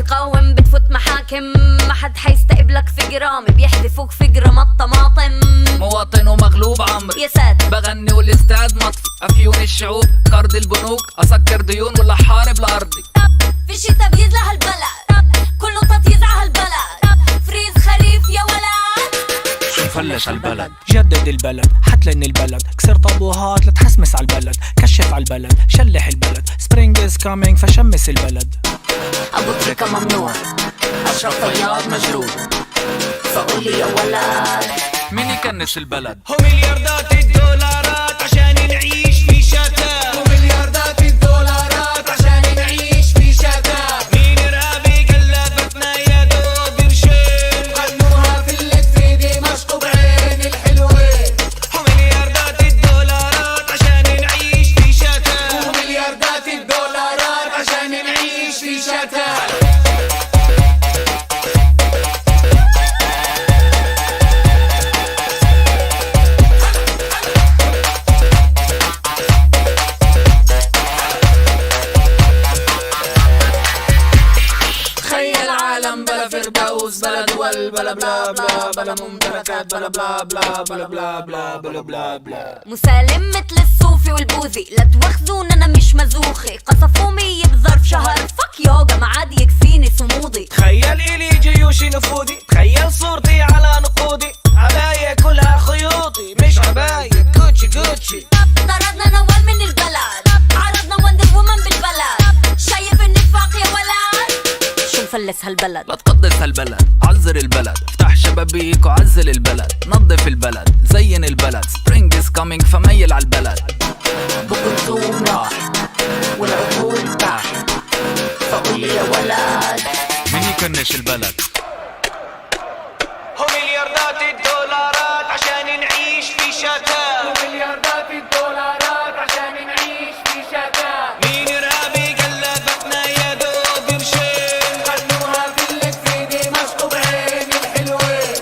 بتقاوم بتفوت محاكم، ما حد حيستقبلك في جرام، بيحذفوك في جرام الطماطم. مواطن ومغلوب عمري يا ساتر، بغني والاستاد مطفي، افيون الشعوب قرض البنوك، اسكر ديون ولا حارب لارضي. في الشتا بيزرع هالبلد، كله طط يزرع هالبلد، فريز خريف يا ولد. شو فلش هالبلد؟ جدد البلد، حتلن البلد، كسر طابوهات لتحسمس عالبلد، كشف عالبلد، شلح البلد، سبرينج از كامينج فشمس البلد. ابو تريكة ممنوع، اشرف فياض مجروح، فقولي يا ولد مين يكنس البلد؟ هو ملياردات الدولارات عشان نعيش في شتات، هو ملياردات الدولارات عشان نعيش في شتات. مين إرهابي كلفتنا يا دوب قرشين، غنوها في اللتفي دمشق بعين الحلوين. هو ملياردات الدولارات عشان نعيش في شتات، هو ملياردات الدولارات عشان نعيش في شتات. بلا فردوس بلا دول بلا بلا بلا بلا ممتلكات بلا بلا بلا بلا بلا بلا بلا بلا بلا. مسالم مثل الصوفي والبوذي، لا تواخذون انا مش مزوخي، قصفوا 100 بظرف شهر، فك يوغا ما عاد يكفيني صمودي. تخيل الي جيوشي نفودي، تخيل صورتي على نقودي، عباية كلها خيوطي مش عباية جوتشي جوتشي. طردنا نوال من البلد، عرضنا وندر وومن بالبلد، شايف النفاق يا ولد. شو مفلس هالبلد؟ لا تقدس هالبلد، عزر البلد، افتح شبابيك وعزل البلد، نظف البلد، زين البلد، سبرينج از كامينج فميل عالبلد. بكلثوم راح والعقول تاح، فقولي يا ولد مين يكنش البلد؟ هو ملياردات الدولارات عشان نعيش في شتات، هو ملياردات الدولارات عشان نعيش في شتات. مين إرهابي كلفتنا يا دوب قرشين، غنوها في اللتفي دمشق بعين الحلوين.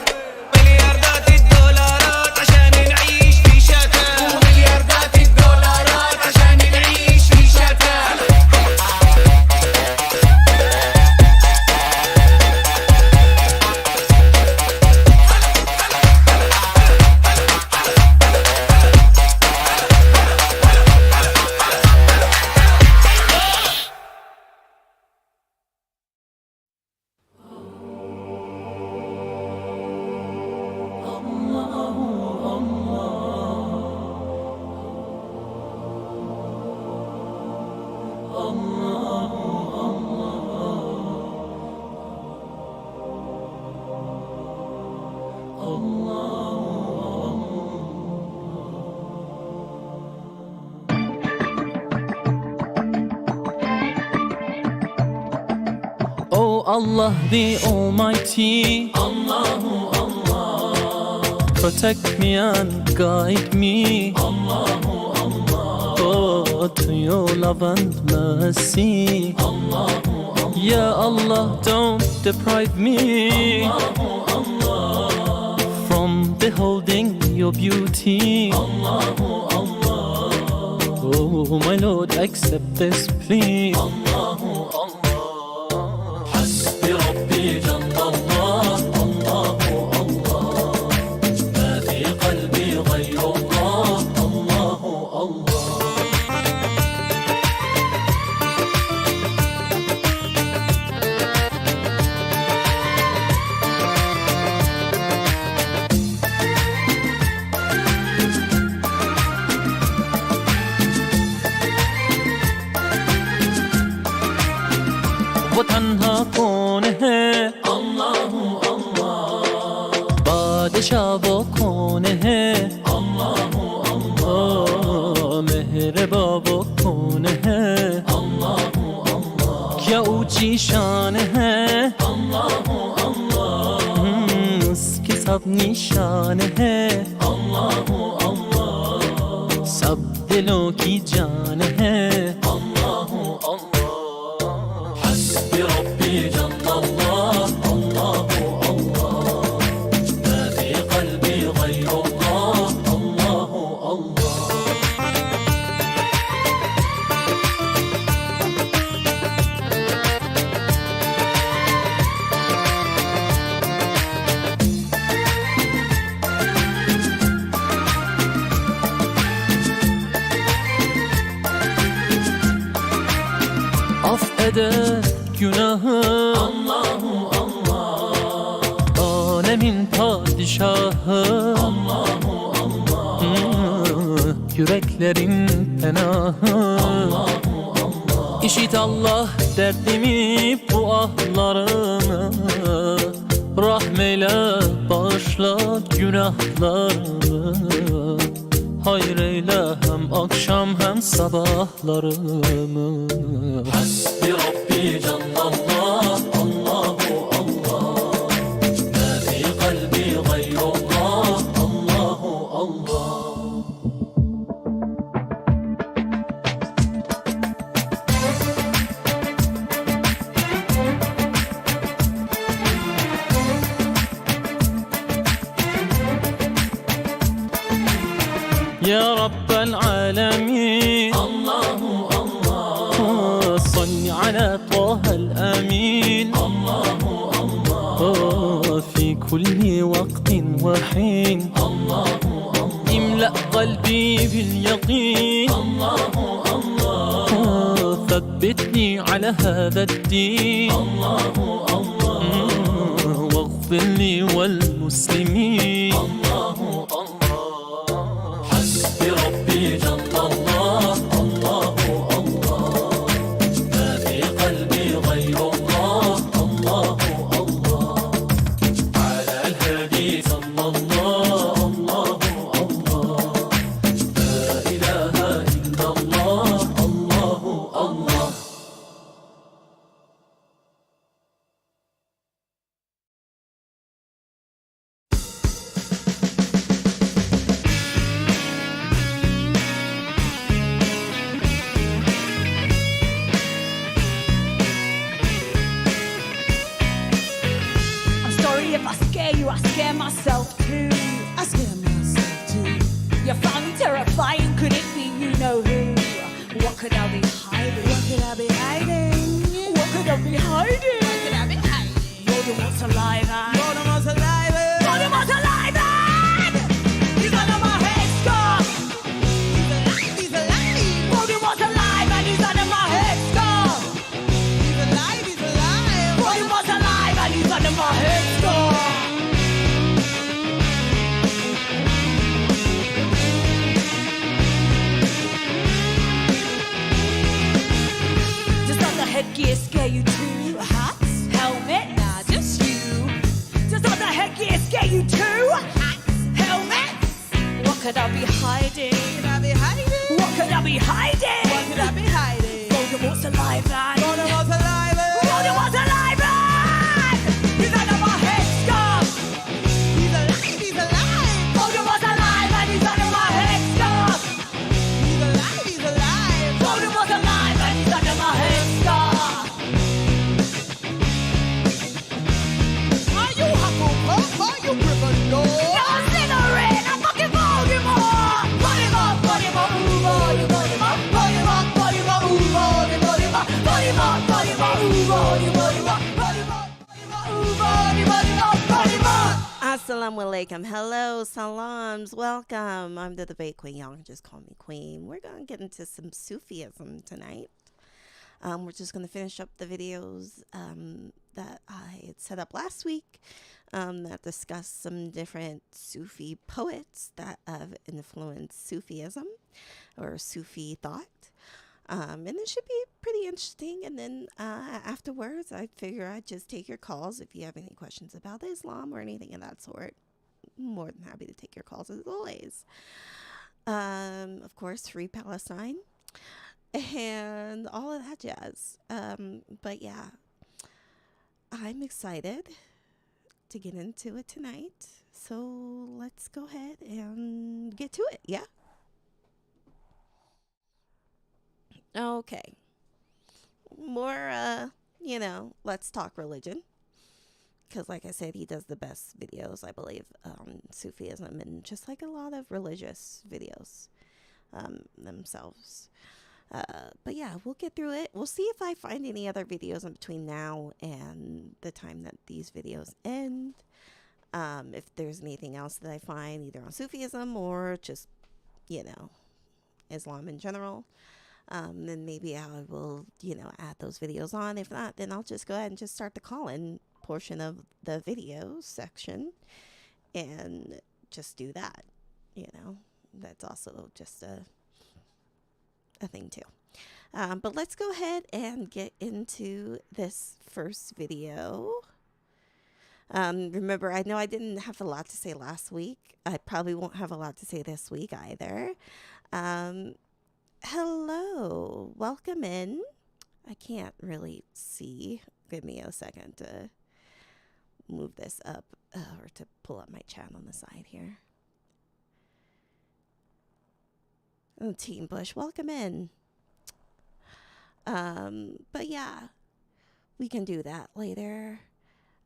ملياردات الدولارات عشان نعيش في شتات، هو ملياردات الدولارات عشان نعيش في شتات. Oh Allah the Almighty, Allahu Allah, protect me and guide me, Allahu Allah, oh to your love and mercy, Allahu Allah, Ya Allah don't deprive me, Allahu Allah, from beholding your beauty, Allahu Allah, oh my Lord accept this plea, Allahu Allah. ربي جل الله الله الله، ما في قلبي غير الله الله الله. वो तन्हा कौन है अल्लाह अल्लाह, बादशाह वो कौन है अल्लाह अल्लाह, मेहरबा वो कौन है अल्लाह अल्लाह, क्या ऊंची शान है अल्लाह अल्लाह, उसकी सब निशान है अल्लाह अल्लाह, सब दिलों की जान है अल्लाह अल्लाह। ربي جل الله الله الله، ما في قلبي غير الله الله الله. eder günahı. Allahu Allah. Alemin padişahı. Allahu Allah. Yüreklerin penahı. Allahu Allah. İşit Allah derdimi, bu ahlarımı. Rahmeyle bağışla günahlarımı. Hayır eyle hem akşam hem sabahlarımı. Hasbi Rabbi Cellallah, Allahu Allah. Ma fi kalbi gayrullah, Allahu Allah. يا رب العالمين الله الله. صل على طه الأمين الله الله. في كل وقت وحين الله الله. املأ قلبي باليقين الله الله. ثبتني على هذا الدين الله الله. واغفر لي والمسلمين الله الله. بربي جل الله، الله الله. ما في قلبي غير الله، الله الله. على الهادي صلى الله، الله الله. لا إله إلا الله، الله الله. If I scare you, I scare myself too. I scare myself too. You found me terrifying, could it be you know who? What could I be hiding? What could I be hiding? What could I be hiding? What could I be hiding? Voldemort's alive, Voldemort's alive, Voldemort's alive. He's under my headscarf. He's alive, he's alive. Voldemort's alive and he's under my headscarf. He's alive, he's alive. Voldemort's alive and he's under my headscarf. Does not the headgear scare you too? Hats, helmet, nah, just you. Does not the headgear scare you too? Hats, helmets. What could I be hiding? What could I be hiding? What could I be hiding? What could I be hiding? Voldemort's alive, man. Voldemort's alive. Voldemort's alive, man. He's under my headscarf. He's alive, he's alive. Voldemort's alive and he's under my headscarf. He's alive, he's alive. Voldemort's alive and he's under my headscarf. Are you Hufflepuff? Are you Gryffindor? No, I'm Slytherin. I'm fucking Voldemort. Voldemort, Voldemort, ooh, Voldemort, Voldemort, Voldemort, ooh, Voldemort, Voldemort, Voldemort, ooh, Voldemort, Voldemort, ooh, Voldemort, Voldemort. Assalamu alaikum. Hello, salams. Welcome. I'm the debate queen. Y'all can just call me queen. We're going to get into some Sufism tonight. We're just going to finish up the videos that I had set up last week that discussed some different Sufi poets that have influenced Sufism or Sufi thought. And it should be pretty interesting. And then afterwards, I figure I'd just take your calls if you have any questions about Islam or anything of that sort. More than happy to take your calls as always. Of course, free Palestine and all of that jazz. But yeah, I'm excited to get into it tonight. So let's go ahead and get to it. Yeah. Okay. More, let's talk religion. Because like I said, he does the best videos, I believe, Sufism and just like a lot of religious videos themselves. But yeah, we'll get through it. We'll see if I find any other videos in between now and the time that these videos end. If there's anything else that I find either on Sufism or just, Islam in general. Then maybe I will, add those videos on. If not, then I'll just go ahead and just start the call-in portion of the video section and just do that. That's also just a thing too. But let's go ahead and get into this first video. Remember, I know I didn't have a lot to say last week. I probably won't have a lot to say this week either. Hello, welcome in. I can't really see. Give me a second to move this up or to pull up my chat on the side here. Oh, Team Bush, welcome in. But yeah, we can do that later.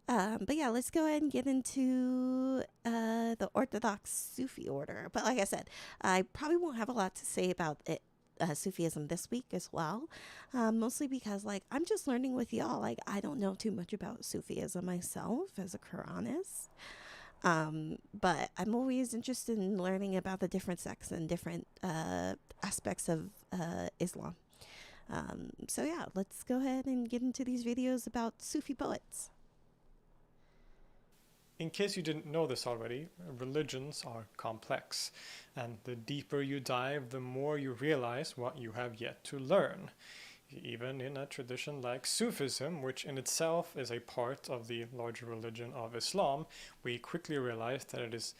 But yeah, let's go ahead and get into the Orthodox Sufi order. But like I said, I probably won't have a lot to say about it, Sufism this week as well. Mostly because I'm just learning with y'all. I don't know too much about Sufism myself as a Quranist. But I'm always interested in learning about the different sects and different aspects of Islam. So yeah, let's go ahead and get into these videos about Sufi poets. In case you didn't know this already, religions are complex, and the deeper you dive, the more you realize what you have yet to learn. Even in a tradition like Sufism, which in itself is a part of the larger religion of Islam, we quickly realize that it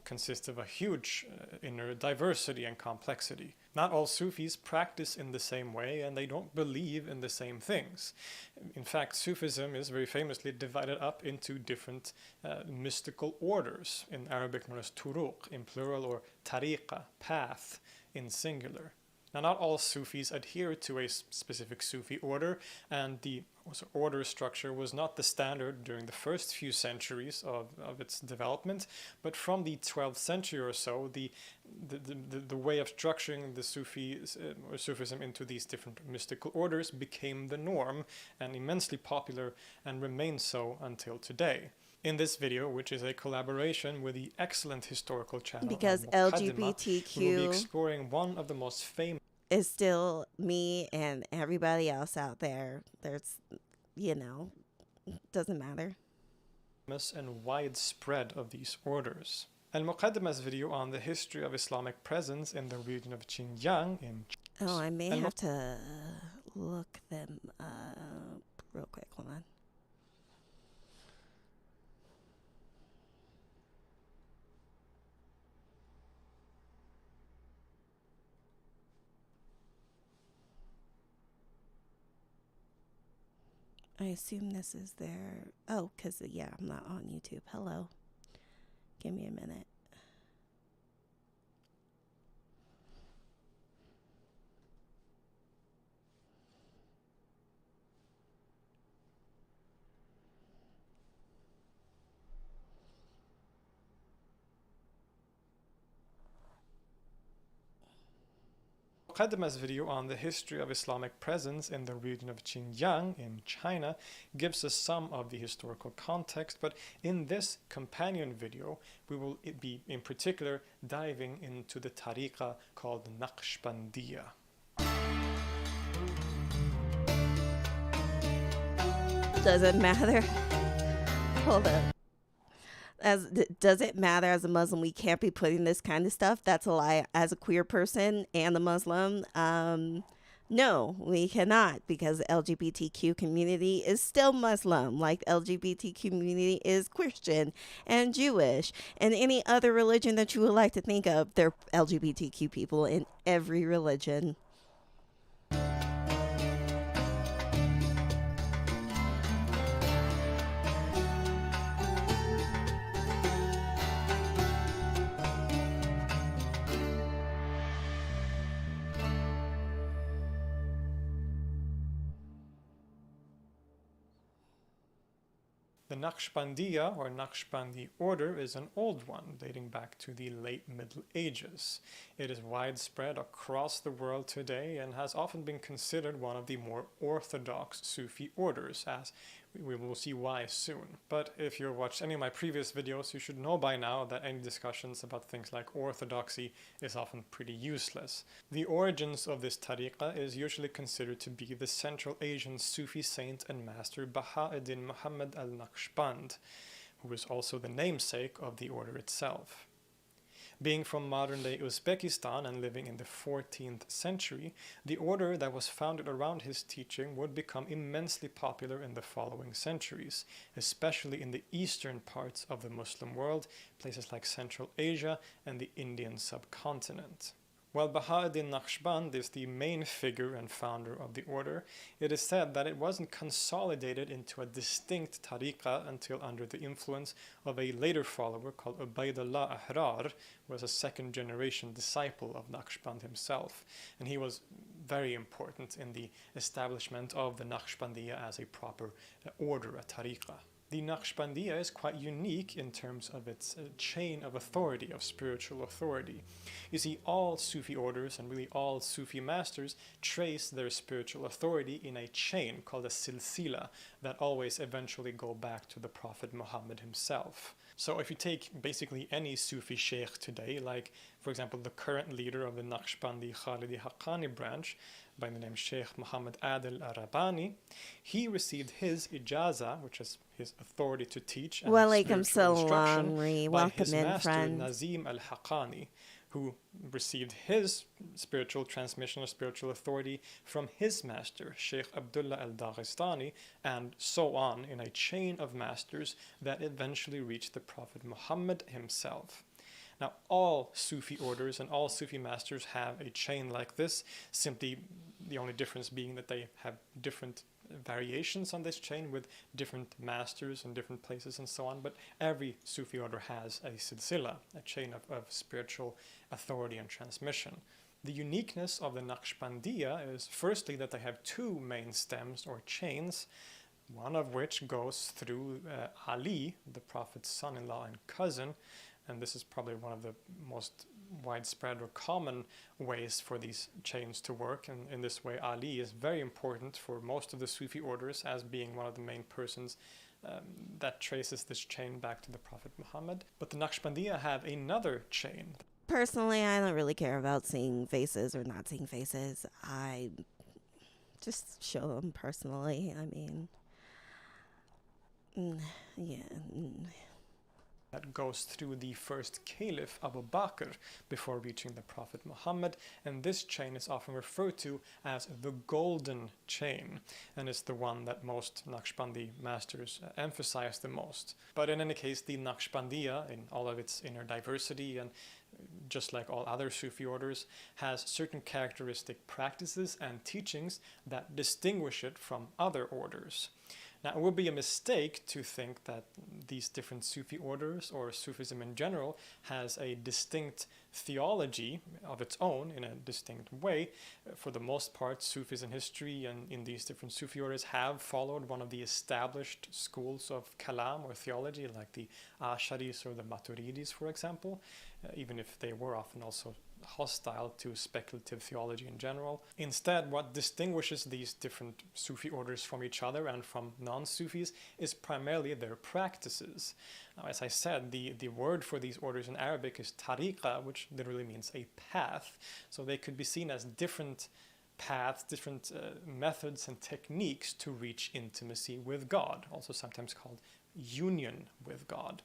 consists of a huge inner diversity and complexity. Not all Sufis practice in the same way, and they don't believe in the same things. In fact, Sufism is very famously divided up into different mystical orders, in Arabic known as turuq in plural, or tariqa, path in singular. Now, not all Sufis adhere to a specific Sufi order, and the order structure was not the standard during the first few centuries of its development, but from the 12th century or so, the way of structuring the Sufism into these different mystical orders became the norm and immensely popular, and remains so until today. In this video, which is a collaboration with the excellent historical channel because LGBTQ we will be exploring one of the most famous is still me and everybody else out there. There's, doesn't matter. and widespread of these orders. Al-Muqaddima's video on the history of Islamic presence in the region of Xinjiang in I may have to look them up real quick. Hold on. I assume this is their... Oh, because, yeah, I'm not on YouTube. Hello. Give me a minute. Muqaddima's video on the history of Islamic presence in the region of Xinjiang in China gives us some of the historical context, but in this companion video, we will be in particular diving into the tariqa called Naqshbandiya. Does it matter? Hold up. Does it matter as a Muslim? We can't be putting this kind of stuff. That's a lie. As a queer person and a Muslim, no, we cannot, because the LGBTQ community is still Muslim, like LGBT community is Christian and Jewish and any other religion that you would like to think of. There are LGBTQ people in every religion. The Naqshbandiya or Naqshbandi order is an old one dating back to the late Middle Ages. It is widespread across the world today and has often been considered one of the more orthodox Sufi orders, as We will see why soon. But if you've watched any of my previous videos, you should know by now that any discussions about things like orthodoxy is often pretty useless. The origins of this tariqah is usually considered to be the Central Asian Sufi saint and master Baha'u'ddin Muhammad al-Naqshband, who is also the namesake of the order itself. Being from modern-day Uzbekistan and living in the 14th century, the order that was founded around his teaching would become immensely popular in the following centuries, especially in the eastern parts of the Muslim world, places like Central Asia and the Indian subcontinent. While Baha'u'ddin Naqshband is the main figure and founder of the order, it is said that it wasn't consolidated into a distinct tariqah until under the influence of a later follower called Ubaydullah Ahrar, who was a second-generation disciple of Naqshband himself, and he was very important in the establishment of the Naqshbandiyya as a proper order, a tariqah. The Naqshbandiyya is quite unique in terms of its chain of authority, of spiritual authority. You see, all Sufi orders and really all Sufi masters trace their spiritual authority in a chain called a silsila that always eventually go back to the Prophet Muhammad himself. So if you take basically any Sufi sheikh today, like for example the current leader of the Naqshbandi Khalidi Haqqani branch, by the name Sheikh Muhammad Adil Arabani, he received his ijaza, which is his authority to teach and Walaikum spiritual instruction, salam. by Welcome his in, master friends. Nazim al-Haqqani, who received his spiritual transmission or spiritual authority from his master, Sheikh Abdullah al-Daghestani, and so on in a chain of masters that eventually reached the Prophet Muhammad himself. Now, all Sufi orders and all Sufi masters have a chain like this, simply the only difference being that they have different variations on this chain with different masters in different places and so on, but every Sufi order has a silsila, a chain of spiritual authority and transmission. The uniqueness of the Naqshbandiyya is firstly that they have two main stems or chains, one of which goes through Ali, the Prophet's son-in-law and cousin, and this is probably one of the most widespread or common ways for these chains to work. And in this way, Ali is very important for most of the Sufi orders as being one of the main persons that traces this chain back to the Prophet Muhammad. But the Naqshbandiyya have another chain. Personally, I don't really care about seeing faces or not seeing faces. I just show them personally. I mean, that goes through the first caliph, Abu Bakr, before reaching the Prophet Muhammad, and this chain is often referred to as the golden chain, and it's the one that most Naqshbandi masters emphasize the most. But in any case, the Naqshbandiyya, in all of its inner diversity, and just like all other Sufi orders, has certain characteristic practices and teachings that distinguish it from other orders. Now, it would be a mistake to think that these different Sufi orders or Sufism in general has a distinct theology of its own in a distinct way. For the most part, Sufis in history and in these different Sufi orders have followed one of the established schools of Kalam or theology, like the Asharis or the Maturidis, for example, even if they were often also hostile to speculative theology in general. Instead, what distinguishes these different Sufi orders from each other and from non-Sufis is primarily their practices. Now, as I said, the word for these orders in Arabic is tariqa, which literally means a path. So they could be seen as different paths, different methods and techniques to reach intimacy with God, also sometimes called union with God.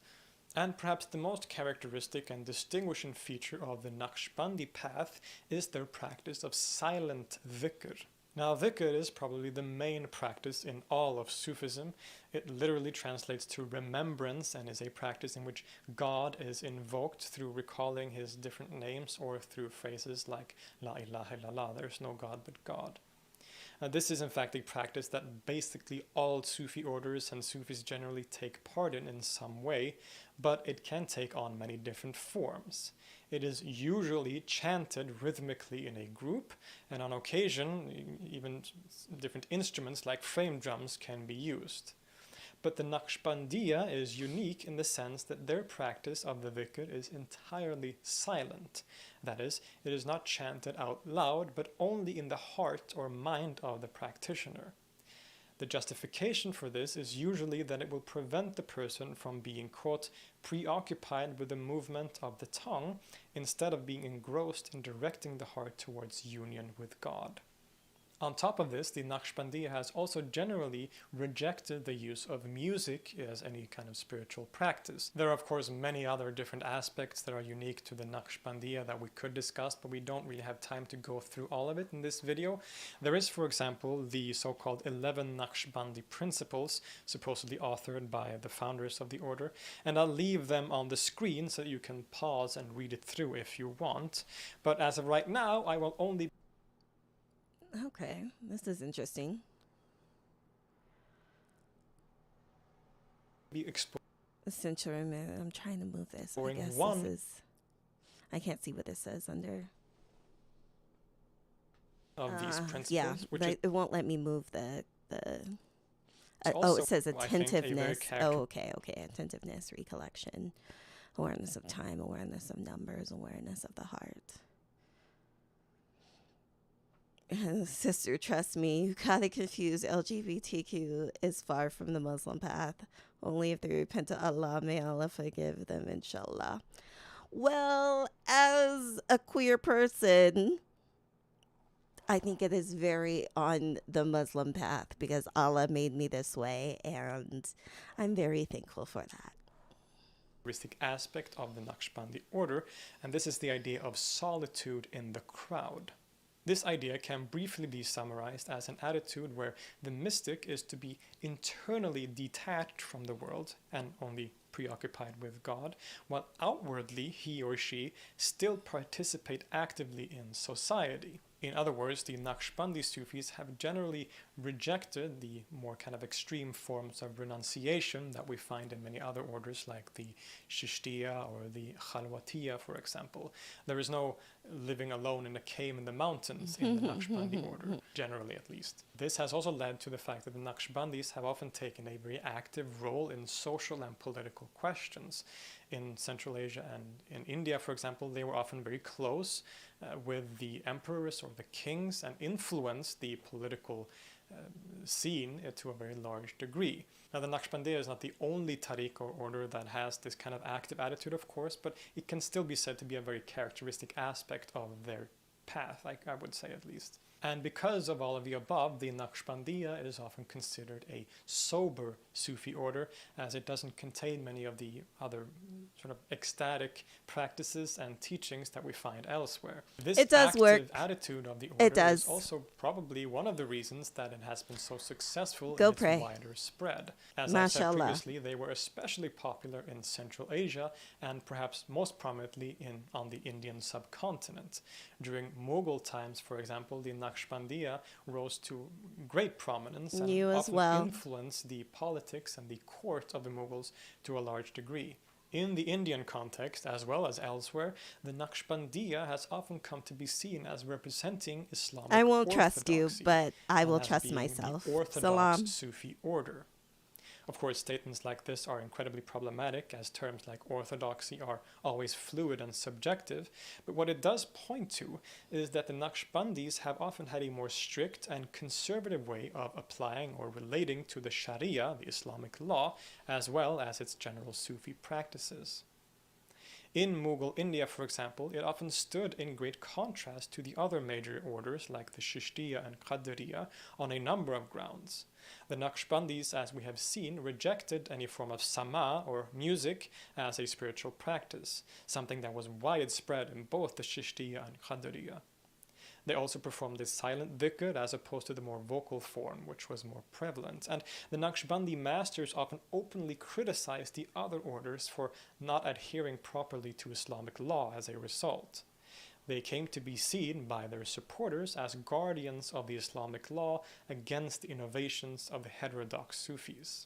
And perhaps the most characteristic and distinguishing feature of the Naqshbandi path is their practice of silent dhikr. Now, dhikr is probably the main practice in all of Sufism. It literally translates to remembrance and is a practice in which God is invoked through recalling his different names or through phrases like La ilaha illallah, there's no God but God. This is in fact a practice that basically all Sufi orders and Sufis generally take part in some way, but it can take on many different forms. It is usually chanted rhythmically in a group, and on occasion even different instruments like frame drums can be used. But the Naqshbandiyya is unique in the sense that their practice of the dhikr is entirely silent. That is, it is not chanted out loud, but only in the heart or mind of the practitioner. The justification for this is usually that it will prevent the person from being, quote, preoccupied with the movement of the tongue instead of being engrossed in directing the heart towards union with God. On top of this, the Naqshbandiya has also generally rejected the use of music as any kind of spiritual practice. There are, of course, many other different aspects that are unique to the Naqshbandiya that we could discuss, but we don't really have time to go through all of it in this video. There is, for example, the so-called 11 Naqshbandi principles, supposedly authored by the founders of the order, and I'll leave them on the screen so that you can pause and read it through if you want. But as of right now, I will only Okay, this is interesting. be exploring Essential minute. I'm trying to move this. I Or in guess one- this is. I can't see what it says under. of these principles, Yeah, which but is it won't let me move the. Oh, also, it says I think, a very attentiveness. character- Oh, okay. Attentiveness, recollection, awareness of time, awareness of numbers, awareness of the heart. Sister, trust me, you gotta confuse LGBTQ is far from the Muslim path. Only if they repent to Allah, may Allah forgive them, inshallah. Well, as a queer person, I think it is very on the Muslim path because Allah made me this way, and I'm very thankful for that. characteristic aspect of the Naqshbandi order, and this is the idea of solitude in the crowd. This idea can briefly be summarized as an attitude where the mystic is to be internally detached from the world and only preoccupied with God, while outwardly he or she still participate actively in society. In other words, the Naqshbandi Sufis have generally rejected the more kind of extreme forms of renunciation that we find in many other orders like the Shishtiya or the Khalwatiya, for example. There is no living alone in a cave in the mountains in the Naqshbandi order, generally at least. This has also led to the fact that the Naqshbandis have often taken a very active role in social and political questions. In Central Asia and in India, for example, they were often very close with the emperors or the kings and influenced the political scene to a very large degree. Now, the Naqshbandiya is not the only tariq or order that has this kind of active attitude, of course, but it can still be said to be a very characteristic aspect of their path, I would say at least. And because of all of the above, the Naqshbandiya is often considered a sober Sufi order, as it doesn't contain many of the other sort of ecstatic practices and teachings that we find elsewhere. This It does active work. attitude of the order It does. is also probably one of the reasons that it has been so successful Go in its pray. wider spread. As I said Mashallah. previously, they were especially popular in Central Asia and perhaps most prominently on the Indian subcontinent. During Mughal times, for example, the Naqshbandiya rose to great prominence and You as often well. influenced the politics and the court of the Mughals to a large degree. In the Indian context, as well as elsewhere, the Naqshbandiya has often come to be seen as representing Islamic I won't trust you, orthodoxy but I and will as trust being myself. the Orthodox Salam. Sufi order. Of course, statements like this are incredibly problematic, as terms like orthodoxy are always fluid and subjective, but what it does point to is that the Naqshbandis have often had a more strict and conservative way of applying or relating to the Sharia, the Islamic law, as well as its general Sufi practices. In Mughal India, for example, it often stood in great contrast to the other major orders like the Shishtiya and Qadariya on a number of grounds. The Naqshbandis, as we have seen, rejected any form of sama or music as a spiritual practice, something that was widespread in both the Shishtiya and Qadariya. They also performed the silent dhikr as opposed to the more vocal form, which was more prevalent. And the Naqshbandi masters often openly criticized the other orders for not adhering properly to Islamic law as a result. They came to be seen by their supporters as guardians of the Islamic law against the innovations of the heterodox Sufis.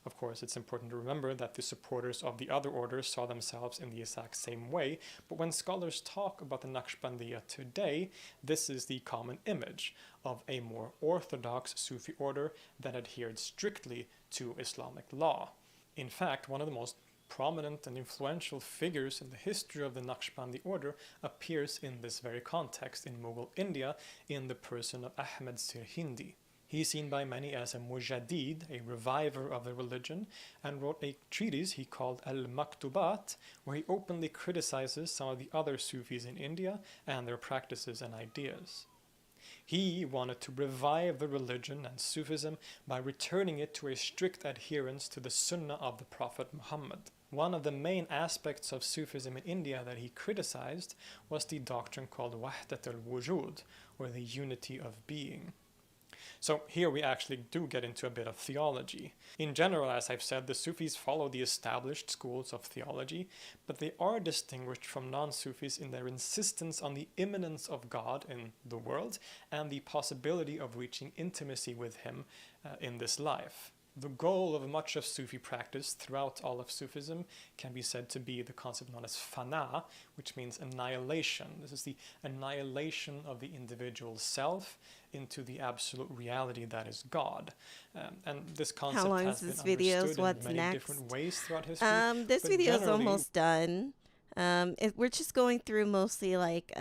Of course, it's important to remember that the supporters of the other orders saw themselves in the exact same way, but when scholars talk about the Naqshbandiya today, this is the common image of a more orthodox Sufi order that adhered strictly to Islamic law. In fact, one of the most prominent and influential figures in the history of the Naqshbandi order appears in this very context in Mughal India in the person of Ahmed Sirhindi. He's seen by many as a mujaddid, a reviver of the religion, and wrote a treatise he called Al-Maktubat, where he openly criticizes some of the other Sufis in India and their practices and ideas. He wanted to revive the religion and Sufism by returning it to a strict adherence to the Sunnah of the Prophet Muhammad. One of the main aspects of Sufism in India that he criticized was the doctrine called Wahdat al-Wujud, or the unity of being. So here we actually do get into a bit of theology. In general, as I've said, the Sufis follow the established schools of theology, but they are distinguished from non-Sufis in their insistence on the immanence of God in the world and the possibility of reaching intimacy with Him in this life. The goal of much of Sufi practice throughout all of Sufism can be said to be the concept known as fana, which means annihilation. This is the annihilation of the individual self into the absolute reality that is God. And this concept has been understood in many different ways throughout history. This video is almost done. We're just going through mostly like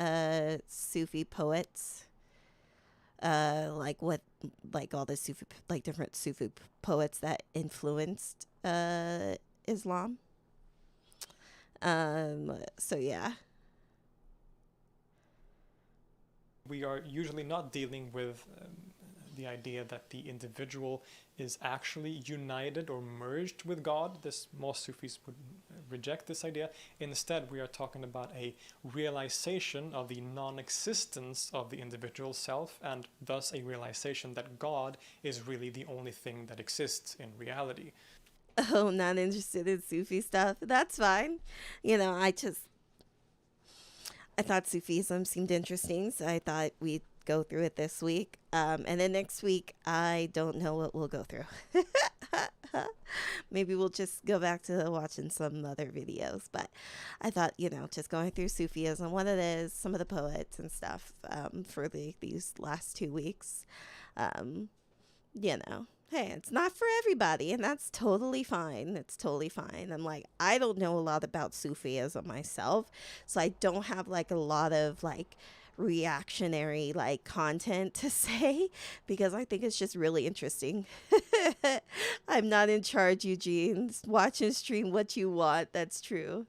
Sufi poets. Like all the Sufi, like different Sufi poets that influenced Islam. So yeah. We are usually not dealing with the idea that the individual is actually united or merged with God. Most Sufis would reject this idea. Instead, we are talking about a realization of the non-existence of the individual self, and thus a realization that God is really the only thing that exists in reality. Oh, not interested in Sufi stuff. That's fine. You know, I thought Sufism seemed interesting, so I thought we'd go through it this week. And then next week, I don't know what we'll go through. Maybe we'll just go back to watching some other videos. But I thought, you know, just going through Sufism, what it is, some of the poets and stuff for these last 2 weeks. You know, hey, it's not for everybody, and that's totally fine. It's totally fine. I'm like, I don't know a lot about Sufism myself, so I don't have like a lot of like reactionary like content to say, because I think it's just really interesting. I'm not in charge, Eugene. Watch and stream what you want. That's true.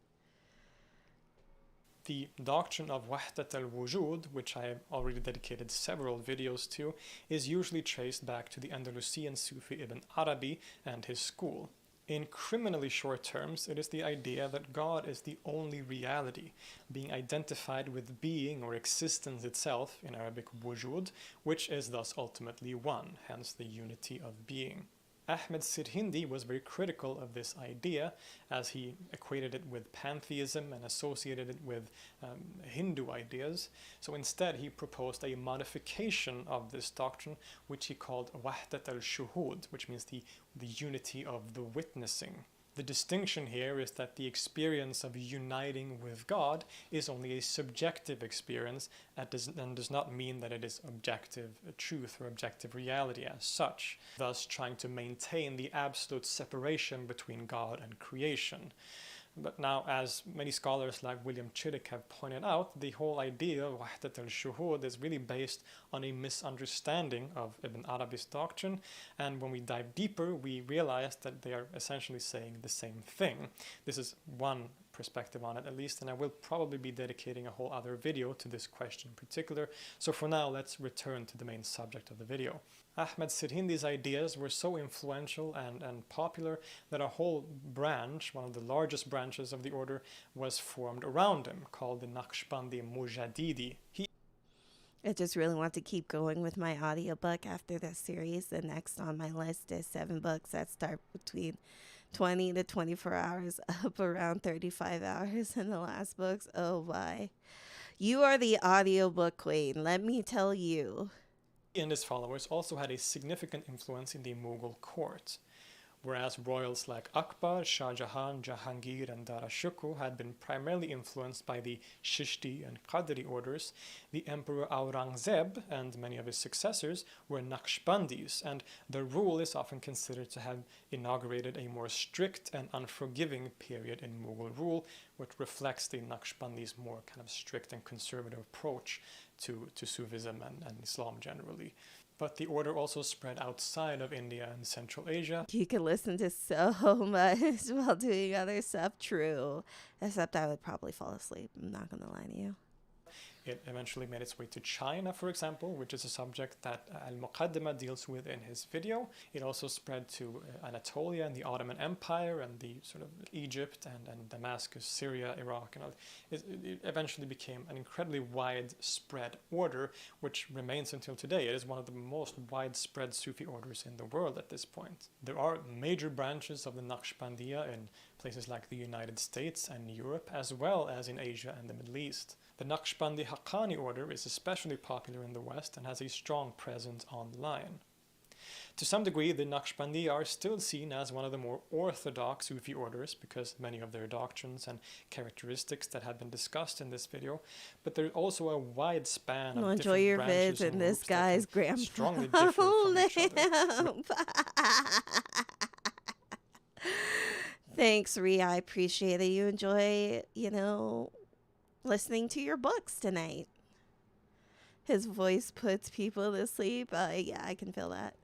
The doctrine of Wahdat al-Wujud, which I have already dedicated several videos to, is usually traced back to the Andalusian Sufi Ibn Arabi and his school. In criminally short terms, it is the idea that God is the only reality, being identified with being or existence itself, in Arabic wujud, which is thus ultimately one, hence the unity of being. Ahmed Sirhindi was very critical of this idea, as he equated it with pantheism and associated it with Hindu ideas. So instead he proposed a modification of this doctrine, which he called Wahdat al-Shuhud, which means the unity of the witnessing. The distinction here is that the experience of uniting with God is only a subjective experience and does not mean that it is objective truth or objective reality as such, thus trying to maintain the absolute separation between God and creation. But now, as many scholars like William Chittick have pointed out, the whole idea of Wahdat al-Shuhud is really based on a misunderstanding of Ibn Arabi's doctrine, and when we dive deeper, we realize that they are essentially saying the same thing. This is one perspective on it, at least, and I will probably be dedicating a whole other video to this question in particular. So for now, let's return to the main subject of the video. Ahmed Sirhindi's ideas were so influential and popular that a whole branch, one of the largest branches of the order, was formed around him, called the Naqshbandi Mujaddidi. I just really want to keep going with my audiobook after this series. The next on my list is 7 books that start between 20 to 24 hours, up around 35 hours in the last books. Oh my. You are the audiobook queen, let me tell you. He and his followers also had a significant influence in the Mughal court. Whereas royals like Akbar, Shah Jahan, Jahangir, and Dara Shukru had been primarily influenced by the Chishti and Qadri orders, the Emperor Aurangzeb and many of his successors were Naqshbandis, and their rule is often considered to have inaugurated a more strict and unforgiving period in Mughal rule, which reflects the Naqshbandis' more kind of strict and conservative approach to Sufism and Islam generally. But the order also spread outside of India and Central Asia. You can listen to so much while doing other stuff. True. Except I would probably fall asleep. I'm not going to lie to you. It eventually made its way to China, for example, which is a subject that Al-Muqaddimah deals with in his video. It also spread to Anatolia and the Ottoman Empire and the sort of Egypt and Damascus, Syria, Iraq, and all. It eventually became an incredibly widespread order, which remains until today. It is one of the most widespread Sufi orders in the world at this point. There are major branches of the Naqshbandiya in places like the United States and Europe, as well as in Asia and the Middle East. The Naqshbandi Haqqani order is especially popular in the West and has a strong presence online. To some degree, the Naqshbandi are still seen as one of the more orthodox Sufi orders because many of their doctrines and characteristics that have been discussed in this video, but there's also a wide span of enjoy different your branches vids and and this groups that guy's can grandpa. strongly differ from each other. Thanks, Rhea. I appreciate it. You enjoy, listening to your books tonight. His voice puts people to sleep. Yeah, I can feel that.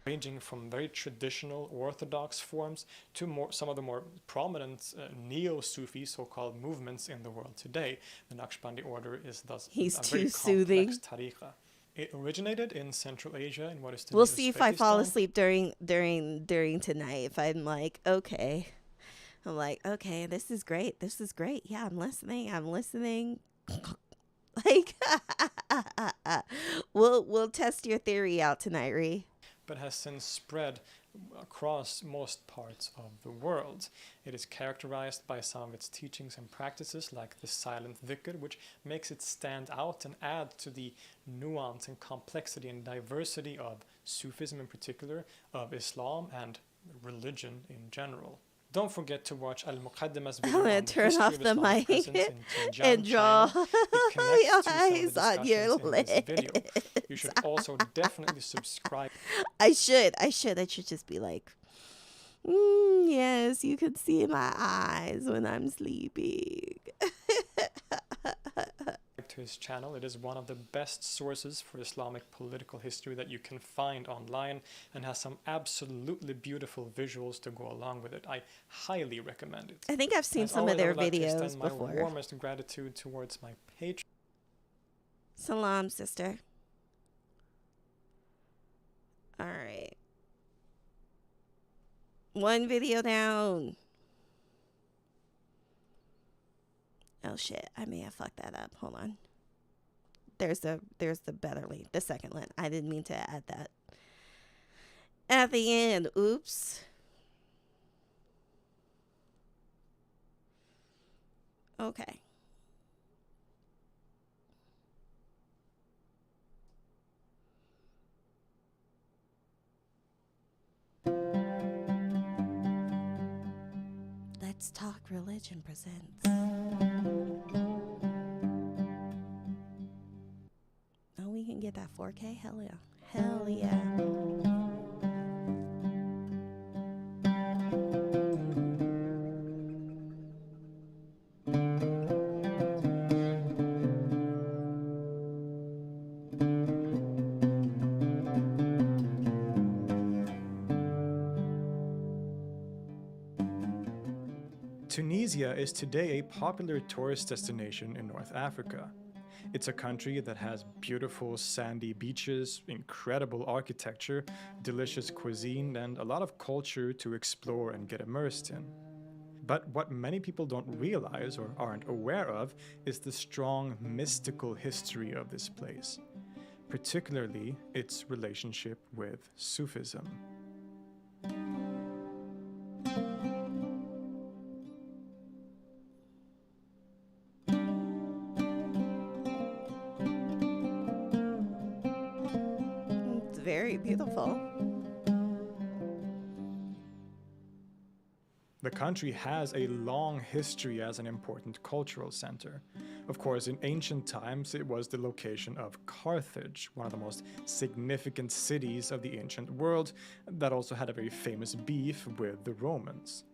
Ranging from very traditional orthodox forms to some of the more prominent neo-Sufi so-called movements in the world today. The Naqshbandi order is thus He's a too very soothing. complex tariqa. It originated in Central Asia in what is today We'll see if I fall Uzbekistan. asleep during tonight. If I'm like, okay. I'm like, okay, this is great. This is great. Yeah, I'm listening. Like, we'll test your theory out tonight, Ree. But has since spread across most parts of the world. It is characterized by some of its teachings and practices like the silent dhikr, which makes it stand out and add to the nuance and complexity and diversity of Sufism in particular, of Islam and religion in general. Don't forget to watch Al-Muqaddimah's video I'm gonna on the turn history off of the Islamic mic presence in Xinjiang, and draw China. It connects to some of the eyes on your discussions in this video. lips. You should also definitely subscribe. I should just be like, yes, you can see my eyes when I'm sleeping. To his channel. It is one of the best sources for Islamic political history that you can find online and has some absolutely beautiful visuals to go along with it. I highly recommend it. I think I've seen As some of always, I their would like to videos extend my before. warmest gratitude towards my patrons. Salam, sister. All right. One video down. Oh shit, I may have fucked that up. Hold on. There's the better link, the second link. I didn't mean to add that at the end. Oops. Okay. Let's Talk Religion presents. Oh, we can get that 4K? Hell yeah. Hell yeah. Tunisia is today a popular tourist destination in North Africa. It's a country that has beautiful sandy beaches, incredible architecture, delicious cuisine, and a lot of culture to explore and get immersed in. But what many people don't realize or aren't aware of is the strong mystical history of this place, particularly its relationship with Sufism. It's very beautiful. The country has a long history as an important cultural center. Of course, in ancient times, it was the location of Carthage, one of the most significant cities of the ancient world, that also had a very famous beef with the Romans.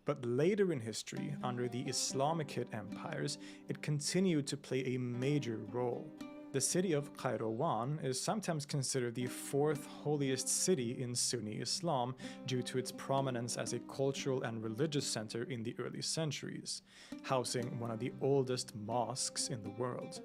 But later in history, under the Islamic empires, it continued to play a major role. The city of Kairouan is sometimes considered the fourth holiest city in Sunni Islam due to its prominence as a cultural and religious center in the early centuries, housing one of the oldest mosques in the world.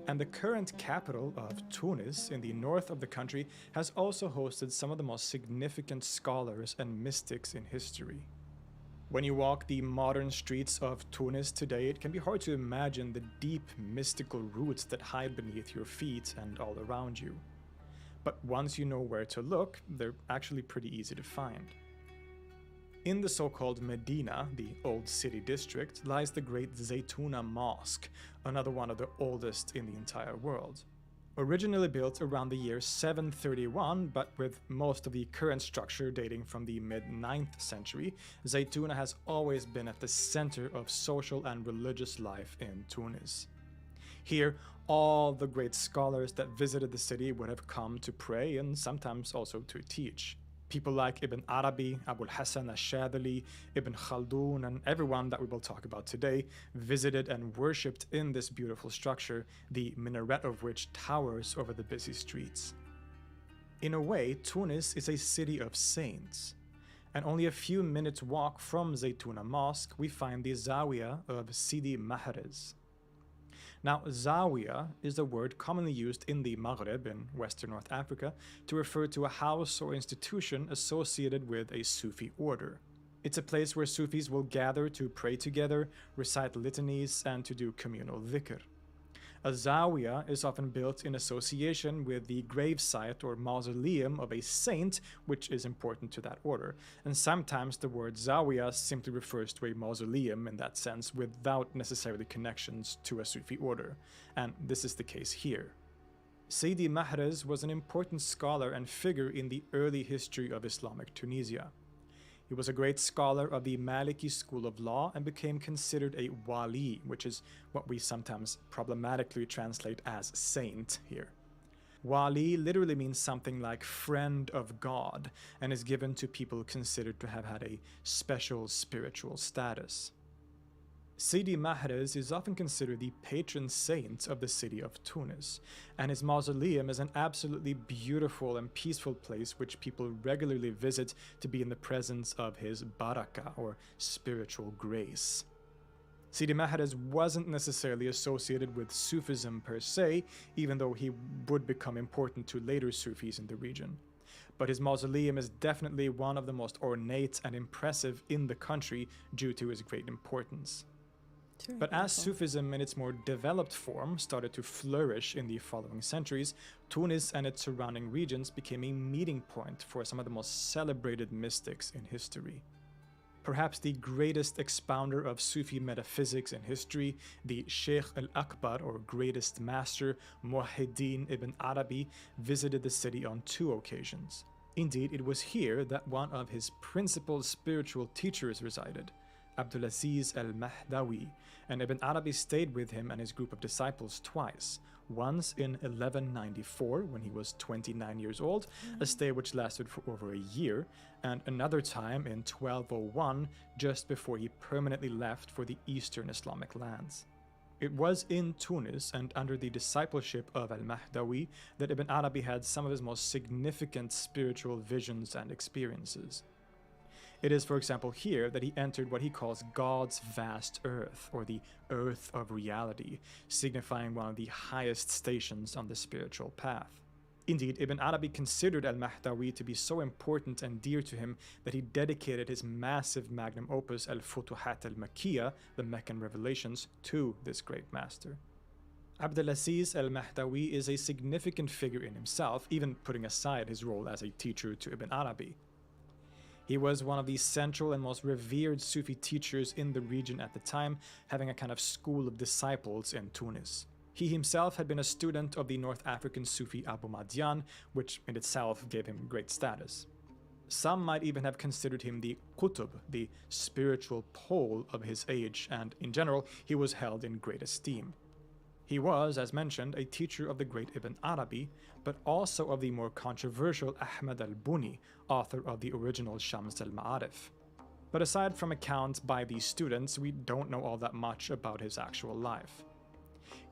And the current capital of Tunis in the north of the country has also hosted some of the most significant scholars and mystics in history. When you walk the modern streets of Tunis today, it can be hard to imagine the deep mystical roots that hide beneath your feet and all around you. But once you know where to look, they're actually pretty easy to find. In the so-called Medina, the old city district, lies the great Zaytuna Mosque, another one of the oldest in the entire world. Originally built around the year 731, but with most of the current structure dating from the mid-9th century, Zaytuna has always been at the center of social and religious life in Tunis. Here, all the great scholars that visited the city would have come to pray and sometimes also to teach. People like Ibn Arabi, Abu al-Hasan al-Shadili, Ibn Khaldun, and everyone that we will talk about today visited and worshipped in this beautiful structure, the minaret of which towers over the busy streets. In a way, Tunis is a city of saints. And only a few minutes' walk from Zaytuna Mosque, we find the Zawiya of Sidi Mahrez. Now, Zawiya is a word commonly used in the Maghreb in Western North Africa to refer to a house or institution associated with a Sufi order. It's a place where Sufis will gather to pray together, recite litanies, and to do communal dhikr. A zawiya is often built in association with the gravesite or mausoleum of a saint, which is important to that order. And sometimes the word zawiya simply refers to a mausoleum in that sense, without necessarily connections to a Sufi order. And this is the case here. Sidi Mahrez was an important scholar and figure in the early history of Islamic Tunisia. He was a great scholar of the Maliki school of law and became considered a wali, which is what we sometimes problematically translate as saint here. Wali literally means something like friend of God and is given to people considered to have had a special spiritual status. Sidi Mahrez is often considered the patron saint of the city of Tunis, and his mausoleum is an absolutely beautiful and peaceful place which people regularly visit to be in the presence of his baraka, or spiritual grace. Sidi Mahrez wasn't necessarily associated with Sufism per se, even though he would become important to later Sufis in the region. But his mausoleum is definitely one of the most ornate and impressive in the country due to his great importance. But as Sufism in its more developed form started to flourish in the following centuries, Tunis and its surrounding regions became a meeting point for some of the most celebrated mystics in history. Perhaps the greatest expounder of Sufi metaphysics in history, the Sheikh al-Akbar, or greatest master, Muwahhiddin ibn Arabi, visited the city on 2 occasions. Indeed, it was here that one of his principal spiritual teachers resided, Abdulaziz al-Mahdawi, and Ibn Arabi stayed with him and his group of disciples twice. Once in 1194, when he was 29 years old, a stay which lasted for over a year, and another time in 1201, just before he permanently left for the Eastern Islamic lands. It was in Tunis and under the discipleship of al-Mahdawi that Ibn Arabi had some of his most significant spiritual visions and experiences. It is, for example, here that he entered what he calls God's vast earth, or the earth of reality, signifying one of the highest stations on the spiritual path. Indeed, Ibn Arabi considered al-Mahdawi to be so important and dear to him that he dedicated his massive magnum opus al-Futuhat al-Makkiyah, the Meccan Revelations, to this great master. Abdulaziz al-Mahdawi is a significant figure in himself, even putting aside his role as a teacher to Ibn Arabi. He was one of the central and most revered Sufi teachers in the region at the time, having a kind of school of disciples in Tunis. He himself had been a student of the North African Sufi Abu Madian, which in itself gave him great status. Some might even have considered him the Qutb, the spiritual pole of his age, and in general, he was held in great esteem. He was, as mentioned, a teacher of the great Ibn Arabi, but also of the more controversial Ahmad al-Buni, author of the original Shams al-Ma'arif. But aside from accounts by these students, we don't know all that much about his actual life.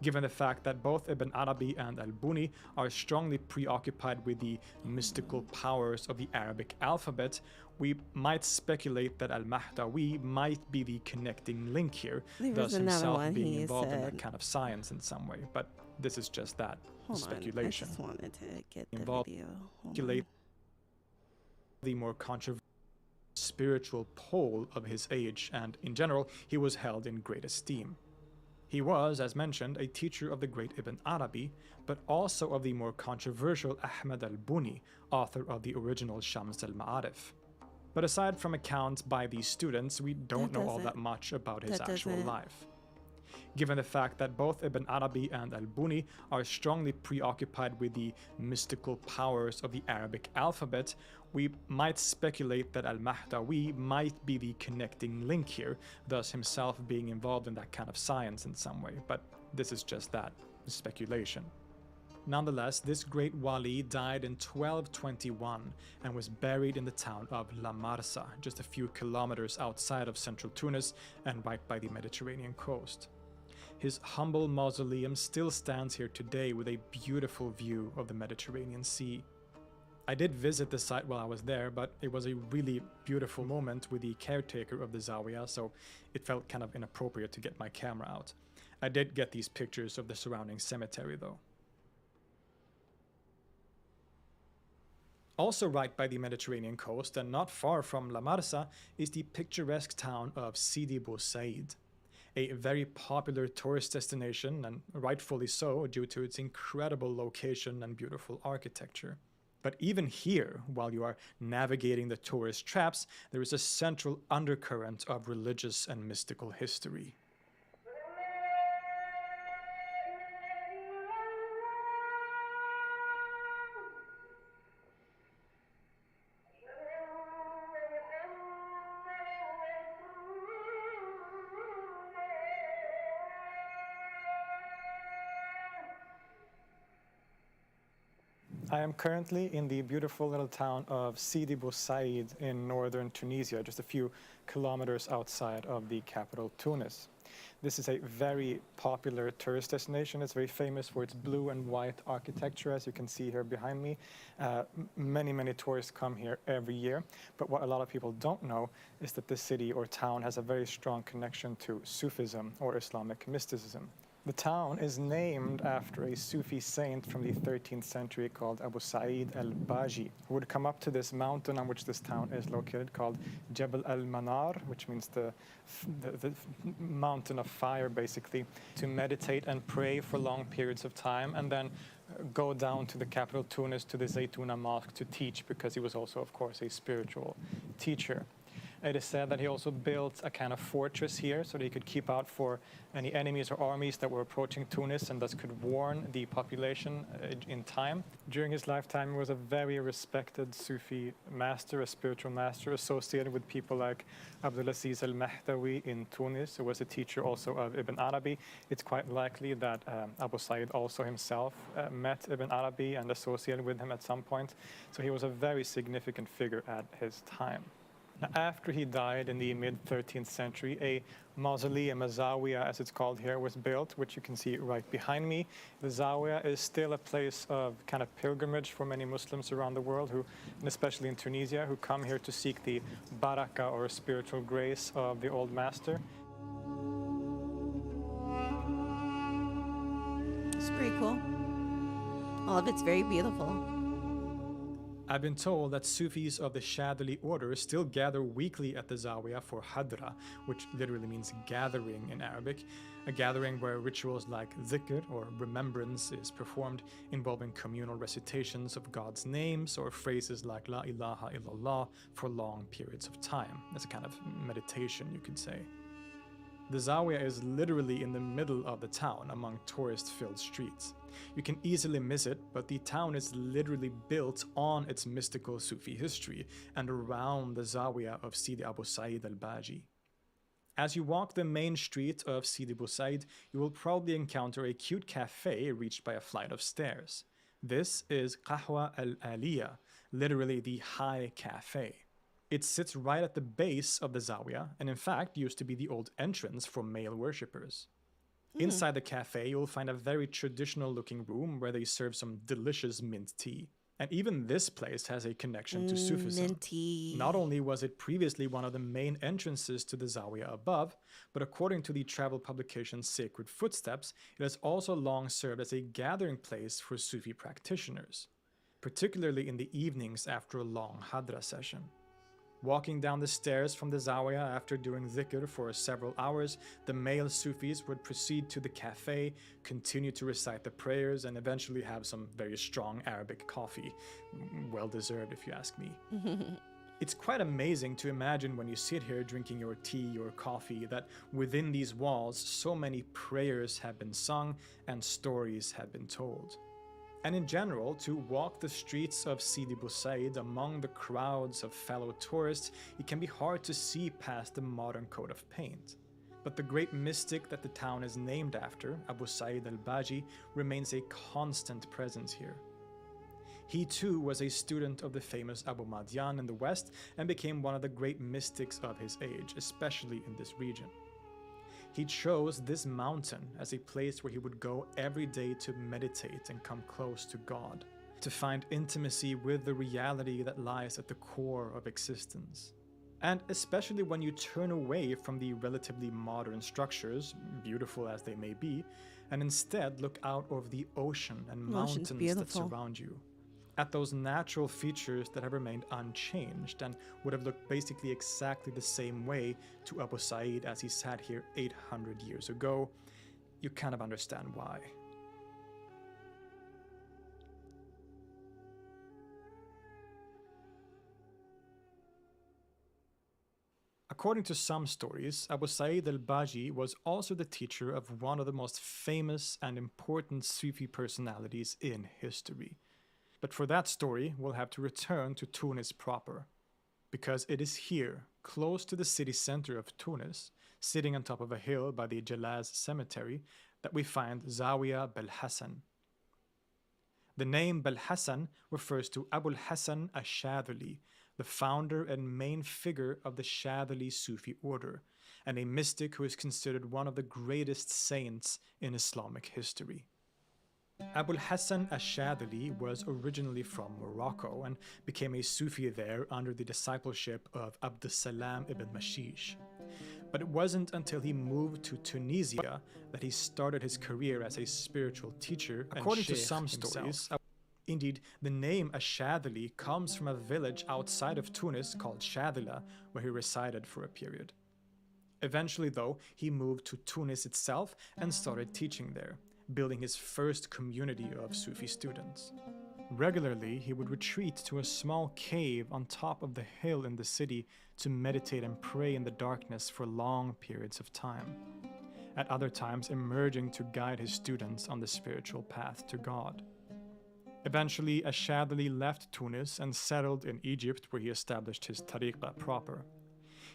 Given the fact that both Ibn Arabi and al-Buni are strongly preoccupied with the mystical powers of the Arabic alphabet, we might speculate that al-Mahdawi might be the connecting link here, thus himself being involved in that kind of science in some way. But this is just that, speculation. I just wanted to get the Involved video. The more controversial spiritual pole of his age, and in general, he was held in great esteem. He was, as mentioned, a teacher of the great Ibn Arabi, but also of the more controversial Ahmad al-Buni, author of the original Shams al-Ma'arif. But aside from accounts by these students, we don't know all that much about his actual life. Given the fact that both Ibn Arabi and al-Buni are strongly preoccupied with the mystical powers of the Arabic alphabet, we might speculate that al-Mahdawi might be the connecting link here, thus himself being involved in that kind of science in some way. But this is just that, speculation. Nonetheless, this great wali died in 1221 and was buried in the town of La Marsa, just a few kilometers outside of central Tunis and right by the Mediterranean coast. His humble mausoleum still stands here today with a beautiful view of the Mediterranean Sea. I did visit the site while I was there, but it was a really beautiful moment with the caretaker of the Zawiya, so it felt kind of inappropriate to get my camera out. I did get these pictures of the surrounding cemetery though. Also right by the Mediterranean coast and not far from La Marsa is the picturesque town of Sidi Bou Said, a very popular tourist destination, and rightfully so due to its incredible location and beautiful architecture. But even here, while you are navigating the tourist traps, there is a central undercurrent of religious and mystical history. I am currently in the beautiful little town of Sidi Bou Said in northern Tunisia, just a few kilometers outside of the capital Tunis. This is a very popular tourist destination. It's very famous for its blue and white architecture, as you can see here behind me. Many tourists come here every year. But what a lot of people don't know is that this city or town has a very strong connection to Sufism or Islamic mysticism. The town is named after a Sufi saint from the 13th century called Abu Sa'id al-Baji, who would come up to this mountain on which this town is located called Jabal al-Manar, which means the mountain of fire, basically, to meditate and pray for long periods of time, and then go down to the capital Tunis to the Zaytuna Mosque to teach, because he was also, of course, a spiritual teacher. It is said that he also built a kind of fortress here so that he could keep out for any enemies or armies that were approaching Tunis, and thus could warn the population in time. During his lifetime, he was a very respected Sufi master, a spiritual master, associated with people like Abdulaziz al-Mahdawi in Tunis, who was a teacher also of Ibn Arabi. It's quite likely that Abu Sa'id also himself met Ibn Arabi and associated with him at some point. So he was a very significant figure at his time. Now, after he died in the mid-13th century, a mausoleum, a zawiya as it's called here, was built, which you can see right behind me. The zawiya is still a place of kind of pilgrimage for many Muslims around the world, who, and especially in Tunisia, who come here to seek the barakah or spiritual grace of the old master. It's pretty cool. All of it's very beautiful. I've been told that Sufis of the Shadili order still gather weekly at the Zawiya for Hadra, which literally means gathering in Arabic, a gathering where rituals like dhikr or remembrance is performed, involving communal recitations of God's names or phrases like La ilaha illallah for long periods of time. As a kind of meditation, you could say. The Zawiya is literally in the middle of the town among tourist-filled streets. You can easily miss it, but the town is literally built on its mystical Sufi history and around the Zawiya of Sidi Abu Sa'id al-Baji. As you walk the main street of Sidi Bou Said, you will probably encounter a cute cafe reached by a flight of stairs. This is Qahwa al-Aliyah, literally the high cafe. It sits right at the base of the Zawiya, and in fact used to be the old entrance for male worshippers. Inside the cafe, you'll find a very traditional looking room where they serve some delicious mint tea. And even this place has a connection to Sufism. Mint tea. Not only was it previously one of the main entrances to the Zawiya above, but according to the travel publication Sacred Footsteps, it has also long served as a gathering place for Sufi practitioners, particularly in the evenings after a long Hadra session. Walking down the stairs from the Zawiya after doing dhikr for several hours, the male Sufis would proceed to the cafe, continue to recite the prayers, and eventually have some very strong Arabic coffee. Well deserved, if you ask me. It's quite amazing to imagine when you sit here drinking your tea or coffee that within these walls so many prayers have been sung and stories have been told. And in general, to walk the streets of Sidi Bou Said among the crowds of fellow tourists, it can be hard to see past the modern coat of paint. But the great mystic that the town is named after, Abu Sa'id al-Baji, remains a constant presence here. He too was a student of the famous Abu Madian in the west and became one of the great mystics of his age, especially in this region. He chose this mountain as a place where he would go every day to meditate and come close to God, to find intimacy with the reality that lies at the core of existence. And especially when you turn away from the relatively modern structures, beautiful as they may be, and instead look out over the ocean and mountains that surround you, at those natural features that have remained unchanged and would have looked basically exactly the same way to Abu Sa'id as he sat here 800 years ago, you kind of understand why. According to some stories, Abu Sa'id al-Baji was also the teacher of one of the most famous and important Sufi personalities in history. But for that story, we'll have to return to Tunis proper, because it is here, close to the city center of Tunis, sitting on top of a hill by the Jalaz cemetery, that we find Zawiya Belhassan. The name Belhassan refers to Abul Hassan ash-Shadhili, the founder and main figure of the Shadhili Sufi order, and a mystic who is considered one of the greatest saints in Islamic history. Abul Hassan ash-Shadhili was originally from Morocco and became a Sufi there under the discipleship of Abdussalam ibn Mashish. But it wasn't until he moved to Tunisia that he started his career as a spiritual teacher. According to some stories, indeed, the name ash-Shadhili comes from a village outside of Tunis called Shadhila, where he resided for a period. Eventually, though, he moved to Tunis itself and started teaching there, building his first community of Sufi students. Regularly, he would retreat to a small cave on top of the hill in the city to meditate and pray in the darkness for long periods of time, at other times emerging to guide his students on the spiritual path to God. Eventually, ash-Shadhili left Tunis and settled in Egypt, where he established his tariqah proper.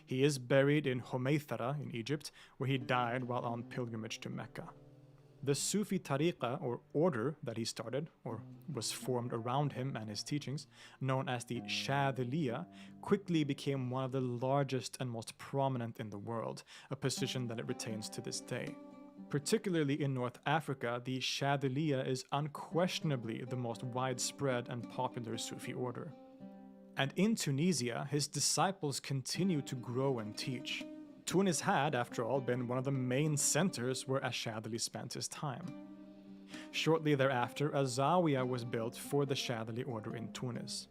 He is buried in Humaythara in Egypt, where he died while on pilgrimage to Mecca. The Sufi tariqah, or order, that he started, or was formed around him and his teachings, known as the Shadhiliya, quickly became one of the largest and most prominent in the world, a position that it retains to this day. Particularly in North Africa, the Shadhiliya is unquestionably the most widespread and popular Sufi order. And in Tunisia, his disciples continue to grow and teach. Tunis had, after all, been one of the main centers where ash-Shadhili spent his time. Shortly thereafter, a Zawiya was built for the Shadhili order in Tunis.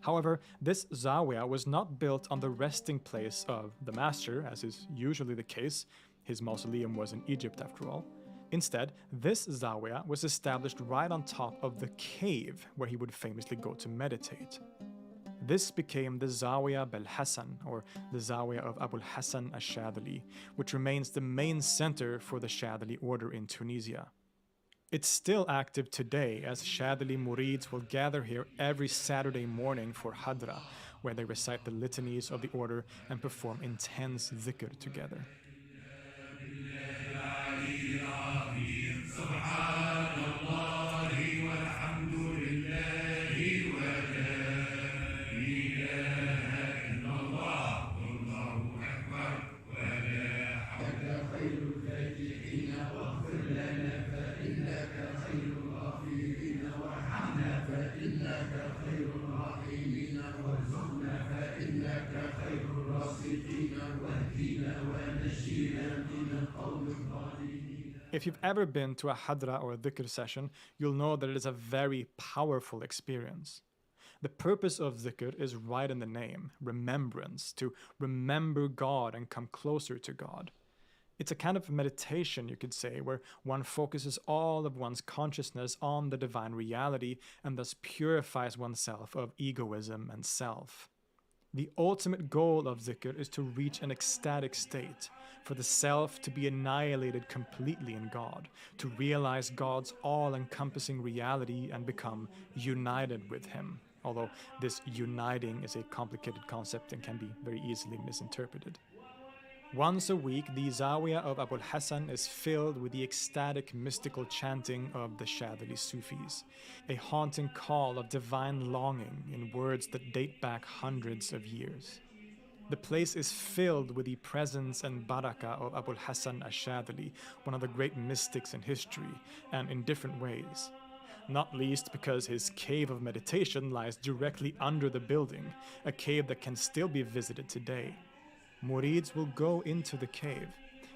However, this Zawiya was not built on the resting place of the master, as is usually the case. His mausoleum was in Egypt, after all. Instead, this Zawiya was established right on top of the cave where he would famously go to meditate. This became the Zawiya Belhassan, or the Zawiya of Abul Hassan ash-Shadhili, which remains the main center for the Shadhili order in Tunisia. It's still active today, as Shadhili Murids will gather here every Saturday morning for Hadra, where they recite the litanies of the order and perform intense dhikr together. If you've ever been to a hadra or a dhikr session, you'll know that it is a very powerful experience. The purpose of dhikr is right in the name, remembrance, to remember God and come closer to God. It's a kind of meditation, you could say, where one focuses all of one's consciousness on the divine reality and thus purifies oneself of egoism and self. The ultimate goal of dhikr is to reach an ecstatic state, for the self to be annihilated completely in God, to realize God's all-encompassing reality and become united with Him, although this uniting is a complicated concept and can be very easily misinterpreted. Once a week, the Zawiya of Abul Hassan is filled with the ecstatic mystical chanting of the Shadhili Sufis, a haunting call of divine longing in words that date back hundreds of years. The place is filled with the presence and barakah of Abul Hassan ash-Shadhili, one of the great mystics in history, and in different ways. Not least because his cave of meditation lies directly under the building, a cave that can still be visited today. Murids will go into the cave,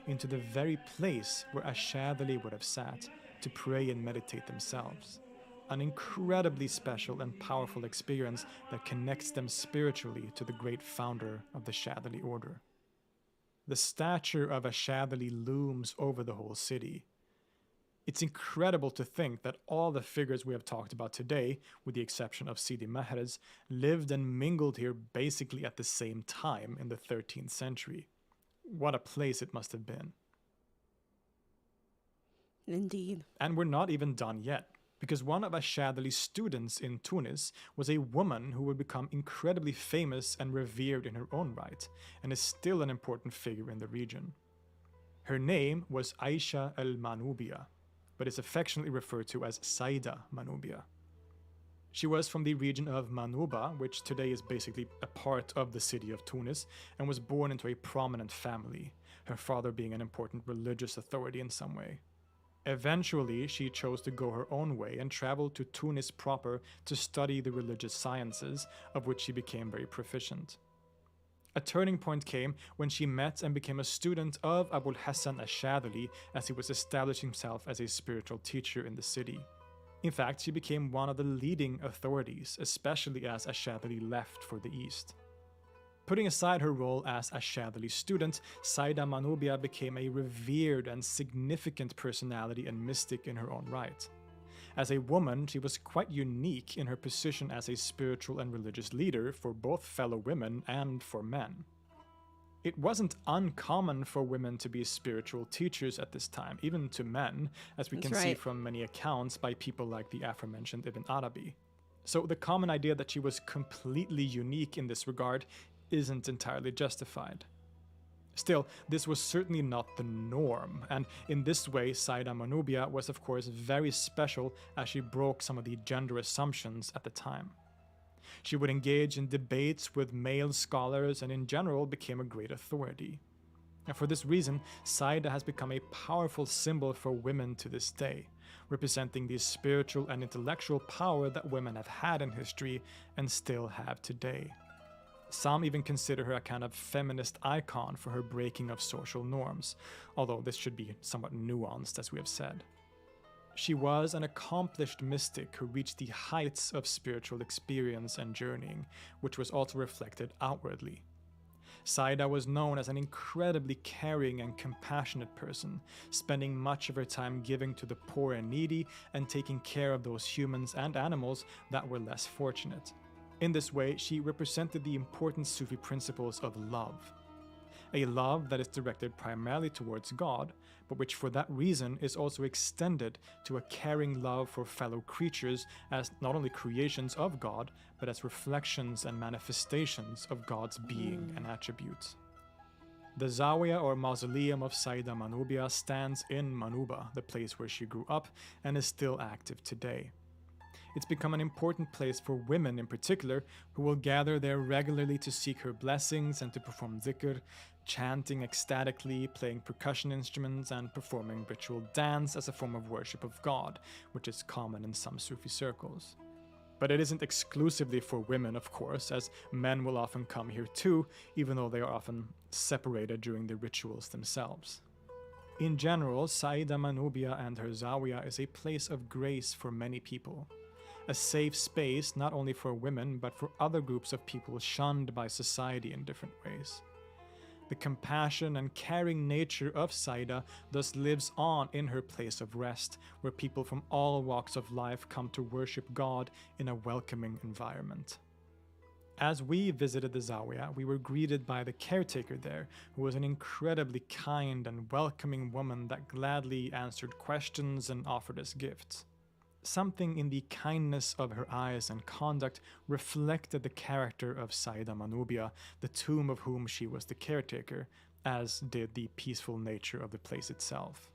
into the very place where ash-Shadhili would have sat, to pray and meditate themselves. An incredibly special and powerful experience that connects them spiritually to the great founder of the Shadhili order. The stature of ash-Shadhili looms over the whole city. It's incredible to think that all the figures we have talked about today, with the exception of Sidi Mehrez, lived and mingled here basically at the same time in the 13th century. What a place it must have been. Indeed. And we're not even done yet, because one of ash-Shadhili's students in Tunis was a woman who would become incredibly famous and revered in her own right, and is still an important figure in the region. Her name was Aisha al-Manubia, but is affectionately referred to as Saida Manubia. She was from the region of Manuba, which today is basically a part of the city of Tunis, and was born into a prominent family, her father being an important religious authority in some way. Eventually, she chose to go her own way and traveled to Tunis proper to study the religious sciences, of which she became very proficient. A turning point came when she met and became a student of Abul Hassan ash-Shadhili as he was establishing himself as a spiritual teacher in the city. In fact, she became one of the leading authorities, especially as ash-Shadhili left for the east. Putting aside her role as ash-Shadhili's student, Saida Manubia became a revered and significant personality and mystic in her own right. As a woman, she was quite unique in her position as a spiritual and religious leader for both fellow women and for men. It wasn't uncommon for women to be spiritual teachers at this time, even to men, as we can see from many accounts by people like the aforementioned Ibn Arabi. So the common idea that she was completely unique in this regard isn't entirely justified. Still, this was certainly not the norm, and in this way Saida Manubia was of course very special as she broke some of the gender assumptions at the time. She would engage in debates with male scholars and in general became a great authority. And for this reason, Saida has become a powerful symbol for women to this day, representing the spiritual and intellectual power that women have had in history and still have today. Some even consider her a kind of feminist icon for her breaking of social norms, although this should be somewhat nuanced, as we have said. She was an accomplished mystic who reached the heights of spiritual experience and journeying, which was also reflected outwardly. Saida was known as an incredibly caring and compassionate person, spending much of her time giving to the poor and needy and taking care of those humans and animals that were less fortunate. In this way, she represented the important Sufi principles of love. A love that is directed primarily towards God, but which for that reason is also extended to a caring love for fellow creatures as not only creations of God, but as reflections and manifestations of God's being and attributes. The Zawiya or mausoleum of Saida Manubia stands in Manuba, the place where she grew up, and is still active today. It's become an important place for women in particular, who will gather there regularly to seek her blessings and to perform dhikr, chanting ecstatically, playing percussion instruments, and performing ritual dance as a form of worship of God, which is common in some Sufi circles. But it isn't exclusively for women, of course, as men will often come here too, even though they are often separated during the rituals themselves. In general, Saida Manubia and her Zawiya is a place of grace for many people. A safe space not only for women, but for other groups of people shunned by society in different ways. The compassion and caring nature of Saida thus lives on in her place of rest, where people from all walks of life come to worship God in a welcoming environment. As we visited the Zawiya, we were greeted by the caretaker there, who was an incredibly kind and welcoming woman that gladly answered questions and offered us gifts. Something in the kindness of her eyes and conduct reflected the character of Saida Manubia, the tomb of whom she was the caretaker, as did the peaceful nature of the place itself.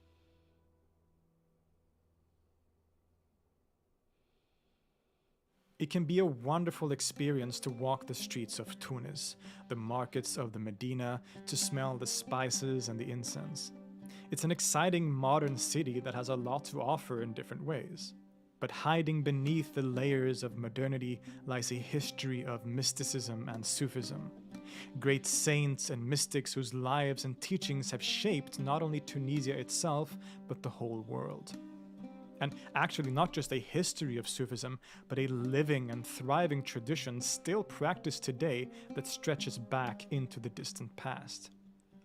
It can be a wonderful experience to walk the streets of Tunis, the markets of the Medina, to smell the spices and the incense. It's an exciting modern city that has a lot to offer in different ways. But hiding beneath the layers of modernity lies a history of mysticism and Sufism. Great saints and mystics whose lives and teachings have shaped not only Tunisia itself, but the whole world. And actually not just a history of Sufism, but a living and thriving tradition still practiced today that stretches back into the distant past.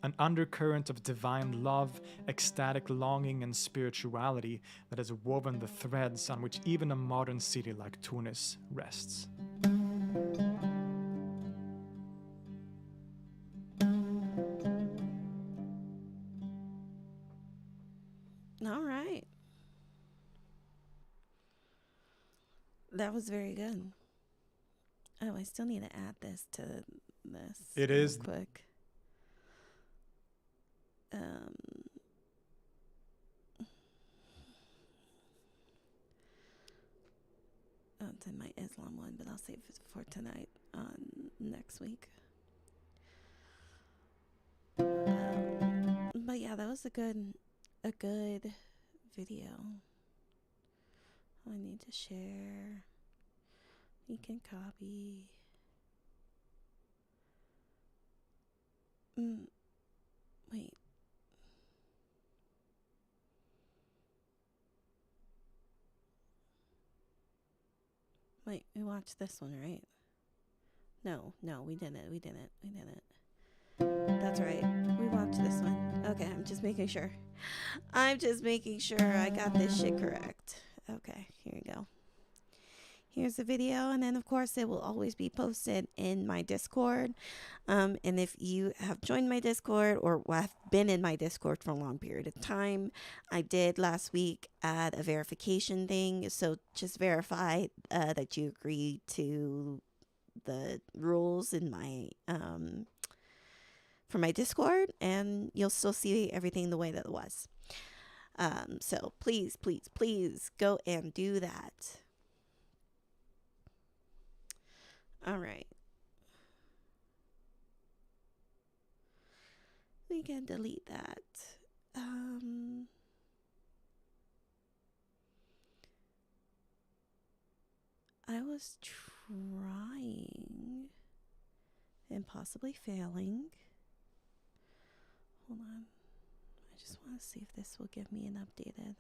An undercurrent of divine love, ecstatic longing, and spirituality that has woven the threads on which even a modern city like Tunis rests. All right. That was very good. Oh, I still need to add this to this. It is real quick. It's in my Islam one, but I'll save it for tonight on next week. But yeah, that was a good video. I need to share. You can copy. Wait. Wait, we watched this one, right? No, we didn't. That's right. We watched this one. Okay, I'm just making sure. I got this shit correct. Okay, here we go. Here's the video, and then of course it will always be posted in my Discord. And if you have joined my Discord or have been in my Discord for a long period of time, I did last week add a verification thing. So just verify that you agree to the rules in my for my Discord, and you'll still see everything the way that it was. So please go and do that. All right. We can delete that. I was trying and possibly failing. Hold on. I just want to see if this will give me an updated.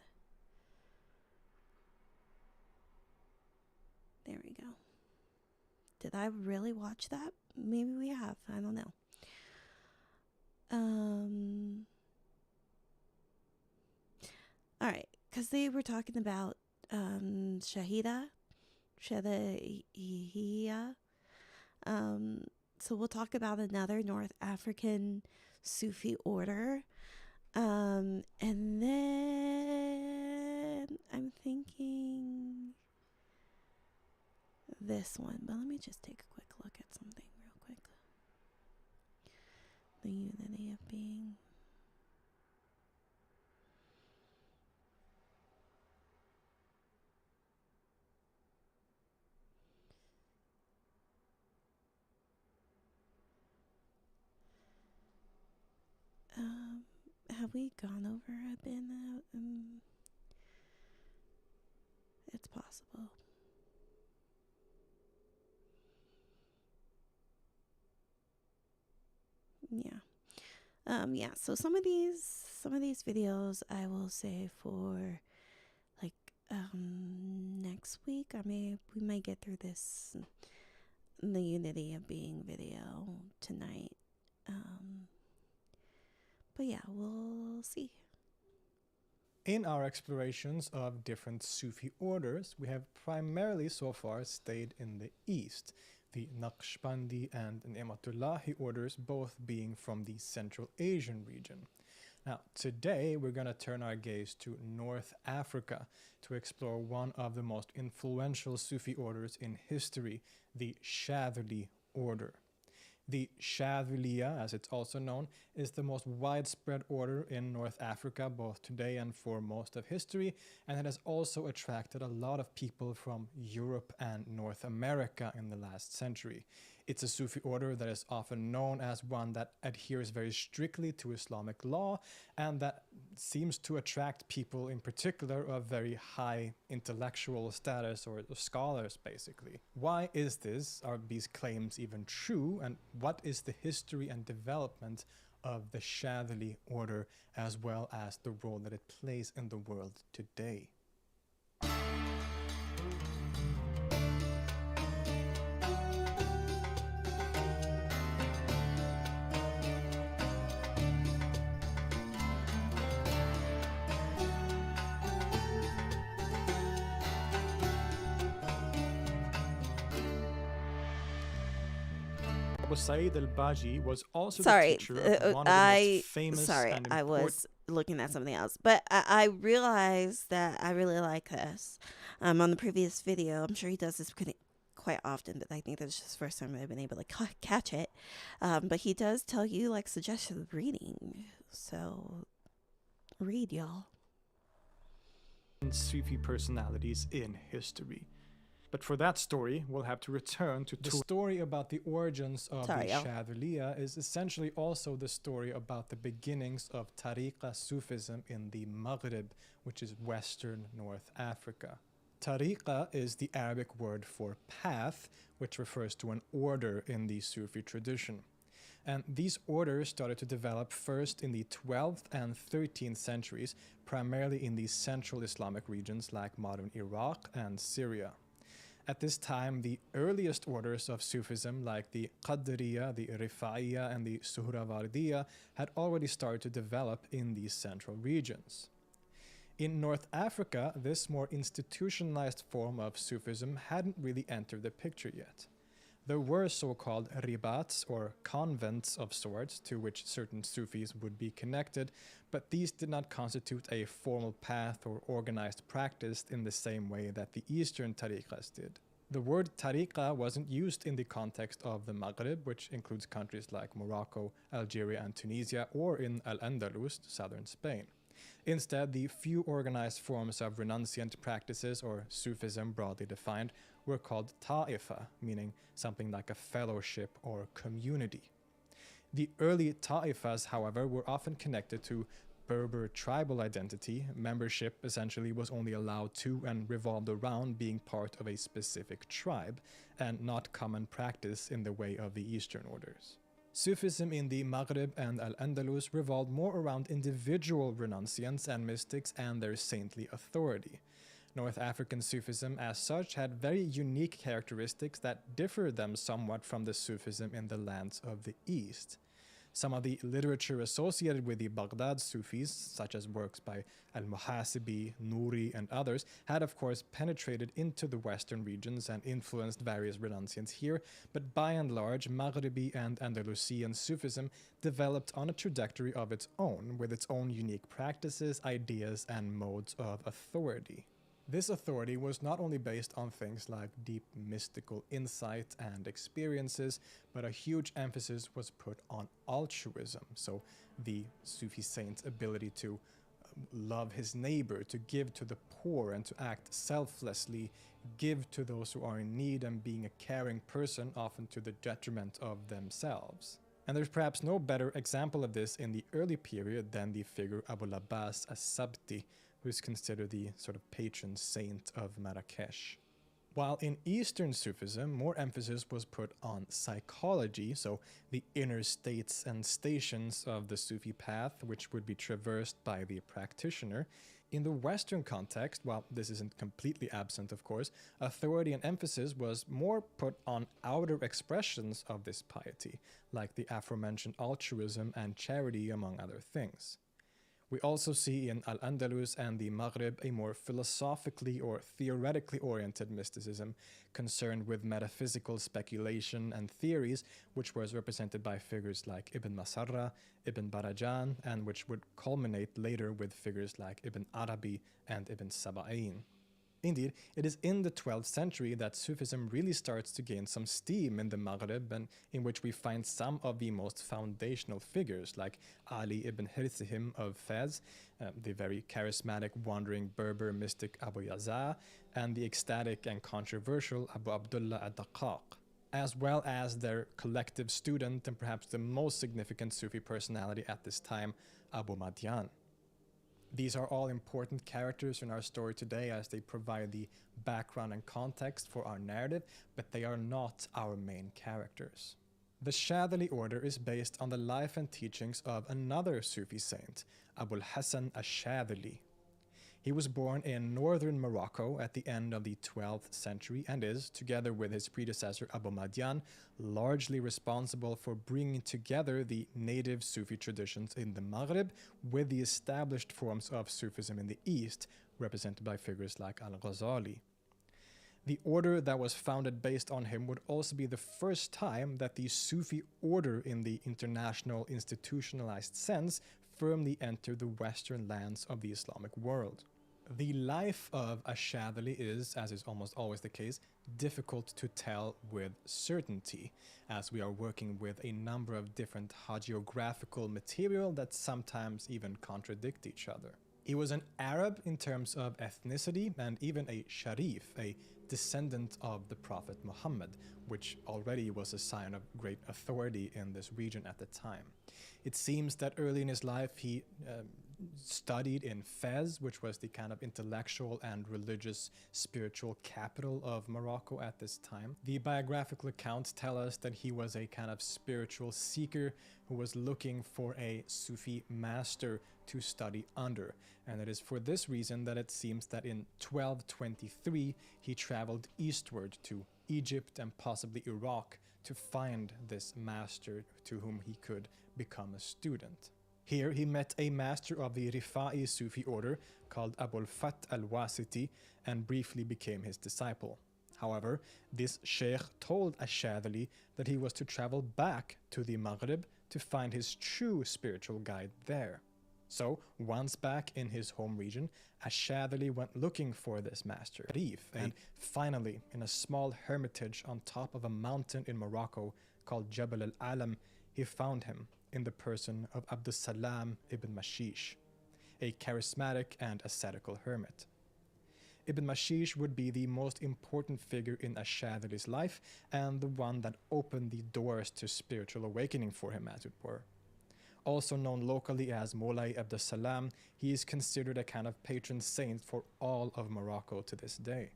There we go. Did I really watch that? Maybe we have. I don't know. All right, because they were talking about Shahida. So we'll talk about another North African Sufi order. And then I'm thinking this one, but let me just take a quick look at something real quick. The unity of being. Have we gone over a bit? It's possible. Yeah. Yeah, so some of these videos I will save for like next week. We might get through this the unity of being video tonight. But yeah, we'll see. In our explorations of different Sufi orders, we have primarily so far stayed in the East, the Naqshbandi and Ni'matullahi orders both being from the Central Asian region. Now, today we're going to turn our gaze to North Africa to explore one of the most influential Sufi orders in history, the Shadhili order. The Shadhiliya, as it's also known, is the most widespread order in North Africa, both today and for most of history, and it has also attracted a lot of people from Europe and North America in the last century. It's a Sufi order that is often known as one that adheres very strictly to Islamic law and that seems to attract people in particular of very high intellectual status, or scholars basically. Why is this? Are these claims even true? And what is the history and development of the Shadhili order, as well as the role that it plays in the world today? Said al-Baji was also the teacher of one of the most famous and I was looking at something else, but I realized that I really like this. On the previous video, I'm sure he does this quite often, but I think that's just the first time I've been able to catch it. But he does tell you like suggested reading, so read, y'all. Sufi personalities in history. But for that story, we'll have to return to the story about the origins of the Shadhiliya is essentially also the story about the beginnings of Tariqa Sufism in the Maghrib, which is Western North Africa. Tariqa is the Arabic word for path, which refers to an order in the Sufi tradition. And these orders started to develop first in the 12th and 13th centuries, primarily in the central Islamic regions like modern Iraq and Syria. At this time, the earliest orders of Sufism, like the Qadriya, the Rifa'iyya, and the Suhrawardiya, had already started to develop in these central regions. In North Africa, this more institutionalized form of Sufism hadn't really entered the picture yet. There were so-called ribats, or convents of sorts, to which certain Sufis would be connected, but these did not constitute a formal path or organized practice in the same way that the Eastern tariqas did. The word tariqa wasn't used in the context of the Maghrib, which includes countries like Morocco, Algeria, and Tunisia, or in Al-Andalus, southern Spain. Instead, the few organized forms of renunciant practices, or Sufism broadly defined, were called ta'ifa, meaning something like a fellowship or community. The early ta'ifas, however, were often connected to Berber tribal identity. Membership essentially was only allowed to and revolved around being part of a specific tribe, and not common practice in the way of the Eastern orders. Sufism in the Maghrib and Al-Andalus revolved more around individual renunciants and mystics and their saintly authority. North African Sufism as such had very unique characteristics that differed them somewhat from the Sufism in the lands of the East. Some of the literature associated with the Baghdad Sufis, such as works by Al-Muhasibi, Nuri, and others, had of course penetrated into the western regions and influenced various renunciants here, but by and large, Maghribi and Andalusian Sufism developed on a trajectory of its own, with its own unique practices, ideas, and modes of authority. This authority was not only based on things like deep mystical insight and experiences, but a huge emphasis was put on altruism, so the Sufi saint's ability to love his neighbor, to give to the poor, and to act selflessly, give to those who are in need, and being a caring person, often to the detriment of themselves. And there's perhaps no better example of this in the early period than the figure Abul Abbas as-Sabti, who is considered the sort of patron saint of Marrakesh. While in Eastern Sufism, more emphasis was put on psychology, so the inner states and stations of the Sufi path, which would be traversed by the practitioner. In the Western context, while this isn't completely absent, of course, authority and emphasis was more put on outer expressions of this piety, like the aforementioned altruism and charity, among other things. We also see in Al-Andalus and the Maghrib a more philosophically or theoretically oriented mysticism concerned with metaphysical speculation and theories, which was represented by figures like Ibn Masarra, Ibn Barajan, and which would culminate later with figures like Ibn Arabi and Ibn Saba'in. Indeed, it is in the 12th century that Sufism really starts to gain some steam in the Maghrib, and in which we find some of the most foundational figures like Ali ibn Hirsihim of Fez, the very charismatic wandering Berber mystic Abu Yaza, and the ecstatic and controversial Abu Abdullah ad-Daqqaq, as well as their collective student and perhaps the most significant Sufi personality at this time, Abu Madian. These are all important characters in our story today as they provide the background and context for our narrative, but they are not our main characters. The Shadhili order is based on the life and teachings of another Sufi saint, Abul Hasan ash-Shadhili. He was born in northern Morocco at the end of the 12th century and is, together with his predecessor Abu Madian, largely responsible for bringing together the native Sufi traditions in the Maghrib with the established forms of Sufism in the East, represented by figures like Al-Ghazali. The order that was founded based on him would also be the first time that the Sufi order in the international institutionalized sense firmly entered the western lands of the Islamic world. The life of ash-Shadhili is, as is almost always the case, difficult to tell with certainty, as we are working with a number of different hagiographical material that sometimes even contradict each other. He was an Arab in terms of ethnicity and even a Sharif, a descendant of the Prophet Muhammad, which already was a sign of great authority in this region at the time. It seems that early in his life he studied in Fez, which was the kind of intellectual and religious spiritual capital of Morocco at this time. The biographical accounts tell us that he was a kind of spiritual seeker who was looking for a Sufi master to study under, and it is for this reason that it seems that in 1223 he traveled eastward to Egypt and possibly Iraq to find this master to whom he could become a student. Here he met a master of the Rifa'i Sufi order called Abul Fath al-Wasiti and briefly became his disciple. However, this sheikh told ash-Shadhili that he was to travel back to the Maghrib to find his true spiritual guide there. So, once back in his home region, ash-Shadhili went looking for this master, and finally, in a small hermitage on top of a mountain in Morocco called Jabal al-Alam, he found him in the person of Abdus Salam ibn Mashish, a charismatic and ascetical hermit. Ibn Mashish would be the most important figure in ash-Shadhili's life and the one that opened the doors to spiritual awakening for him, as it were. Also known locally as Moulay Abdus Salam, he is considered a kind of patron saint for all of Morocco to this day.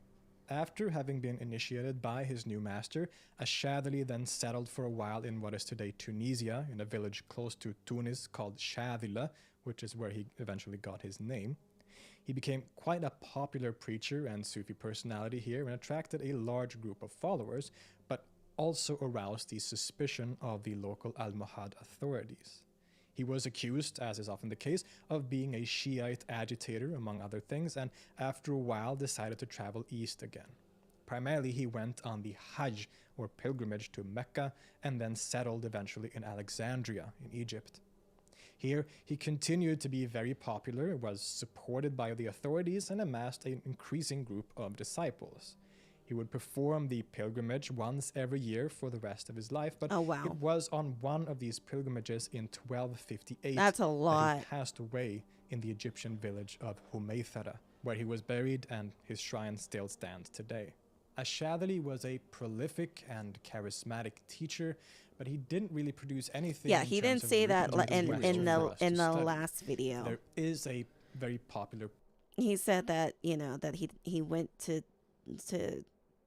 After having been initiated by his new master, ash-Shadhili then settled for a while in what is today Tunisia, in a village close to Tunis called Shadhila, which is where he eventually got his name. He became quite a popular preacher and Sufi personality here and attracted a large group of followers, but also aroused the suspicion of the local Almohad authorities. He was accused, as is often the case, of being a Shiite agitator, among other things, and after a while decided to travel east again. Primarily, he went on the Hajj, or pilgrimage, to Mecca, and then settled eventually in Alexandria, in Egypt. Here, he continued to be very popular, was supported by the authorities, and amassed an increasing group of disciples. He would perform the pilgrimage once every year for the rest of his life, but it was on one of these pilgrimages in 1258 That's a lot. that he passed away in the Egyptian village of Humaythara, where he was buried and his shrine still stands today. Ash-Shadhili was a prolific and charismatic teacher, but he didn't really produce anything. Yeah, he didn't say that in the last video. There is a very popular. He said that that he went to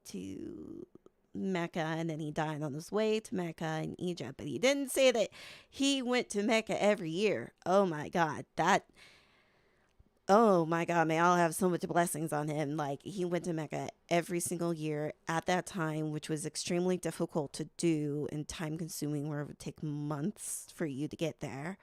to Mecca, and then he died on his way to Mecca in Egypt. But he didn't say that he went to Mecca every year. Oh my God, oh my God, may Allah have so much blessings on him. Like, he went to Mecca every single year at that time, which was extremely difficult to do and time consuming, where it would take months for you to get there.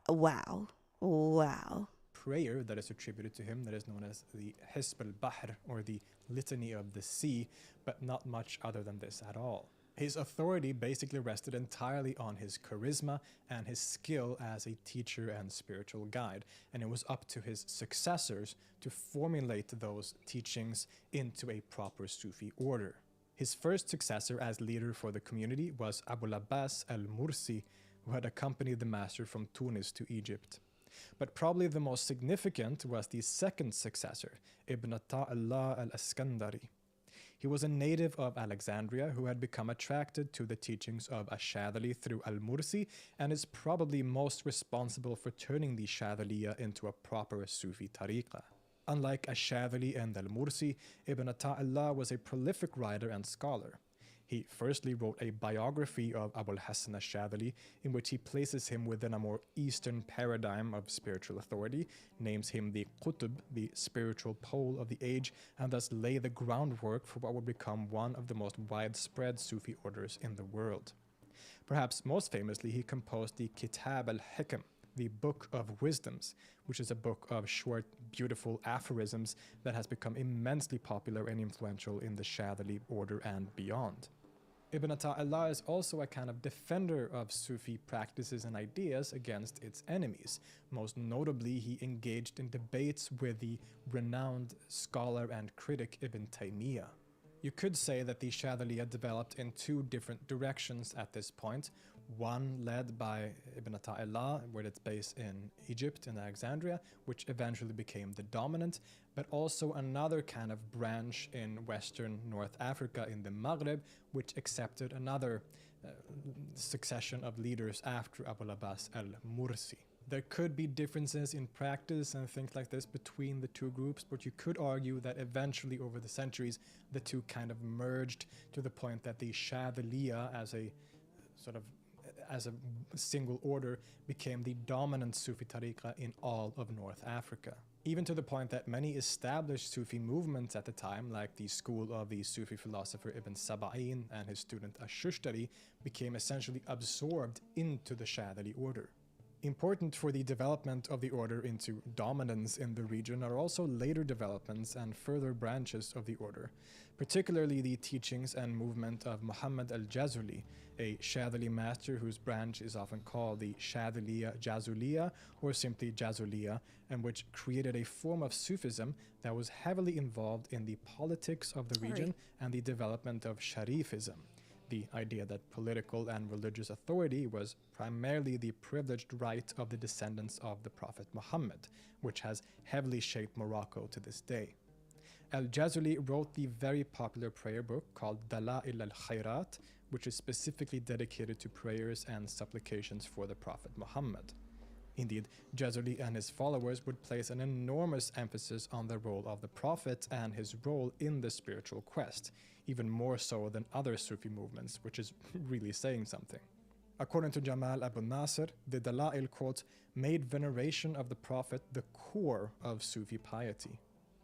Wow. Wow. Prayer that is attributed to him that is known as the Hisb al-Bahr, or the Litany of the Sea, but not much other than this at all. His authority basically rested entirely on his charisma and his skill as a teacher and spiritual guide, and it was up to his successors to formulate those teachings into a proper Sufi order. His first successor as leader for the community was Abul Abbas al-Mursi, who had accompanied the master from Tunis to Egypt. But probably the most significant was the second successor, Ibn Ata'illah al-Askandari. He was a native of Alexandria who had become attracted to the teachings of Ash-Shadhili through al-Mursi, and is probably most responsible for turning the Shadhiliya into a proper Sufi tariqah. Unlike Ash-Shadhili and al-Mursi, Ibn Ata'illah was a prolific writer and scholar. He firstly wrote a biography of Abul Hasan Ash-Shadhili, in which he places him within a more Eastern paradigm of spiritual authority, names him the Qutb, the spiritual pole of the age, and thus lay the groundwork for what would become one of the most widespread Sufi orders in the world. Perhaps most famously, he composed the Kitab al-Hikam, the Book of Wisdoms, which is a book of short, beautiful aphorisms that has become immensely popular and influential in the Shadhili order and beyond. Ibn Ata'illah is also a kind of defender of Sufi practices and ideas against its enemies. Most notably, he engaged in debates with the renowned scholar and critic Ibn Taymiyyah. You could say that the Shadhiliya developed in two different directions at this point. One led by Ibn Ata'illah, with its base in Egypt and Alexandria, which eventually became the dominant, but also another kind of branch in Western North Africa in the Maghreb, which accepted another succession of leaders after Abul Abbas al-Mursi. There could be differences in practice and things like this between the two groups, but you could argue that eventually over the centuries the two kind of merged to the point that the Shadhiliya as a single order became the dominant Sufi tariqah in all of North Africa. Even to the point that many established Sufi movements at the time, like the school of the Sufi philosopher Ibn Saba'in and his student Ash-Shushtari, became essentially absorbed into the Shadhili order. Important for the development of the order into dominance in the region are also later developments and further branches of the order, particularly the teachings and movement of Muhammad al-Jazuli, a Shadhili master whose branch is often called the Shadhiliya Jazuliya or simply Jazuliya, and which created a form of Sufism that was heavily involved in the politics of the region and the development of Sharifism, the idea that political and religious authority was primarily the privileged right of the descendants of the Prophet Muhammad, which has heavily shaped Morocco to this day. Al-Jazuli wrote the very popular prayer book called Dala'il al-Khayrat, which is specifically dedicated to prayers and supplications for the Prophet Muhammad. Indeed, Jazuli and his followers would place an enormous emphasis on the role of the Prophet and his role in the spiritual quest, even more so than other Sufi movements, which is really saying something. According to Jamal Abu Nasr, the Dala'il, quote, made veneration of the Prophet the core of Sufi piety.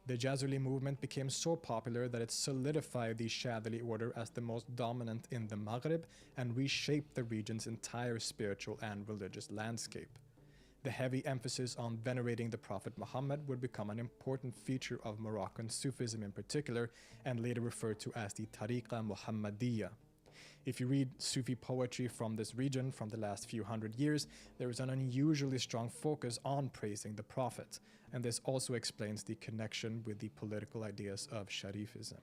The Jazuli movement became so popular that it solidified the Shadhili order as the most dominant in the Maghreb and reshaped the region's entire spiritual and religious landscape. The heavy emphasis on venerating the Prophet Muhammad would become an important feature of Moroccan Sufism in particular, and later referred to as the Tariqa Muhammadiyya. If you read Sufi poetry from this region from the last few hundred years, there is an unusually strong focus on praising the Prophet, and this also explains the connection with the political ideas of Sharifism.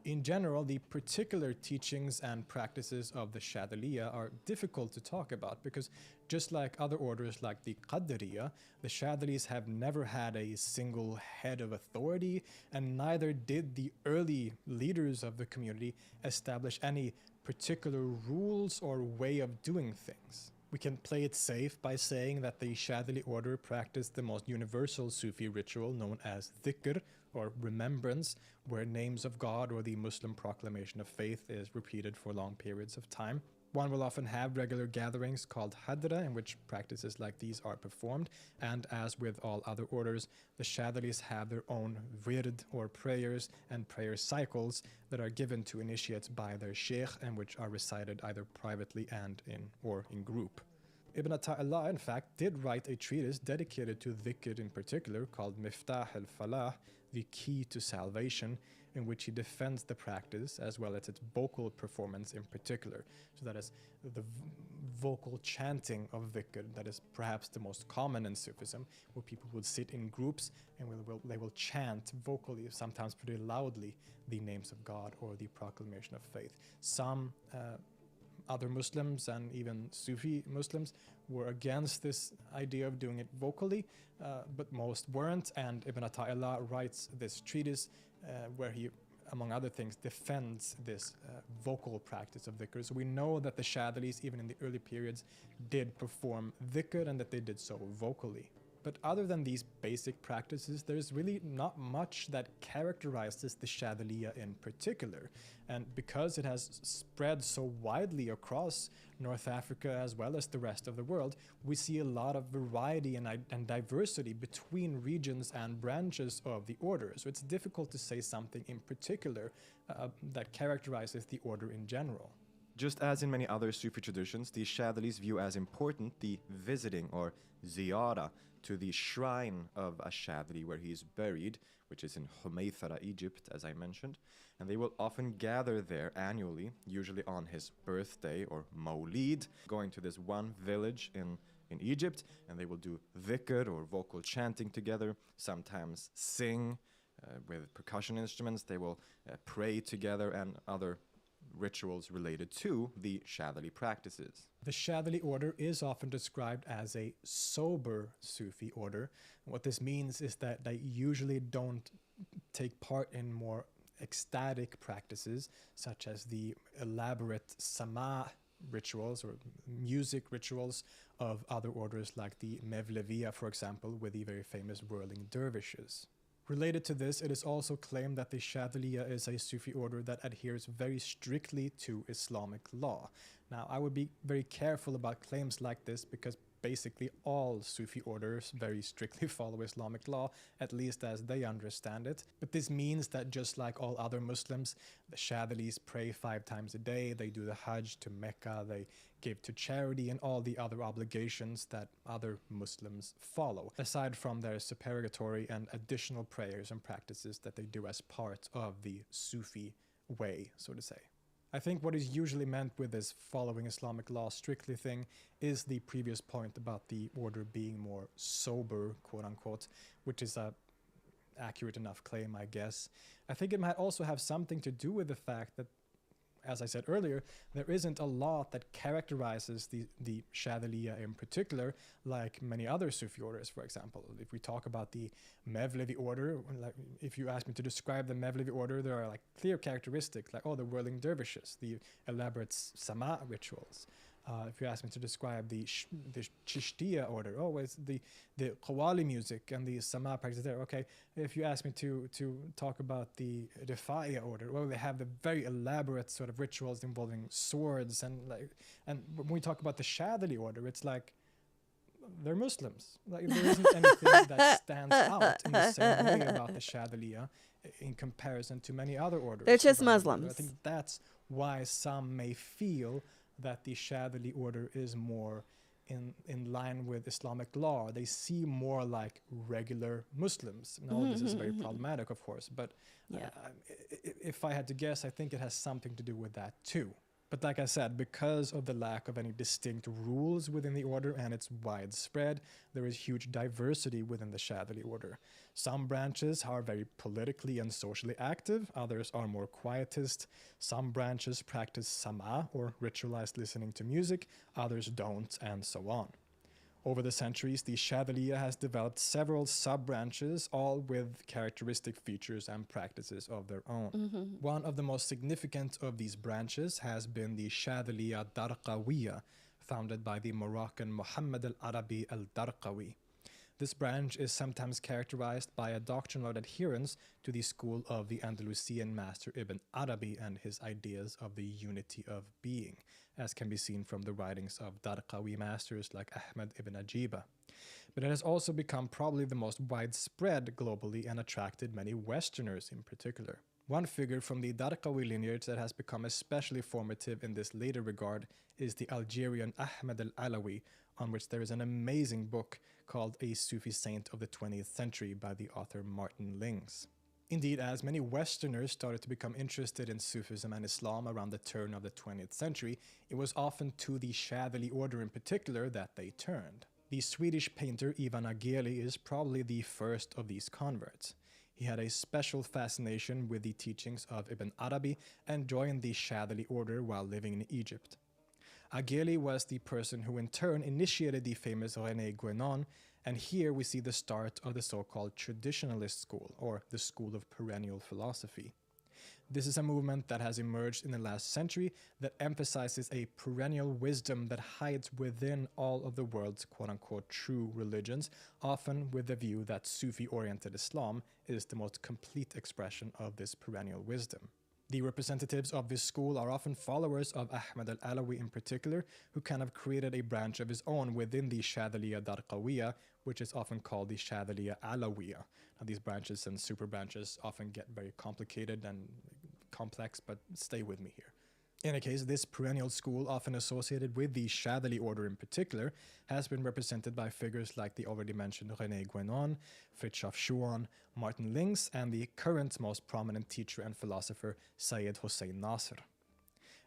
In general, the particular teachings and practices of the Shadhiliya are difficult to talk about because just like other orders like the Qadariyya, the Shadhilis have never had a single head of authority, and neither did the early leaders of the community establish any particular rules or way of doing things. We can play it safe by saying that the Shadhili order practiced the most universal Sufi ritual known as dhikr, or remembrance, where names of God or the Muslim proclamation of faith is repeated for long periods of time. One will often have regular gatherings called hadra, in which practices like these are performed, and as with all other orders, the Shadhilis have their own wird, or prayers, and prayer cycles that are given to initiates by their sheikh, and which are recited either privately and in group. Ibn Ata'illah, in fact, did write a treatise dedicated to dhikr in particular, called Miftah al-Falah, the key to salvation, in which he defends the practice as well as its vocal performance in particular. So that is the vocal chanting of dhikr that is perhaps the most common in Sufism, where people would sit in groups and they will chant vocally, sometimes pretty loudly, the names of God or the proclamation of faith. Some other Muslims and even Sufi Muslims were against this idea of doing it vocally, but most weren't, and Ibn Ata'illah writes this treatise where he, among other things, defends this vocal practice of dhikr. So we know that the Shadhilis, even in the early periods, did perform dhikr and that they did so vocally. But other than these basic practices, there's really not much that characterizes the Shadhiliya in particular. And because it has spread so widely across North Africa as well as the rest of the world, we see a lot of variety and diversity between regions and branches of the order. So it's difficult to say something in particular that characterizes the order in general. Just as in many other Sufi traditions, the Shadhilis view as important the visiting or ziyara to the shrine of a Shadhili where he is buried, which is in Humaythara, Egypt, as I mentioned, and they will often gather there annually, usually on his birthday or Mawlid, going to this one village in Egypt, and they will do dhikr or vocal chanting together, sometimes sing with percussion instruments, they will pray together, and other rituals related to the Shadhili practices. The Shadhili order is often described as a sober Sufi order. What this means is that they usually don't take part in more ecstatic practices, such as the elaborate sama rituals or music rituals of other orders like the Mevleviya, for example, with the very famous whirling dervishes. Related to this, it is also claimed that the Shadhiliya is a Sufi order that adheres very strictly to Islamic law. Now, I would be very careful about claims like this because basically all Sufi orders very strictly follow Islamic law, at least as they understand it. But this means that just like all other Muslims, the Shadhilis pray 5 times a day, they do the Hajj to Mecca, they give to charity and all the other obligations that other Muslims follow, aside from their supererogatory and additional prayers and practices that they do as part of the Sufi way, so to say. I think what is usually meant with this following Islamic law strictly thing is the previous point about the order being more sober, quote unquote, which is a accurate enough claim, I guess. I think it might also have something to do with the fact that, as I said earlier, there isn't a law that characterizes the Shadhiliya in particular, like many other Sufi orders, for example. If we talk about the Mevlevi order, like if you ask me to describe the Mevlevi order, there are like clear characteristics, like the whirling dervishes, the elaborate sama rituals. If you ask me to describe the Chishtiya order, it's the Qawwali music and the Sama practice there. Okay, if you ask me to talk about the Rifaiya order, they have the very elaborate sort of rituals involving swords and when we talk about the Shadhili order, it's like they're Muslims. Like there isn't anything that stands out in the same way about the Shadhiliya in comparison to many other orders. They're just Muslims. I think that's why some may feel that the Shadhili order is more in line with Islamic law. They seem more like regular Muslims. Now, this is very problematic, of course, but if I had to guess, I think it has something to do with that too. But like I said, because of the lack of any distinct rules within the order and its widespread, there is huge diversity within the Shadhili order. Some branches are very politically and socially active, others are more quietist. Some branches practice sama, or ritualized listening to music, others don't, and so on. Over the centuries, the Shadhiliya has developed several sub-branches, all with characteristic features and practices of their own. One of the most significant of these branches has been the Shadhiliya Darqawiya, founded by the Moroccan Muhammad al-Arabi al-Darqawi. This branch is sometimes characterized by a doctrinal adherence to the school of the Andalusian master Ibn Arabi and his ideas of the unity of being, as can be seen from the writings of Darqawi masters like Ahmed ibn Ajiba. But it has also become probably the most widespread globally and attracted many Westerners in particular. One figure from the Darqawi lineage that has become especially formative in this later regard is the Algerian Ahmed al-Alawi, on which there is an amazing book called A Sufi Saint of the 20th Century by the author Martin Lings. Indeed, as many Westerners started to become interested in Sufism and Islam around the turn of the 20th century, it was often to the Shadhili order in particular that they turned. The Swedish painter Ivan Ageli is probably the first of these converts. He had a special fascination with the teachings of Ibn Arabi and joined the Shadhili order while living in Egypt. Ageli was the person who in turn initiated the famous René Guénon, and here we see the start of the so-called traditionalist school, or the school of perennial philosophy. This is a movement that has emerged in the last century that emphasizes a perennial wisdom that hides within all of the world's quote-unquote true religions, often with the view that Sufi-oriented Islam is the most complete expression of this perennial wisdom. The representatives of this school are often followers of Ahmed al-Alawi in particular, who kind of created a branch of his own within the Shadhiliya Darqawiya, which is often called the Shadhiliya Alawiya. Now, these branches and super branches often get very complicated and complex, but stay with me here. In any case, this perennial school, often associated with the Shadhili order in particular, has been represented by figures like the already mentioned René Guénon, Fridtjof Schuon, Martin Lings, and the current most prominent teacher and philosopher Syed Hossein Nasr.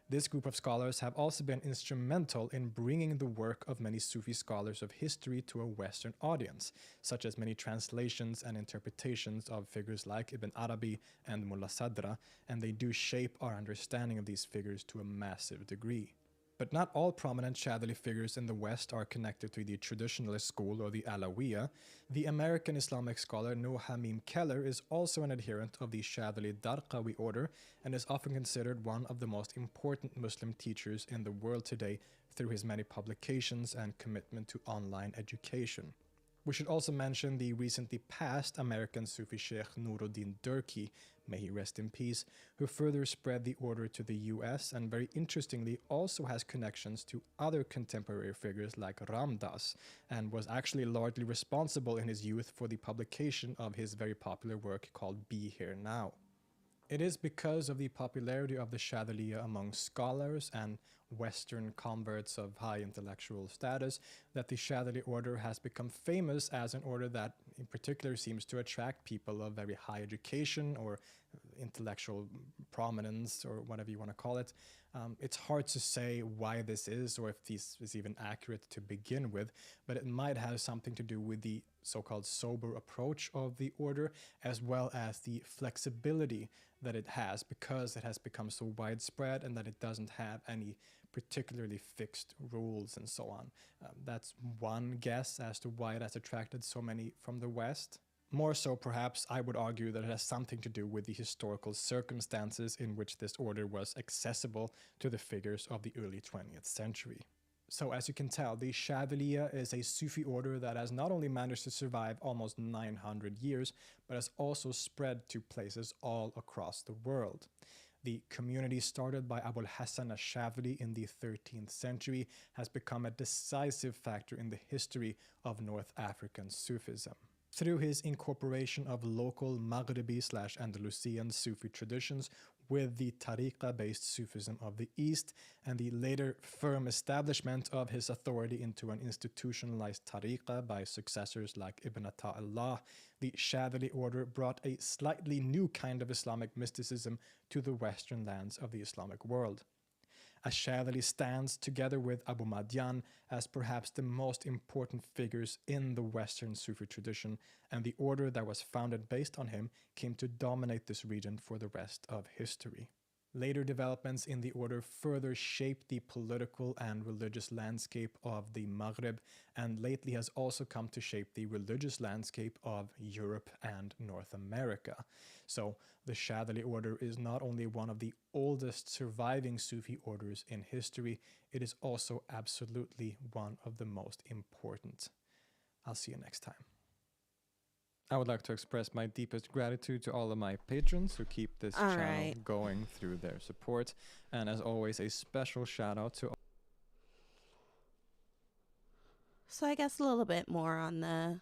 This group of scholars have also been instrumental in bringing the work of many Sufi scholars of history to a Western audience, such as many translations and interpretations of figures like Ibn Arabi and Mullah Sadra, and they do shape our understanding of these figures to a massive degree. But not all prominent Shadhili figures in the West are connected to the traditionalist school or the Alawiya. The American Islamic scholar Noah Hamim Keller is also an adherent of the Shadhili Darqawi order and is often considered one of the most important Muslim teachers in the world today through his many publications and commitment to online education. We should also mention the recently passed American Sufi Sheikh Nuruddin Durki, may he rest in peace, who further spread the order to the US and very interestingly also has connections to other contemporary figures like Ram Dass, and was actually largely responsible in his youth for the publication of his very popular work called Be Here Now. It is because of the popularity of the Shadhiliya among scholars and Western converts of high intellectual status that the Shadhili order has become famous as an order that in particular seems to attract people of very high education or intellectual prominence or whatever you want to call it. It's hard to say why this is or if this is even accurate to begin with, but it might have something to do with the so-called sober approach of the order, as well as the flexibility that it has because it has become so widespread and that it doesn't have any particularly fixed rules and so on. That's one guess as to why it has attracted so many from the West. More so, perhaps, I would argue that it has something to do with the historical circumstances in which this order was accessible to the figures of the early 20th century. So as you can tell, the Shadhiliya is a Sufi order that has not only managed to survive almost 900 years, but has also spread to places all across the world. The community started by Abul Hassan al-Shadhili in the 13th century has become a decisive factor in the history of North African Sufism. Through his incorporation of local Maghribi/Andalusian Sufi traditions with the Tariqa-based Sufism of the East and the later firm establishment of his authority into an institutionalized Tariqa by successors like Ibn Ata'illah, the Shadhili order brought a slightly new kind of Islamic mysticism to the western lands of the Islamic world. Ash-Shadhili stands together with Abu Madian as perhaps the most important figures in the Western Sufi tradition, and the order that was founded based on him came to dominate this region for the rest of history. Later developments in the order further shaped the political and religious landscape of the Maghreb, and lately has also come to shape the religious landscape of Europe and North America. So the Shadhili order is not only one of the oldest surviving Sufi orders in history, it is also absolutely one of the most important. I'll see you next time. I would like to express my deepest gratitude to all of my patrons who keep this channel going through their support. And as always, a special shout out to... So I guess a little bit more on the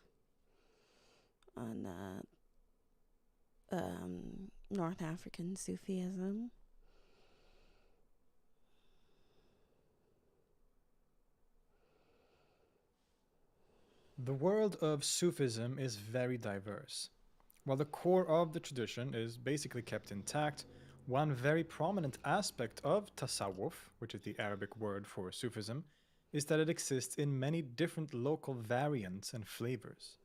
North African Sufism. The world of Sufism is very diverse. While the core of the tradition is basically kept intact, one very prominent aspect of tasawwuf, which is the Arabic word for Sufism, is that it exists in many different local variants and flavors.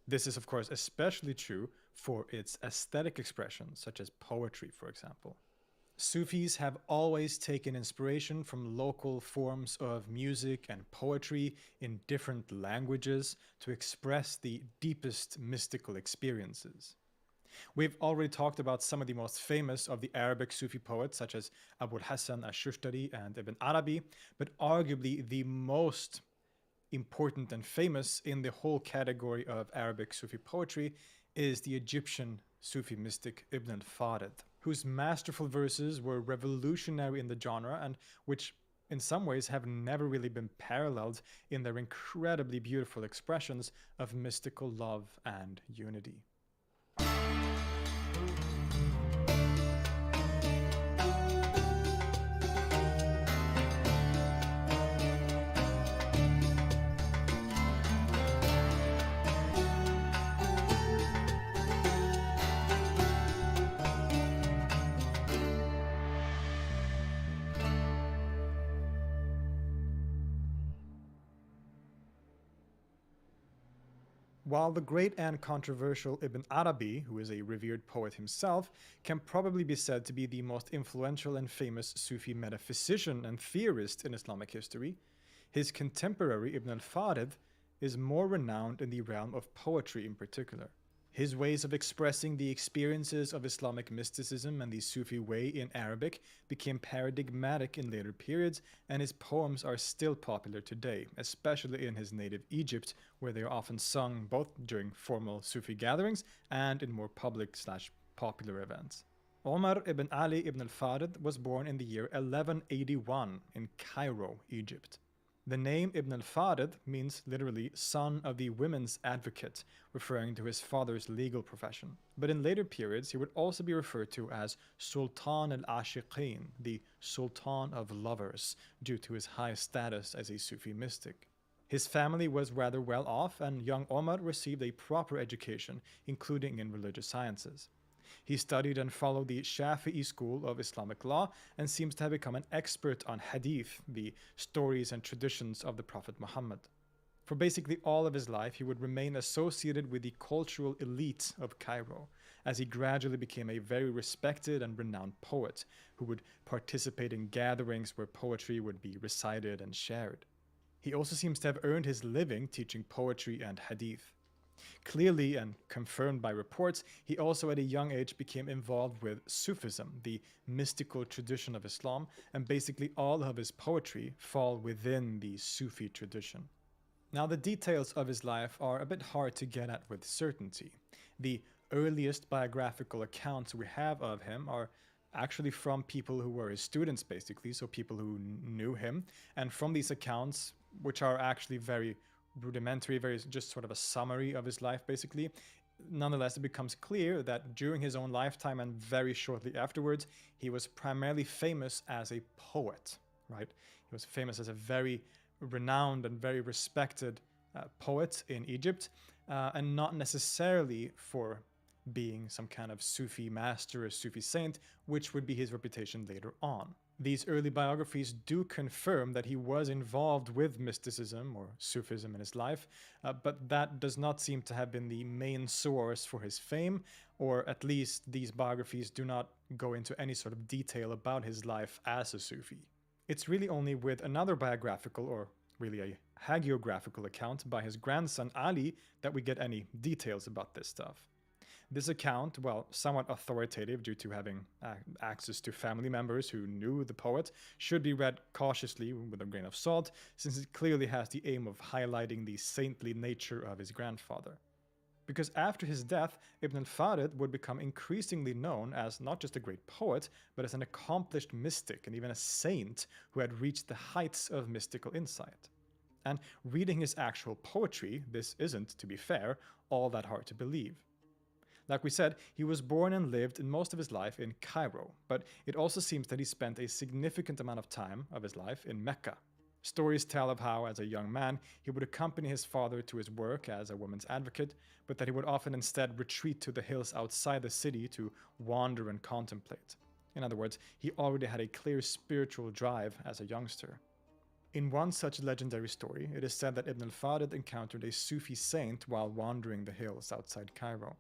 This is of course especially true for its aesthetic expressions, such as poetry, for example. Sufis have always taken inspiration from local forms of music and poetry in different languages to express the deepest mystical experiences. We've already talked about some of the most famous of the Arabic Sufi poets, such as Abu al-Hasan al-Shushtari and Ibn Arabi, but arguably the most important and famous in the whole category of Arabic Sufi poetry is the Egyptian Sufi mystic Ibn al-Farid, whose masterful verses were revolutionary in the genre and which in some ways have never really been paralleled in their incredibly beautiful expressions of mystical love and unity. While the great and controversial Ibn Arabi, who is a revered poet himself, can probably be said to be the most influential and famous Sufi metaphysician and theorist in Islamic history, his contemporary Ibn al-Farid is more renowned in the realm of poetry in particular. His ways of expressing the experiences of Islamic mysticism and the Sufi way in Arabic became paradigmatic in later periods, and his poems are still popular today, especially in his native Egypt, where they are often sung both during formal Sufi gatherings and in more public/popular events. Omar ibn Ali ibn al-Farid was born in the year 1181 in Cairo, Egypt. The name Ibn al-Farid means literally son of the women's advocate, referring to his father's legal profession. But in later periods, he would also be referred to as Sultan al-Ashiqin, the Sultan of Lovers, due to his high status as a Sufi mystic. His family was rather well off, and young Omar received a proper education, including in religious sciences. He studied and followed the Shafi'i school of Islamic law and seems to have become an expert on hadith, the stories and traditions of the Prophet Muhammad. For basically all of his life, he would remain associated with the cultural elite of Cairo, as he gradually became a very respected and renowned poet who would participate in gatherings where poetry would be recited and shared. He also seems to have earned his living teaching poetry and hadith. Clearly, and confirmed by reports, he also at a young age became involved with Sufism, the mystical tradition of Islam, and basically all of his poetry fall within the Sufi tradition. Now, the details of his life are a bit hard to get at with certainty. The earliest biographical accounts we have of him are actually from people who were his students, basically, so people who knew him, and from these accounts, which are actually very rudimentary, very just sort of a summary of his life, basically. Nonetheless, it becomes clear that during his own lifetime and very shortly afterwards, he was primarily famous as a poet, right? He was famous as a very renowned and very respected poet in Egypt, and not necessarily for being some kind of Sufi master or Sufi saint, which would be his reputation later on. These early biographies do confirm that he was involved with mysticism or Sufism in his life, but that does not seem to have been the main source for his fame, or at least these biographies do not go into any sort of detail about his life as a Sufi. It's really only with another biographical, or really a hagiographical account by his grandson Ali that we get any details about this stuff. This account, while somewhat authoritative due to having access to family members who knew the poet, should be read cautiously with a grain of salt, since it clearly has the aim of highlighting the saintly nature of his grandfather. Because after his death, Ibn al-Farid would become increasingly known as not just a great poet, but as an accomplished mystic and even a saint who had reached the heights of mystical insight. And reading his actual poetry, this isn't, to be fair, all that hard to believe. Like we said, he was born and lived in most of his life in Cairo, but it also seems that he spent a significant amount of time of his life in Mecca. Stories tell of how, as a young man, he would accompany his father to his work as a woman's advocate, but that he would often instead retreat to the hills outside the city to wander and contemplate. In other words, he already had a clear spiritual drive as a youngster. In one such legendary story, it is said that Ibn al-Farid encountered a Sufi saint while wandering the hills outside Cairo.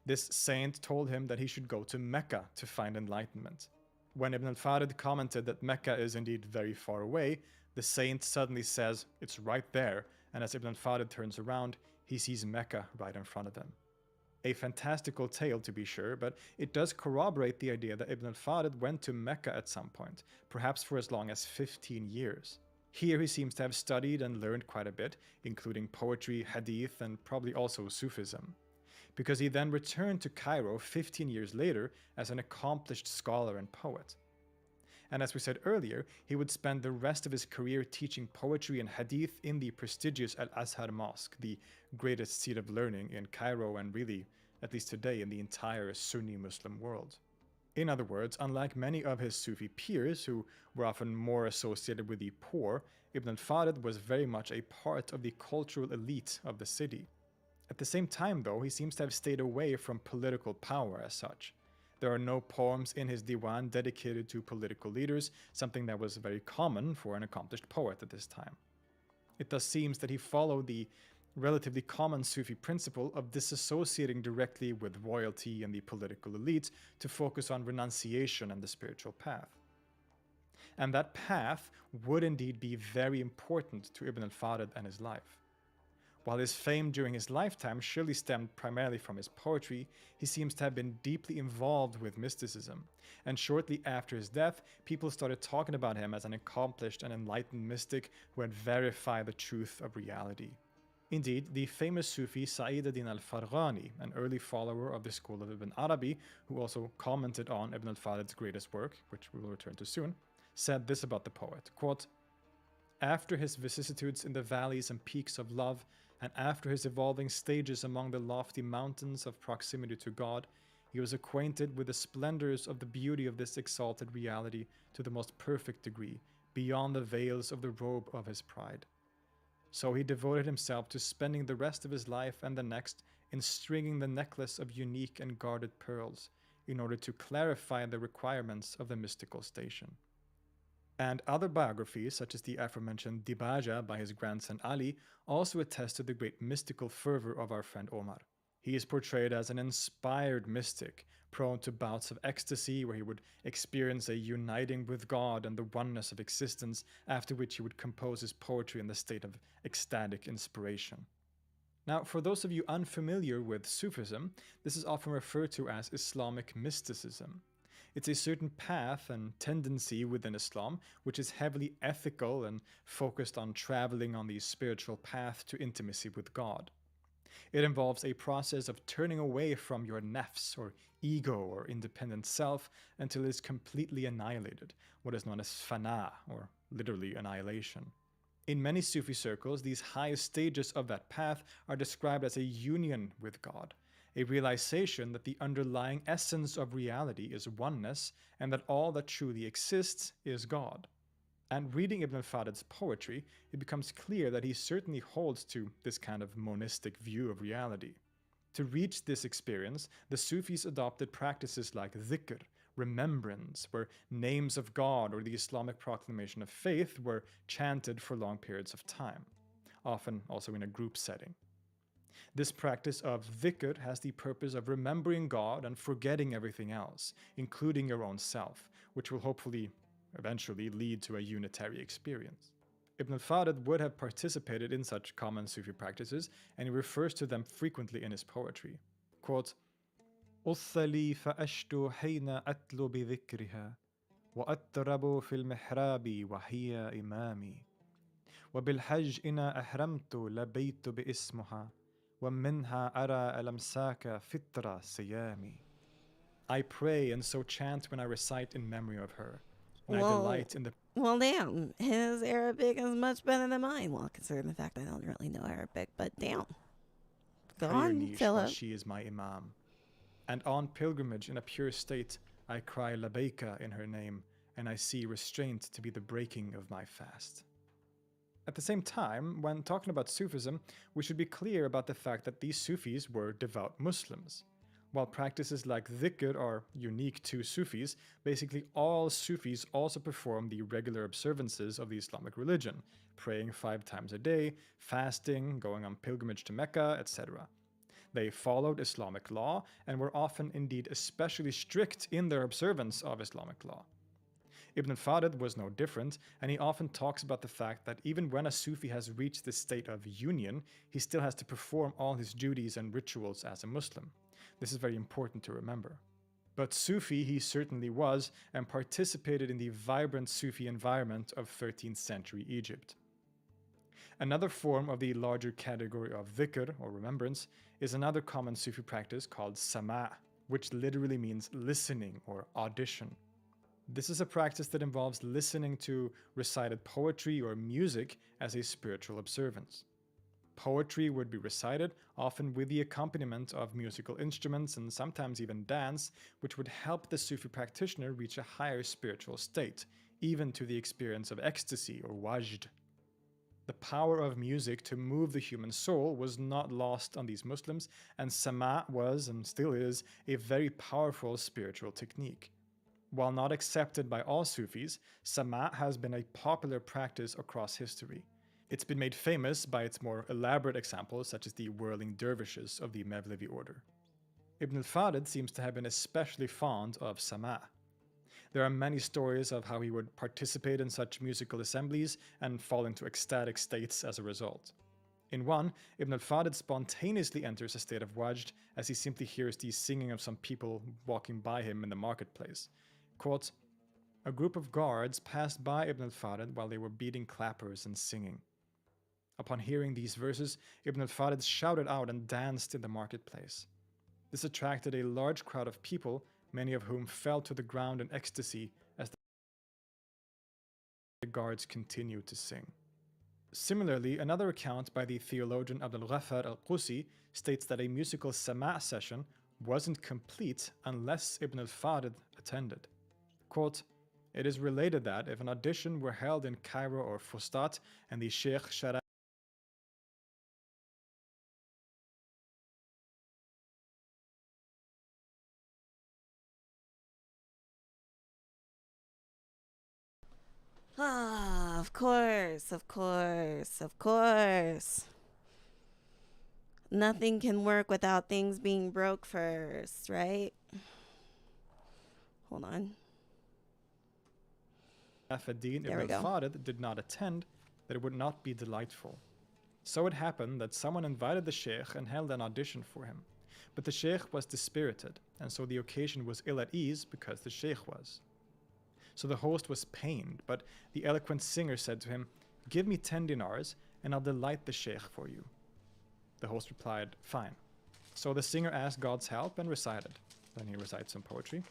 This saint told him that he should go to Mecca to find enlightenment. When Ibn al-Farid commented that Mecca is indeed very far away, the saint suddenly says it's right there, and as Ibn al-Farid turns around, he sees Mecca right in front of him. A fantastical tale to be sure, but it does corroborate the idea that Ibn al-Farid went to Mecca at some point, perhaps for as long as 15 years. Here he seems to have studied and learned quite a bit, including poetry, hadith, and probably also Sufism. Because he then returned to Cairo 15 years later as an accomplished scholar and poet. And as we said earlier, he would spend the rest of his career teaching poetry and hadith in the prestigious Al-Azhar Mosque, the greatest seat of learning in Cairo and really, at least today, in the entire Sunni Muslim world. In other words, unlike many of his Sufi peers, who were often more associated with the poor, Ibn al-Farid was very much a part of the cultural elite of the city. At the same time, though, he seems to have stayed away from political power as such. There are no poems in his diwan dedicated to political leaders, something that was very common for an accomplished poet at this time. It thus seems that he followed the relatively common Sufi principle of disassociating directly with royalty and the political elite to focus on renunciation and the spiritual path. And that path would indeed be very important to Ibn al-Farid and his life. While his fame during his lifetime surely stemmed primarily from his poetry, he seems to have been deeply involved with mysticism, and shortly after his death, people started talking about him as an accomplished and enlightened mystic who had verified the truth of reality. Indeed, the famous Sufi Sa'id ad-Din al-Farghani, an early follower of the school of Ibn Arabi, who also commented on Ibn al-Farid's greatest work, which we will return to soon, said this about the poet, quote, "After his vicissitudes in the valleys and peaks of love, and after his evolving stages among the lofty mountains of proximity to God, he was acquainted with the splendors of the beauty of this exalted reality to the most perfect degree, beyond the veils of the robe of his pride. So he devoted himself to spending the rest of his life and the next in stringing the necklace of unique and guarded pearls, in order to clarify the requirements of the mystical station." And other biographies, such as the aforementioned Dibaja by his grandson Ali, also attest to the great mystical fervor of our friend Omar. He is portrayed as an inspired mystic, prone to bouts of ecstasy where he would experience a uniting with God and the oneness of existence, after which he would compose his poetry in the state of ecstatic inspiration. Now, for those of you unfamiliar with Sufism, this is often referred to as Islamic mysticism. It's a certain path and tendency within Islam which is heavily ethical and focused on traveling on the spiritual path to intimacy with God. It involves a process of turning away from your nafs, or ego, or independent self, until it is completely annihilated, what is known as fana, or literally annihilation. In many Sufi circles, these highest stages of that path are described as a union with God, a realization that the underlying essence of reality is oneness, and that all that truly exists is God. And reading Ibn al-Farid's poetry, it becomes clear that he certainly holds to this kind of monistic view of reality. To reach this experience, the Sufis adopted practices like dhikr, remembrance, where names of God or the Islamic proclamation of faith were chanted for long periods of time, often also in a group setting. This practice of dhikr has the purpose of remembering God and forgetting everything else, including your own self, which will hopefully eventually lead to a unitary experience. Ibn al-Farid would have participated in such common Sufi practices, and he refers to them frequently in his poetry. Quote, أُث لي فأشتو حين أتلو بذكرها وأترب في المحراب وهي إمامي وبالحج إنا أحرمت لبيت باسمها ومنها أرى الأمساك فترة صيامي. I pray and so chant when I recite in memory of her, and I delight in the... Well, damn, his Arabic is much better than mine. Well, considering the fact I don't really know Arabic, but damn. Go on, Philip. She is my imam. And on pilgrimage in a pure state, I cry labayka in her name, and I see restraint to be the breaking of my fast. At the same time, when talking about Sufism, we should be clear about the fact that these Sufis were devout Muslims. While practices like dhikr are unique to Sufis, basically all Sufis also perform the regular observances of the Islamic religion, praying 5 times a day, fasting, going on pilgrimage to Mecca, etc. They followed Islamic law and were often indeed especially strict in their observance of Islamic law. Ibn al-Farid was no different, and he often talks about the fact that even when a Sufi has reached this state of union, he still has to perform all his duties and rituals as a Muslim. This is very important to remember. But Sufi he certainly was, and participated in the vibrant Sufi environment of 13th century Egypt. Another form of the larger category of dhikr, or remembrance, is another common Sufi practice called sama', which literally means listening or audition. This is a practice that involves listening to recited poetry or music as a spiritual observance. Poetry would be recited, often with the accompaniment of musical instruments and sometimes even dance, which would help the Sufi practitioner reach a higher spiritual state, even to the experience of ecstasy or wajd. The power of music to move the human soul was not lost on these Muslims, and sama' was, and still is, a very powerful spiritual technique. While not accepted by all Sufis, sama' has been a popular practice across history. It's been made famous by its more elaborate examples, such as the whirling dervishes of the Mevlevi order. Ibn al-Farid seems to have been especially fond of sama'. There are many stories of how he would participate in such musical assemblies and fall into ecstatic states as a result. In one, Ibn al-Farid spontaneously enters a state of wajd as he simply hears the singing of some people walking by him in the marketplace. Quote, a group of guards passed by Ibn al-Farid while they were beating clappers and singing. Upon hearing these verses, Ibn al-Farid shouted out and danced in the marketplace. This attracted a large crowd of people, many of whom fell to the ground in ecstasy as the guards continued to sing. Similarly, another account by the theologian Abdul Ghaffar al-Qusi states that a musical sama' session wasn't complete unless Ibn al-Farid attended. Quote, it is related that if an audition were held in Cairo or Fustat and the Sheikh Shara Ah, of course, of course, of course. Nothing can work without things being broke first, right? Hold on. Ad-Din Ibn al-Farid did not attend, that it would not be delightful. So it happened that someone invited the Sheikh and held an audition for him. But the Sheikh was dispirited, and so the occasion was ill at ease because the Sheikh was. So the host was pained, but the eloquent singer said to him, give me 10 dinars and I'll delight the Sheikh for you. The host replied, fine. So the singer asked God's help and recited. Then he recited some poetry.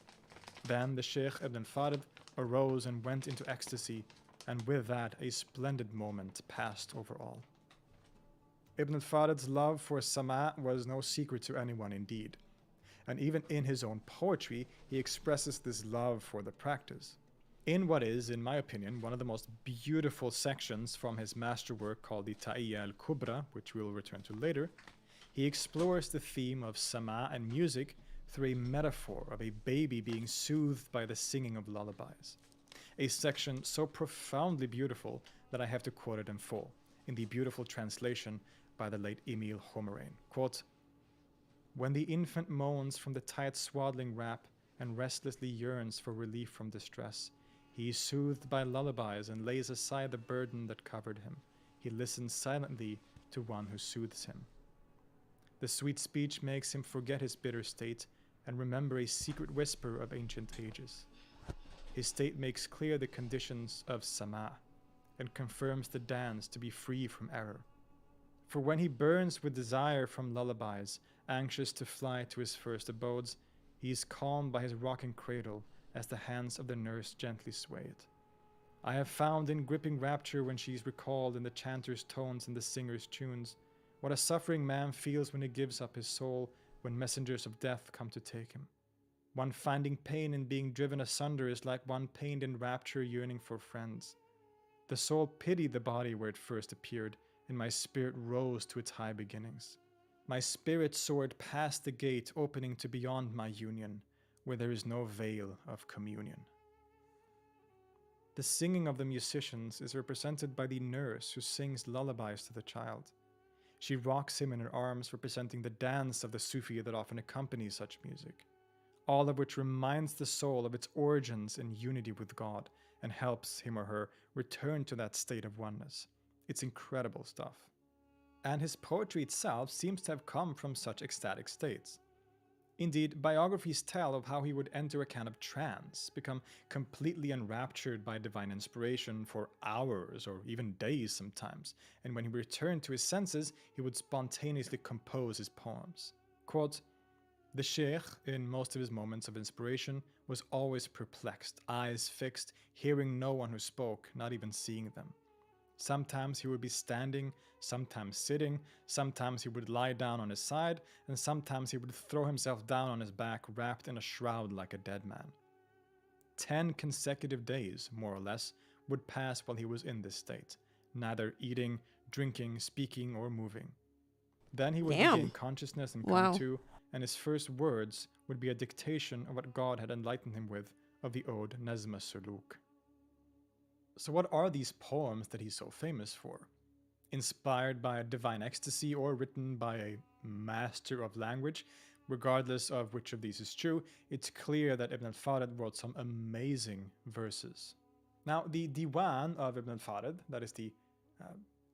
Then the Sheikh Ibn al-Farid arose and went into ecstasy, and with that a splendid moment passed over all. Ibn al-Farid's love for sama' was no secret to anyone indeed. And even in his own poetry, he expresses this love for the practice. In what is, in my opinion, one of the most beautiful sections from his masterwork called the Ta'iyya al-Kubra, which we will return to later, He explores the theme of sama and music through a metaphor of a baby being soothed by the singing of lullabies. A section so profoundly beautiful that I have to quote it in full, in the beautiful translation by the late Emil Homerain. Quote, "When the infant moans from the tight swaddling wrap and restlessly yearns for relief from distress, he is soothed by lullabies and lays aside the burden that covered him. He listens silently to one who soothes him. The sweet speech makes him forget his bitter state and remember a secret whisper of ancient ages. His state makes clear the conditions of sama and confirms the dance to be free from error. For when he burns with desire from lullabies, anxious to fly to his first abodes, he is calmed by his rocking cradle as the hands of the nurse gently sway it. I have found in gripping rapture when she is recalled in the chanter's tones and the singer's tunes, what a suffering man feels when he gives up his soul when messengers of death come to take him. One finding pain in being driven asunder is like one pained in rapture yearning for friends. The soul pitied the body where it first appeared, and my spirit rose to its high beginnings. My spirit soared past the gate opening to beyond my union, where there is no veil of communion." The singing of the musicians is represented by the nurse who sings lullabies to the child. She rocks him in her arms, representing the dance of the Sufi that often accompanies such music, all of which reminds the soul of its origins in unity with God and helps him or her return to that state of oneness. It's incredible stuff. And his poetry itself seems to have come from such ecstatic states. Indeed, biographies tell of how he would enter a kind of trance, become completely enraptured by divine inspiration for hours or even days sometimes, and when he returned to his senses, he would spontaneously compose his poems. Quote, "The sheikh, in most of his moments of inspiration, was always perplexed, eyes fixed, hearing no one who spoke, not even seeing them. Sometimes he would be standing, sometimes sitting, sometimes he would lie down on his side, and sometimes he would throw himself down on his back, wrapped in a shroud like a dead man. 10 consecutive days, more or less, would pass while he was in this state, neither eating, drinking, speaking, or moving. Then he would regain consciousness and come to, and his first words would be a dictation of what God had enlightened him with of the ode Nazm Suluk." So what are these poems that he's so famous for? Inspired by a divine ecstasy or written by a master of language, regardless of which of these is true, it's clear that Ibn al-Farid wrote some amazing verses. Now, the Diwan of Ibn al-Farid, that is the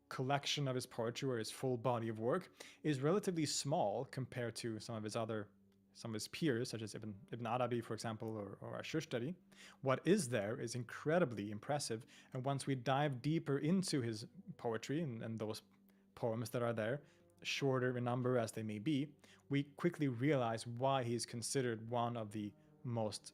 collection of his poetry or his full body of work, is relatively small compared to some of his peers, such as Ibn Arabi, for example, or Ash-Shushtari. What is there is incredibly impressive, and once we dive deeper into his poetry and those poems that are there, shorter in number as they may be, we quickly realize why he is considered one of the most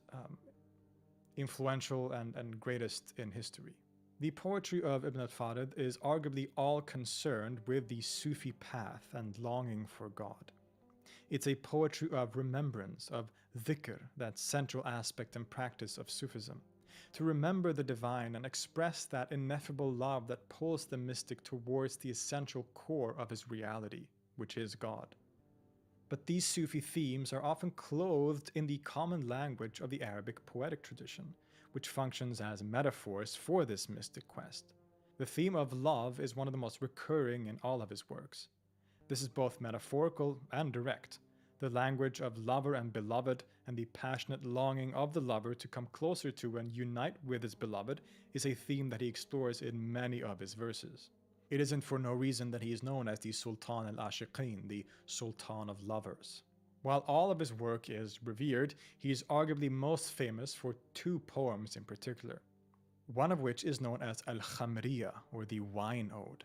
influential and greatest in history. The poetry of Ibn al-Farid is arguably all concerned with the Sufi path and longing for God. It's a poetry of remembrance, of dhikr, that central aspect and practice of Sufism. To remember the divine and express that ineffable love that pulls the mystic towards the essential core of his reality, which is God. But these Sufi themes are often clothed in the common language of the Arabic poetic tradition, which functions as metaphors for this mystic quest. The theme of love is one of the most recurring in all of his works. This is both metaphorical and direct. The language of lover and beloved and the passionate longing of the lover to come closer to and unite with his beloved is a theme that he explores in many of his verses. It isn't for no reason that he is known as the Sultan al-Ashiqin, the Sultan of Lovers. While all of his work is revered, he is arguably most famous for 2 poems in particular, one of which is known as Al-Khamriya, or the Wine Ode.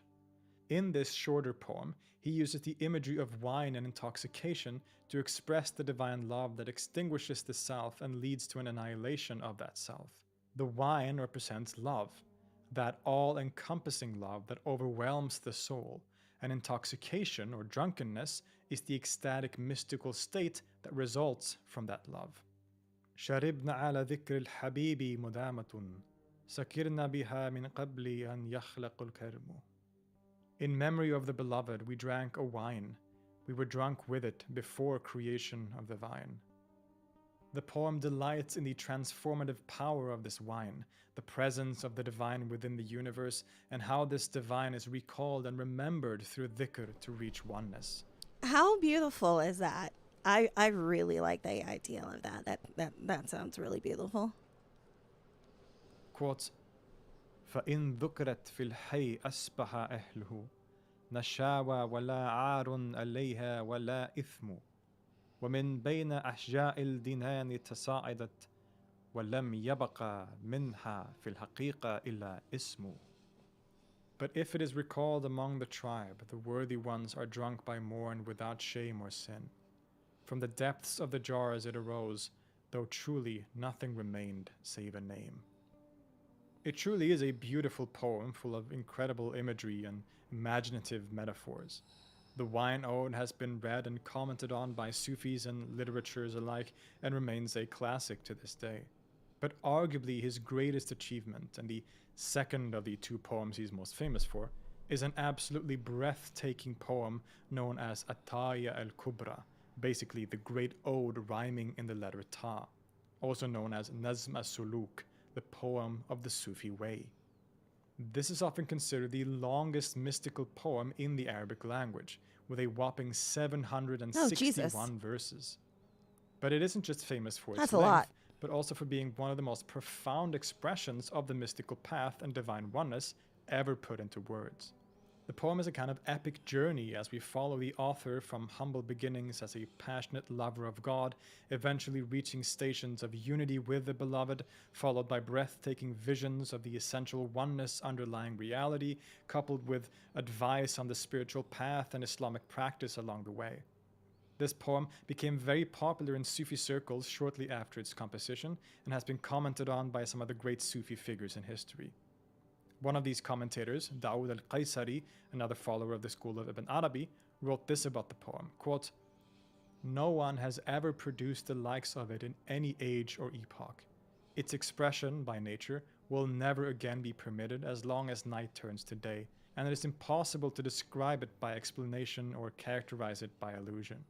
In this shorter poem, he uses the imagery of wine and intoxication to express the divine love that extinguishes the self and leads to an annihilation of that self. The wine represents love, that all-encompassing love that overwhelms the soul, and intoxication or drunkenness is the ecstatic mystical state that results from that love. شربنا على ذكر الحبيب مدامة سكرنا بها من قبل أن يخلق الكرم. In memory of the beloved, we drank a wine. We were drunk with it before creation of the vine. The poem delights in the transformative power of this wine, the presence of the divine within the universe, and how this divine is recalled and remembered through dhikr to reach oneness. How beautiful is that? I really like the idea of that. That sounds really beautiful. Quote, فإن ذكرت في الحي أسبح أهله نشاوى ولا عار عليها ولا إثم ومن بين أحجاء الدنان تصاعدت ولم يبق منها في الحقيقة إلا اسم. But if it is recalled among the tribe, the worthy ones are drunk by morn without shame or sin. From the depths of the jars it arose, though truly nothing remained save a name. It truly is a beautiful poem full of incredible imagery and imaginative metaphors. The wine ode has been read and commented on by Sufis and literatures alike and remains a classic to this day. But arguably his greatest achievement, and the second of the two poems he's most famous for, is an absolutely breathtaking poem known as Ataya al-Kubra, basically the great ode rhyming in the letter Ta, also known as Nazm as-Suluk, the poem of the Sufi way. This is often considered the longest mystical poem in the Arabic language, with a whopping 761 verses. But it isn't just famous for its length, but also for being one of the most profound expressions of the mystical path and divine oneness ever put into words. The poem is a kind of epic journey as we follow the author from humble beginnings as a passionate lover of God, eventually reaching stations of unity with the beloved, followed by breathtaking visions of the essential oneness underlying reality, coupled with advice on the spiritual path and Islamic practice along the way. This poem became very popular in Sufi circles shortly after its composition and has been commented on by some of the great Sufi figures in history. One of these commentators, Dawood al-Qaysari, another follower of the school of Ibn Arabi, wrote this about the poem, quote, "No one has ever produced the likes of it in any age or epoch. Its expression, by nature, will never again be permitted as long as night turns to day, and it is impossible to describe it by explanation or characterize it by allusion."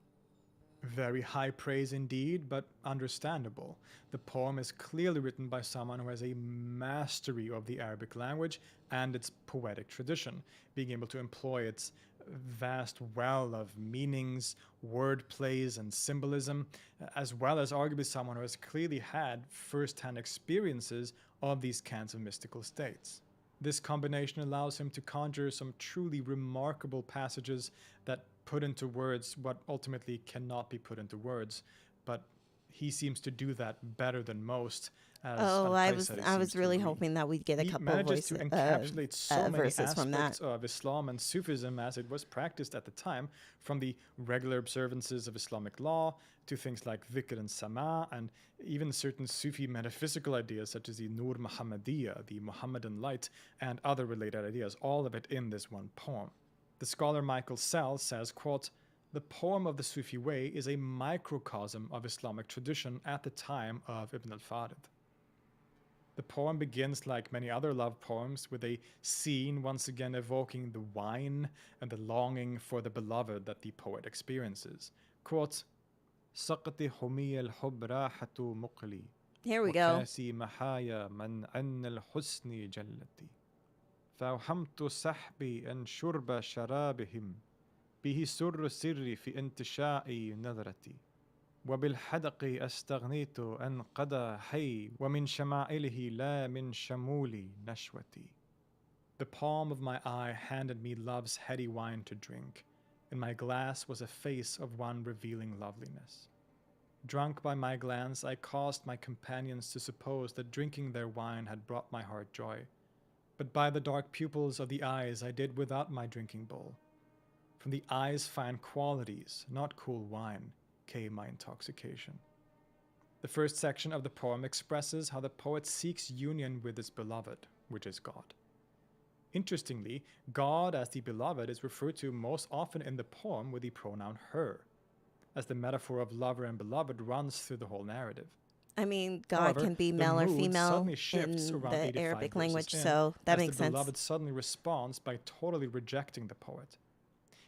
Very high praise indeed, but understandable. The poem is clearly written by someone who has a mastery of the Arabic language and its poetic tradition, being able to employ its vast well of meanings, word plays, and symbolism, as well as arguably someone who has clearly had first-hand experiences of these kinds of mystical states. This combination allows him to conjure some truly remarkable passages that put into words what ultimately cannot be put into words, but he seems to do that better than most. I was really hoping that we'd get a couple of voices to encapsulate so many aspects of Islam and Sufism as it was practiced at the time, from the regular observances of Islamic law to things like dhikr and sama, and even certain Sufi metaphysical ideas such as the Nur Muhammadiyya, the Muhammadan light, and other related ideas, all of it in this one poem. The scholar Michael Sell says, quote, "The poem of the Sufi way is a microcosm of Islamic tradition at the time of Ibn al-Farid." The poem begins like many other love poems with a scene once again evoking the wine and the longing for the beloved that the poet experiences. Quote, "سقط حمي الحب راحة مقلي Here we go. وكاسي محايا من عن الحسن جلتي فأوهمت سحبي أن شرب شرابهم به سر سري في انتشاء نظرتي وبالحدق أستغنيت أن قضى حي ومن شمائله لا من شمول نشوتي." The palm of my eye handed me love's heady wine to drink. In my glass was a face of one revealing loveliness. Drunk by my glance, I caused my companions to suppose that drinking their wine had brought my heart joy. But by the dark pupils of the eyes I did without my drinking bowl. From the eye's fine qualities, not cool wine, came my intoxication. The first section of the poem expresses how the poet seeks union with his beloved, which is God. Interestingly, God as the beloved is referred to most often in the poem with the pronoun her, as the metaphor of lover and beloved runs through the whole narrative. I mean, God However, can be the male or mood female suddenly shifts in around the 85 Arabic verses language, in, so that as makes the sense. beloved suddenly responds by totally rejecting the poet.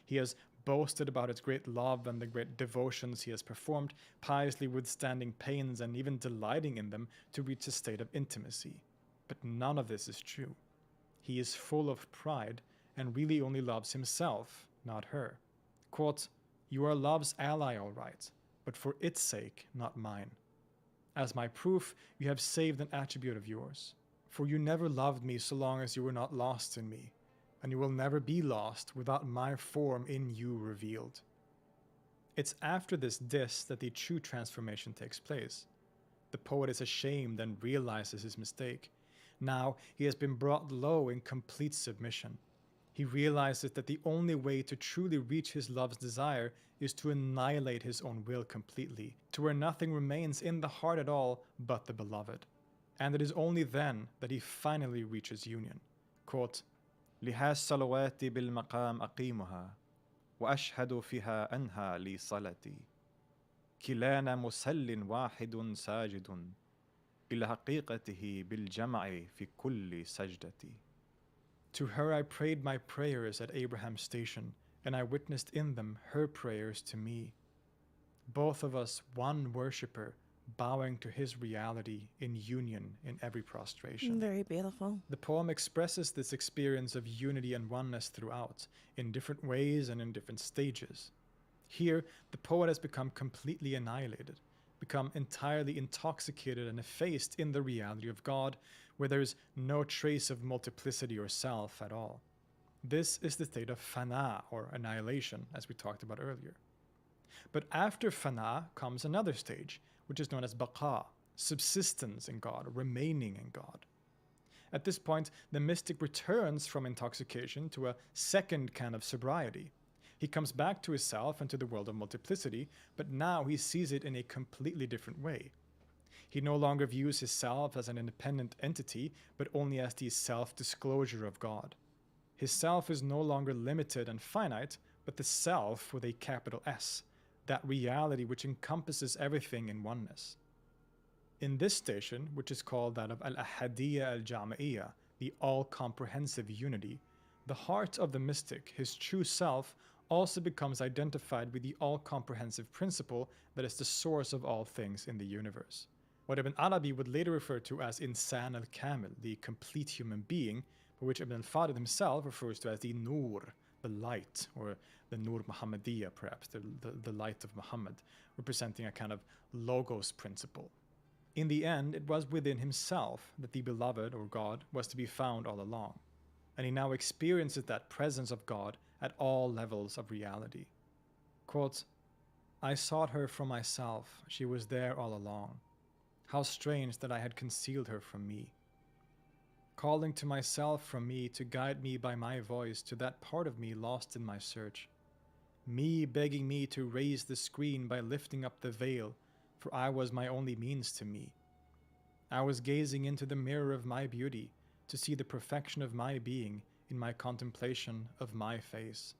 He has boasted about his great love and the great devotions he has performed, piously withstanding pains and even delighting in them to reach a state of intimacy. But none of this is true. He is full of pride and really only loves himself, not her. Quote, "You are love's ally, all right, but for its sake, not mine. As my proof, you have saved an attribute of yours. For you never loved me so long as you were not lost in me, and you will never be lost without my form in you revealed." It's after this diss that the true transformation takes place. The poet is ashamed and realizes his mistake. Now he has been brought low in complete submission. He realizes that the only way to truly reach his love's desire is to annihilate his own will completely, to where nothing remains in the heart at all but the beloved. And it is only then that he finally reaches union. Quote, لها الصلوات بالمقام أقيمها وأشهد فيها أنها لي صلتي كلانا مسل واحد ساجد إلى حقيقته بالجمع في كل سجدتي. To her I prayed my prayers at Abraham's station, and I witnessed in them her prayers to me. Both of us one worshipper, bowing to his reality in union in every prostration. Very beautiful. The poem expresses this experience of unity and oneness throughout, in different ways and in different stages. Here, the poet has become completely annihilated, become entirely intoxicated and effaced in the reality of God, where there is no trace of multiplicity or self at all. This is the state of fana, or annihilation, as we talked about earlier. But after fana comes another stage, which is known as baqa, subsistence in God, remaining in God. At this point, the mystic returns from intoxication to a second kind of sobriety. He comes back to his self and to the world of multiplicity, but now he sees it in a completely different way. He no longer views his self as an independent entity, but only as the self-disclosure of God. His self is no longer limited and finite, but the self with a capital S, that reality which encompasses everything in oneness. In this station, which is called that of al-ahadiyya al-jama'iyya, the all-comprehensive unity, the heart of the mystic, his true self, also becomes identified with the all-comprehensive principle that is the source of all things in the universe. What Ibn Arabi would later refer to as insan al-kamil, the complete human being, but which Ibn al-Farid himself refers to as the nur, the light, or the nur Muhammadiyya perhaps, the light of Muhammad, representing a kind of logos principle. In the end, it was within himself that the beloved, or God, was to be found all along, and he now experiences that presence of God at all levels of reality. Quote, "I sought her for myself, she was there all along. How strange that I had concealed her from me. Calling to myself from me to guide me by my voice to that part of me lost in my search. Me begging me to raise the screen by lifting up the veil, for I was my only means to me. I was gazing into the mirror of my beauty to see the perfection of my being in my contemplation of my face.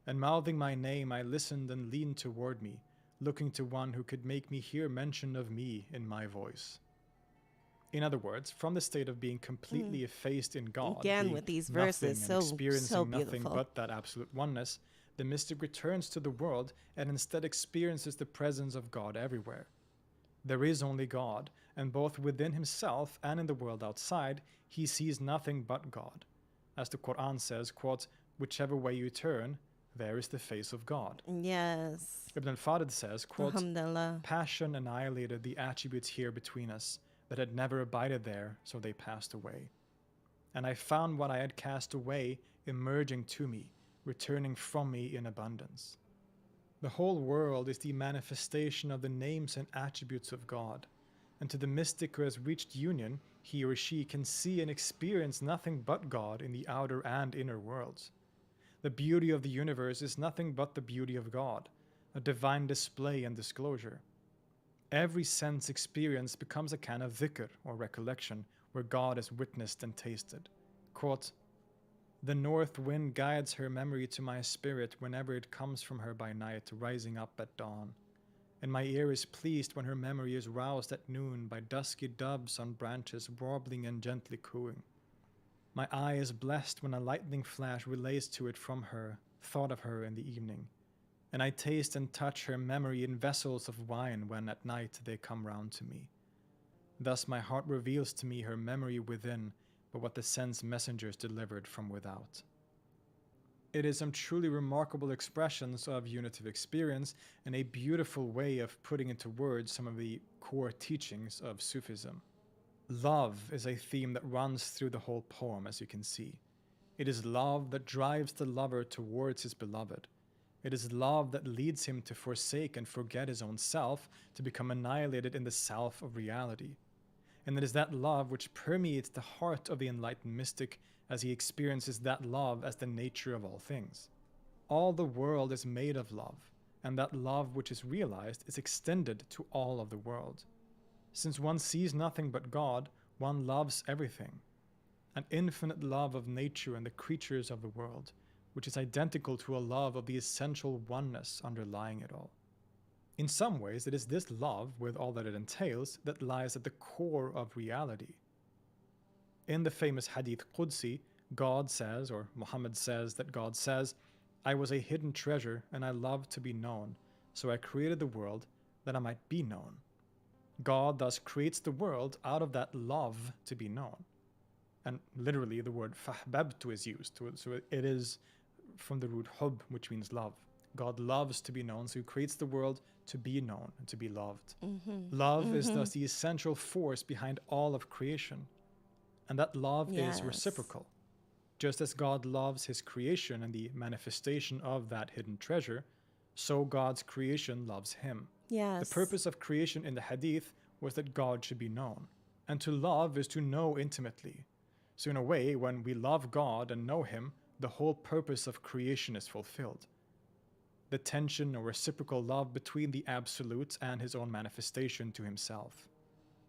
And mouthing my name, I listened and leaned toward me, looking to one who could make me hear mention of me in my voice." In other words, from the state of being completely effaced in God, again with these verses, nothing and experiencing so nothing beautiful. but that absolute oneness, the mystic returns to the world and instead experiences the presence of God everywhere. There is only God, and both within himself and in the world outside, he sees nothing but God. As the Quran says, quote, "Whichever way you turn, there is the face of God." Yes. Ibn al-Farid says, quote, Alhamdulillah. "Passion annihilated the attributes here between us that had never abided there, so they passed away. And I found what I had cast away emerging to me, returning from me in abundance." The whole world is the manifestation of the names and attributes of God, and to the mystic who has reached union, he or she can see and experience nothing but God in the outer and inner worlds. The beauty of the universe is nothing but the beauty of God, a divine display and disclosure. Every sense experience becomes a kind of dhikr, or recollection, where God is witnessed and tasted. Quote, "The north wind guides her memory to my spirit whenever it comes from her by night, rising up at dawn. And my ear is pleased when her memory is roused at noon by dusky doves on branches warbling and gently cooing. My eye is blessed when a lightning flash relays to it from her thought of her in the evening, and I taste and touch her memory in vessels of wine when at night they come round to me. Thus my heart reveals to me her memory within, but what the sense messengers delivered from without. It is some truly remarkable expressions of unitive experience and a beautiful way of putting into words some of the core teachings of Sufism. Love is a theme that runs through the whole poem, as you can see. It is love that drives the lover towards his beloved. It is love that leads him to forsake and forget his own self, to become annihilated in the self of reality. And it is that love which permeates the heart of the enlightened mystic as he experiences that love as the nature of all things. All the world is made of love, and that love which is realized is extended to all of the world. Since one sees nothing but God, one loves everything. An infinite love of nature and the creatures of the world, which is identical to a love of the essential oneness underlying it all. In some ways, it is this love, with all that it entails, that lies at the core of reality. In the famous Hadith Qudsi, God says, or Muhammad says that God says, "I was a hidden treasure and I loved to be known, so I created the world that I might be known." God thus creates the world out of that love to be known. And literally the word fahbabtu is used, so it is from the root hub, which means love. God loves to be known, so he creates the world to be known and to be loved. Love is thus the essential force behind all of creation. And that love is reciprocal. Just as God loves his creation and the manifestation of that hidden treasure, so God's creation loves him. Yes. The purpose of creation in the Hadith was that God should be known. And to love is to know intimately. So in a way, when we love God and know him, the whole purpose of creation is fulfilled. The tension or reciprocal love between the Absolute and his own manifestation to himself.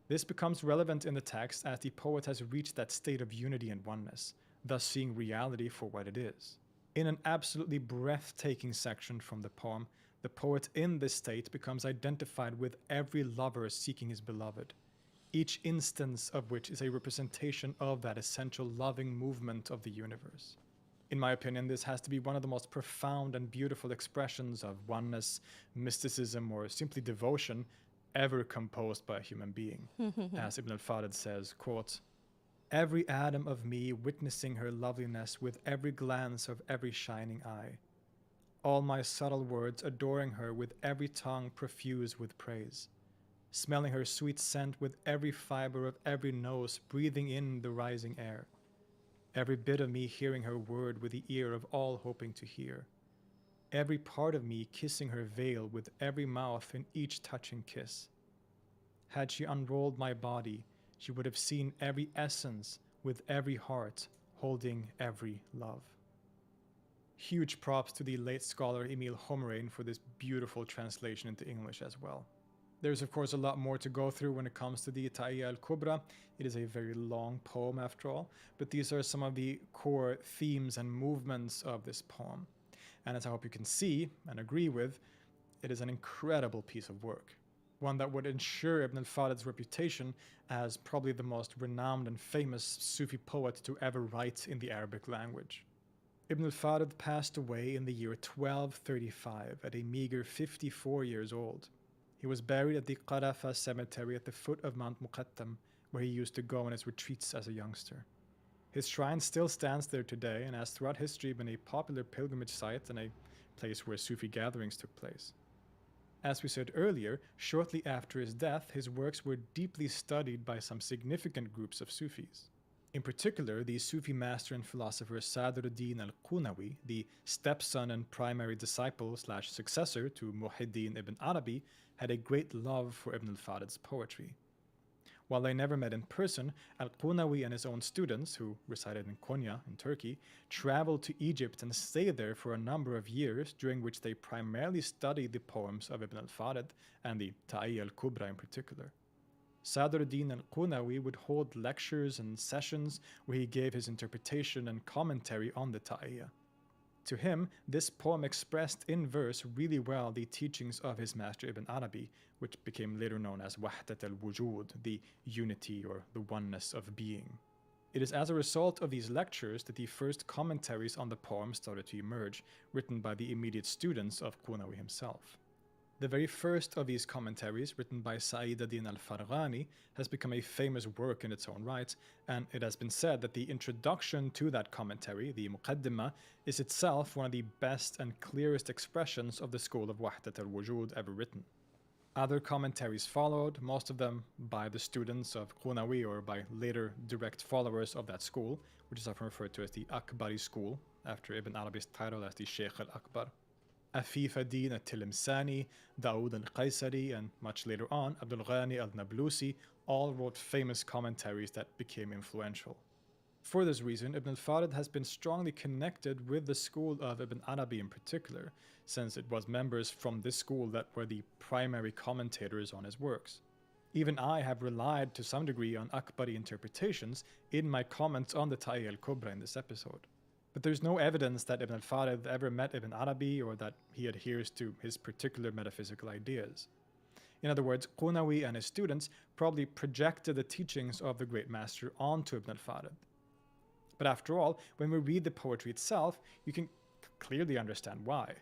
This becomes relevant in the text as the poet has reached that state of unity and oneness, thus seeing reality for what it is. In an absolutely breathtaking section from the poem, the poet in this state becomes identified with every lover seeking his beloved, each instance of which is a representation of that essential loving movement of the universe. In my opinion, this has to be one of the most profound and beautiful expressions of oneness, mysticism, or simply devotion ever composed by a human being. As Ibn al-Farid says, quote, "Every atom of me witnessing her loveliness with every glance of every shining eye. All my subtle words adoring her with every tongue profuse with praise. Smelling her sweet scent with every fiber of every nose breathing in the rising air. Every bit of me hearing her word with the ear of all hoping to hear. Every part of me kissing her veil with every mouth in each touching kiss. Had she unrolled my body, she would have seen every essence with every heart holding every love." Huge props to the late scholar Emil Homerain for this beautiful translation into English as well. There's of course a lot more to go through when it comes to the Ta'iyya al-Kubra. It is a very long poem after all, but these are some of the core themes and movements of this poem. And as I hope you can see and agree with, it is an incredible piece of work. One that would ensure Ibn al-Farid's reputation as probably the most renowned and famous Sufi poet to ever write in the Arabic language. Ibn al-Farid passed away in the year 1235 at a meager 54 years old. He was buried at the Qarafa cemetery at the foot of Mount Muqattam, where he used to go on his retreats as a youngster. His shrine still stands there today and has throughout history been a popular pilgrimage site and a place where Sufi gatherings took place. As we said earlier, shortly after his death, his works were deeply studied by some significant groups of Sufis. In particular, the Sufi master and philosopher Sadruddin al-Qunawi, the stepson and primary disciple/successor to Muhyiddin ibn Arabi, had a great love for Ibn al-Farid's poetry. While they never met in person, al-Qunawi and his own students, who resided in Konya in Turkey, traveled to Egypt and stayed there for a number of years, during which they primarily studied the poems of Ibn al-Farid and the Ta'iyya al-Kubra in particular. Sadruddin al-Qunawi would hold lectures and sessions where he gave his interpretation and commentary on the Ta'iyya. To him, this poem expressed in verse really well the teachings of his master Ibn Arabi, which became later known as Wahdat al-Wujud, the unity or the oneness of being. It is as a result of these lectures that the first commentaries on the poem started to emerge, written by the immediate students of Qunawi himself. The very first of these commentaries, written by Sa'id ad-Din al-Farghani, has become a famous work in its own right, and it has been said that the introduction to that commentary, the Muqaddimah, is itself one of the best and clearest expressions of the school of Wahdat al-Wujud ever written. Other commentaries followed, most of them by the students of Qunawi or by later direct followers of that school, which is often referred to as the Akbari school, after Ibn Arabi's title as the Sheikh al-Akbar. Afif ad-Din al-Tilimsani, Dawood al-Qaisari, and much later on, Abdul Ghani al-Nablusi all wrote famous commentaries that became influential. For this reason, Ibn al-Farid has been strongly connected with the school of Ibn Arabi in particular, since it was members from this school that were the primary commentators on his works. Even I have relied to some degree on Akbari interpretations in my comments on the Ta'i al-Kubra in this episode. But there's no evidence that Ibn al-Farid ever met Ibn Arabi or that he adheres to his particular metaphysical ideas. In other words, Qunawi and his students probably projected the teachings of the great master onto Ibn al-Farid. But after all, when we read the poetry itself, you can clearly understand why.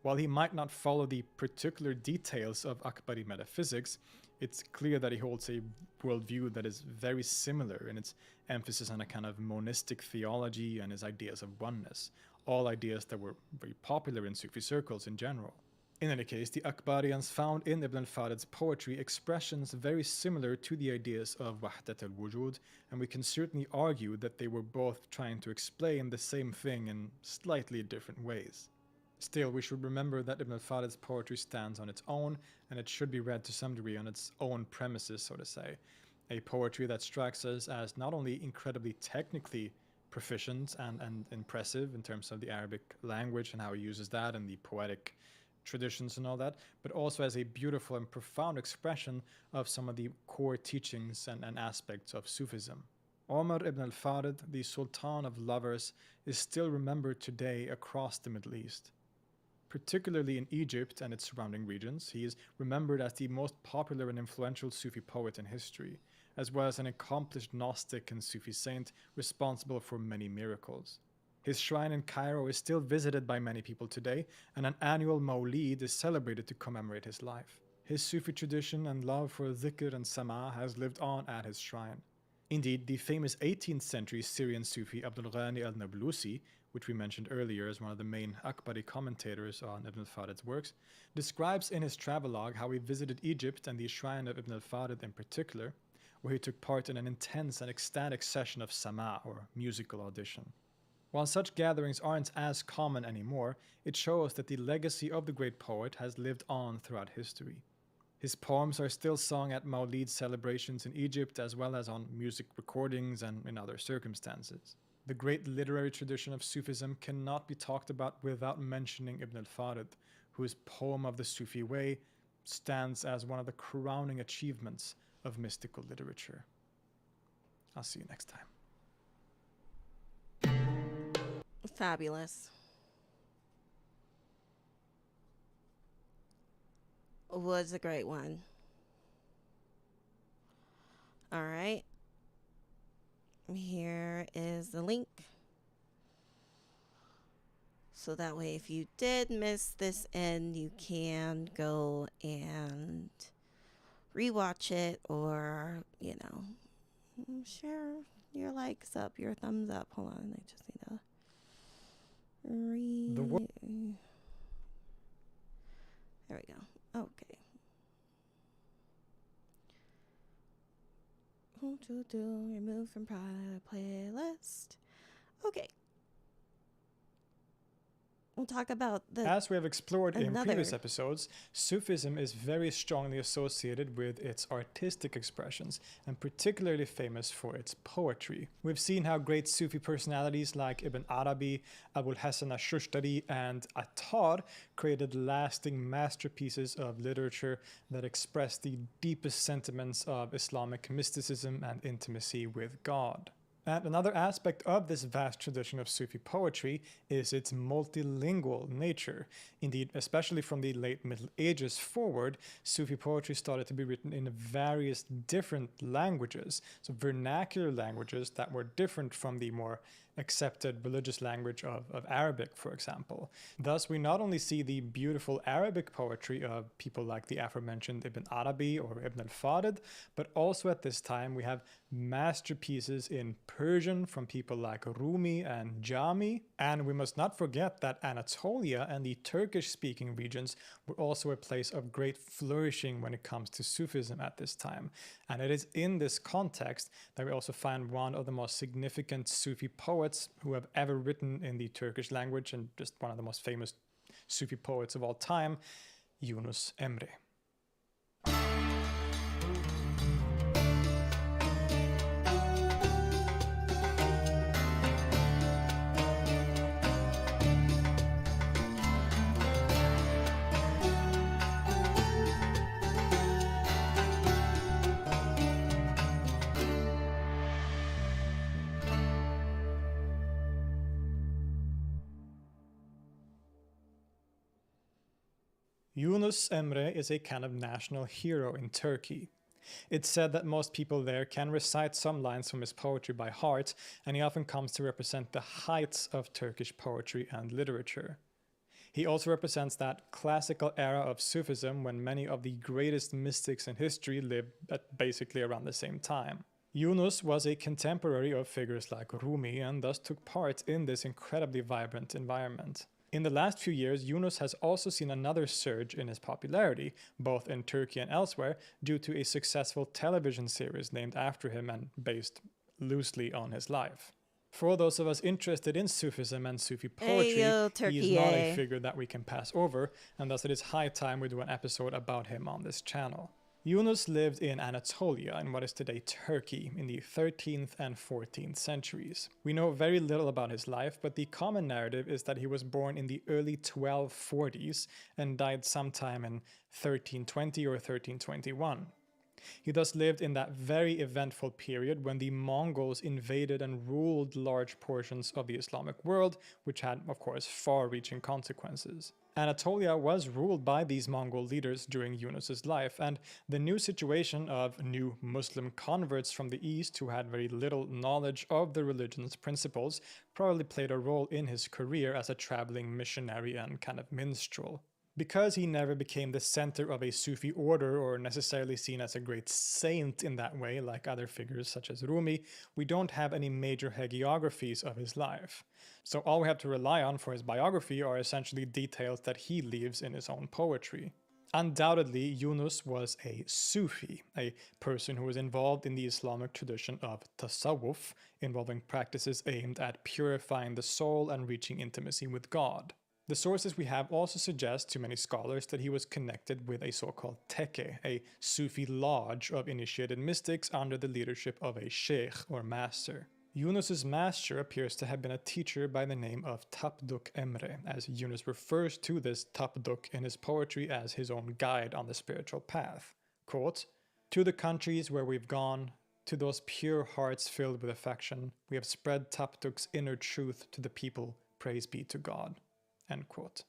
While he might not follow the particular details of Akbari metaphysics, it's clear that he holds a worldview that is very similar in its emphasis on a kind of monistic theology and his ideas of oneness, all ideas that were very popular in Sufi circles in general. In any case, the Akbarians found in Ibn al-Farid's poetry expressions very similar to the ideas of Wahdat al-Wujud, and we can certainly argue that they were both trying to explain the same thing in slightly different ways. Still, we should remember that Ibn al-Farid's poetry stands on its own, and it should be read to some degree on its own premises, so to say. A poetry that strikes us as not only incredibly technically proficient and impressive in terms of the Arabic language and how he uses that and the poetic traditions and all that, but also as a beautiful and profound expression of some of the core teachings and aspects of Sufism. Omar ibn al-Farid, the Sultan of Lovers, is still remembered today across the Middle East. Particularly in Egypt and its surrounding regions, he is remembered as the most popular and influential Sufi poet in history, as well as an accomplished Gnostic and Sufi saint responsible for many miracles. His shrine in Cairo is still visited by many people today, and an annual Mawlid is celebrated to commemorate his life. His Sufi tradition and love for dhikr and sama has lived on at his shrine. Indeed, the famous 18th century Syrian Sufi Abdul Ghani al-Nablusi, which we mentioned earlier as one of the main Akbari commentators on Ibn al-Farid's works, describes in his travelogue how he visited Egypt and the shrine of Ibn al-Farid in particular, where he took part in an intense and ecstatic session of sama, or musical audition. While such gatherings aren't as common anymore, it shows that the legacy of the great poet has lived on throughout history. His poems are still sung at Mawlid celebrations in Egypt as well as on music recordings and in other circumstances. The great literary tradition of Sufism cannot be talked about without mentioning Ibn al-Farid, whose poem of the Sufi way stands as one of the crowning achievements of mystical literature. I'll see you next time. Fabulous. Was a great one. All right. Here is the link. So that way, if you did miss this end, you can go and rewatch it or, share your likes up, your thumbs up. Hold on. I just need to there we go. Okay. Remove from private playlist. Okay. We'll talk about As we have explored in previous episodes, Sufism is very strongly associated with its artistic expressions, and particularly famous for its poetry. We've seen how great Sufi personalities like Ibn Arabi, Abul Hasan al-Shushtari, and Attar created lasting masterpieces of literature that express the deepest sentiments of Islamic mysticism and intimacy with God. And another aspect of this vast tradition of Sufi poetry is its multilingual nature. Indeed, especially from the late Middle Ages forward, Sufi poetry started to be written in various different languages, so vernacular languages that were different from the more accepted religious language of Arabic, for example. Thus, we not only see the beautiful Arabic poetry of people like the aforementioned Ibn Arabi or Ibn al-Farid, but also at this time we have masterpieces in Persian from people like Rumi and Jami. And we must not forget that Anatolia and the Turkish-speaking regions were also a place of great flourishing when it comes to Sufism at this time. And it is in this context that we also find one of the most significant Sufi poets who have ever written in the Turkish language, and just one of the most famous Sufi poets of all time, Yunus Emre. Yunus Emre is a kind of national hero in Turkey. It's said that most people there can recite some lines from his poetry by heart, and he often comes to represent the heights of Turkish poetry and literature. He also represents that classical era of Sufism when many of the greatest mystics in history lived at basically around the same time. Yunus was a contemporary of figures like Rumi and thus took part in this incredibly vibrant environment. In the last few years, Yunus has also seen another surge in his popularity, both in Turkey and elsewhere, due to a successful television series named after him and based loosely on his life. For those of us interested in Sufism and Sufi poetry, he is not a figure that we can pass over, and thus it is high time we do an episode about him on this channel. Yunus lived in Anatolia, in what is today Turkey, in the 13th and 14th centuries. We know very little about his life, but the common narrative is that he was born in the early 1240s and died sometime in 1320 or 1321. He thus lived in that very eventful period when the Mongols invaded and ruled large portions of the Islamic world, which had, of course, far-reaching consequences. Anatolia was ruled by these Mongol leaders during Yunus's life, and the new situation of new Muslim converts from the east who had very little knowledge of the religion's principles probably played a role in his career as a traveling missionary and kind of minstrel. Because he never became the center of a Sufi order or necessarily seen as a great saint in that way like other figures such as Rumi, we don't have any major hagiographies of his life. So all we have to rely on for his biography are essentially details that he leaves in his own poetry. Undoubtedly, Yunus was a Sufi, a person who was involved in the Islamic tradition of tasawwuf, involving practices aimed at purifying the soul and reaching intimacy with God. The sources we have also suggest to many scholars that he was connected with a so-called tekke, a Sufi lodge of initiated mystics under the leadership of a sheikh or master. Yunus's master appears to have been a teacher by the name of Tapduk Emre, as Yunus refers to this Tapduk in his poetry as his own guide on the spiritual path. Quote, "To the countries where we've gone, to those pure hearts filled with affection, we have spread Tapduk's inner truth to the people, praise be to God." End quote.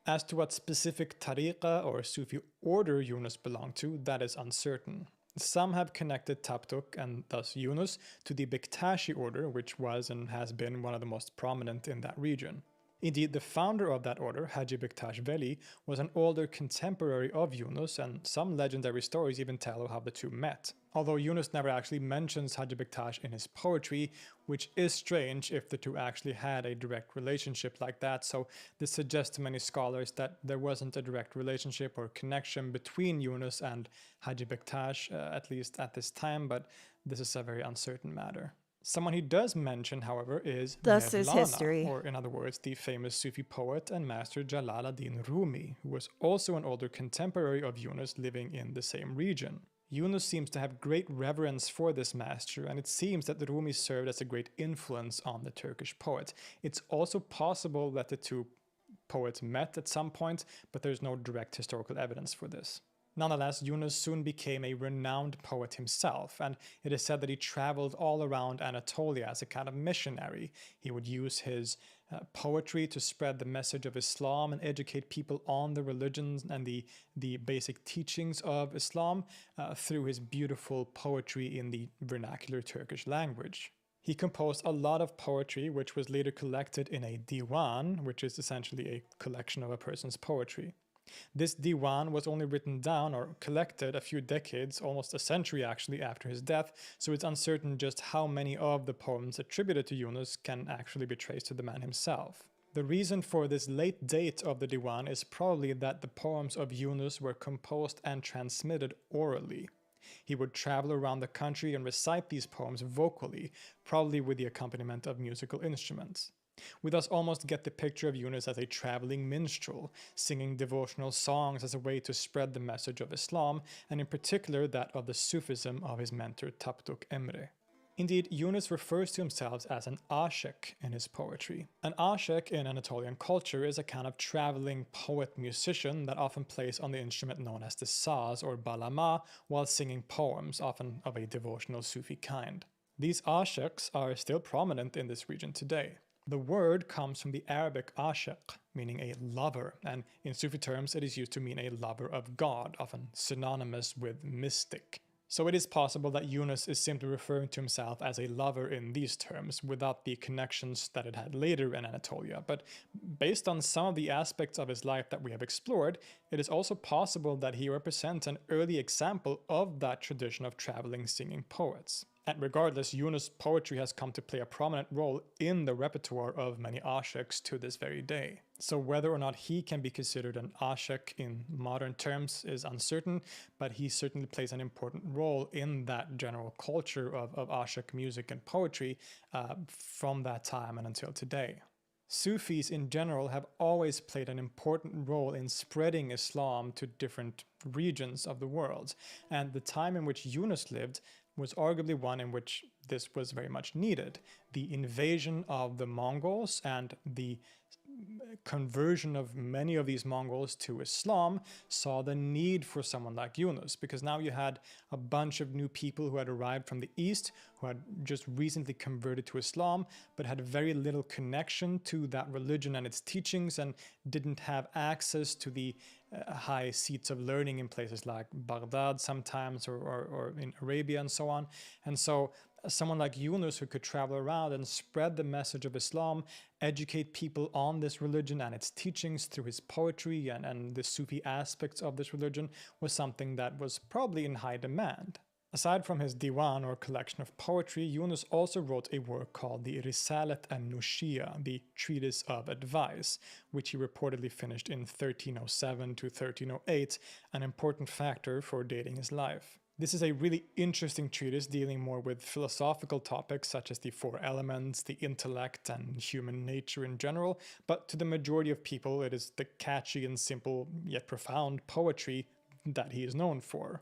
As to what specific tariqa or Sufi order Yunus belonged to, that is uncertain. Some have connected Tapduk and thus Yunus to the Bektashi order, which was and has been one of the most prominent in that region. Indeed, the founder of that order, Haji Bektash Veli, was an older contemporary of Yunus, and some legendary stories even tell of how the two met. Although Yunus never actually mentions Haji Bektash in his poetry, which is strange if the two actually had a direct relationship like that, so this suggests to many scholars that there wasn't a direct relationship or connection between Yunus and Haji Bektash, at least at this time, but this is a very uncertain matter. Someone he does mention, however, is Thus is Mevlana, history. or in other words, the famous Sufi poet and master Jalaluddin Rumi, who was also an older contemporary of Yunus living in the same region. Yunus seems to have great reverence for this master, and it seems that the Rumi served as a great influence on the Turkish poet. It's also possible that the two poets met at some point, but there's no direct historical evidence for this. Nonetheless, Yunus soon became a renowned poet himself, and it is said that he traveled all around Anatolia as a kind of missionary. He would use his poetry to spread the message of Islam and educate people on the religions and the basic teachings of Islam through his beautiful poetry in the vernacular Turkish language. He composed a lot of poetry, which was later collected in a diwan, which is essentially a collection of a person's poetry. This diwan was only written down or collected a few decades, almost a century actually, after his death, so it's uncertain just how many of the poems attributed to Yunus can actually be traced to the man himself. The reason for this late date of the diwan is probably that the poems of Yunus were composed and transmitted orally. He would travel around the country and recite these poems vocally, probably with the accompaniment of musical instruments. We thus almost get the picture of Yunus as a traveling minstrel, singing devotional songs as a way to spread the message of Islam, and in particular that of the Sufism of his mentor Tapduk Emre. Indeed, Yunus refers to himself as an ashik in his poetry. An ashik in Anatolian culture is a kind of traveling poet-musician that often plays on the instrument known as the saz or balama while singing poems, often of a devotional Sufi kind. These ashiks are still prominent in this region today. The word comes from the Arabic ashiq, meaning a lover, and in Sufi terms it is used to mean a lover of God, often synonymous with mystic. So it is possible that Yunus is simply referring to himself as a lover in these terms, without the connections that it had later in Anatolia. But based on some of the aspects of his life that we have explored, it is also possible that he represents an early example of that tradition of traveling singing poets. And regardless, Yunus' poetry has come to play a prominent role in the repertoire of many ashiks to this very day. So whether or not he can be considered an ashik in modern terms is uncertain, but he certainly plays an important role in that general culture of ashik music and poetry from that time and until today. Sufis in general have always played an important role in spreading Islam to different regions of the world, and the time in which Yunus lived was arguably one in which this was very much needed. The invasion of the Mongols and the conversion of many of these Mongols to Islam saw the need for someone like Yunus, because now you had a bunch of new people who had arrived from the east, who had just recently converted to Islam, but had very little connection to that religion and its teachings, and didn't have access to the high seats of learning in places like Baghdad sometimes, or in Arabia and so on. And so someone like Yunus, who could travel around and spread the message of Islam, educate people on this religion and its teachings through his poetry and the Sufi aspects of this religion, was something that was probably in high demand. Aside from his diwan or collection of poetry, Yunus also wrote a work called the Risalat an-Nushiyya, the Treatise of Advice, which he reportedly finished in 1307 to 1308, an important factor for dating his life. This is a really interesting treatise dealing more with philosophical topics such as the four elements, the intellect, and human nature in general, but to the majority of people it is the catchy and simple yet profound poetry that he is known for.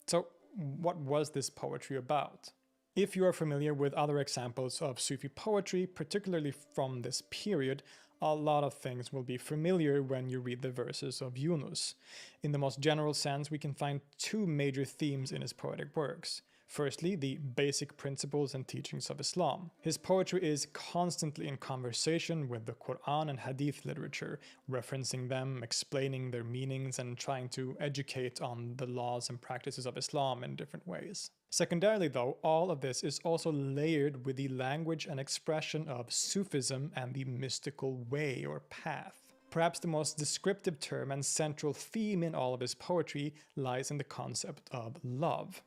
So what was this poetry about? If you are familiar with other examples of Sufi poetry, particularly from this period, a lot of things will be familiar when you read the verses of Yunus. In the most general sense, we can find two major themes in his poetic works. Firstly, the basic principles and teachings of Islam. His poetry is constantly in conversation with the Quran and Hadith literature, referencing them, explaining their meanings, and trying to educate on the laws and practices of Islam in different ways. Secondarily, though, all of this is also layered with the language and expression of Sufism and the mystical way or path. Perhaps the most descriptive term and central theme in all of his poetry lies in the concept of love.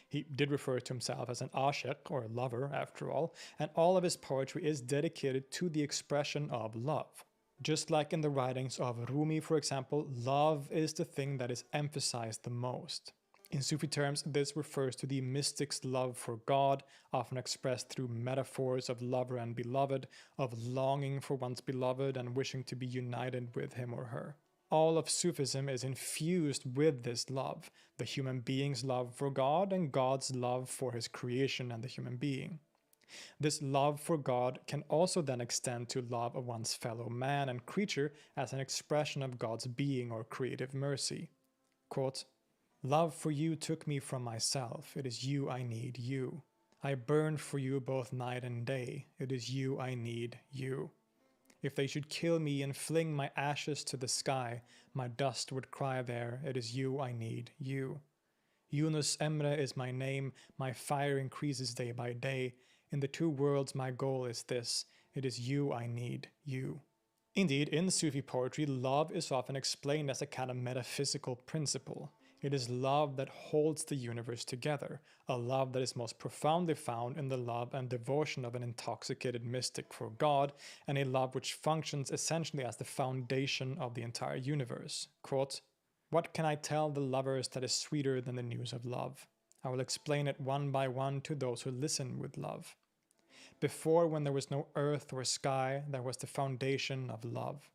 He did refer to himself as an ashik, or lover after all, and all of his poetry is dedicated to the expression of love. Just like in the writings of Rumi, for example, love is the thing that is emphasized the most. In Sufi terms, this refers to the mystic's love for God, often expressed through metaphors of lover and beloved, of longing for one's beloved and wishing to be united with him or her. All of Sufism is infused with this love, the human being's love for God and God's love for his creation and the human being. This love for God can also then extend to love of one's fellow man and creature as an expression of God's being or creative mercy. Quote, Love for you took me from myself. It is you I need, you. I burn for you both night and day. It is you I need, you. If they should kill me and fling my ashes to the sky, my dust would cry there. It is you I need, you. Yunus Emre is my name. My fire increases day by day. In the two worlds my goal is this. It is you I need, you. Indeed, in Sufi poetry, love is often explained as a kind of metaphysical principle. It is love that holds the universe together, a love that is most profoundly found in the love and devotion of an intoxicated mystic for God, and a love which functions essentially as the foundation of the entire universe. Quote, "What can I tell the lovers that is sweeter than the news of love? I will explain it one by one to those who listen with love. Before, when there was no earth or sky, there was the foundation of love.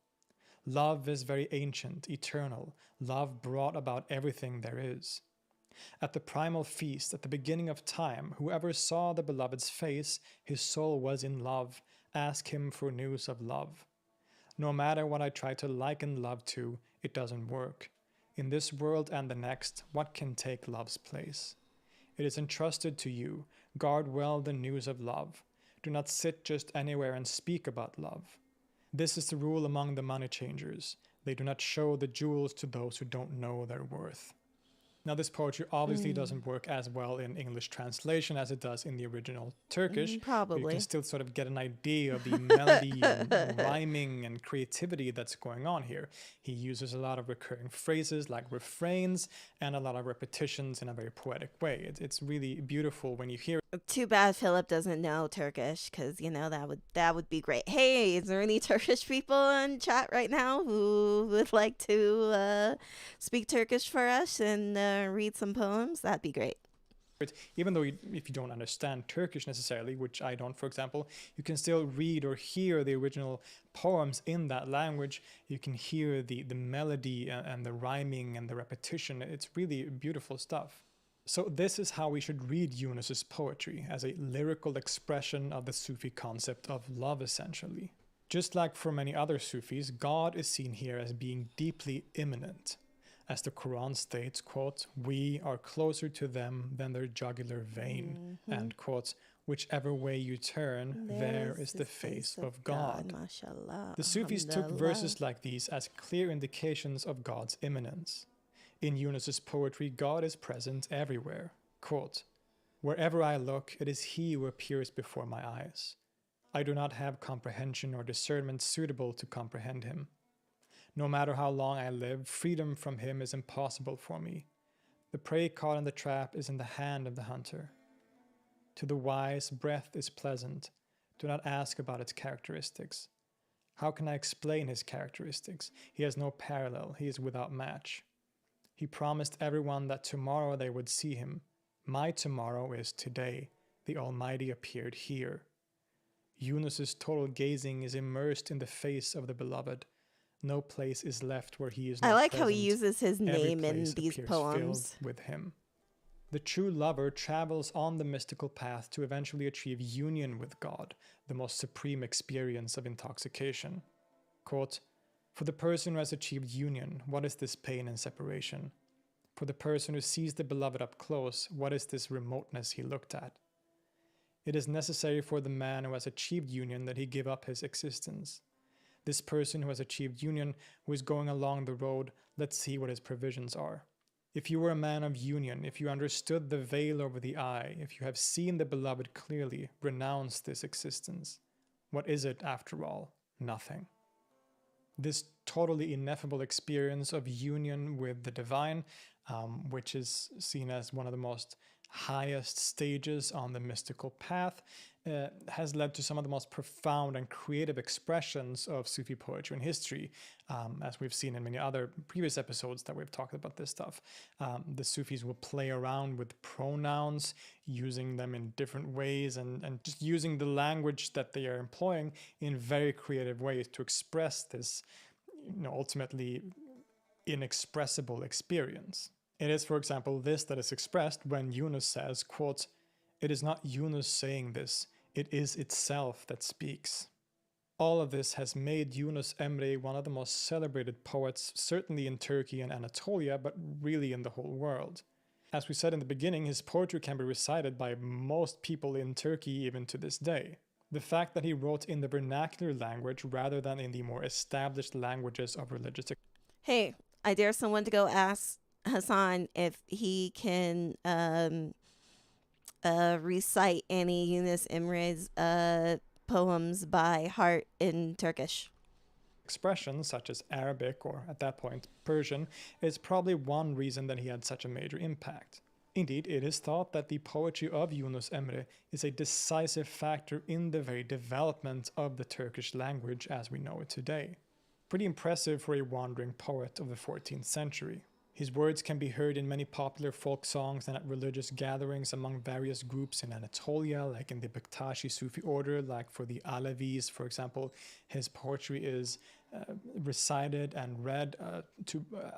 Love is very ancient, eternal. Love brought about everything there is. At the primal feast, at the beginning of time, whoever saw the beloved's face, his soul was in love. Ask him for news of love. No matter what I try to liken love to, it doesn't work. In this world and the next, what can take love's place? It is entrusted to you. Guard well the news of love. Do not sit just anywhere and speak about love. This is the rule among the money changers. They do not show the jewels to those who don't know their worth." Now, this poetry obviously doesn't work as well in English translation as it does in the original Turkish. But you Probably. can still sort of get an idea of the melody and rhyming and creativity that's going on here. He uses a lot of recurring phrases like refrains and a lot of repetitions in a very poetic way. It's really beautiful when you hear it. Too bad Philip doesn't know Turkish, because that would be great. Hey, is there any Turkish people in chat right now who would like to speak Turkish for us and read some poems? That'd be great. Even though if you don't understand Turkish necessarily, which I don't, for example, you can still read or hear the original poems in that language. You can hear the melody and the rhyming and the repetition. It's really beautiful stuff. So this is how we should read Yunus's poetry, as a lyrical expression of the Sufi concept of love, essentially. Just like for many other Sufis, God is seen here as being deeply immanent. As the Quran states, quote, "We are closer to them than their jugular vein," end quote. "Whichever way you turn, there is the face of God." Mashallah. The Sufis took verses like these as clear indications of God's immanence. In Yunus's poetry, God is present everywhere. Quote, "Wherever I look, it is He who appears before my eyes. I do not have comprehension or discernment suitable to comprehend Him. No matter how long I live, freedom from Him is impossible for me. The prey caught in the trap is in the hand of the hunter. To the wise, breath is pleasant. Do not ask about its characteristics. How can I explain His characteristics? He has no parallel. He is without match. He promised everyone that tomorrow they would see Him. My tomorrow is today. The Almighty appeared here. Yunus's total gazing is immersed in the face of the Beloved. No place is left where He is not I like present. how he uses his Every name in place these appears poems. filled with Him. The true lover travels on the mystical path to eventually achieve union with God, the most supreme experience of intoxication. Quote, "For the person who has achieved union, what is this pain and separation? For the person who sees the Beloved up close, what is this remoteness he looked at? It is necessary for the man who has achieved union that he give up his existence. This person who has achieved union, who is going along the road, let's see what his provisions are. If you were a man of union, if you understood the veil over the eye, if you have seen the Beloved clearly, renounce this existence. What is it, after all? Nothing." This totally ineffable experience of union with the divine, which is seen as one of the most highest stages on the mystical path, has led to some of the most profound and creative expressions of Sufi poetry in history, as we've seen in many other previous episodes that we've talked about this stuff. The Sufis will play around with pronouns, using them in different ways, and just using the language that they are employing in very creative ways to express this, ultimately inexpressible experience. It is, for example, this that is expressed when Yunus says, quote, "It is not Yunus saying this, it is itself that speaks." All of this has made Yunus Emre one of the most celebrated poets, certainly in Turkey and Anatolia, but really in the whole world. As we said in the beginning, his poetry can be recited by most people in Turkey even to this day. The fact that he wrote in the vernacular language rather than in the more established languages of religious. Hey, I dare someone to go ask Hassan if he can recite any Yunus Emre's poems by heart in Turkish. Expressions such as Arabic, or at that point Persian, is probably one reason that he had such a major impact. Indeed, it is thought that the poetry of Yunus Emre is a decisive factor in the very development of the Turkish language as we know it today. Pretty impressive for a wandering poet of the 14th century. His words can be heard in many popular folk songs and at religious gatherings among various groups in Anatolia, like in the Bektashi Sufi order, like for the Alevis, for example. His poetry is recited and read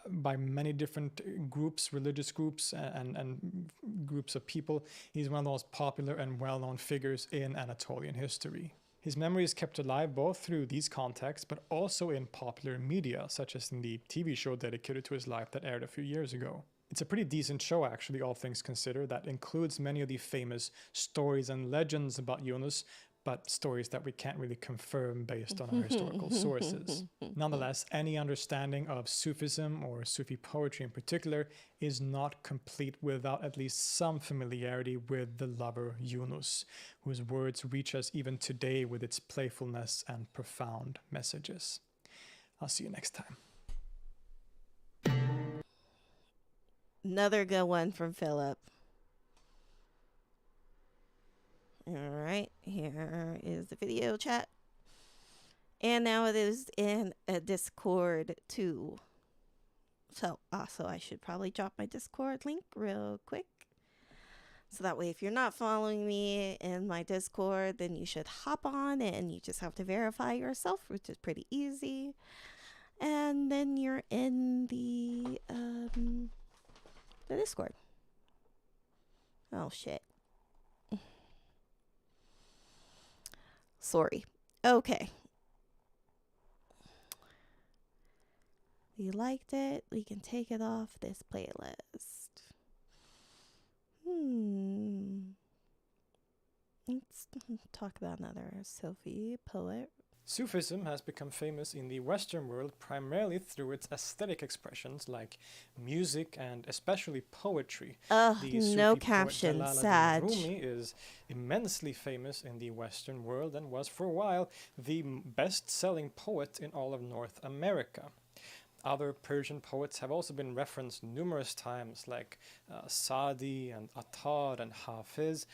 by many different groups, religious groups, and groups of people. He's one of the most popular and well-known figures in Anatolian history. His memory is kept alive both through these contexts, but also in popular media, such as in the TV show dedicated to his life that aired a few years ago. It's a pretty decent show, actually, all things considered, that includes many of the famous stories and legends about Yunus, but stories that we can't really confirm based on our historical sources. Nonetheless, any understanding of Sufism or Sufi poetry in particular is not complete without at least some familiarity with the lover Yunus, whose words reach us even today with its playfulness and profound messages. I'll see you next time. Another good one from Philip. All right, here is the video chat. And now it is in a Discord too. So also I should probably drop my Discord link real quick. So that way if you're not following me in my Discord, then you should hop on and you just have to verify yourself, which is pretty easy. And then you're in the Discord. Oh shit. Sorry. Okay. We liked it. We can take it off this playlist. Let's talk about another Sufi poet. Sufism has become famous in the Western world primarily through its aesthetic expressions like music and especially poetry. Ugh, The no Sufi caption, poet sad. Rumi is immensely famous in the Western world and was for a while the best-selling poet in all of North America. Other Persian poets have also been referenced numerous times like Sa'di and Attar and Hafiz,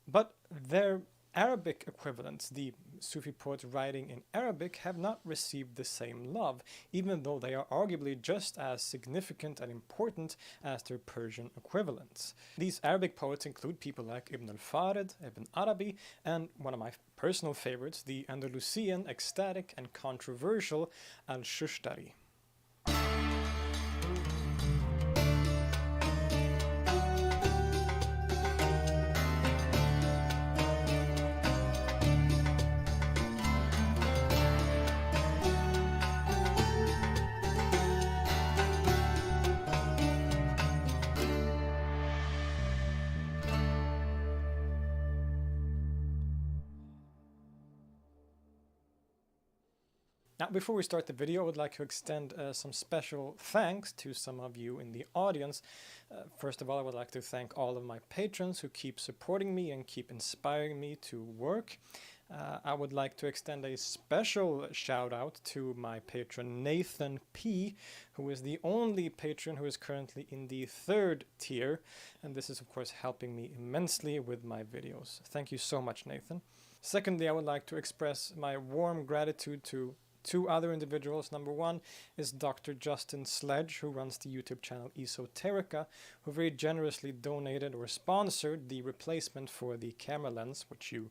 but their Arabic equivalents, the Sufi poets writing in Arabic, have not received the same love, even though they are arguably just as significant and important as their Persian equivalents. These Arabic poets include people like Ibn al-Farid, Ibn Arabi, and one of my personal favorites, the Andalusian, ecstatic, and controversial al-Shushtari. Now, before we start the video, I would like to extend some special thanks to some of you in the audience. First of all, I would like to thank all of my patrons who keep supporting me and keep inspiring me to work. I would like to extend a special shout out to my patron Nathan P, who is the only patron who is currently in the 3rd tier. And this is, of course, helping me immensely with my videos. Thank you so much, Nathan. Secondly, I would like to express my warm gratitude to 2 other individuals. Number 1 is Dr. Justin Sledge, who runs the YouTube channel Esoterica, who very generously donated or sponsored the replacement for the camera lens, which you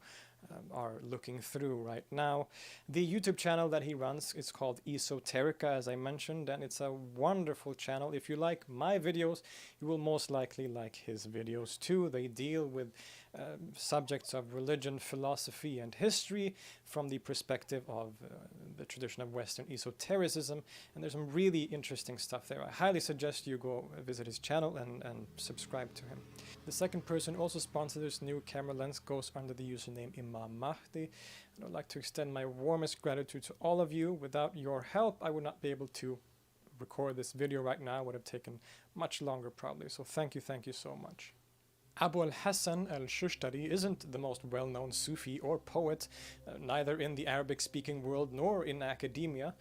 are looking through right now. The YouTube channel that he runs is called Esoterica, as I mentioned, and it's a wonderful channel. If you like my videos, you will most likely like his videos too. They deal with subjects of religion, philosophy, and history from the perspective of the tradition of Western esotericism. And there's some really interesting stuff there. I highly suggest you go visit his channel and subscribe to him. The second person who also sponsored this new camera lens goes under the username Imam Mahdi. And I'd like to extend my warmest gratitude to all of you. Without your help, I would not be able to record this video right now. It would have taken much longer probably. So thank you so much. Abu al-Hassan al-Shushtari isn't the most well-known Sufi or poet, neither in the Arabic-speaking world nor in academia.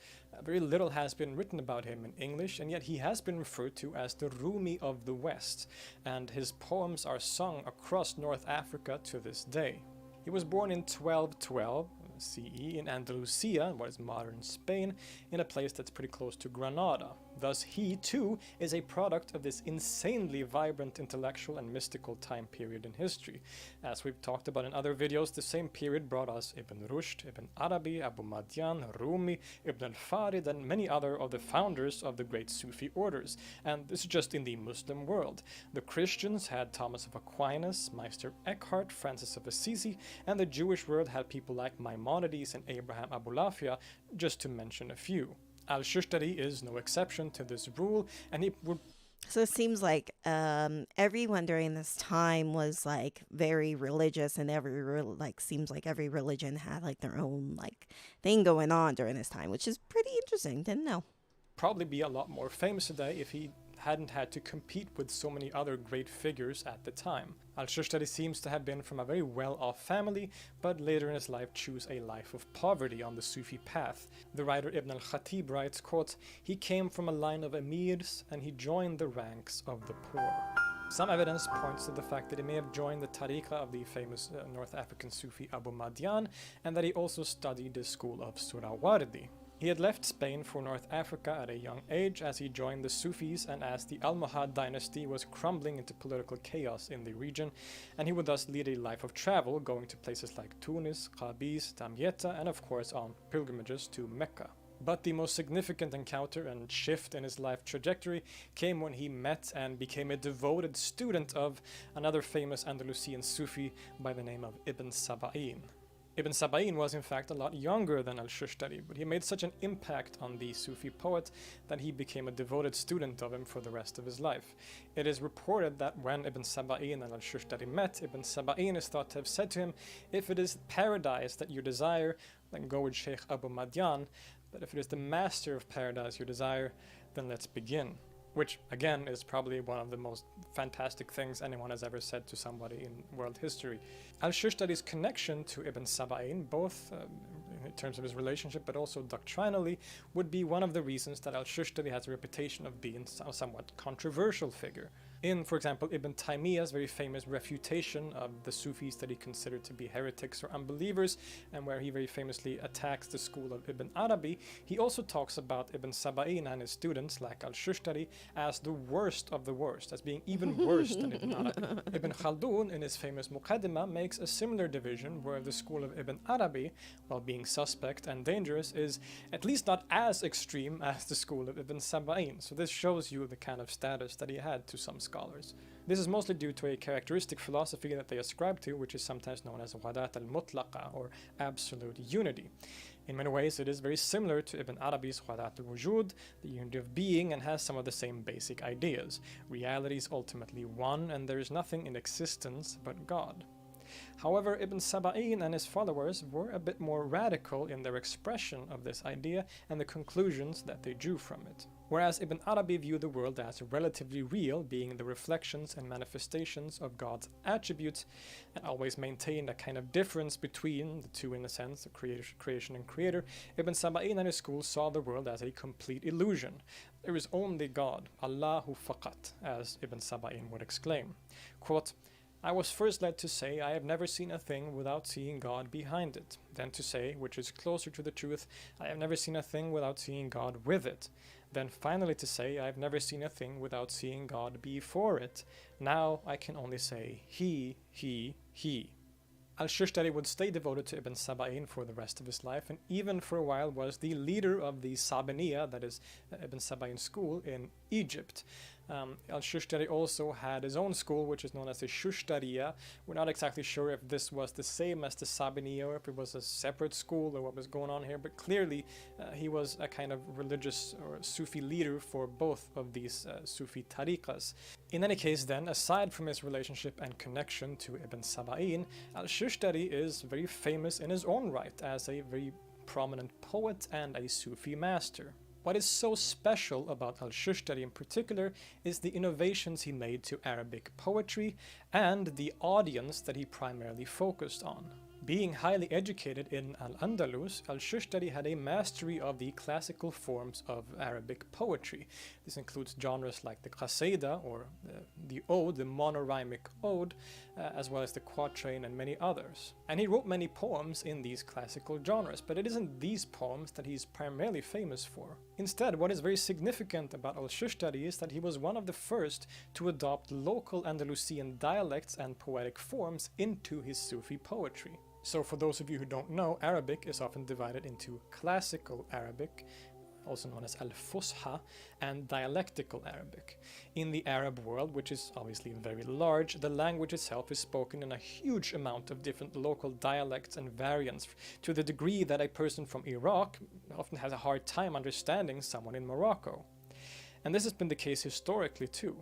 Very little has been written about him in English, and yet he has been referred to as the Rumi of the West, and his poems are sung across North Africa to this day. He was born in 1212 CE in Andalusia, what is modern Spain, in a place that's pretty close to Granada. Thus, he too is a product of this insanely vibrant intellectual and mystical time period in history. As we've talked about in other videos, the same period brought us Ibn Rushd, Ibn Arabi, Abu Madian, Rumi, Ibn al-Farid, and many other of the founders of the great Sufi orders. And this is just in the Muslim world. The Christians had Thomas of Aquinas, Meister Eckhart, Francis of Assisi, and the Jewish world had people like Maimonides and Abraham Abulafia, just to mention a few. Al-Shushtari is no exception to this rule, and he would... So it seems like everyone during this time was like very religious, and seems like every religion had like their own like thing going on during this time, which is pretty interesting. Didn't know. Probably be a lot more famous today if he hadn't had to compete with so many other great figures at the time. Al-Shushtari seems to have been from a very well-off family, but later in his life chose a life of poverty on the Sufi path. The writer Ibn al-Khatib writes, quote, "He came from a line of emirs and he joined the ranks of the poor." Some evidence points to the fact that he may have joined the tariqah of the famous North African Sufi Abu Madian, and that he also studied the school of Surawardi. He had left Spain for North Africa at a young age as he joined the Sufis and as the Almohad dynasty was crumbling into political chaos in the region, and he would thus lead a life of travel, going to places like Tunis, Qabiz, Damietta, and of course on pilgrimages to Mecca. But the most significant encounter and shift in his life trajectory came when he met and became a devoted student of another famous Andalusian Sufi by the name of Ibn Saba'in. Ibn Saba'in was in fact a lot younger than Al-Shushtari, but he made such an impact on the Sufi poet that he became a devoted student of him for the rest of his life. It is reported that when Ibn Saba'in and Al-Shushtari met, Ibn Saba'in is thought to have said to him, "If it is paradise that you desire, then go with Sheikh Abu Madian, but if it is the master of paradise you desire, then let's begin." Which, again, is probably one of the most fantastic things anyone has ever said to somebody in world history. Al-Shushtari's connection to Ibn Saba'in, both in terms of his relationship but also doctrinally, would be one of the reasons that Al-Shushtari has a reputation of being a somewhat controversial figure. In, for example, Ibn Taymiyyah's very famous refutation of the Sufis that he considered to be heretics or unbelievers, and where he very famously attacks the school of Ibn Arabi, he also talks about Ibn Saba'in and his students, like Al-Shushtari, as the worst of the worst, as being even worse than Ibn Arabi. Ibn Khaldun, in his famous Muqaddimah, makes a similar division where the school of Ibn Arabi, while being suspect and dangerous, is at least not as extreme as the school of Ibn Saba'in. So this shows you the kind of status that he had to some scholars. This is mostly due to a characteristic philosophy that they ascribe to, which is sometimes known as wadat al-mutlaqa, or absolute unity. In many ways, it is very similar to Ibn Arabi's wadat al-wujud, the unity of being, and has some of the same basic ideas. Reality is ultimately one, and there is nothing in existence but God. However, Ibn Saba'in and his followers were a bit more radical in their expression of this idea and the conclusions that they drew from it. Whereas Ibn Arabi viewed the world as relatively real, being the reflections and manifestations of God's attributes, and always maintained a kind of difference between the two in a sense, the creation and creator, Ibn Saba'in and his school saw the world as a complete illusion. There is only God, Allahu faqat, as Ibn Saba'in would exclaim. Quote, "I was first led to say, I have never seen a thing without seeing God behind it. Then to say, which is closer to the truth, I have never seen a thing without seeing God with it. Then finally to say, I have never seen a thing without seeing God before it. Now I can only say, he. Al-Shushtari would stay devoted to Ibn Saba'in for the rest of his life, and even for a while was the leader of the Sabaniya, that is Ibn Saba'in's school, in Egypt. Al-Shushtari also had his own school, which is known as the Shushtariya. We're not exactly sure if this was the same as the Sabiniya or if it was a separate school or what was going on here, but clearly he was a kind of religious or Sufi leader for both of these Sufi tariqas. In any case then, aside from his relationship and connection to Ibn Saba'in, Al-Shushtari is very famous in his own right as a very prominent poet and a Sufi master. What is so special about Al-Shushtari in particular is the innovations he made to Arabic poetry and the audience that he primarily focused on. Being highly educated in Al-Andalus, Al-Shushtari had a mastery of the classical forms of Arabic poetry. This includes genres like the qasida, or the ode, the monorhymic ode, as well as the quatrain and many others. And he wrote many poems in these classical genres, but it isn't these poems that he's primarily famous for. Instead, what is very significant about Al-Shushtari is that he was one of the first to adopt local Andalusian dialects and poetic forms into his Sufi poetry. So for those of you who don't know, Arabic is often divided into classical Arabic, also known as Al-Fusha, and dialectical Arabic. In the Arab world, which is obviously very large, the language itself is spoken in a huge amount of different local dialects and variants, to the degree that a person from Iraq often has a hard time understanding someone in Morocco. And this has been the case historically too.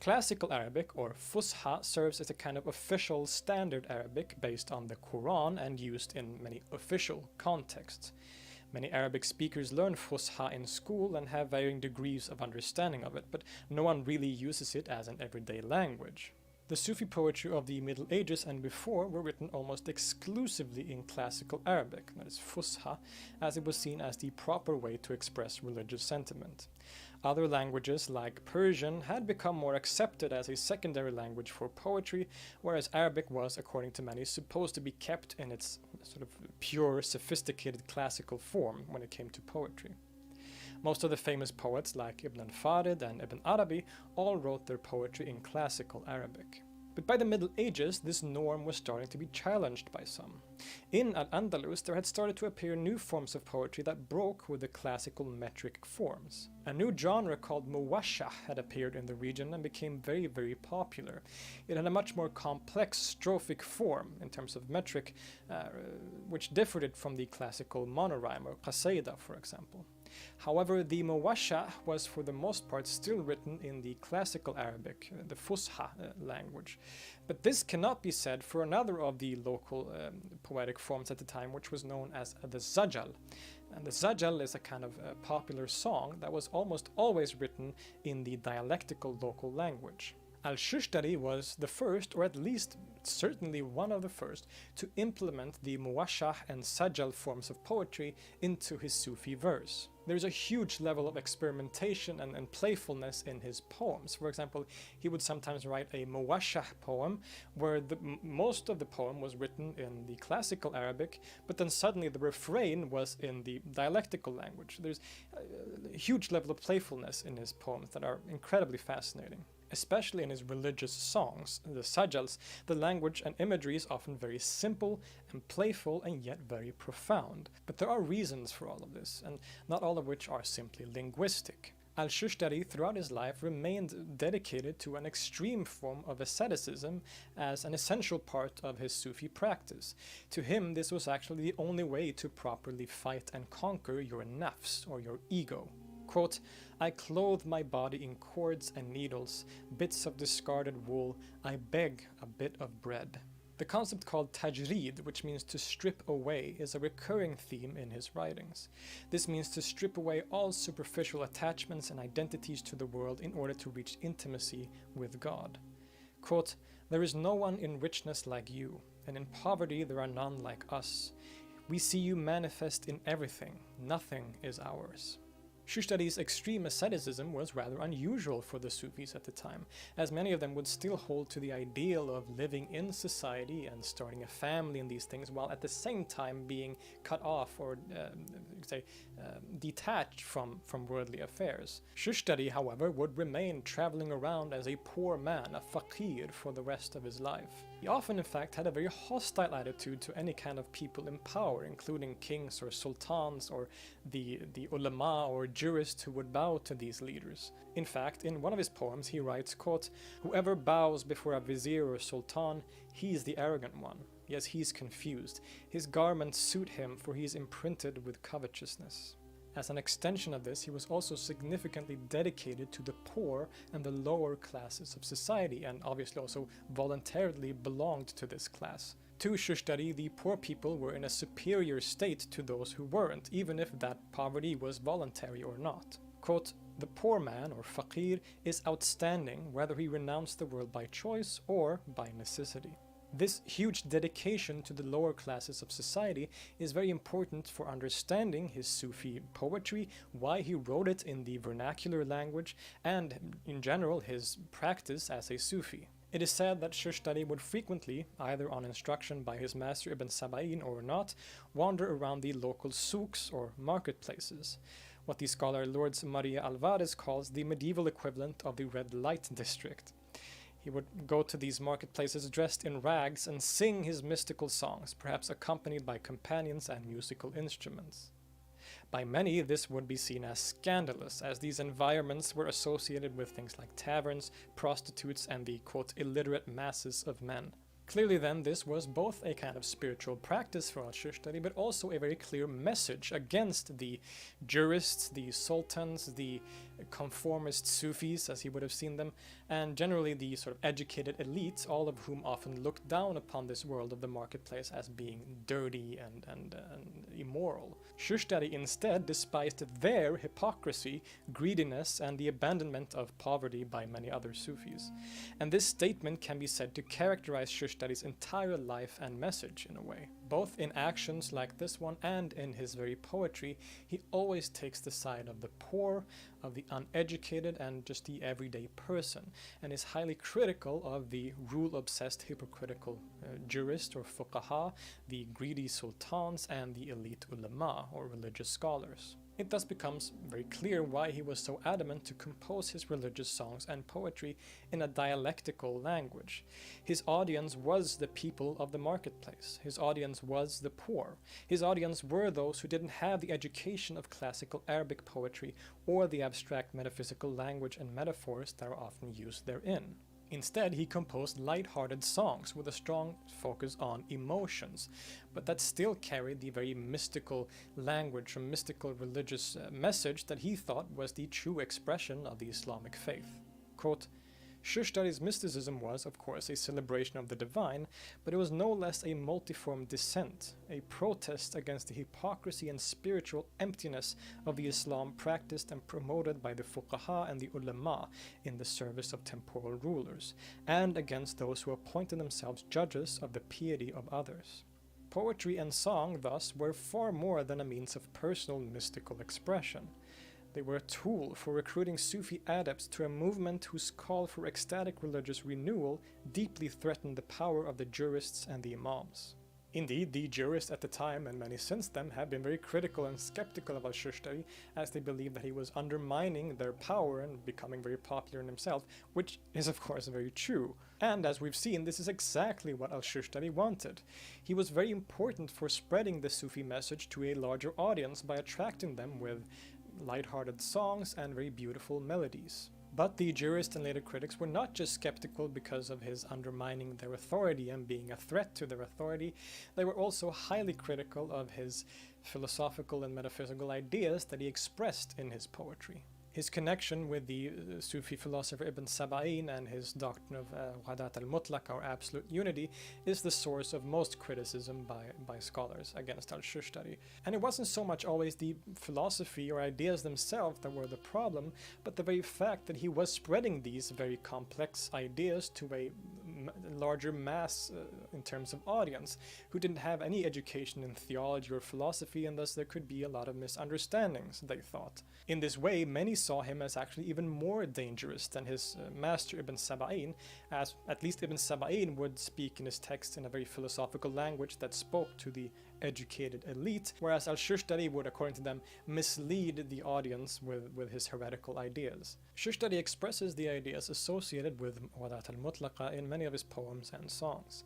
Classical Arabic, or Fusha, serves as a kind of official standard Arabic based on the Quran and used in many official contexts. Many Arabic speakers learn Fusha in school and have varying degrees of understanding of it, but no one really uses it as an everyday language. The Sufi poetry of the Middle Ages and before were written almost exclusively in classical Arabic, that is Fusha, as it was seen as the proper way to express religious sentiment. Other languages, like Persian, had become more accepted as a secondary language for poetry, whereas Arabic was, according to many, supposed to be kept in its sort of pure, sophisticated classical form when it came to poetry. Most of the famous poets, like Ibn al-Farid and Ibn Arabi, all wrote their poetry in classical Arabic. But by the Middle Ages, this norm was starting to be challenged by some. In Al-Andalus, there had started to appear new forms of poetry that broke with the classical metric forms. A new genre called muwashah had appeared in the region and became very, very popular. It had a much more complex strophic form in terms of metric, which differed it from the classical monorhyme or qasida, for example. However, the muwashah was for the most part still written in the classical Arabic, the Fusha language. But this cannot be said for another of the local poetic forms at the time, which was known as the zajal. And the zajal is a kind of popular song that was almost always written in the dialectical local language. Al-Shushtari was the first, or at least certainly one of the first, to implement the muwashah and sajal forms of poetry into his Sufi verse. There's a huge level of experimentation and playfulness in his poems. For example, he would sometimes write a muwashah poem where most of the poem was written in the classical Arabic, but then suddenly the refrain was in the dialectical language. There's a huge level of playfulness in his poems that are incredibly fascinating. Especially in his religious songs, the sajals, the language and imagery is often very simple and playful and yet very profound. But there are reasons for all of this, and not all of which are simply linguistic. Al-Shushtari throughout his life remained dedicated to an extreme form of asceticism as an essential part of his Sufi practice. To him, this was actually the only way to properly fight and conquer your nafs, or your ego. Quote, "I clothe my body in cords and needles, bits of discarded wool, I beg a bit of bread." The concept called tajrid, which means to strip away, is a recurring theme in his writings. This means to strip away all superficial attachments and identities to the world in order to reach intimacy with God. Quote, "There is no one in richness like you, and in poverty there are none like us. We see you manifest in everything, nothing is ours." Shushtari's extreme asceticism was rather unusual for the Sufis at the time, as many of them would still hold to the ideal of living in society and starting a family and these things, while at the same time being cut off or detached from worldly affairs. Shushtari, however, would remain traveling around as a poor man, a faqir, for the rest of his life. He often, in fact, had a very hostile attitude to any kind of people in power, including kings or sultans or the ulama or jurists who would bow to these leaders. In fact, in one of his poems he writes, quote, "Whoever bows before a vizier or sultan, he is the arrogant one. Yes, he is confused. His garments suit him, for he is imprinted with covetousness." As an extension of this, he was also significantly dedicated to the poor and the lower classes of society, and obviously also voluntarily belonged to this class. To Shushtari, the poor people were in a superior state to those who weren't, even if that poverty was voluntary or not. Quote, "The poor man, or faqir, is outstanding whether he renounced the world by choice or by necessity." This huge dedication to the lower classes of society is very important for understanding his Sufi poetry, why he wrote it in the vernacular language, and in general his practice as a Sufi. It is said that Shushtari would frequently, either on instruction by his master Ibn Saba'in or not, wander around the local souks or marketplaces, what the scholar Lourdes Maria Alvarez calls the medieval equivalent of the red light district. He would go to these marketplaces dressed in rags and sing his mystical songs, perhaps accompanied by companions and musical instruments. By many, this would be seen as scandalous, as these environments were associated with things like taverns, prostitutes, and the, quote, illiterate masses of men. Clearly then, this was both a kind of spiritual practice for al-Shushtari, but also a very clear message against the jurists, the sultans, the conformist Sufis, as he would have seen them, and generally the sort of educated elites, all of whom often looked down upon this world of the marketplace as being dirty and immoral. Shushtari instead despised their hypocrisy, greediness, and the abandonment of poverty by many other Sufis. And this statement can be said to characterize Shushtari's entire life and message in a way. Both in actions like this one and in his very poetry, he always takes the side of the poor, of the uneducated, and just the everyday person, and is highly critical of the rule-obsessed hypocritical jurist or fuqaha, the greedy sultans, and the elite ulama or religious scholars. It thus becomes very clear why he was so adamant to compose his religious songs and poetry in a dialectical language. His audience was the people of the marketplace. His audience was the poor. His audience were those who didn't have the education of classical Arabic poetry or the abstract metaphysical language and metaphors that are often used therein. Instead, he composed light-hearted songs with a strong focus on emotions, but that still carried the very mystical language or mystical religious message that he thought was the true expression of the Islamic faith. Quote, Shushtari's mysticism was, of course, a celebration of the divine, but it was no less a multiform dissent, a protest against the hypocrisy and spiritual emptiness of the Islam practiced and promoted by the fuqaha and the ulama in the service of temporal rulers, and against those who appointed themselves judges of the piety of others. Poetry and song, thus, were far more than a means of personal mystical expression. They were a tool for recruiting Sufi adepts to a movement whose call for ecstatic religious renewal deeply threatened the power of the jurists and the imams. Indeed, the jurists at the time, and many since then, have been very critical and skeptical of al-Shushtari, as they believe that he was undermining their power and becoming very popular in himself, which is of course very true. And as we've seen, this is exactly what al-Shushtari wanted. He was very important for spreading the Sufi message to a larger audience by attracting them with light-hearted songs and very beautiful melodies. But the jurists and later critics were not just skeptical because of his undermining their authority and being a threat to their authority, they were also highly critical of his philosophical and metaphysical ideas that he expressed in his poetry. His connection with the Sufi philosopher Ibn Saba'in and his doctrine of Wadat al-Mutlaq, or absolute unity, is the source of most criticism by scholars against al-Shushtari. And it wasn't so much always the philosophy or ideas themselves that were the problem, but the very fact that he was spreading these very complex ideas to a larger mass in terms of audience, who didn't have any education in theology or philosophy, and thus there could be a lot of misunderstandings, they thought. In this way, many saw him as actually even more dangerous than his master Ibn Saba'in, as at least Ibn Saba'in would speak in his text in a very philosophical language that spoke to the educated elite, whereas al-Shushtari would, according to them, mislead the audience with his heretical ideas. Shushtari expresses the ideas associated with Wadat al-Mutlaqa in many of his poems and songs.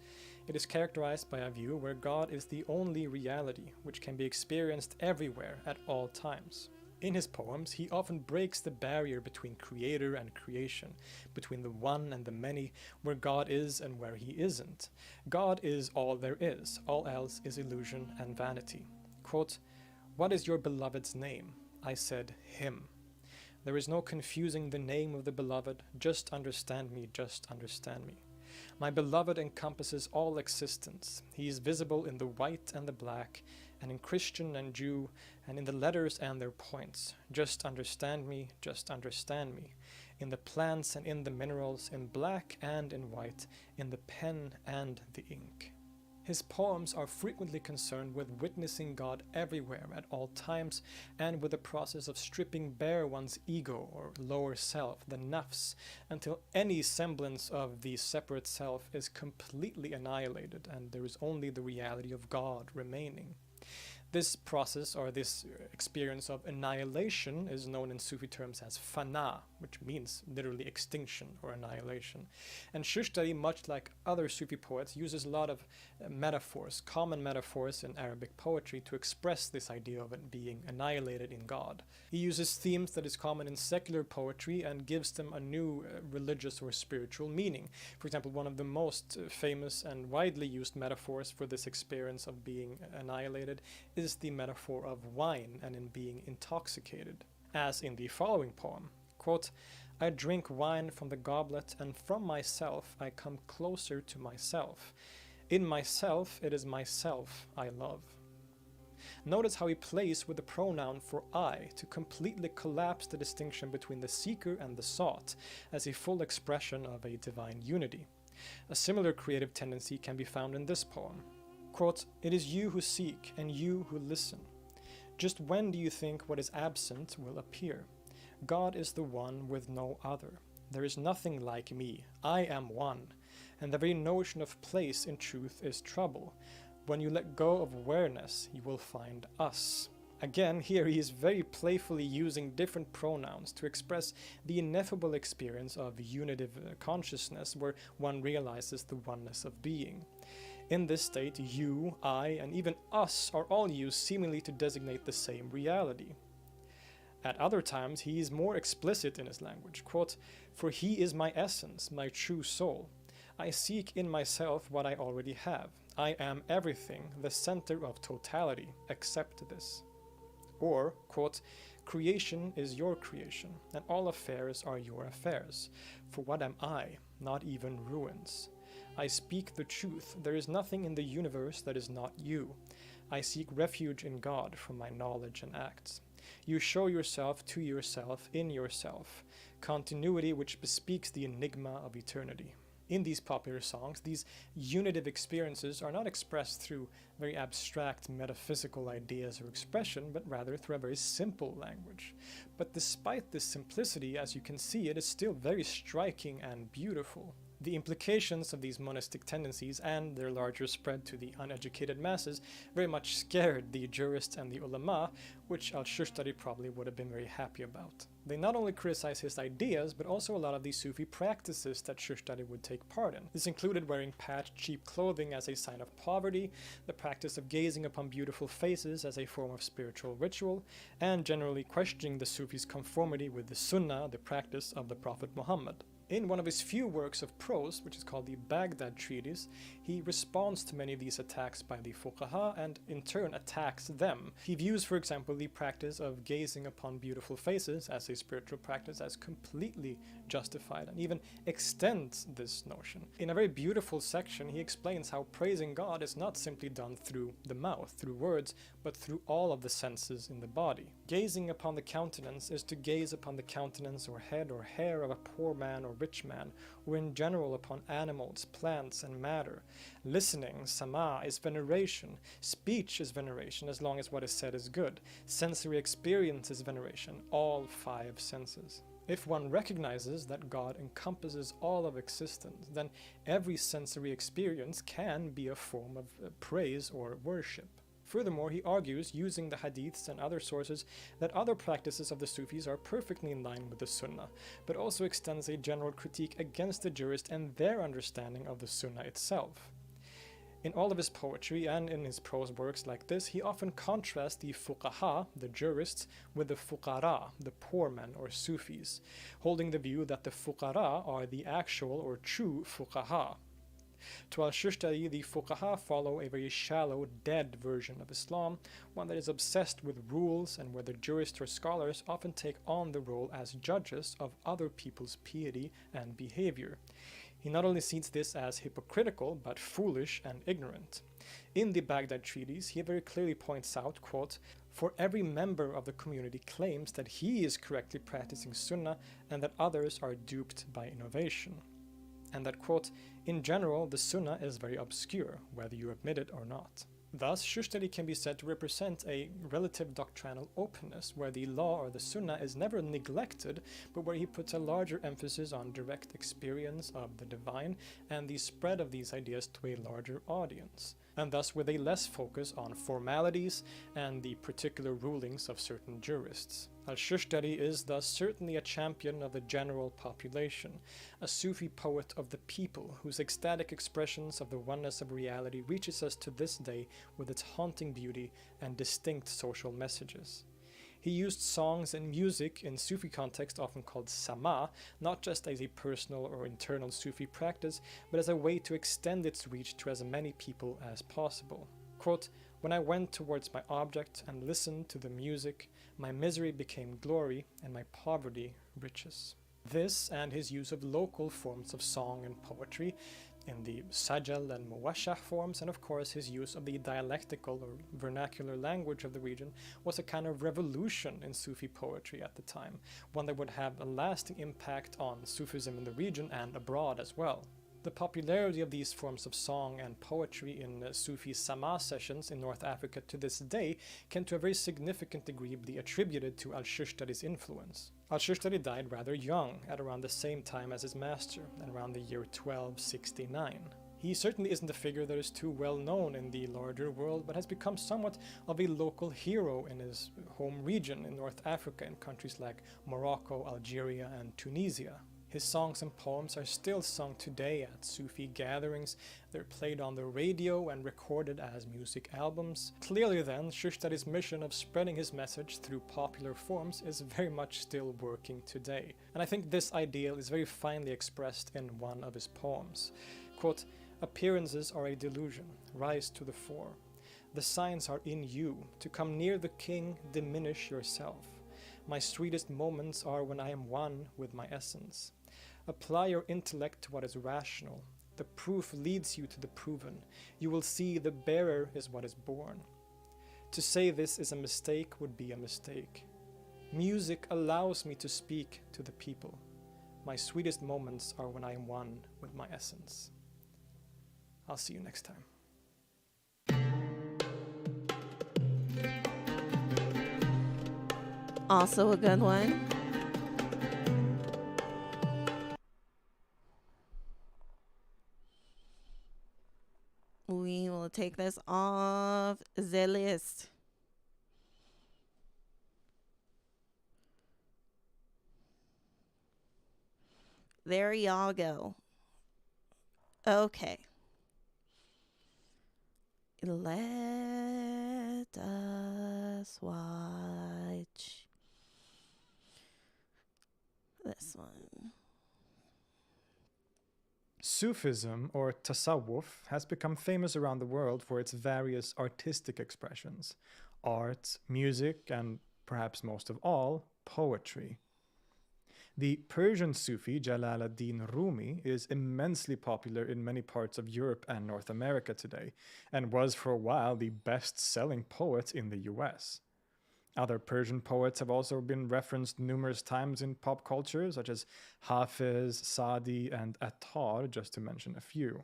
It is characterized by a view where God is the only reality, which can be experienced everywhere at all times. In his poems, he often breaks the barrier between creator and creation, between the one and the many, where God is and where he isn't. God is all there is, all else is illusion and vanity. Quote, "What is your beloved's name? I said, him. There is no confusing the name of the beloved, just understand me, just understand me. My beloved encompasses all existence. He is visible in the white and the black, and in Christian and Jew, and in the letters and their points. Just understand me, just understand me. In the plants and in the minerals, in black and in white, in the pen and the ink." His poems are frequently concerned with witnessing God everywhere at all times, and with the process of stripping bare one's ego or lower self, the nafs, until any semblance of the separate self is completely annihilated and there is only the reality of God remaining. This process, or this experience of annihilation, is known in Sufi terms as fana, which means literally extinction or annihilation. And Shishtari, much like other Sufi poets, uses a lot of metaphors, common metaphors in Arabic poetry, to express this idea of it being annihilated in God. He uses themes that is common in secular poetry and gives them a new religious or spiritual meaning. For example, one of the most famous and widely used metaphors for this experience of being annihilated is the metaphor of wine and in being intoxicated, as in the following poem. Quote, "I drink wine from the goblet, and from myself I come closer to myself. In myself it is myself I love." Notice how he plays with the pronoun for I to completely collapse the distinction between the seeker and the sought as a full expression of a divine unity. A similar creative tendency can be found in this poem. Quote, "It is you who seek and you who listen. Just when do you think what is absent will appear? God is the one with no other. There is nothing like me. I am one. And the very notion of place in truth is trouble. When you let go of awareness, you will find us." Again, here he is very playfully using different pronouns to express the ineffable experience of unitive consciousness, where one realizes the oneness of being. In this state, you, I, and even us are all used seemingly to designate the same reality. At other times, he is more explicit in his language. Quote, "For he is my essence, my true soul. I seek in myself what I already have. I am everything, the center of totality. Accept this." Or, quote, "Creation is your creation, and all affairs are your affairs. For what am I? Not even ruins. I speak the truth. There is nothing in the universe that is not you. I seek refuge in God from my knowledge and acts. You show yourself to yourself in yourself, continuity which bespeaks the enigma of eternity." In these popular songs, these unitive experiences are not expressed through very abstract metaphysical ideas or expression, but rather through a very simple language. But despite this simplicity, as you can see, it is still very striking and beautiful. The implications of these monastic tendencies and their larger spread to the uneducated masses very much scared the jurists and the ulama, which al-Shushtari probably would have been very happy about. They not only criticized his ideas, but also a lot of the Sufi practices that Shushtari would take part in. This included wearing patched, cheap clothing as a sign of poverty, the practice of gazing upon beautiful faces as a form of spiritual ritual, and generally questioning the Sufis' conformity with the Sunnah, the practice of the Prophet Muhammad. In one of his few works of prose, which is called the Baghdad Treatise, he responds to many of these attacks by the fuqaha and in turn attacks them. He views, for example, the practice of gazing upon beautiful faces as a spiritual practice as completely justified, and even extends this notion. In a very beautiful section, he explains how praising God is not simply done through the mouth, through words, but through all of the senses in the body. Gazing upon the countenance is to gaze upon the countenance or head or hair of a poor man or rich man, or in general upon animals, plants, and matter. Listening, sama, is veneration. Speech is veneration, as long as what is said is good. Sensory experience is veneration, all five senses. If one recognizes that God encompasses all of existence, then every sensory experience can be a form of praise or worship. Furthermore, he argues, using the hadiths and other sources, that other practices of the Sufis are perfectly in line with the Sunnah, but also extends a general critique against the jurist and their understanding of the Sunnah itself. In all of his poetry and in his prose works like this, he often contrasts the fuqaha, the jurists, with the fuqara, the poor men or Sufis, holding the view that the fuqara are the actual or true fuqaha. To al-Shushtari, the fuqaha follow a very shallow, dead version of Islam, one that is obsessed with rules and where the jurists or scholars often take on the role as judges of other people's piety and behavior. He not only sees this as hypocritical, but foolish and ignorant. In the Baghdad Treatise, he very clearly points out, quote, "For every member of the community claims that he is correctly practicing Sunnah and that others are duped by innovation." And that, quote, "In general, the Sunnah is very obscure, whether you admit it or not." Thus, Shushtari can be said to represent a relative doctrinal openness, where the law or the Sunnah is never neglected, but where he puts a larger emphasis on direct experience of the divine and the spread of these ideas to a larger audience, and thus with a less focus on formalities and the particular rulings of certain jurists. Al-Shushtari is thus certainly a champion of the general population, a Sufi poet of the people whose ecstatic expressions of the oneness of reality reaches us to this day with its haunting beauty and distinct social messages. He used songs and music in Sufi context often called sama, not just as a personal or internal Sufi practice, but as a way to extend its reach to as many people as possible. Quote, "When I went towards my object and listened to the music, my misery became glory and my poverty riches." This and his use of local forms of song and poetry in the sajal and muwashah forms, and of course his use of the dialectical or vernacular language of the region, was a kind of revolution in Sufi poetry at the time, one that would have a lasting impact on Sufism in the region and abroad as well. The popularity of these forms of song and poetry in Sufi Sama sessions in North Africa to this day can to a very significant degree be attributed to Al-Shushtari's influence. Al-Shushtari died rather young, at around the same time as his master, around the year 1269. He certainly isn't a figure that is too well known in the larger world, but has become somewhat of a local hero in his home region in North Africa, in countries like Morocco, Algeria, and Tunisia. His songs and poems are still sung today at Sufi gatherings. They're played on the radio and recorded as music albums. Clearly then, Shushtari's mission of spreading his message through popular forms is very much still working today. And I think this ideal is very finely expressed in one of his poems. Quote, "Appearances are a delusion, rise to the fore. The signs are in you. To come near the king, diminish yourself. My sweetest moments are when I am one with my essence. Apply your intellect to what is rational. The proof leads you to the proven. You will see the bearer is what is born. To say this is a mistake would be a mistake. Music allows me to speak to the people. My sweetest moments are when I am one with my essence." I'll see you next time. Also a good one. We will take this off the list. There y'all go. Okay. Let us watch this one. Sufism, or tasawwuf, has become famous around the world for its various artistic expressions: art, music, and perhaps most of all, poetry. The Persian Sufi Jalal-ad-Din Rumi is immensely popular in many parts of Europe and North America today, and was for a while the best-selling poet in the US. Other Persian poets have also been referenced numerous times in pop culture, such as Hafiz, Saadi, and Attar, just to mention a few.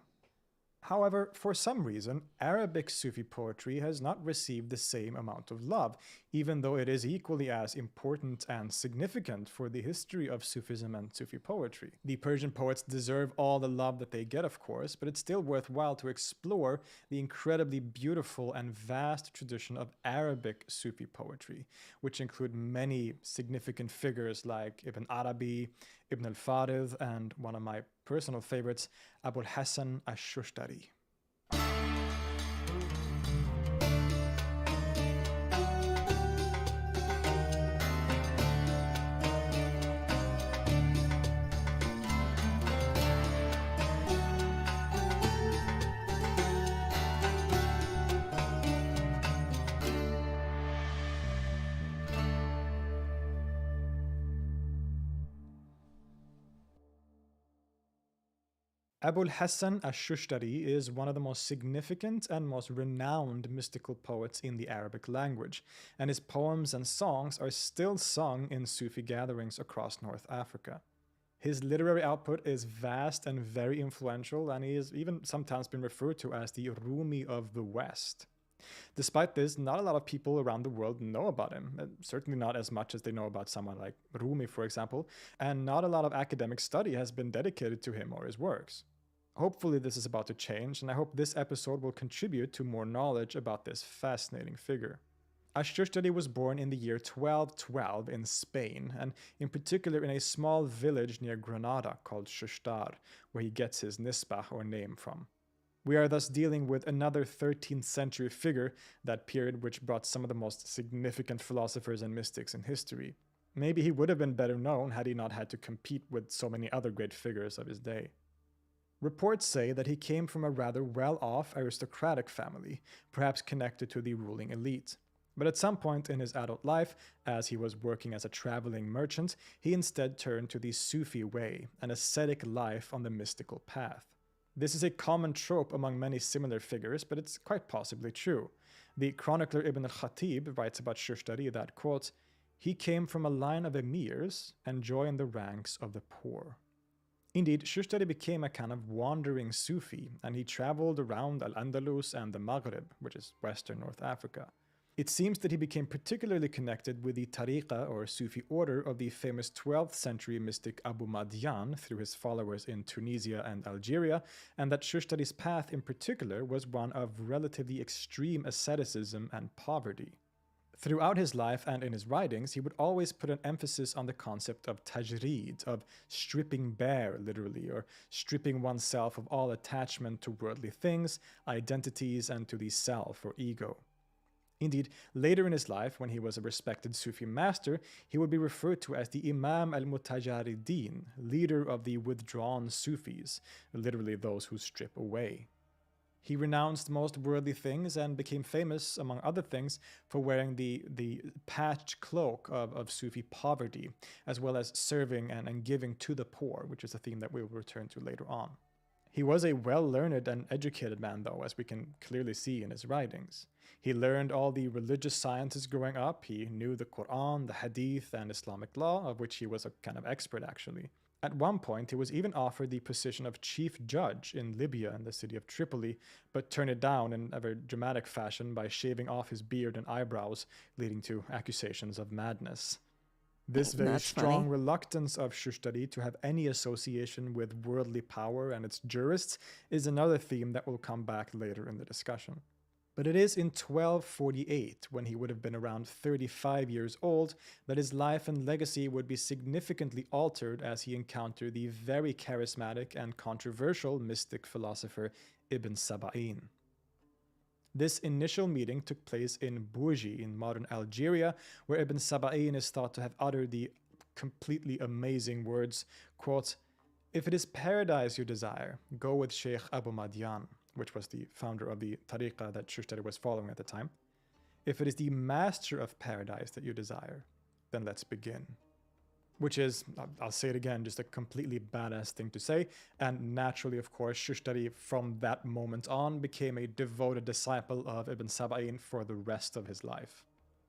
However, for some reason, Arabic Sufi poetry has not received the same amount of love, even though it is equally as important and significant for the history of Sufism and Sufi poetry. The Persian poets deserve all the love that they get, of course, but it's still worthwhile to explore the incredibly beautiful and vast tradition of Arabic Sufi poetry, which include many significant figures like Ibn Arabi, Ibn al-Farid, and one of my personal favorites, Abul Hassan al-Shushtari. Abul Hassan al-Shushtari is one of the most significant and most renowned mystical poets in the Arabic language, and his poems and songs are still sung in Sufi gatherings across North Africa. His literary output is vast and very influential, and he has even sometimes been referred to as the Rumi of the West. Despite this, not a lot of people around the world know about him, certainly not as much as they know about someone like Rumi, for example, and not a lot of academic study has been dedicated to him or his works. Hopefully this is about to change, and I hope this episode will contribute to more knowledge about this fascinating figure. Ash-Shushtari was born in the year 1212 in Spain, and in particular in a small village near Granada called Shushtar, where he gets his nisbah or name from. We are thus dealing with another 13th century figure, that period which brought some of the most significant philosophers and mystics in history. Maybe he would have been better known had he not had to compete with so many other great figures of his day. Reports say that he came from a rather well-off aristocratic family, perhaps connected to the ruling elite. But at some point in his adult life, as he was working as a traveling merchant, he instead turned to the Sufi way, an ascetic life on the mystical path. This is a common trope among many similar figures, but it's quite possibly true. The chronicler Ibn al-Khatib writes about Shushtari that, quote, "He came from a line of emirs and joined the ranks of the poor." Indeed, Shushtari became a kind of wandering Sufi, and he traveled around Al-Andalus and the Maghrib, which is Western North Africa. It seems that he became particularly connected with the Tariqa or Sufi order of the famous 12th century mystic Abu Madian through his followers in Tunisia and Algeria, and that Shushtari's path in particular was one of relatively extreme asceticism and poverty. Throughout his life and in his writings, he would always put an emphasis on the concept of tajreed, of stripping bare, literally, or stripping oneself of all attachment to worldly things, identities, and to the self or ego. Indeed, later in his life, when he was a respected Sufi master, he would be referred to as the Imam al-Mutajaridin, leader of the withdrawn Sufis, literally those who strip away. He renounced most worldly things and became famous, among other things, for wearing the patched cloak of Sufi poverty, as well as serving and giving to the poor, which is a theme that we will return to later on. He was a well-learned and educated man, though, as we can clearly see in his writings. He learned all the religious sciences growing up. He knew the Quran, the Hadith, and Islamic law, of which he was a kind of expert, actually. At one point, he was even offered the position of chief judge in Libya in the city of Tripoli, but turned it down in a very dramatic fashion by shaving off his beard and eyebrows, leading to accusations of madness. This very That's strong funny. reluctance of Shushtari to have any association with worldly power and its jurists is another theme that will come back later in the discussion. But it is in 1248, when he would have been around 35 years old, that his life and legacy would be significantly altered as he encountered the very charismatic and controversial mystic philosopher Ibn Saba'in. This initial meeting took place in Bourgi in modern Algeria, where Ibn Saba'in is thought to have uttered the completely amazing words, quote, "If it is paradise you desire, go with Sheikh Abu Madian," which was the founder of the tariqa that Shushtari was following at the time. "If it is the master of paradise that you desire, then let's begin." Which is, I'll say it again, just a completely badass thing to say. And naturally, of course, Shushtari from that moment on became a devoted disciple of Ibn Saba'in for the rest of his life.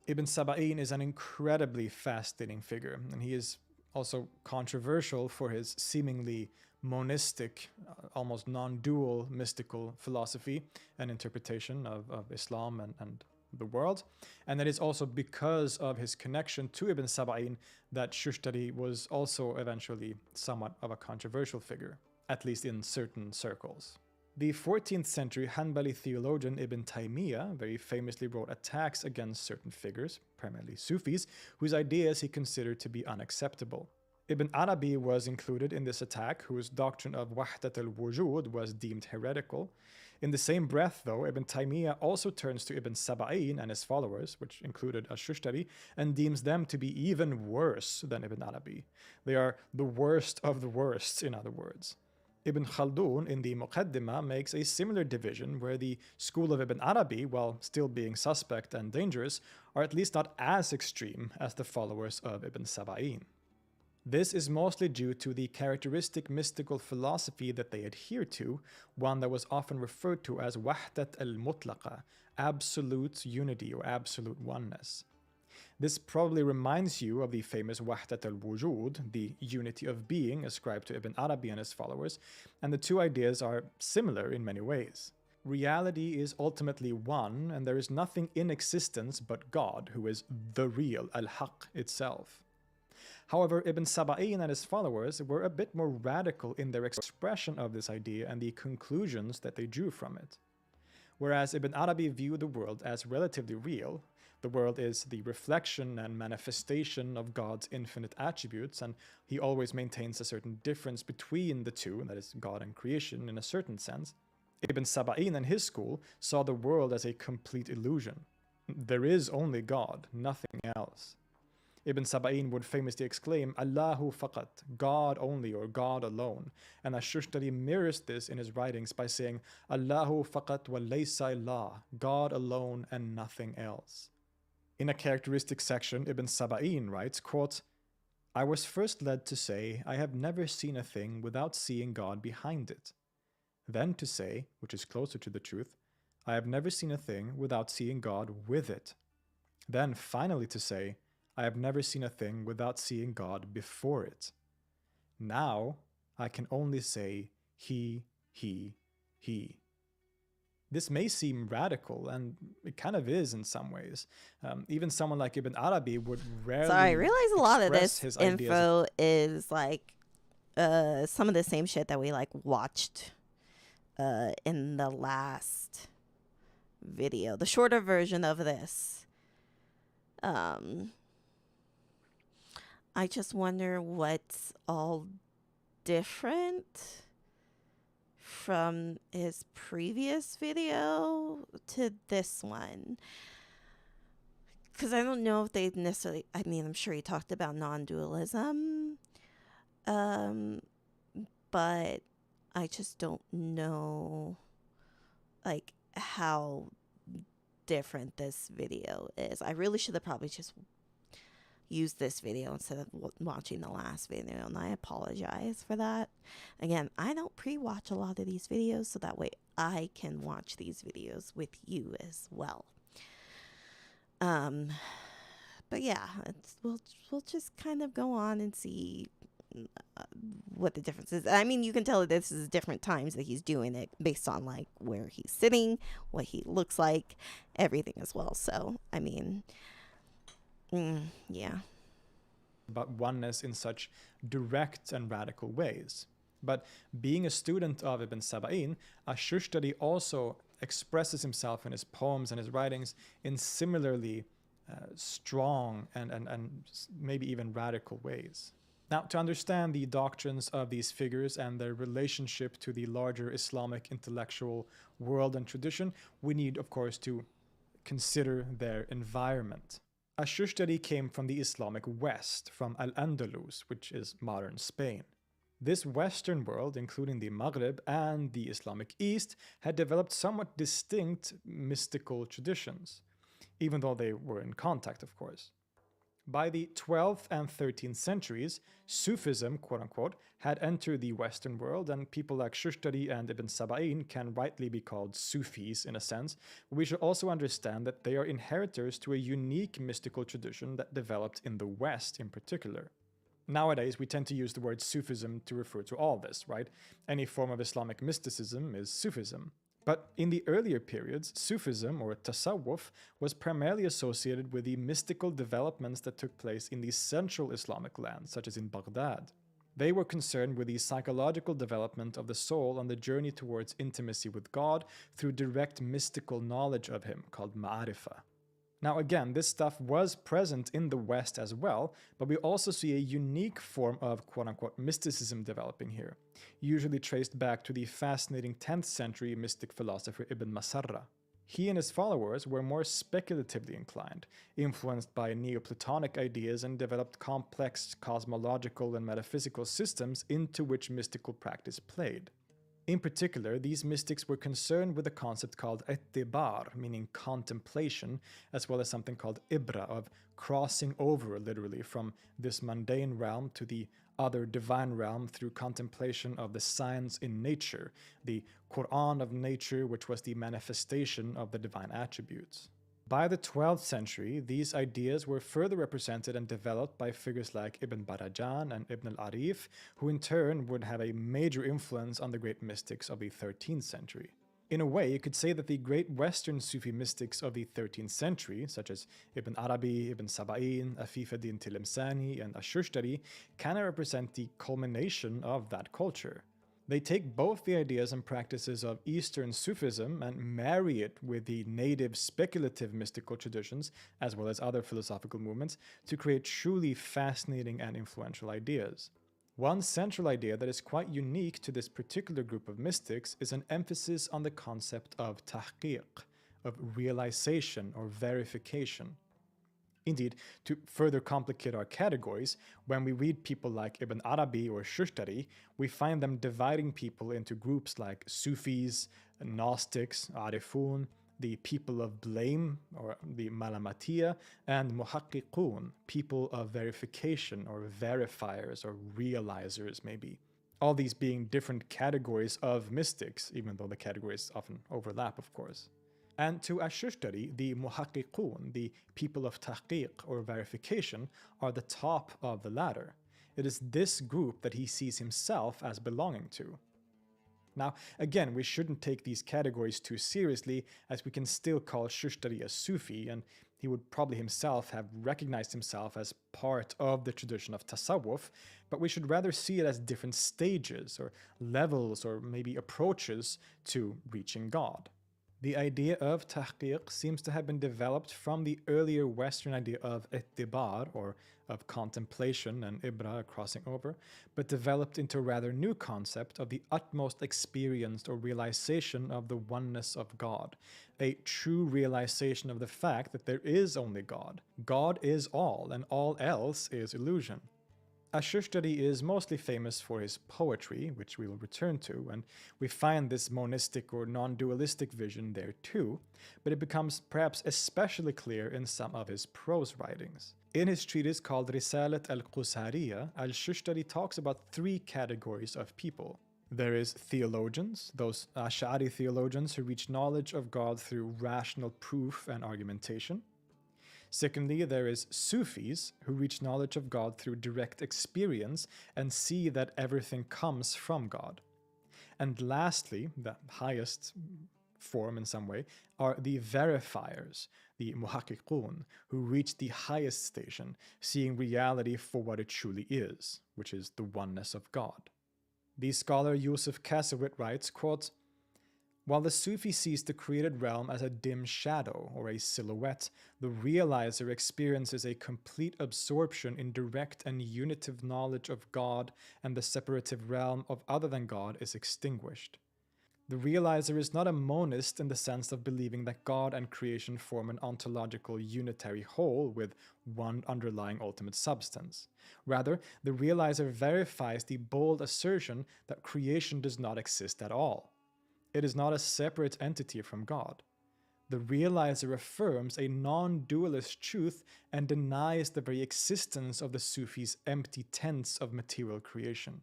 Ibn Saba'in is an incredibly fascinating figure, and he is also controversial for his seemingly monistic, almost non-dual mystical philosophy and interpretation of Islam and the world. And that is also because of his connection to Ibn Saba'in that Shushtari was also eventually somewhat of a controversial figure, at least in certain circles. The 14th century Hanbali theologian Ibn Taymiyyah very famously wrote attacks against certain figures, primarily Sufis, whose ideas he considered to be unacceptable. Ibn Arabi was included in this attack, whose doctrine of Wahdat al-Wujud was deemed heretical. In the same breath, though, Ibn Taymiyyah also turns to Ibn Saba'in and his followers, which included Ash-Shushtari, and deems them to be even worse than Ibn Arabi. They are the worst of the worst, in other words. Ibn Khaldun in the Muqaddimah makes a similar division where the school of Ibn Arabi, while still being suspect and dangerous, are at least not as extreme as the followers of Ibn Saba'in. This is mostly due to the characteristic mystical philosophy that they adhere to, one that was often referred to as Wahdat al-Mutlaqa, absolute unity or absolute oneness. This probably reminds you of the famous Wahdat al-Wujud, the unity of being ascribed to Ibn Arabi and his followers, and the two ideas are similar in many ways. Reality is ultimately one, and there is nothing in existence but God, who is the real, al-Haq itself. However, Ibn Saba'in and his followers were a bit more radical in their expression of this idea and the conclusions that they drew from it. Whereas Ibn Arabi viewed the world as relatively real, the world is the reflection and manifestation of God's infinite attributes, and he always maintains a certain difference between the two, that is, God and creation in a certain sense. Ibn Saba'in and his school saw the world as a complete illusion. There is only God, nothing else. Ibn Saba'in would famously exclaim, Allahu faqat, God only or God alone. And Ash-Shushtari mirrors this in his writings by saying, Allahu faqat wa laysa illah, God alone and nothing else. In a characteristic section, Ibn Saba'in writes, quote, I was first led to say, I have never seen a thing without seeing God behind it. Then to say, which is closer to the truth, I have never seen a thing without seeing God with it. Then finally to say, I have never seen a thing without seeing God before it. Now I can only say he. This may seem radical, and it kind of is in some ways. Even someone like Ibn Arabi would rarely. So I realize a lot of this his info is like some of the same shit that we like watched in the last video, the shorter version of this. I just wonder what's all different from his previous video to this one. Because I don't know if they necessarily, I mean, I'm sure he talked about non-dualism, but I just don't know, like, how different this video is. I really should have probably just use this video instead of watching the last video, and I apologize for that. Again, I don't pre-watch a lot of these videos, so that way I can watch these videos with you as well. But yeah, we'll just kind of go on and see what the difference is. I mean, you can tell that this is different times that he's doing it based on like where he's sitting, what he looks like, everything as well. So I mean, yeah. About oneness in such direct and radical ways. But being a student of Ibn Saba'in, Ash-Shushtari also expresses himself in his poems and his writings in similarly strong and maybe even radical ways. Now, to understand the doctrines of these figures and their relationship to the larger Islamic intellectual world and tradition, we need, of course, to consider their environment. Ash-Shushtari came from the Islamic West, from Al-Andalus, which is modern Spain. This Western world, including the Maghrib and the Islamic East, had developed somewhat distinct mystical traditions, even though they were in contact, of course. By the 12th and 13th centuries, Sufism, quote-unquote, had entered the Western world, and people like Shushtari and Ibn Saba'in can rightly be called Sufis in a sense. We should also understand that they are inheritors to a unique mystical tradition that developed in the West in particular. Nowadays, we tend to use the word Sufism to refer to all this, right? Any form of Islamic mysticism is Sufism. But in the earlier periods, Sufism, or Tasawwuf, was primarily associated with the mystical developments that took place in the central Islamic lands, such as in Baghdad. They were concerned with the psychological development of the soul on the journey towards intimacy with God through direct mystical knowledge of Him, called ma'arifah. Now again, this stuff was present in the West as well, but we also see a unique form of quote-unquote mysticism developing here, usually traced back to the fascinating 10th century mystic philosopher Ibn Masarra. He and his followers were more speculatively inclined, influenced by Neoplatonic ideas, and developed complex cosmological and metaphysical systems into which mystical practice played. In particular, these mystics were concerned with a concept called ittibar, meaning contemplation, as well as something called ibra, of crossing over literally from this mundane realm to the other divine realm through contemplation of the signs in nature, the Quran of nature, which was the manifestation of the divine attributes. By the 12th century, these ideas were further represented and developed by figures like Ibn Barajan and Ibn al-Arif, who in turn would have a major influence on the great mystics of the 13th century. In a way, you could say that the great Western Sufi mystics of the 13th century, such as Ibn Arabi, Ibn Saba'in, Afif ad-Din Tilimsani, and Ash-Shushtari, kind of represent the culmination of that culture. They take both the ideas and practices of Eastern Sufism and marry it with the native speculative mystical traditions, as well as other philosophical movements, to create truly fascinating and influential ideas. One central idea that is quite unique to this particular group of mystics is an emphasis on the concept of tahqiq, of realization or verification. Indeed, to further complicate our categories, when we read people like Ibn Arabi or Shushtari, we find them dividing people into groups like Sufis, Gnostics, Arifun, the people of blame, or the Malamatiya, and Muhaqqiqun, people of verification, or verifiers, or realizers maybe. All these being different categories of mystics, even though the categories often overlap, of course. And to Ash-Shushtari, the Muhaqqiqun, the people of tahqiq or verification, are the top of the ladder. It is this group that he sees himself as belonging to. Now, again, we shouldn't take these categories too seriously, as we can still call Shushtari a Sufi, and he would probably himself have recognized himself as part of the tradition of Tasawwuf, but we should rather see it as different stages, or levels, or maybe approaches to reaching God. The idea of tahqiq seems to have been developed from the earlier Western idea of ittibar, or of contemplation and ibra, crossing over, but developed into a rather new concept of the utmost experience or realization of the oneness of God, a true realization of the fact that there is only God. God is all, and all else is illusion. Ash-Shushtari is mostly famous for his poetry, which we will return to, and we find this monistic or non-dualistic vision there too, but it becomes perhaps especially clear in some of his prose writings. In his treatise called Risalat al-Qusariya, Al-Shushtari talks about three categories of people. There is theologians, those Ash'ari theologians who reach knowledge of God through rational proof and argumentation. Secondly, there is Sufis, who reach knowledge of God through direct experience and see that everything comes from God. And lastly, the highest form in some way, are the verifiers, the muhaqqiqun, who reach the highest station, seeing reality for what it truly is, which is the oneness of God. The scholar Yusuf Kasawit writes, quote, "While the Sufi sees the created realm as a dim shadow or a silhouette, the realizer experiences a complete absorption in direct and unitive knowledge of God, and the separative realm of other than God is extinguished. The realizer is not a monist in the sense of believing that God and creation form an ontological unitary whole with one underlying ultimate substance. Rather, the realizer verifies the bold assertion that creation does not exist at all. It is not a separate entity from God. The realizer affirms a non-dualist truth and denies the very existence of the Sufis' empty tents of material creation.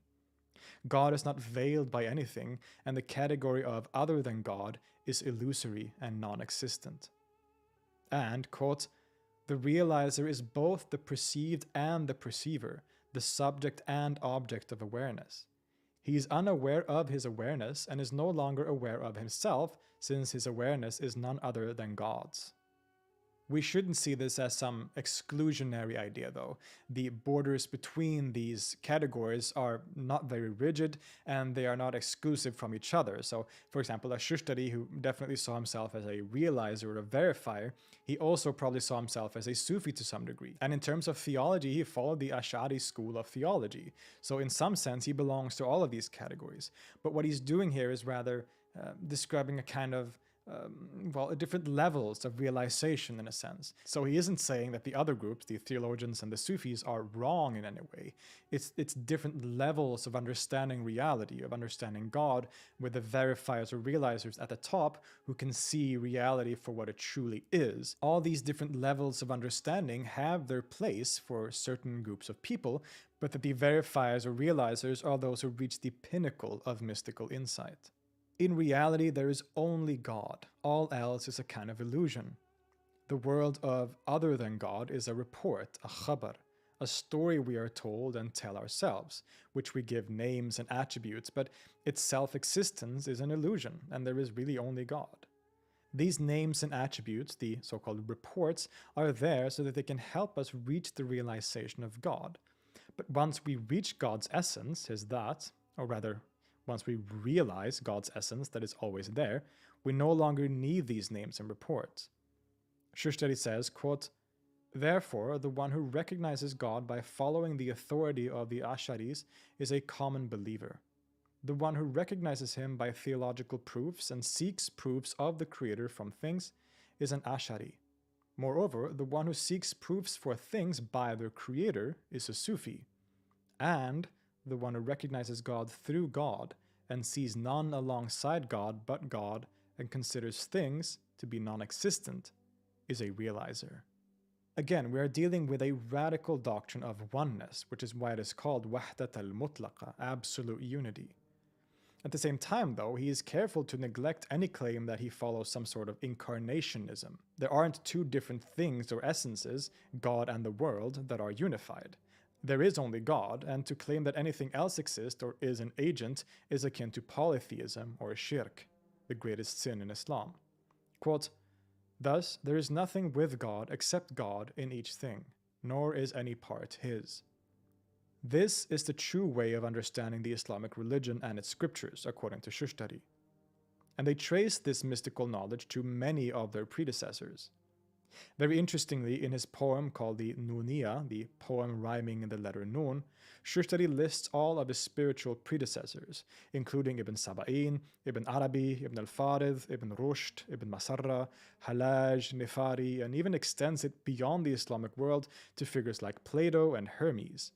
God is not veiled by anything, and the category of other than God is illusory and non-existent." And, quote, "The realizer is both the perceived and the perceiver, the subject and object of awareness. He is unaware of his awareness and is no longer aware of himself, since his awareness is none other than God's. We shouldn't see this as some exclusionary idea, though. The borders between these categories are not very rigid, and they are not exclusive from each other. So, for example, Ashtari, who definitely saw himself as a realizer or a verifier, he also probably saw himself as a Sufi to some degree. And in terms of theology, he followed the Ash'ari school of theology. So in some sense, he belongs to all of these categories. But what he's doing here is rather describing a kind of different levels of realization in a sense. So he isn't saying that the other groups, the theologians and the Sufis, are wrong in any way. It's different levels of understanding reality, of understanding God, with the verifiers or realizers at the top who can see reality for what it truly is. All these different levels of understanding have their place for certain groups of people, but that the verifiers or realizers are those who reach the pinnacle of mystical insight. In reality, there is only God. All else is a kind of illusion. The world of other than God is a report, a khabar, a story we are told and tell ourselves, which we give names and attributes, but its self-existence is an illusion, and there is really only God. These names and attributes, the so-called reports, are there so that they can help us reach the realization of God. But once we reach God's essence, his that, or rather, once we realize God's essence that is always there, we no longer need these names and reports. Shushtari says, quote, "Therefore, the one who recognizes God by following the authority of the Ash'aris is a common believer. The one who recognizes him by theological proofs and seeks proofs of the Creator from things is an Ash'ari. Moreover, the one who seeks proofs for things by their Creator is a Sufi. And the one who recognizes God through God and sees none alongside God but God and considers things to be non-existent is a realizer." Again, we are dealing with a radical doctrine of oneness, which is why it is called wahdat al-mutlaqa, absolute unity. At the same time, though, he is careful to neglect any claim that he follows some sort of incarnationism. There aren't two different things or essences, God and the world, that are unified. There is only God, and to claim that anything else exists or is an agent is akin to polytheism or shirk, the greatest sin in Islam. Quote, "Thus, there is nothing with God except God in each thing, nor is any part his." This is the true way of understanding the Islamic religion and its scriptures, according to Shushtari. And they trace this mystical knowledge to many of their predecessors. Very interestingly, in his poem called the Nuniya, the poem rhyming in the letter Nun, Shushtari lists all of his spiritual predecessors, including Ibn Saba'in, Ibn Arabi, Ibn al-Farid, Ibn Rushd, Ibn Masarra, Halaj, Nifari, and even extends it beyond the Islamic world to figures like Plato and Hermes.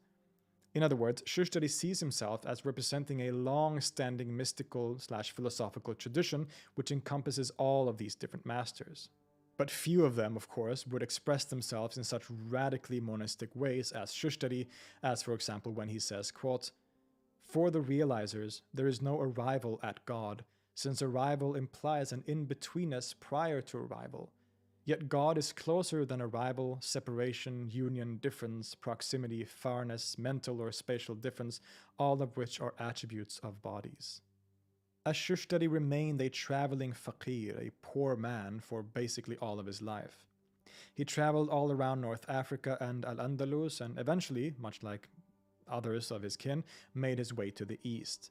In other words, Shushtari sees himself as representing a long-standing mystical/philosophical tradition which encompasses all of these different masters. But few of them, of course, would express themselves in such radically monistic ways as Shushtari, as for example when he says, quote, "For the realizers, there is no arrival at God, since arrival implies an in-betweenness prior to arrival. Yet God is closer than arrival, separation, union, difference, proximity, farness, mental or spatial difference, all of which are attributes of bodies." Ash-Shushtari remained a traveling faqir, a poor man, for basically all of his life. He traveled all around North Africa and Al-Andalus, and eventually, much like others of his kin, made his way to the east.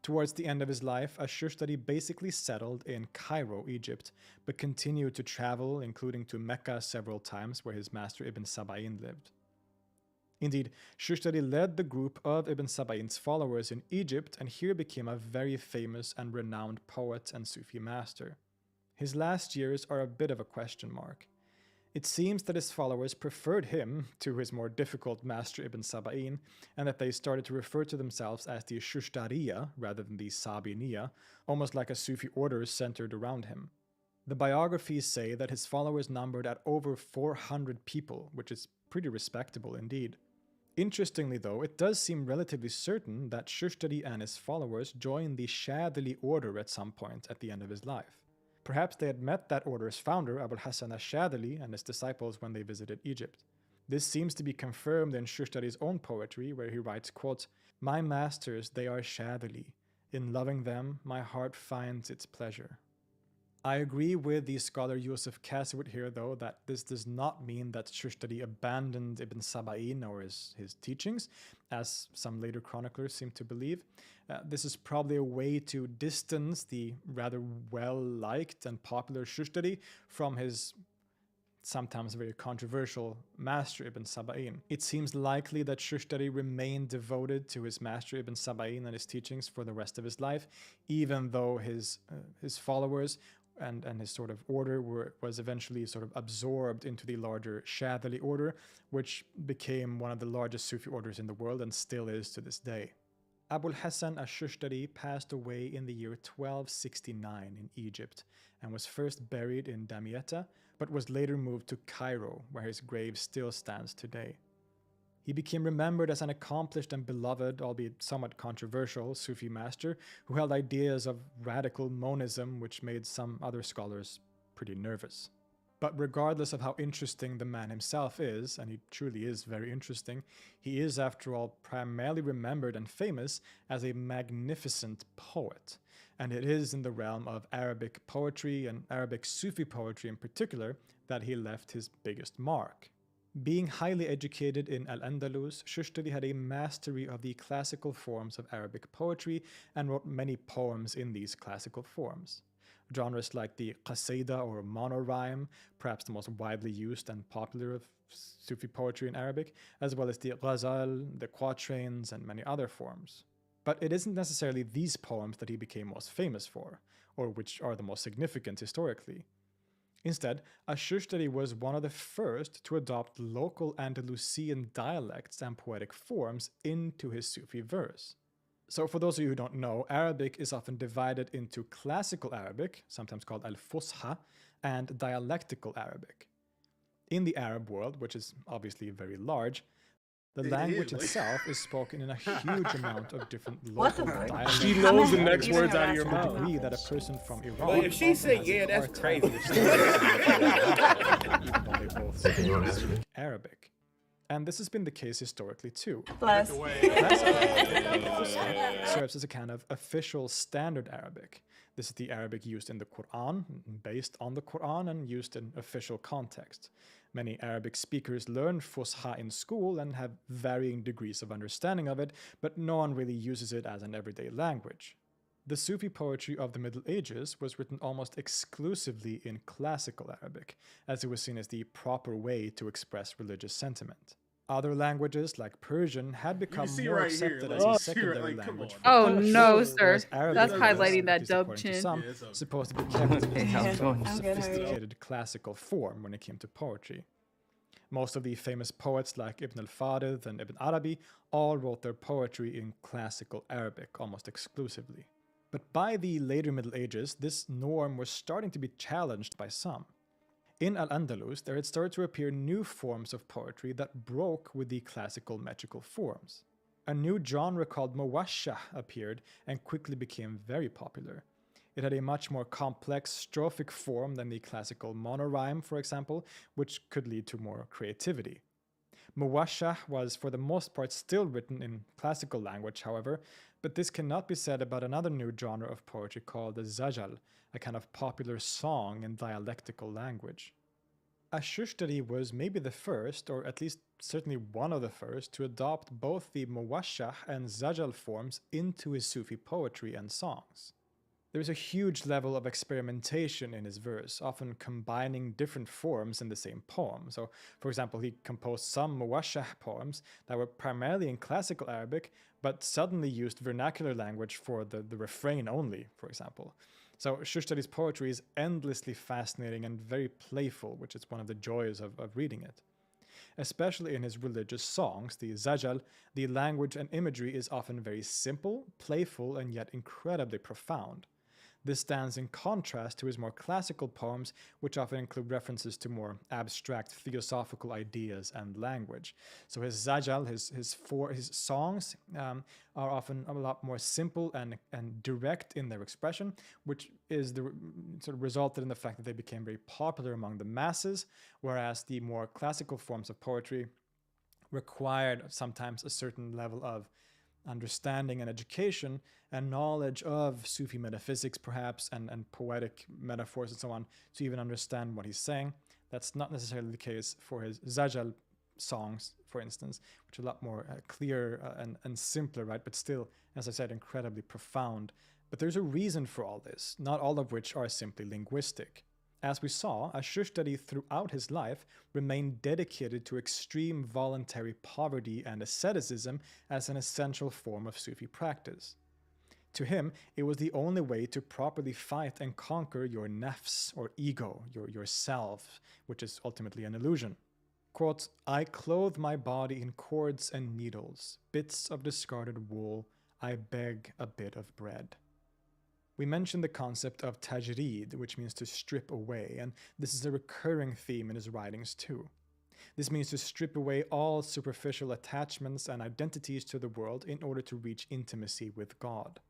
Towards the end of his life, Ash-Shushtari basically settled in Cairo, Egypt, but continued to travel, including to Mecca several times, where his master Ibn Saba'in lived. Indeed, Shushtari led the group of Ibn Saba'in's followers in Egypt, and here became a very famous and renowned poet and Sufi master. His last years are a bit of a question mark. It seems that his followers preferred him to his more difficult master Ibn Saba'in, and that they started to refer to themselves as the Shushtariya rather than the Sabiniya, almost like a Sufi order centered around him. The biographies say that his followers numbered at over 400 people, which is pretty respectable indeed. Interestingly though, it does seem relatively certain that Shushtari and his followers joined the Shadili order at some point at the end of his life. Perhaps they had met that order's founder, Abul Hasan al-Shadili, and his disciples when they visited Egypt. This seems to be confirmed in Shushtari's own poetry, where he writes, quote, "My masters, they are Shadili. In loving them, my heart finds its pleasure." I agree with the scholar Yusuf Kaswood here, though, that this does not mean that Shushtari abandoned Ibn Saba'in or his teachings, as some later chroniclers seem to believe. This is probably a way to distance the rather well-liked and popular Shushtari from his sometimes very controversial master Ibn Saba'in. It seems likely that Shushtari remained devoted to his master Ibn Saba'in and his teachings for the rest of his life, even though his followers and his sort of order was eventually sort of absorbed into the larger Shadili order, which became one of the largest Sufi orders in the world and still is to this day. Abul Hassan al-Shushtari passed away in the year 1269 in Egypt and was first buried in Damietta, but was later moved to Cairo, where his grave still stands today. He became remembered as an accomplished and beloved, albeit somewhat controversial, Sufi master who held ideas of radical monism, which made some other scholars pretty nervous. But regardless of how interesting the man himself is, and he truly is very interesting, he is, after all, primarily remembered and famous as a magnificent poet. And it is in the realm of Arabic poetry, and Arabic Sufi poetry in particular, that he left his biggest mark. Being highly educated in Al-Andalus, Shushtari had a mastery of the classical forms of Arabic poetry and wrote many poems in these classical forms. Genres like the qasida or monorhyme, perhaps the most widely used and popular of Sufi poetry in Arabic, as well as the ghazal, the quatrains, and many other forms. But it isn't necessarily these poems that he became most famous for, or which are the most significant historically. Instead, Ash-Shushtari was one of the first to adopt local Andalusian dialects and poetic forms into his Sufi verse. So for those of you who don't know, Arabic is often divided into classical Arabic, sometimes called al-Fusha, and dialectical Arabic. In the Arab world, which is obviously very large, the language itself is spoken in a huge amount of different local dialects. She knows the next words out of your to the mouth. degree that a person from Iran. Well, if she often said has yeah, a that's hard time crazy. understanding even though they both speak Arabic. And this has been the case historically too. Bless. Serves as a kind of official standard Arabic. This is the Arabic used in the Quran, based on the Quran, and used in official context. Many Arabic speakers learn Fusha in school and have varying degrees of understanding of it, but no one really uses it as an everyday language. The Sufi poetry of the Middle Ages was written almost exclusively in classical Arabic, as it was seen as the proper way to express religious sentiment. Other languages, like Persian, had become see more right here, accepted like, as a see secondary right, come language. on. for Oh, poets, no, sir. whereas Arabic That's was, highlighting that at least dub according to chin. some, Yeah, it's okay. supposed to be kept in Hey, how's it some going? I'm good, how are you? sophisticated classical form when it came to poetry. Most of the famous poets like Ibn al-Farid and Ibn Arabi all wrote their poetry in classical Arabic almost exclusively. But by the later Middle Ages, this norm was starting to be challenged by some. In Al-Andalus, there had started to appear new forms of poetry that broke with the classical metrical forms. A new genre called Muwashshah appeared and quickly became very popular. It had a much more complex strophic form than the classical monorhyme, for example, which could lead to more creativity. Muwashshah was for the most part still written in classical language, however, but this cannot be said about another new genre of poetry called the zajal, a kind of popular song in dialectical language. Ash-Shushtari was maybe the first, or at least certainly one of the first, to adopt both the Muwashshah and zajal forms into his Sufi poetry and songs. There is a huge level of experimentation in his verse, often combining different forms in the same poem. So, for example, he composed some Muwashshah poems that were primarily in classical Arabic, but suddenly used vernacular language for the refrain only, for example. So Shushtari's poetry is endlessly fascinating and very playful, which is one of the joys of reading it. Especially in his religious songs, the zajal, the language and imagery is often very simple, playful, and yet incredibly profound. This stands in contrast to his more classical poems, which often include references to more abstract theosophical ideas and language. So his zajal, his songs, are often a lot more simple and direct in their expression, which sort of resulted in the fact that they became very popular among the masses, whereas the more classical forms of poetry required sometimes a certain level of understanding and education and knowledge of Sufi metaphysics, perhaps, and poetic metaphors and so on, to even understand what he's saying. That's not necessarily the case for his Zajal songs, for instance, which are a lot more clear and simpler, right? But still, as I said, incredibly profound. But there's a reason for all this, not all of which are simply linguistic. As we saw, Ashtari throughout his life remained dedicated to extreme voluntary poverty and asceticism as an essential form of Sufi practice. To him, it was the only way to properly fight and conquer your nafs, or ego, your self, which is ultimately an illusion. Quote, I clothe my body in cords and needles, bits of discarded wool, I beg a bit of bread. We mentioned the concept of tajrid, which means to strip away, and this is a recurring theme in his writings too. This means to strip away all superficial attachments and identities to the world in order to reach intimacy with God.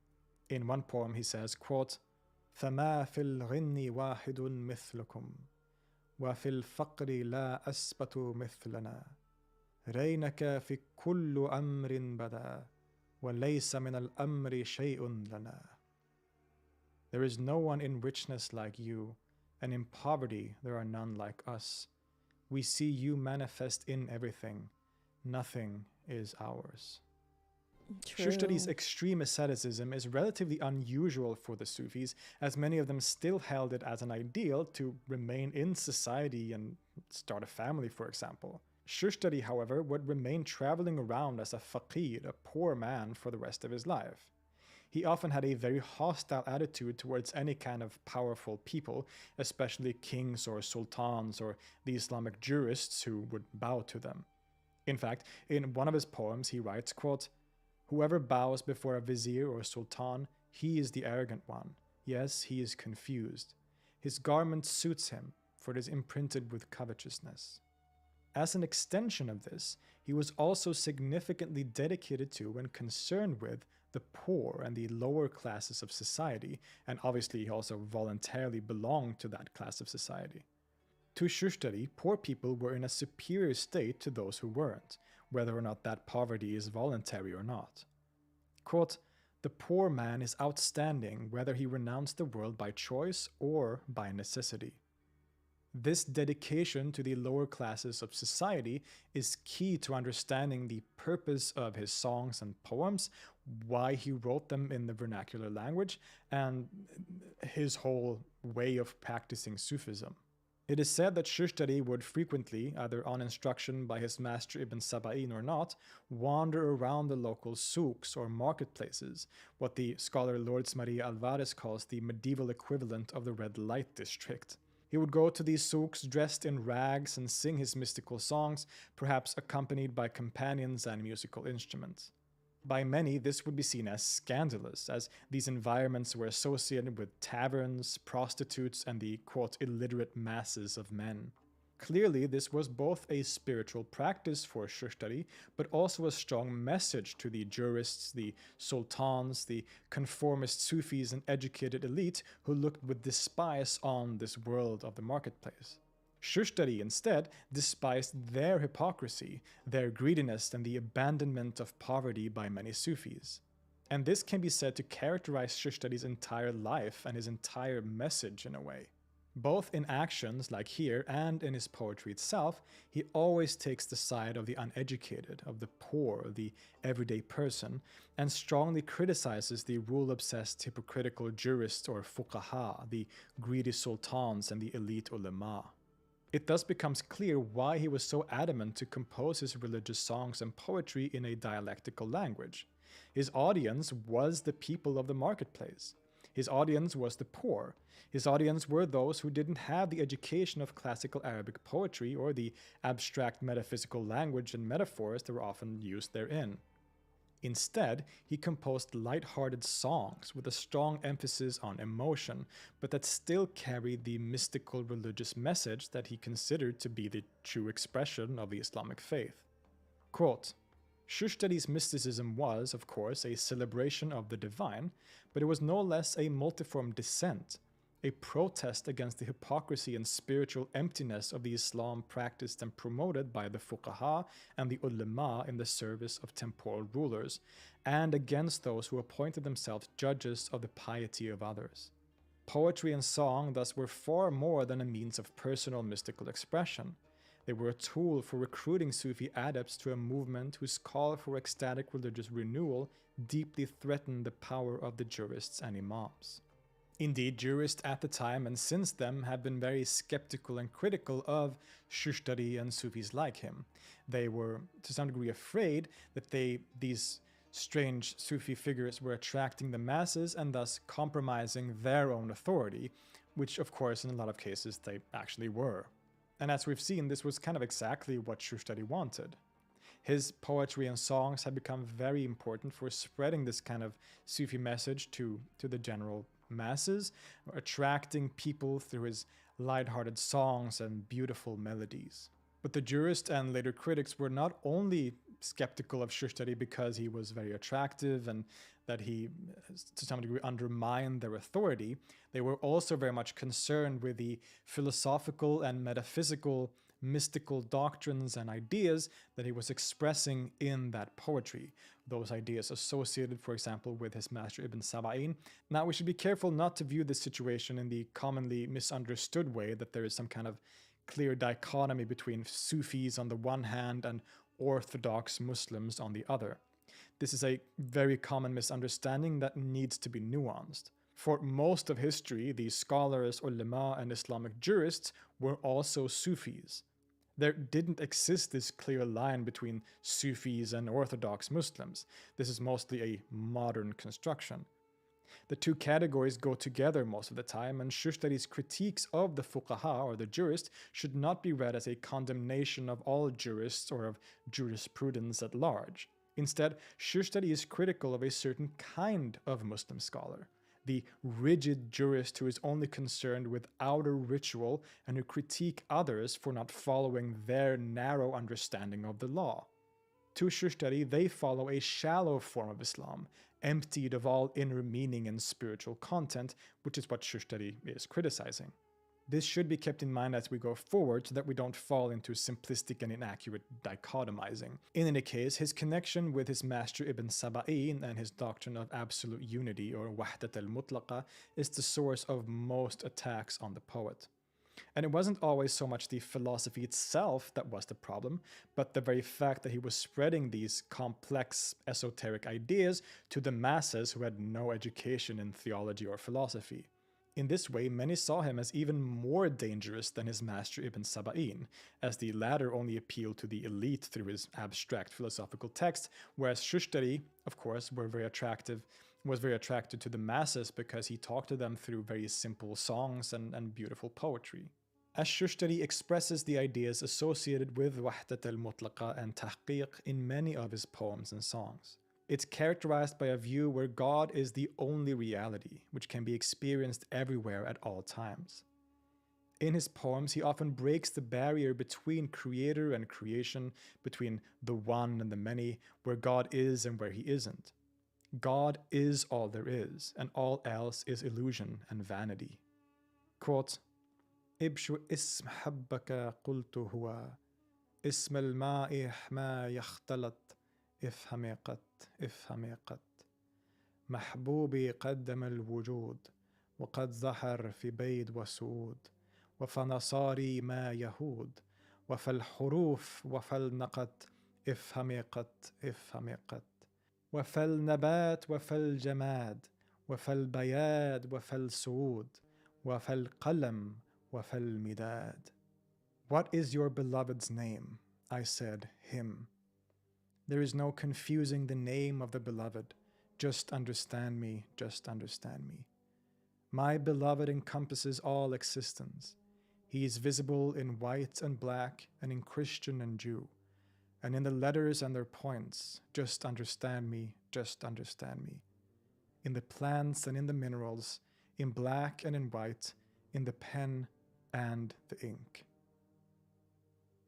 In one poem he says, quote, فَمَا فِي الْغِنِّ وَاحِدٌ مِثْلُكُمْ وَفِي الْفَقْرِ لَا أَسْبَةُ مِثْلَنَا رَيْنَكَ فِي كُلُّ أَمْرٍ بَدَا وَلَيْسَ مِنَ الْأَمْرِ شَيْءٌ لَنَا. There is no one in richness like you, and in poverty there are none like us. We see you manifest in everything. Nothing is ours. Shushtari's extreme asceticism is relatively unusual for the Sufis, as many of them still held it as an ideal to remain in society and start a family, for example. Shushtari, however, would remain traveling around as a faqir, a poor man, for the rest of his life. He often had a very hostile attitude towards any kind of powerful people, especially kings or sultans or the Islamic jurists who would bow to them. In fact, in one of his poems he writes, quote, whoever bows before a vizier or sultan, he is the arrogant one. Yes, he is confused. His garment suits him, for it is imprinted with covetousness. As an extension of this, he was also significantly dedicated to and concerned with the poor and the lower classes of society, and obviously he also voluntarily belonged to that class of society. To Shushtari, poor people were in a superior state to those who weren't, whether or not that poverty is voluntary or not. Quote, the poor man is outstanding whether he renounced the world by choice or by necessity. This dedication to the lower classes of society is key to understanding the purpose of his songs and poems, why he wrote them in the vernacular language, and his whole way of practicing Sufism. It is said that Shushtari would frequently, either on instruction by his master Ibn Saba'in or not, wander around the local souks or marketplaces, what the scholar Lourdes Maria Alvarez calls the medieval equivalent of the red light district. He would go to these souks dressed in rags and sing his mystical songs, perhaps accompanied by companions and musical instruments. By many, this would be seen as scandalous, as these environments were associated with taverns, prostitutes, and the, quote, illiterate masses of men. Clearly, this was both a spiritual practice for Shushtari, but also a strong message to the jurists, the sultans, the conformist Sufis and educated elite who looked with despise on this world of the marketplace. Shushtari instead despised their hypocrisy, their greediness, and the abandonment of poverty by many Sufis. And this can be said to characterize Shushtari's entire life and his entire message in a way. Both in actions, like here, and in his poetry itself, he always takes the side of the uneducated, of the poor, the everyday person, and strongly criticizes the rule-obsessed hypocritical jurists or fuqaha, the greedy sultans and the elite ulama. It thus becomes clear why he was so adamant to compose his religious songs and poetry in a dialectical language. His audience was the people of the marketplace. His audience was the poor. His audience were those who didn't have the education of classical Arabic poetry or the abstract metaphysical language and metaphors that were often used therein. Instead, he composed light-hearted songs with a strong emphasis on emotion, but that still carried the mystical religious message that he considered to be the true expression of the Islamic faith. Quote, Shushtari's mysticism was, of course, a celebration of the divine, but it was no less a multiform descent, a protest against the hypocrisy and spiritual emptiness of the Islam practiced and promoted by the fuqaha and the ulama in the service of temporal rulers, and against those who appointed themselves judges of the piety of others. Poetry and song thus were far more than a means of personal mystical expression. They were a tool for recruiting Sufi adepts to a movement whose call for ecstatic religious renewal deeply threatened the power of the jurists and imams. Indeed, jurists at the time and since then have been very skeptical and critical of Shushtari and Sufis like him. They were, to some degree, afraid that these strange Sufi figures were attracting the masses and thus compromising their own authority, which, of course, in a lot of cases, they actually were. And as we've seen, this was kind of exactly what Shushtari wanted. His poetry and songs had become very important for spreading this kind of Sufi message to the general masses, attracting people through his light-hearted songs and beautiful melodies. But the jurists and later critics were not only skeptical of Shushtari because he was very attractive and that he, to some degree, undermined their authority, they were also very much concerned with the philosophical and metaphysical, mystical doctrines and ideas that he was expressing in that poetry. Those ideas associated, for example, with his master Ibn Saba'in. Now, we should be careful not to view this situation in the commonly misunderstood way that there is some kind of clear dichotomy between Sufis on the one hand and Orthodox Muslims on the other. This is a very common misunderstanding that needs to be nuanced. For most of history, the scholars, ulama, and Islamic jurists were also Sufis. There didn't exist this clear line between Sufis and Orthodox Muslims. This is mostly a modern construction. The two categories go together most of the time, and Shushtari's critiques of the fuqaha, or the jurist, should not be read as a condemnation of all jurists or of jurisprudence at large. Instead, Shushtari is critical of a certain kind of Muslim scholar, the rigid jurist who is only concerned with outer ritual and who critique others for not following their narrow understanding of the law. To Shushtari, they follow a shallow form of Islam, emptied of all inner meaning and spiritual content, which is what Shushtari is criticizing. This should be kept in mind as we go forward so that we don't fall into simplistic and inaccurate dichotomizing. In any case, his connection with his master Ibn Saba'in and his doctrine of absolute unity, or wahdat al-mutlaqa, is the source of most attacks on the poet. And it wasn't always so much the philosophy itself that was the problem, but the very fact that he was spreading these complex, esoteric ideas to the masses who had no education in theology or philosophy. In this way, many saw him as even more dangerous than his master Ibn Saba'in, as the latter only appealed to the elite through his abstract philosophical text, whereas Shushtari, of course, was very attracted to the masses because he talked to them through very simple songs and beautiful poetry. As Shushtari expresses the ideas associated with Wahdat al-Mutlaqa and Tahqiq in many of his poems and songs. It's characterized by a view where God is the only reality, which can be experienced everywhere at all times. In his poems, he often breaks the barrier between creator and creation, between the one and the many, where God is and where he isn't. God is all there is, and all else is illusion and vanity. Quote, "Ibshu ism habbaka qultu huwa, ism al-ma'i ma yakhtalat, افهمي قط محبوبي قدم الوجود وقد ظهر في بيد وسعود وفنصاري ما يهود وفالحروف وفالنقط افهمي قط وفالنبات وفالجماد وفالبياد وفالسعود وفالقلم وفالمداد." What is your beloved's name? I said, him. There is no confusing the name of the beloved. Just understand me, just understand me. My beloved encompasses all existence. He is visible in white and black, and in Christian and Jew, and in the letters and their points. Just understand me, just understand me. In the plants and in the minerals, in black and in white, in the pen and the ink.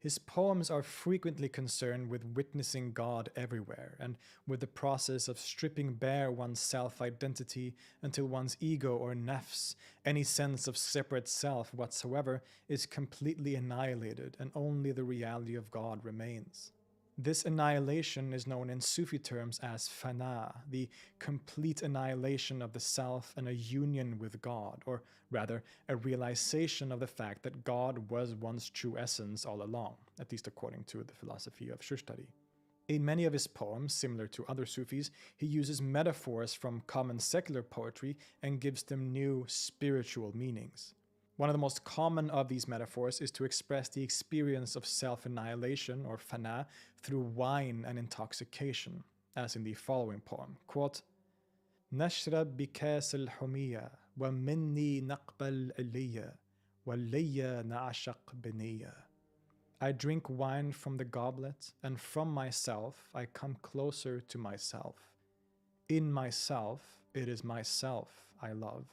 His poems are frequently concerned with witnessing God everywhere and with the process of stripping bare one's self-identity until one's ego or nafs, any sense of separate self whatsoever, is completely annihilated and only the reality of God remains. This annihilation is known in Sufi terms as fana, the complete annihilation of the self and a union with God, or rather, a realization of the fact that God was one's true essence all along, at least according to the philosophy of Shushtari. In many of his poems, similar to other Sufis, he uses metaphors from common secular poetry and gives them new spiritual meanings. One of the most common of these metaphors is to express the experience of self-annihilation, or fana, through wine and intoxication, as in the following poem, quote, نشرب بكاس الحمية ومني نقبل علية واللية نعشق بنية. I drink wine from the goblet, and from myself I come closer to myself. In myself, it is myself I love.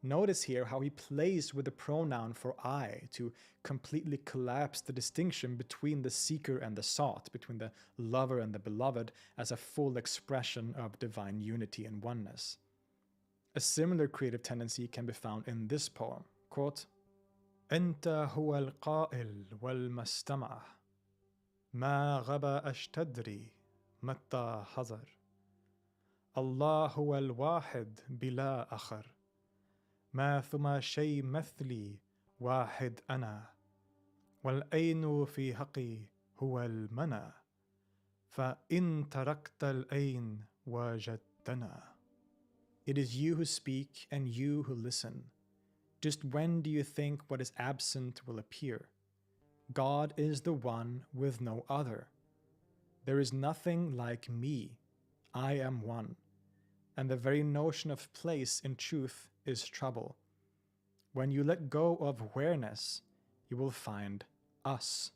Notice here how he plays with the pronoun for I to completely collapse the distinction between the seeker and the sought, between the lover and the beloved, as a full expression of divine unity and oneness. A similar creative tendency can be found in this poem, quote, أنت هو القائل والمستمع ما غبا أشتدري متى حضر الله هو الواحد بلا آخر ما ثم شيء مثلي واحد أنا والأين في حقي هو المنى فإن تركت الأين وجدتنا. It is you who speak and you who listen. Just when do you think what is absent will appear? God is the one with no other. There is nothing like me. I am one. And the very notion of place in truth is trouble. When you let go of awareness, you will find us.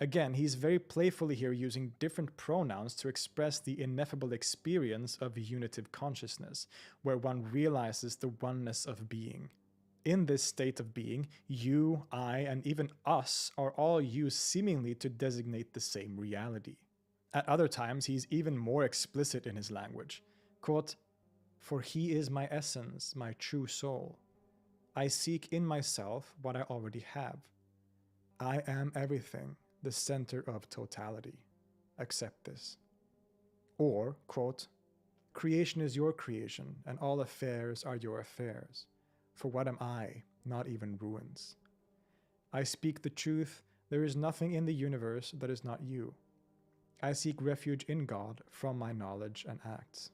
Again, he's very playfully here using different pronouns to express the ineffable experience of unitive consciousness, where one realizes the oneness of being. In this state of being, you, I, and even us are all used seemingly to designate the same reality. At other times, he's even more explicit in his language. Quote, For he is my essence, my true soul. I seek in myself what I already have. I am everything, the center of totality. Accept this. Or, quote, Creation is your creation, and all affairs are your affairs. For what am I, not even ruins? I speak the truth, there is nothing in the universe that is not you. I seek refuge in God from my knowledge and acts.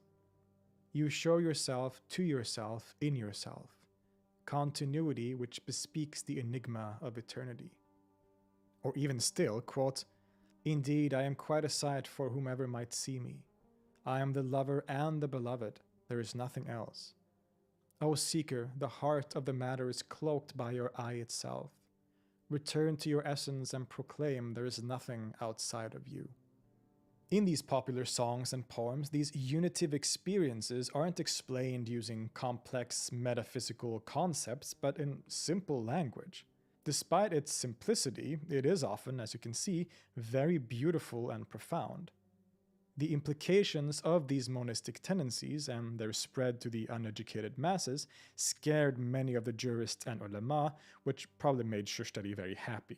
You show yourself to yourself in yourself, continuity which bespeaks the enigma of eternity. Or even still, quote, Indeed, I am quite a sight for whomever might see me. I am the lover and the beloved, there is nothing else. O seeker, the heart of the matter is cloaked by your eye itself. Return to your essence and proclaim there is nothing outside of you. In these popular songs and poems, these unitive experiences aren't explained using complex metaphysical concepts, but in simple language. Despite its simplicity, it is often, as you can see, very beautiful and profound. The implications of these monistic tendencies and their spread to the uneducated masses scared many of the jurists and ulama, which probably made Shushtari very happy.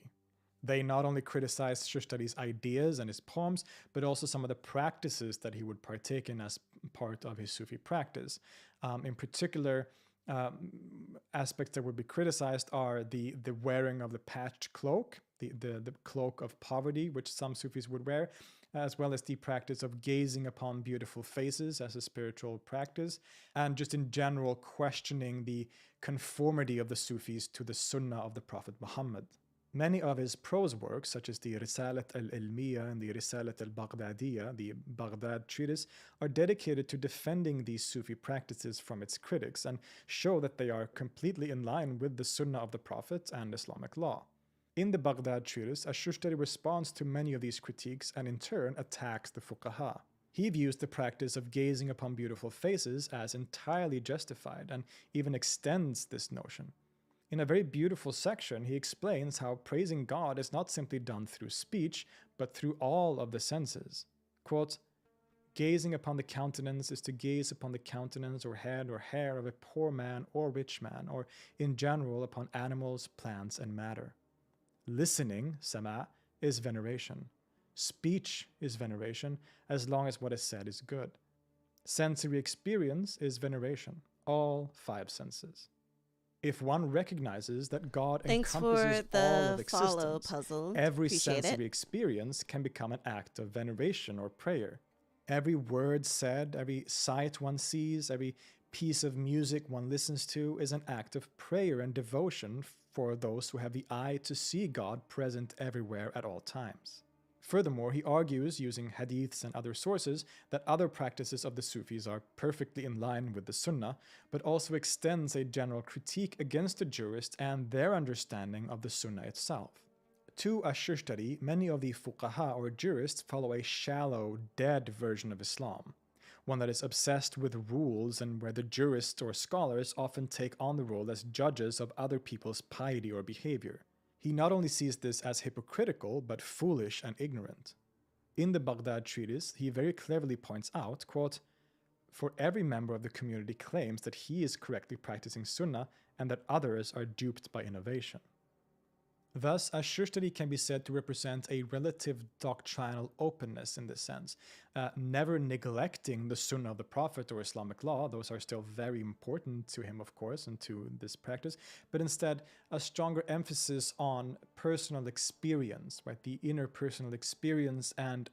They not only criticized Shushtari's ideas and his poems, but also some of the practices that he would partake in as part of his Sufi practice. In particular, aspects that would be criticized are the wearing of the patched cloak, the cloak of poverty, which some Sufis would wear, as well as the practice of gazing upon beautiful faces as a spiritual practice, and just in general questioning the conformity of the Sufis to the Sunnah of the Prophet Muhammad. Many of his prose works, such as the Risalat al-Ilmiya and the Risalat al-Baghdadiya, the Baghdad treatise, are dedicated to defending these Sufi practices from its critics and show that they are completely in line with the Sunnah of the Prophet and Islamic law. In the Baghdad treatise, Ash-Shushtari responds to many of these critiques and in turn attacks the fuqaha. He views the practice of gazing upon beautiful faces as entirely justified and even extends this notion. In a very beautiful section, he explains how praising God is not simply done through speech, but through all of the senses. Quote, gazing upon the countenance is to gaze upon the countenance or head or hair of a poor man or rich man, or in general upon animals, plants, and matter. Listening, sama, is veneration. Speech is veneration, as long as what is said is good. Sensory experience is veneration, all 5 senses. If one recognizes that God Thanks encompasses for all of the follow existence, puzzle. every Appreciate sensory it. experience can become an act of veneration or prayer. Every word said, every sight one sees, every piece of music one listens to is an act of prayer and devotion for those who have the eye to see God present everywhere at all times. Furthermore, he argues, using hadiths and other sources, that other practices of the Sufis are perfectly in line with the Sunnah, but also extends a general critique against the jurists and their understanding of the Sunnah itself. To Ash-Shushtari, many of the fuqaha or jurists follow a shallow, dead version of Islam, one that is obsessed with rules and where the jurists or scholars often take on the role as judges of other people's piety or behavior. He not only sees this as hypocritical, but foolish and ignorant. In the Baghdad treatise, he very cleverly points out, quote, for every member of the community claims that he is correctly practicing Sunnah and that others are duped by innovation. Thus, Ash-Shushtari can be said to represent a relative doctrinal openness in this sense, never neglecting the Sunnah of the Prophet or Islamic law. Those are still very important to him, of course, and to this practice, but instead a stronger emphasis on personal experience, right? The inner personal experience and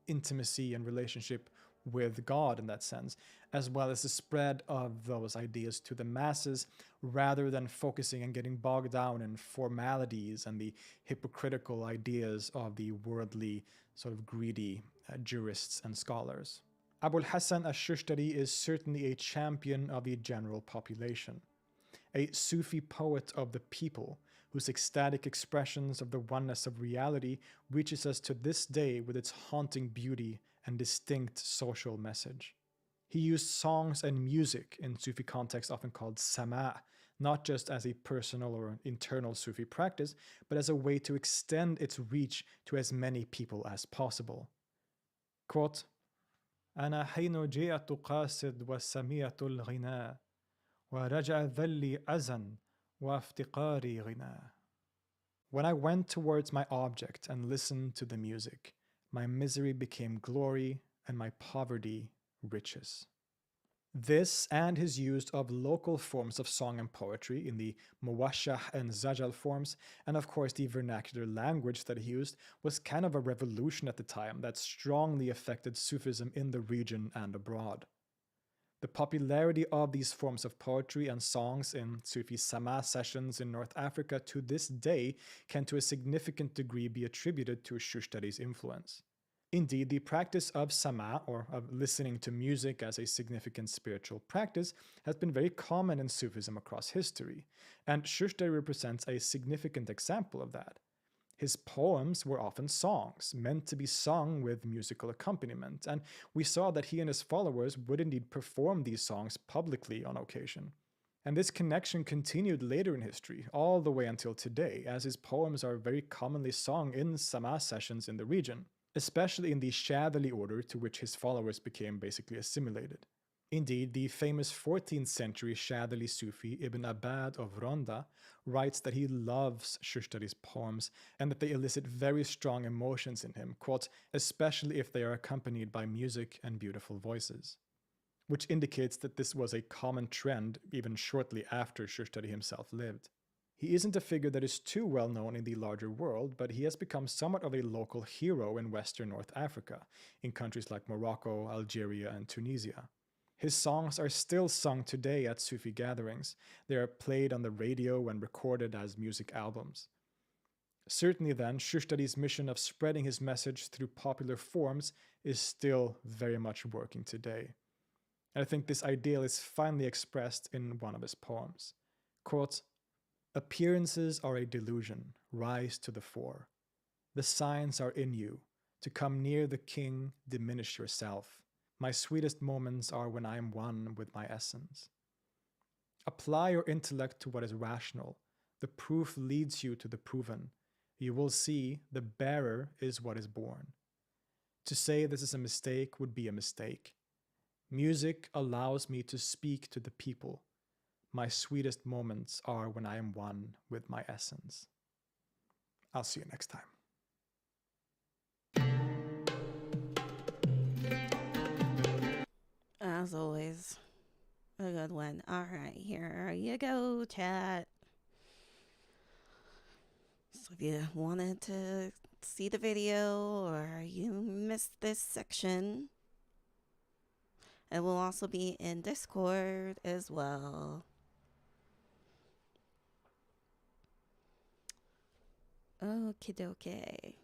intimacy and relationship with God in that sense, as well as the spread of those ideas to the masses, rather than focusing and getting bogged down in formalities and the hypocritical ideas of the worldly, sort of greedy jurists and scholars. Abul Hassan Ash-Shushtari is certainly a champion of the general population, a Sufi poet of the people, whose ecstatic expressions of the oneness of reality reaches us to this day with its haunting beauty and distinct social message. He used songs and music in Sufi context often called sama', not just as a personal or internal Sufi practice, but as a way to extend its reach to as many people as possible. Quote, أنا حين جئت قاصد وسمية الغناء ورجع ذلي أزن وافتقاري غناء. When I went towards my object and listened to the music, my misery became glory and my poverty riches. This and his use of local forms of song and poetry in the muwashah and zajal forms, and of course the vernacular language that he used, was kind of a revolution at the time that strongly affected Sufism in the region and abroad. The popularity of these forms of poetry and songs in Sufi Sama sessions in North Africa to this day can to a significant degree be attributed to Shushtari's influence. Indeed, the practice of Sama, or of listening to music as a significant spiritual practice, has been very common in Sufism across history, and Shushtari represents a significant example of that. His poems were often songs, meant to be sung with musical accompaniment, and we saw that he and his followers would indeed perform these songs publicly on occasion. And this connection continued later in history, all the way until today, as his poems are very commonly sung in Sama sessions in the region, especially in the Shadhili order to which his followers became basically assimilated. Indeed, the famous 14th century Shadhili Sufi Ibn Abbad of Ronda writes that he loves Shushtari's poems and that they elicit very strong emotions in him, quote, especially if they are accompanied by music and beautiful voices, which indicates that this was a common trend even shortly after Shushtari himself lived. He isn't a figure that is too well known in the larger world, but he has become somewhat of a local hero in Western North Africa, in countries like Morocco, Algeria, and Tunisia. His songs are still sung today at Sufi gatherings. They are played on the radio and recorded as music albums. Certainly then, Shushtari's mission of spreading his message through popular forms is still very much working today. And I think this ideal is finally expressed in one of his poems. Quote, appearances are a delusion, rise to the fore. The signs are in you. To come near the king, diminish yourself. My sweetest moments are when I am one with my essence. Apply your intellect to what is rational. The proof leads you to the proven. You will see the bearer is what is born. To say this is a mistake would be a mistake. Music allows me to speak to the people. My sweetest moments are when I am one with my essence. I'll see you next time. As always, a good one. All right, here you go, chat. So if you wanted to see the video or you missed this section, it will also be in Discord as well. Okie dokie.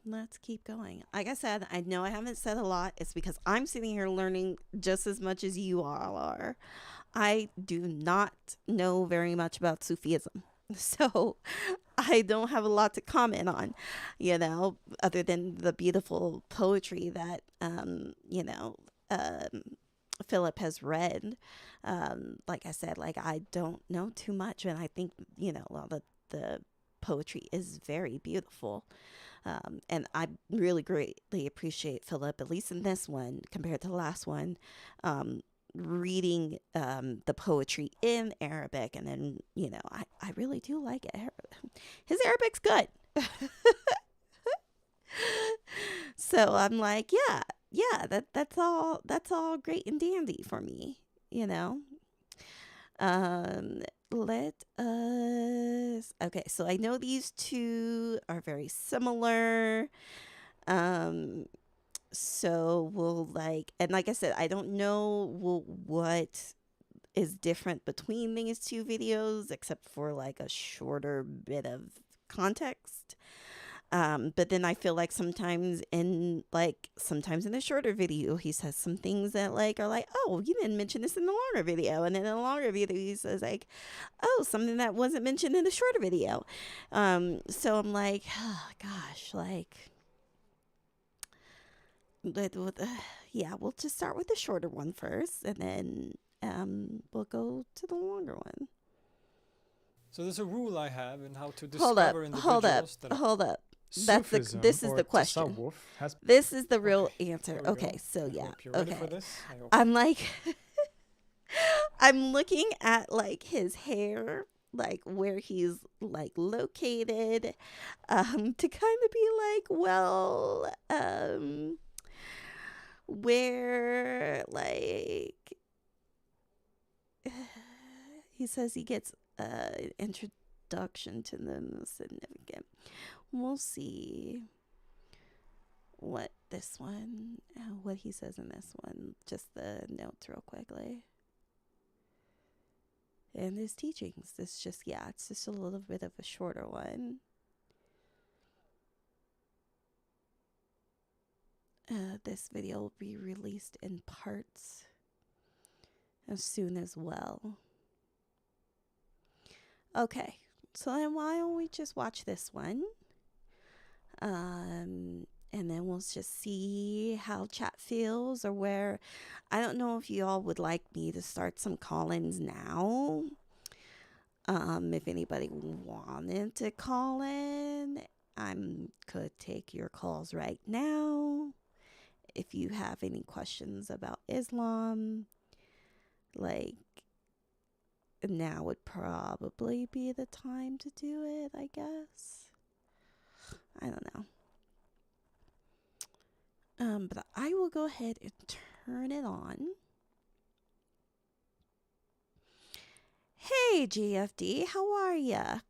Let's keep going. Like I said, I know I haven't said a lot. It's because I'm sitting here learning just as much as you all are. I do not know very much about Sufism. So I don't have a lot to comment on, you know, other than the beautiful poetry that, Philip has read. Like I said, like I don't know too much. And I think, you know, well, the poetry is very beautiful. And I really greatly appreciate Philip, at least in this one, compared to the last one, reading the poetry in Arabic. And then, you know, I really do like it. His Arabic's good. So I'm like, yeah, that's all great and dandy for me, you know. Let us, okay, so I know these two are very similar. So we'll like, and like I said, I don't know what is different between these two videos except for like a shorter bit of context. But then I feel like sometimes in the shorter video, he says some things that like are like, oh, you didn't mention this in the longer video. And then in the longer video, he says like, oh, something that wasn't mentioned in the shorter video. So I'm like, oh, gosh, like, yeah, we'll just start with the shorter one first, and then we'll go to the longer one. So there's a rule I have in how to discover individuals. Hold up. This is the question. This is the real answer. Okay, so yeah. Okay. I'm like, I'm looking at like his hair, like where he's like located, to kind of be like, well, where like he says he gets introduction to the significant. We'll see what he says in this one. Just the notes real quickly. And his teachings. It's just a little bit of a shorter one. This video will be released in parts as soon as well. Okay, so then why don't we just watch this one? And then we'll just see how chat feels, or where. I don't know if you all would like me to start some call-ins now. If anybody wanted to call in, I could take your calls right now. If you have any questions about Islam, like, now would probably be the time to do it, I guess. I don't know. But I will go ahead and turn it on. Hey, GFD, how are ya?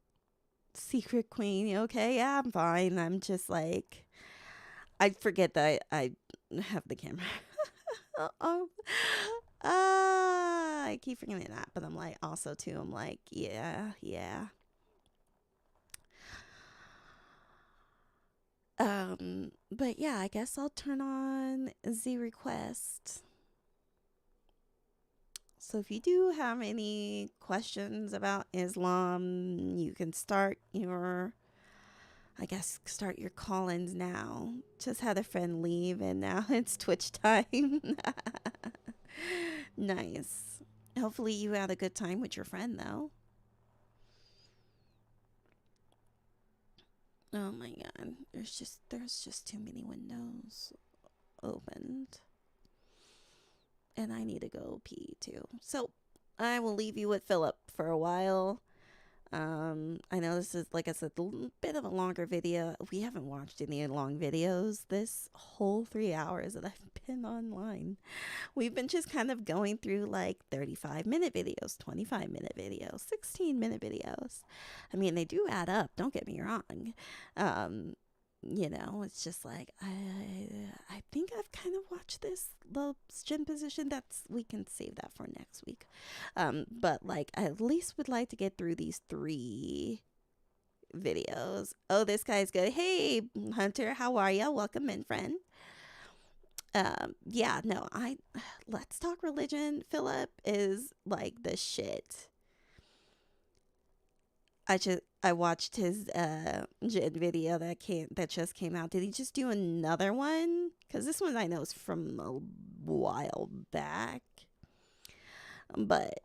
Secret Queen, you okay? Yeah, I'm fine. I'm just like, I forget that I have the camera. I keep forgetting that, but I'm like, also too, I'm like, yeah. But yeah, I guess I'll turn on the request. So if you do have any questions about Islam, you can start your call-ins now. Just had a friend leave and now it's Twitch time. Nice. Hopefully you had a good time with your friend, though. Oh my god, there's just too many windows opened. And I need to go pee too. So I will leave you with Philip for a while. I know this is, like I said, a little bit of a longer video. We haven't watched any long videos this whole 3 hours that I've been online. We've been just kind of going through like 35-minute videos, 25-minute videos, 16-minute videos. I mean, they do add up, don't get me wrong. You know, it's just like I think I've kind of watched this the gym position. We can save that for next week. But like I at least would like to get through these 3 videos. Oh, this guy's good. Hey Hunter, how are ya? Welcome in, friend. Yeah, no, Let's Talk Religion. Philip is like the shit. I watched his Jin video that just came out. Did he just do another one? Because this one I know is from a while back. But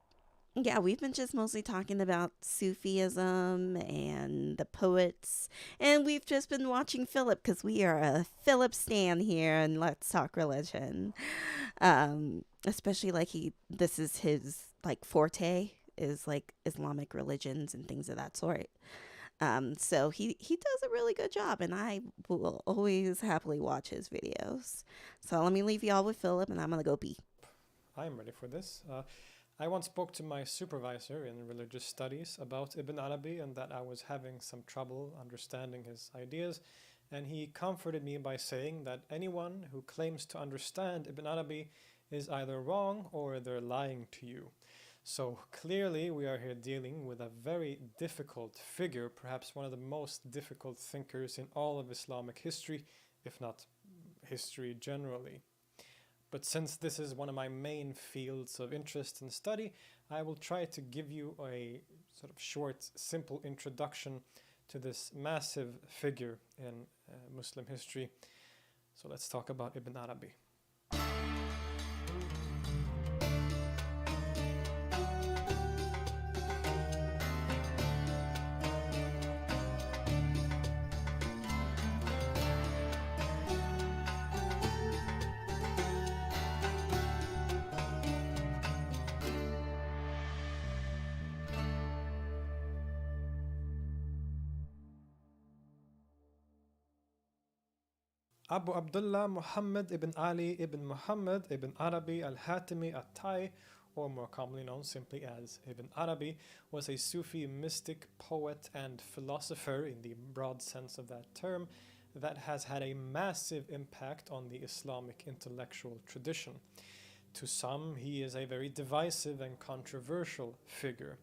yeah, we've been just mostly talking about Sufism and the poets, and we've just been watching Philip because we are a Philip stan here and Let's Talk Religion. Especially like this is his like forte, is like Islamic religions and things of that sort. So he does a really good job, and I will always happily watch his videos. So let me leave y'all with Philip, and I'm gonna go pee. I'm ready for this. I once spoke to my supervisor in religious studies about Ibn Arabi and that I was having some trouble understanding his ideas, and he comforted me by saying that anyone who claims to understand Ibn Arabi is either wrong or they're lying to you. So clearly we are here dealing with a very difficult figure, perhaps one of the most difficult thinkers in all of Islamic history, if not history generally. But since this is one of my main fields of interest and study, I will try to give you a sort of short, simple introduction to this massive figure in Muslim history. So let's talk about Ibn Arabi. Abu Abdullah Muhammad ibn Ali ibn Muhammad ibn Arabi al-Hatimi at-Tai, or more commonly known simply as Ibn Arabi, was a Sufi mystic, poet, and philosopher in the broad sense of that term that has had a massive impact on the Islamic intellectual tradition. To some, he is a very divisive and controversial figure.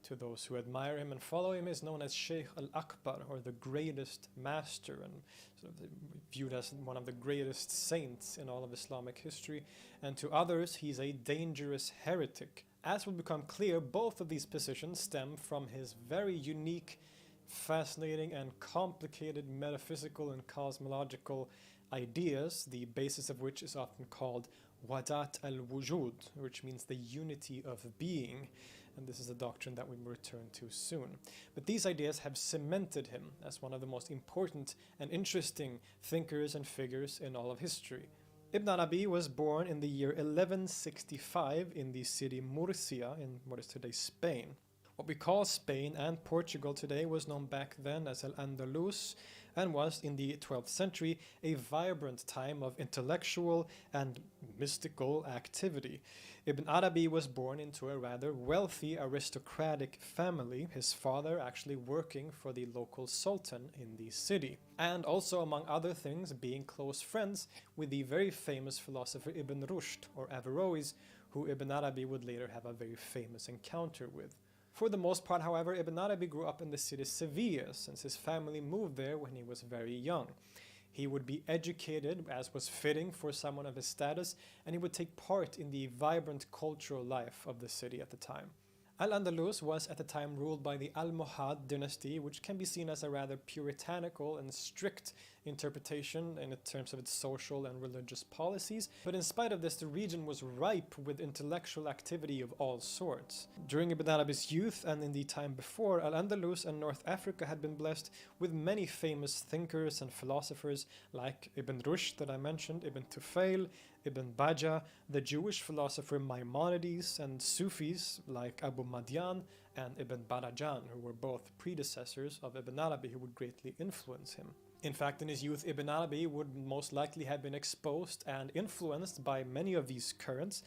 To those who admire him and follow him, is known as Sheikh al-Akbar, or the greatest master, and sort of viewed as one of the greatest saints in all of Islamic history. And to others, he's a dangerous heretic. As will become clear, both of these positions stem from his very unique, fascinating, and complicated metaphysical and cosmological ideas, the basis of which is often called Wadat al-Wujud, which means the unity of being. And this is a doctrine that we will return to soon. But these ideas have cemented him as one of the most important and interesting thinkers and figures in all of history. Ibn Arabi was born in the year 1165 in the city Murcia in what is today Spain. What we call Spain and Portugal today was known back then as Al-Andalus, and was in the 12th century a vibrant time of intellectual and mystical activity. Ibn Arabi was born into a rather wealthy aristocratic family, his father actually working for the local sultan in the city, and also, among other things, being close friends with the very famous philosopher Ibn Rushd, or Averroes, who Ibn Arabi would later have a very famous encounter with. For the most part, however, Ibn Arabi grew up in the city Sevilla, since his family moved there when he was very young. He would be educated, as was fitting for someone of his status, and he would take part in the vibrant cultural life of the city at the time. Al-Andalus was at the time ruled by the Almohad dynasty, which can be seen as a rather puritanical and strict interpretation in terms of its social and religious policies. But in spite of this, the region was ripe with intellectual activity of all sorts. During Ibn Arabi's youth and in the time before, Al-Andalus and North Africa had been blessed with many famous thinkers and philosophers like Ibn Rushd that I mentioned, Ibn Tufayl, Ibn Bajjah, the Jewish philosopher Maimonides, and Sufis like Abu Madian and Ibn Barajan, who were both predecessors of Ibn Arabi who would greatly influence him. In fact, in his youth, Ibn Arabi would most likely have been exposed and influenced by many of these currents,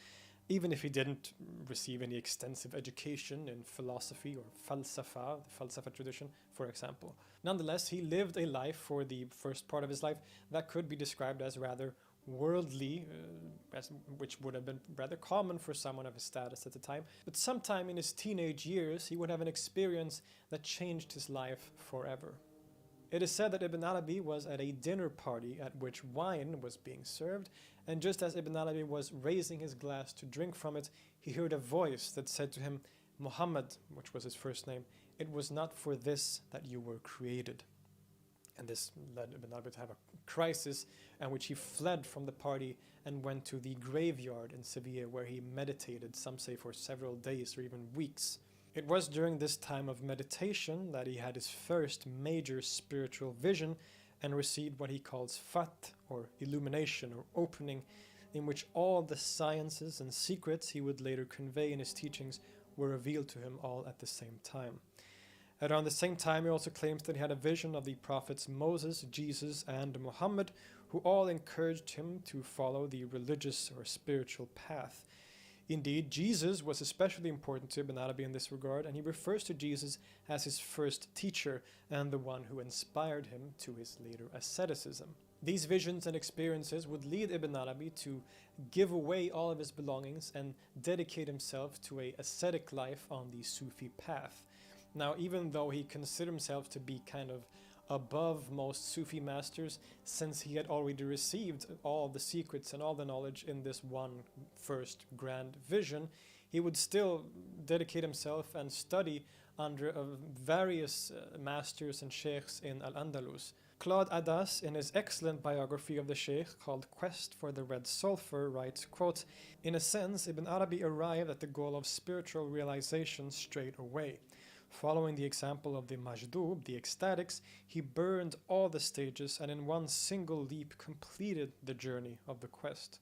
even if he didn't receive any extensive education in philosophy or falsafa, the falsafa tradition, for example. Nonetheless, he lived a life for the first part of his life that could be described as rather worldly, which would have been rather common for someone of his status at the time. But sometime in his teenage years, he would have an experience that changed his life forever. It is said that Ibn Arabi was at a dinner party at which wine was being served, and just as Ibn Arabi was raising his glass to drink from it, he heard a voice that said to him, "Muhammad," which was his first name, "it was not for this that you were created." And this led Ibn Arabi to have a crisis in which he fled from the party and went to the graveyard in Seville, where he meditated, some say for several days or even weeks. It was during this time of meditation that he had his first major spiritual vision and received what he calls fat, or illumination or opening, in which all the sciences and secrets he would later convey in his teachings were revealed to him all at the same time. Around the same time, he also claims that he had a vision of the prophets Moses, Jesus, and Muhammad, who all encouraged him to follow the religious or spiritual path. Indeed, Jesus was especially important to Ibn Arabi in this regard, and he refers to Jesus as his first teacher and the one who inspired him to his later asceticism. These visions and experiences would lead Ibn Arabi to give away all of his belongings and dedicate himself to an ascetic life on the Sufi path. Now, even though he considered himself to be kind of above most Sufi masters, since he had already received all the secrets and all the knowledge in this one first grand vision, he would still dedicate himself and study under various masters and sheikhs in Al-Andalus. Claude Adas, in his excellent biography of the sheikh called Quest for the Red Sulphur, writes, quote, "In a sense, Ibn Arabi arrived at the goal of spiritual realization straight away. Following the example of the Majdub, the ecstatics, he burned all the stages and in one single leap completed the journey of the quest.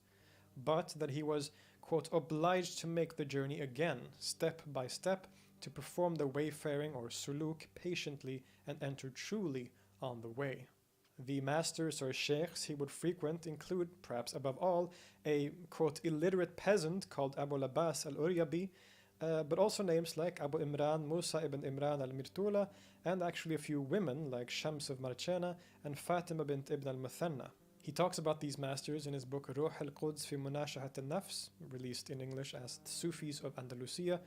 But that he was, quote, obliged to make the journey again, step by step, to perform the wayfaring or suluk patiently and enter truly on the way." The masters or sheikhs he would frequent include, perhaps above all, a, quote, illiterate peasant called Abu Labas al-Uryabi, but also names like Abu Imran, Musa ibn Imran al-Mirtula, and actually a few women like Shams of Marchena and Fatima bint Ibn al-Muthanna. He talks about these masters in his book Ruh al-Quds fi Munashahat al-Nafs, released in English as The Sufis of Andalusia,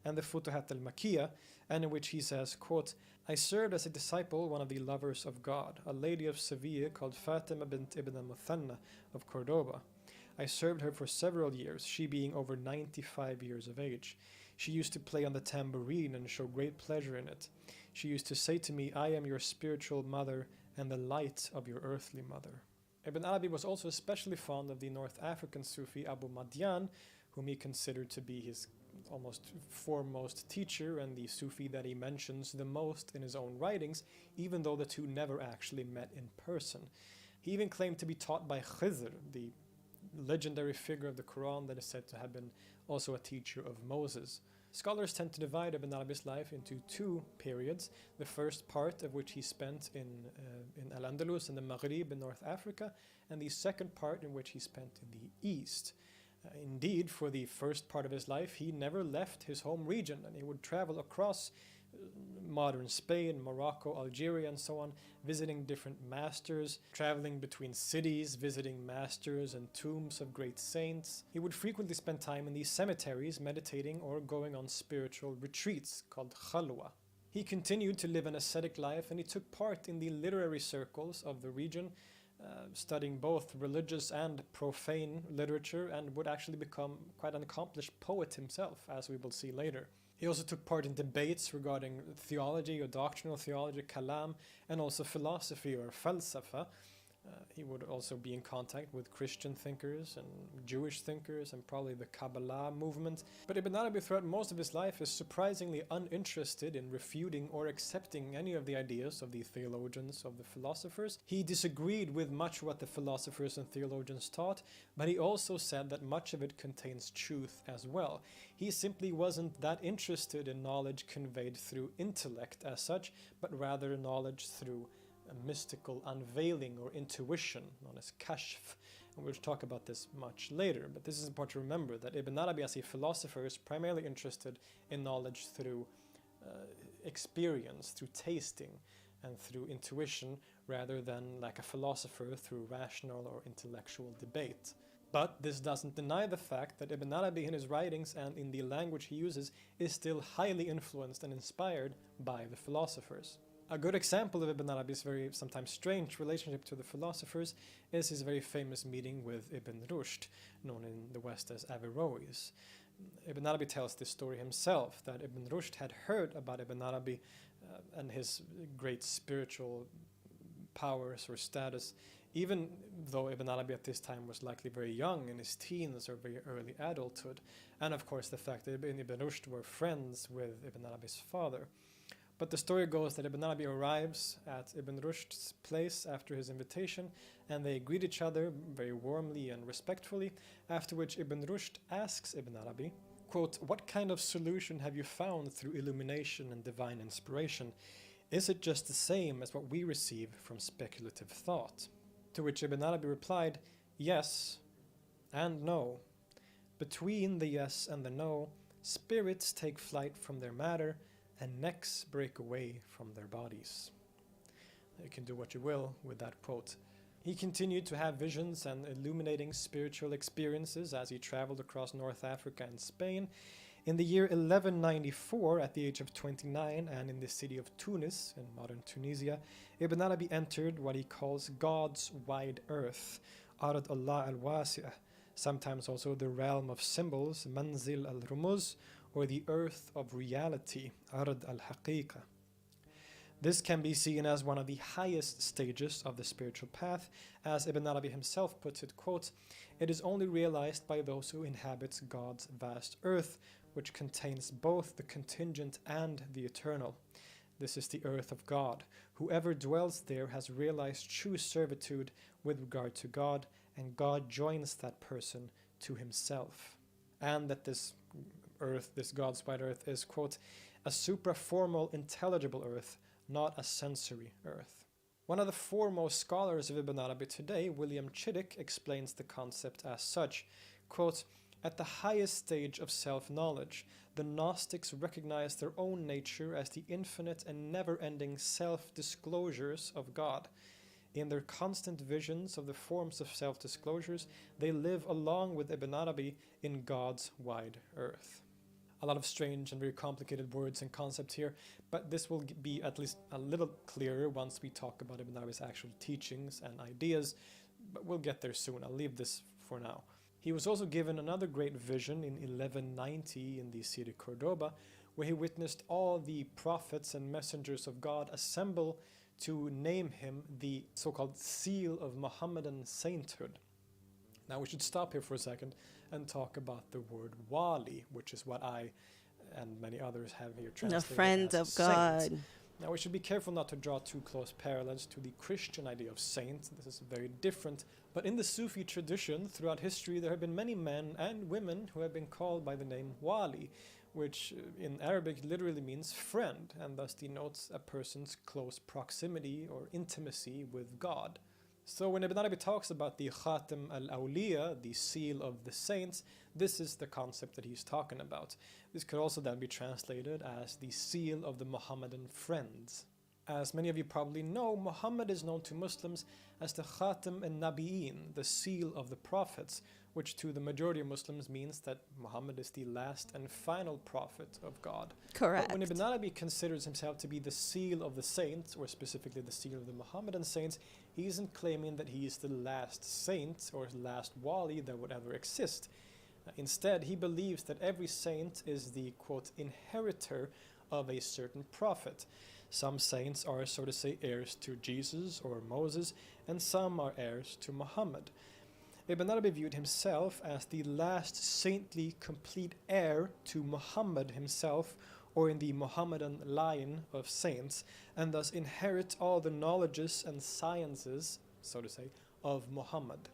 and the Futuhat al-Makkiyah, and in which he says, quote, "I served as a disciple one of the lovers of God, a lady of Seville called Fatima bint Ibn al-Muthanna of Cordoba. I served her for several years, she being over 95 years of age. She used to play on the tambourine and show great pleasure in it. She used to say to me, 'I am your spiritual mother and the light of your earthly mother.'" Ibn Arabi was also especially fond of the North African Sufi Abu Madian, whom he considered to be his almost foremost teacher and the Sufi that he mentions the most in his own writings, even though the two never actually met in person. He even claimed to be taught by Khidr, the legendary figure of the Quran that is said to have been also a teacher of Moses. Scholars tend to divide Ibn Arabi's life into two periods, the first part of which he spent in Al-Andalus and the Maghrib in North Africa, and the second part in which he spent in the East. Indeed, for the first part of his life, he never left his home region, and he would travel across modern Spain, Morocco, Algeria, and so on, visiting different masters, traveling between cities, visiting masters and tombs of great saints. He would frequently spend time in these cemeteries, meditating or going on spiritual retreats called khalwa. He continued to live an ascetic life, and he took part in the literary circles of the region, studying both religious and profane literature, and would actually become quite an accomplished poet himself, as we will see later. He also took part in debates regarding theology or doctrinal theology, kalam, and also philosophy or falsafa. He would also be in contact with Christian thinkers and Jewish thinkers and probably the Kabbalah movement. But Ibn Arabi throughout most of his life is surprisingly uninterested in refuting or accepting any of the ideas of the theologians, of the philosophers. He disagreed with much what the philosophers and theologians taught, but he also said that much of it contains truth as well. He simply wasn't that interested in knowledge conveyed through intellect as such, but rather knowledge through a mystical unveiling or intuition known as kashf, and we'll talk about this much later. But this is important to remember, that Ibn Arabi as a philosopher is primarily interested in knowledge through experience, through tasting, and through intuition, rather than like a philosopher through rational or intellectual debate. But this doesn't deny the fact that Ibn Arabi in his writings and in the language he uses is still highly influenced and inspired by the philosophers. A good example of Ibn Arabi's very sometimes strange relationship to the philosophers is his very famous meeting with Ibn Rushd, known in the West as Averroes. Ibn Arabi tells this story himself, that Ibn Rushd had heard about Ibn Arabi and his great spiritual powers or status, even though Ibn Arabi at this time was likely very young, in his teens or very early adulthood, and of course the fact that Ibn Rushd were friends with Ibn Arabi's father. But the story goes that Ibn Arabi arrives at Ibn Rushd's place after his invitation, and they greet each other very warmly and respectfully, after which Ibn Rushd asks Ibn Arabi, quote, "What kind of solution have you found through illumination and divine inspiration? Is it just the same as what we receive from speculative thought?" To which Ibn Arabi replied, "Yes and no. Between the yes and the no, spirits take flight from their matter, and necks break away from their bodies." You can do what you will with that quote. He continued to have visions and illuminating spiritual experiences as he traveled across North Africa and Spain. In the year 1194, at the age of 29, and in the city of Tunis, in modern Tunisia, Ibn Arabi entered what he calls God's wide earth, Ard Allah al-Wasi'ah, sometimes also the realm of symbols, Manzil al-Rumuz, or the earth of reality, Ard al-Haqiqa. This can be seen as one of the highest stages of the spiritual path, as Ibn Arabi himself puts it, quote, "It is only realized by those who inhabit God's vast earth, which contains both the contingent and the eternal. This is the earth of God. Whoever dwells there has realized true servitude with regard to God, and God joins that person to himself." And that this earth, this God's wide earth, is, quote, "a supraformal, intelligible earth, not a sensory earth." One of the foremost scholars of Ibn Arabi today, William Chittick, explains the concept as such, quote, "At the highest stage of self-knowledge, the Gnostics recognized their own nature as the infinite and never-ending self-disclosures of God. In their constant visions of the forms of self-disclosures, they live along with Ibn Arabi in God's wide earth." A lot of strange and very complicated words and concepts here, but this will be at least a little clearer once we talk about Ibn Arabi's actual teachings and ideas, but we'll get there soon. I'll leave this for now. He was also given another great vision in 1190 in the city of Cordoba, where he witnessed all the prophets and messengers of God assemble to name him the so-called seal of Mohammedan sainthood. Now we should stop here for a second and talk about the word wali, which is what I and many others have here translated A friend as of saint. God. Now we should be careful not to draw too close parallels to the Christian idea of saint. This is very different. But in the Sufi tradition, throughout history, there have been many men and women who have been called by the name wali, which in Arabic literally means friend, and thus denotes a person's close proximity or intimacy with God. So when Ibn Arabi talks about the Khatam al-Awliya, the seal of the saints, this is the concept that he's talking about. This could also then be translated as the seal of the Muhammadan friends. As many of you probably know, Muhammad is known to Muslims as the Khatam al-Nabiyin, the seal of the prophets, which to the majority of Muslims means that Muhammad is the last and final prophet of God. Correct. But when Ibn Arabi considers himself to be the seal of the saints, or specifically the seal of the Muhammadan saints, he isn't claiming that he is the last saint or last wali that would ever exist. Instead, he believes that every saint is the, quote, inheritor of a certain prophet. Some saints are, so to say, heirs to Jesus or Moses, and some are heirs to Muhammad. Ibn Arabi viewed himself as the last saintly complete heir to Muhammad himself, or in the Muhammadan line of saints, and thus inherit all the knowledges and sciences, so to say, of Muhammad.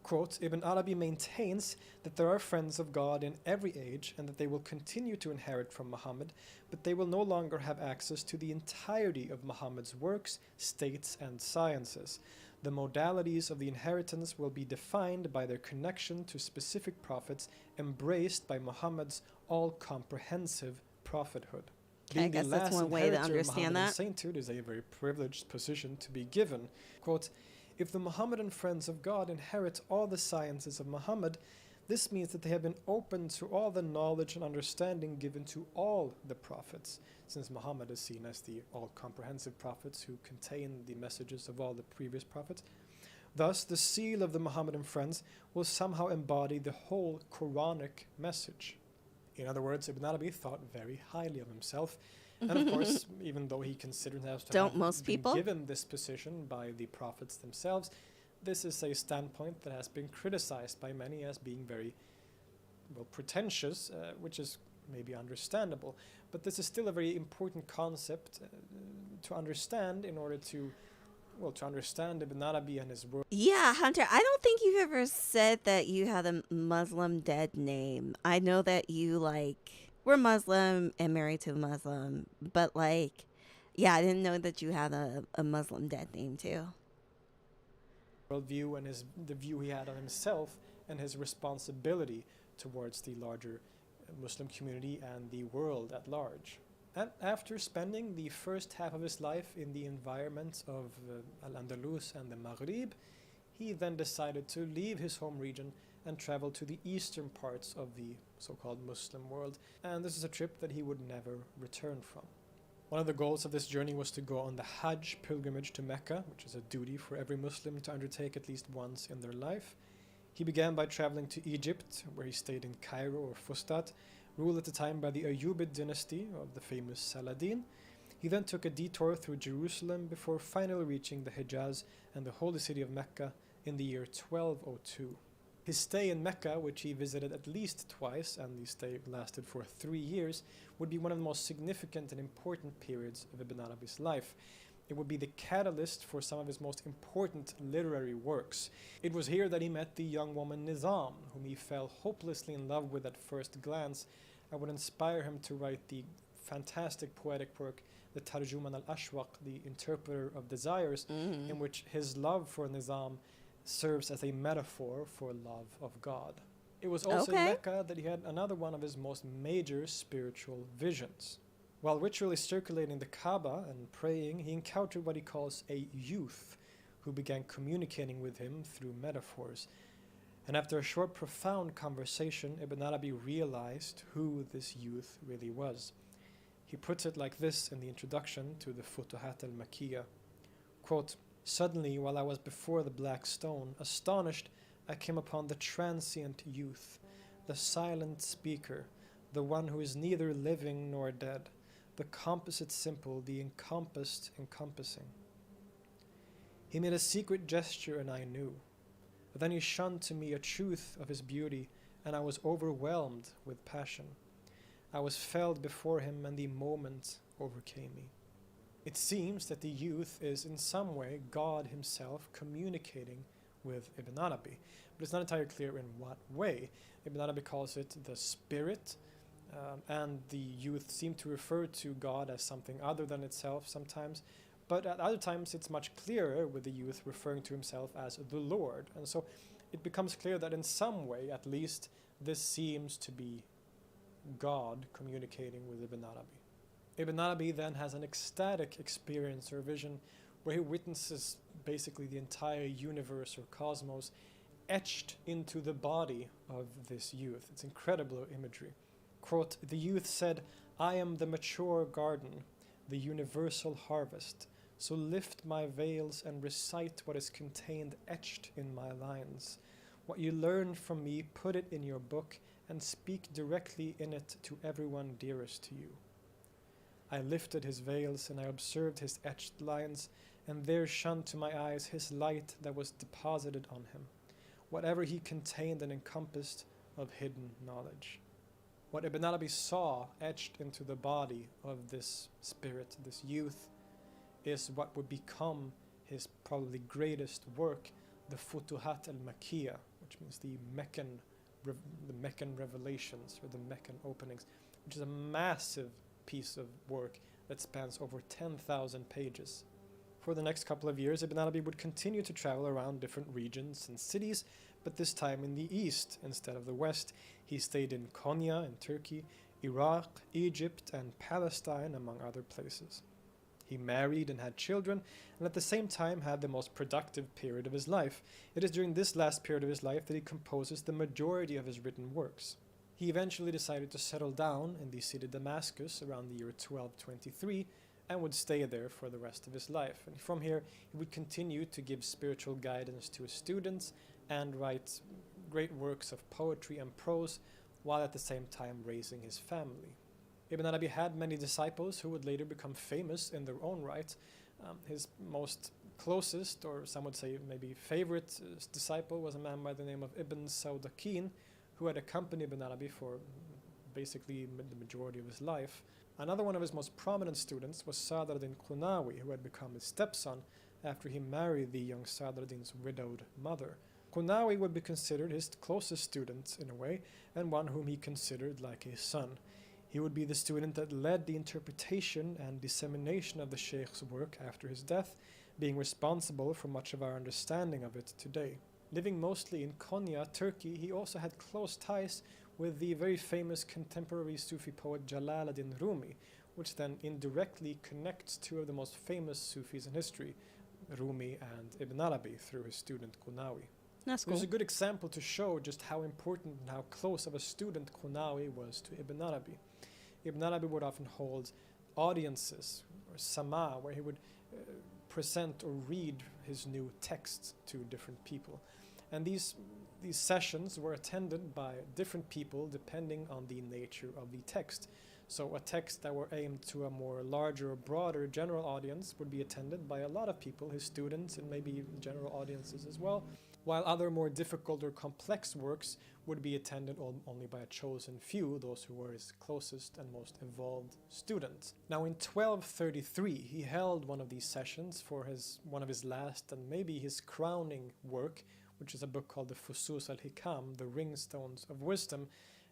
Quote, Ibn Arabi maintains that there are friends of God in every age and that they will continue to inherit from Muhammad, but they will no longer have access to the entirety of Muhammad's works, states, and sciences. The modalities of the inheritance will be defined by their connection to specific prophets embraced by Muhammad's all-comprehensive prophethood. I guess that's one way to understand that. Sainthood is a very privileged position to be given. Quote, if the Muhammadan friends of God inherit all the sciences of Muhammad, this means that they have been open to all the knowledge and understanding given to all the prophets, since Muhammad is seen as the all-comprehensive prophets who contain the messages of all the previous prophets. Thus, the seal of the Muhammadan friends will somehow embody the whole Quranic message. In other words, Ibn Arabi thought very highly of himself. And of course, even though he considered himself to have been given this position by the prophets themselves, this is a standpoint that has been criticized by many as being very, well, pretentious, which is maybe understandable. But this is still a very important concept to understand in order to, well, to understand Ibn Arabi and his work. Yeah, Hunter, I don't think you've ever said that you had a Muslim dead name. I know that you, were Muslim and married to a Muslim, but, yeah, I didn't know that you had a Muslim dead name, too. Worldview and the view he had on himself and his responsibility towards the larger Muslim community and the world at large. And after spending the first half of his life in the environment of Al-Andalus and the Maghrib, he then decided to leave his home region and travel to the eastern parts of the so-called Muslim world. And this is a trip that he would never return from. One of the goals of this journey was to go on the Hajj pilgrimage to Mecca, which is a duty for every Muslim to undertake at least once in their life. He began by traveling to Egypt, where he stayed in Cairo or Fustat, ruled at the time by the Ayyubid dynasty of the famous Saladin. He then took a detour through Jerusalem before finally reaching the Hijaz and the holy city of Mecca in the year 1202. His stay in Mecca, which he visited at least twice, and the stay lasted for 3 years, would be one of the most significant and important periods of Ibn Arabi's life. It would be the catalyst for some of his most important literary works. It was here that he met the young woman Nizam, whom he fell hopelessly in love with at first glance, and would inspire him to write the fantastic poetic work, the Tarjuman al-Ashwaq, the Interpreter of Desires, in which his love for Nizam serves as a metaphor for love of God. It was also in Mecca that he had another one of his most major spiritual visions. While ritually circulating the Kaaba and praying, he encountered what he calls a youth who began communicating with him through metaphors. And after a short, profound conversation, Ibn Arabi realized who this youth really was. He puts it like this in the introduction to the Futuhat al-Makkiyah, quote, suddenly, while I was before the black stone, astonished, I came upon the transient youth, the silent speaker, the one who is neither living nor dead, the composite simple, the encompassed encompassing. He made a secret gesture and I knew. But then he shunned to me a truth of his beauty, and I was overwhelmed with passion. I was felled before him, and the moment overcame me. It seems that the youth is in some way God himself communicating with Ibn Arabi, but it's not entirely clear in what way. Ibn Arabi calls it the spirit, and the youth seem to refer to God as something other than itself sometimes, but at other times it's much clearer with the youth referring to himself as the Lord. And so it becomes clear that in some way, at least, this seems to be God communicating with Ibn Arabi. Ibn Arabi then has an ecstatic experience or vision where he witnesses basically the entire universe or cosmos etched into the body of this youth. It's incredible imagery. Quote, the youth said, I am the mature garden, the universal harvest. So lift my veils and recite what is contained etched in my lines. What you learned from me, put it in your book and speak directly in it to everyone dearest to you. I lifted his veils, and I observed his etched lines, and there shone to my eyes his light that was deposited on him, whatever he contained and encompassed of hidden knowledge. What Ibn Arabi saw etched into the body of this spirit, this youth, is what would become his probably greatest work, the Futuhat al-Makkiyah, which means the Meccan revelations, or the Meccan openings, which is a massive piece of work that spans over 10,000 pages. For the next couple of years, Ibn Arabi would continue to travel around different regions and cities, but this time in the east instead of the west. He stayed in Konya in Turkey, Iraq, Egypt, and Palestine, among other places. He married and had children, and at the same time had the most productive period of his life. It is during this last period of his life that he composes the majority of his written works. He eventually decided to settle down in the city Damascus around the year 1223 and would stay there for the rest of his life. And from here, he would continue to give spiritual guidance to his students and write great works of poetry and prose, while at the same time raising his family. Ibn Arabi had many disciples who would later become famous in their own right. His most closest, or some would say maybe favorite disciple, was a man by the name of Ibn Sawdakin, who had accompanied Ibn Arabi for basically the majority of his life. Another one of his most prominent students was Sadr ad-Din Qunawi, who had become his stepson after he married the young Sadr ad-Din's widowed mother. Qunawi would be considered his closest student in a way, and one whom he considered like a son. He would be the student that led the interpretation and dissemination of the Sheikh's work after his death, being responsible for much of our understanding of it today. Living mostly in Konya, Turkey, he also had close ties with the very famous contemporary Sufi poet Jalal ad-Din Rumi, which then indirectly connects two of the most famous Sufis in history, Rumi and Ibn Arabi, through his student Qunawi. That's It was cool. a good example to show just how important and how close of a student Qunawi was to Ibn Arabi. Ibn Arabi would often hold audiences, or sama, where he would present or read his new texts to different people. And these sessions were attended by different people depending on the nature of the text. So a text that were aimed to a more larger or broader general audience would be attended by a lot of people, his students and maybe general audiences as well, while other more difficult or complex works would be attended only by a chosen few, those who were his closest and most involved students. Now in 1233 he held one of these sessions for one of his last and maybe his crowning work, which is a book called the Fusus al-Hikam, the Ringstones of Wisdom.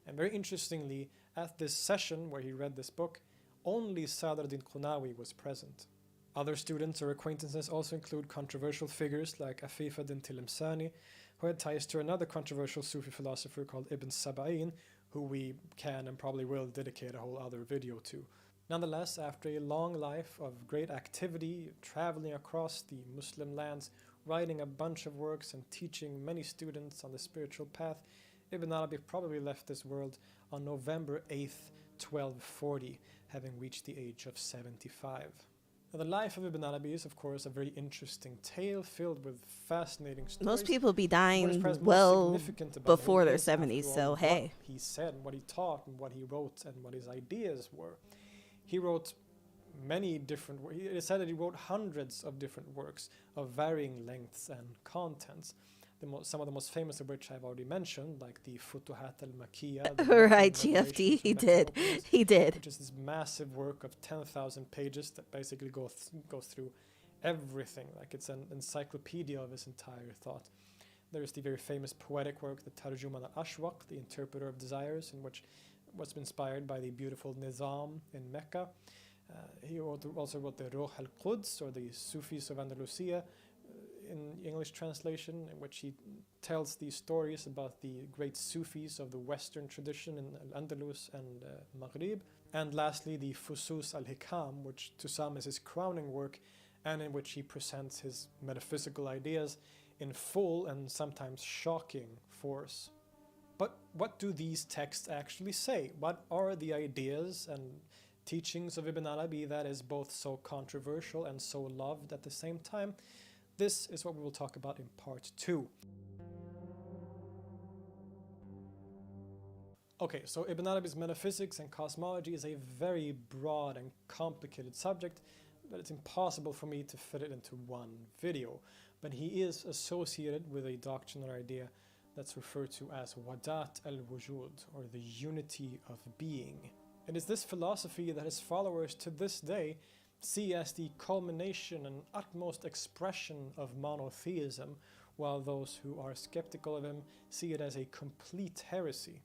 And very interestingly, at this session where he read this book, only Sadr ad-Din Qunawi was present. Other students or acquaintances also include controversial figures like Afif ad-Din Tilimsani, who had ties to another controversial Sufi philosopher called Ibn Saba'in, who we can and probably will dedicate a whole other video to. Nonetheless, after a long life of great activity, traveling across the Muslim lands, writing a bunch of works and teaching many students on the spiritual path, Ibn Arabi probably left this world on November 8th, 1240, having reached the age of 75. Now, the life of Ibn Arabi is, of course, a very interesting tale filled with fascinating stories. Most people be What is dying perhaps most well significant about before him their is, after 70s, all, so what hey. he said, what he taught, and what he wrote, and what his ideas were. He wrote many different works. It said that he wrote hundreds of different works of varying lengths and contents. Some of the most famous of which I've already mentioned, like the Futuhat al-Makkiyah. the Right, Meccan GFT, Revelations he and Meccan did. Openings, He did. which is this massive work of 10,000 pages that basically goes through everything. Like it's an encyclopedia of his entire thought. There's the very famous poetic work, the Tarjuman al-Ashwaq, the Interpreter of Desires, in which was inspired by the beautiful Nizam in Mecca. He also wrote the Ruh al-Quds, or the Sufis of Andalusia, in English translation, in which he tells these stories about the great Sufis of the Western tradition in Al-Andalus and Maghrib. And lastly, the Fusus al-Hikam, which to some is his crowning work, and in which he presents his metaphysical ideas in full and sometimes shocking force. But what do these texts actually say? What are the ideas and teachings of Ibn Arabi that is both so controversial and so loved at the same time? This is what we will talk about in part 2. Okay, so Ibn Arabi's metaphysics and cosmology is a very broad and complicated subject, but it's impossible for me to fit it into one video. But he is associated with a doctrine or idea that's referred to as Wadat al-Wujud, or the unity of being. It is this philosophy that his followers to this day see as the culmination and utmost expression of monotheism, while those who are skeptical of him see it as a complete heresy.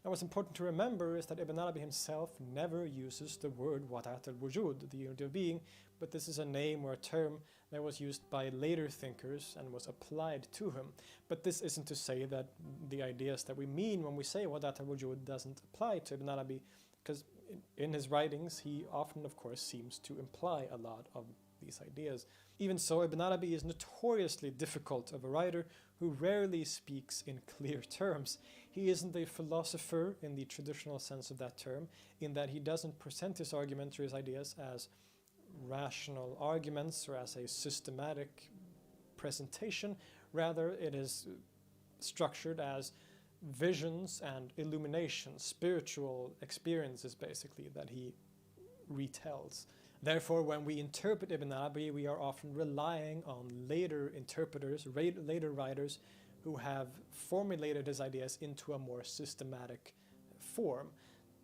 And what's important to remember is that Ibn Arabi himself never uses the word Wadat al-Wujud, the unity of being, but this is a name or a term that was used by later thinkers and was applied to him. But this isn't to say that the ideas that we mean when we say Wadat al-Wujud doesn't apply to Ibn Arabi, because in his writings he often, of course, seems to imply a lot of these ideas. Even so, Ibn Arabi is notoriously difficult of a writer who rarely speaks in clear terms. He isn't a philosopher in the traditional sense of that term, in that he doesn't present his arguments or his ideas as rational arguments or as a systematic presentation. Rather, it is structured as visions and illuminations, spiritual experiences basically, that he retells. Therefore, when we interpret Ibn Arabi, we are often relying on later interpreters, later writers who have formulated his ideas into a more systematic form.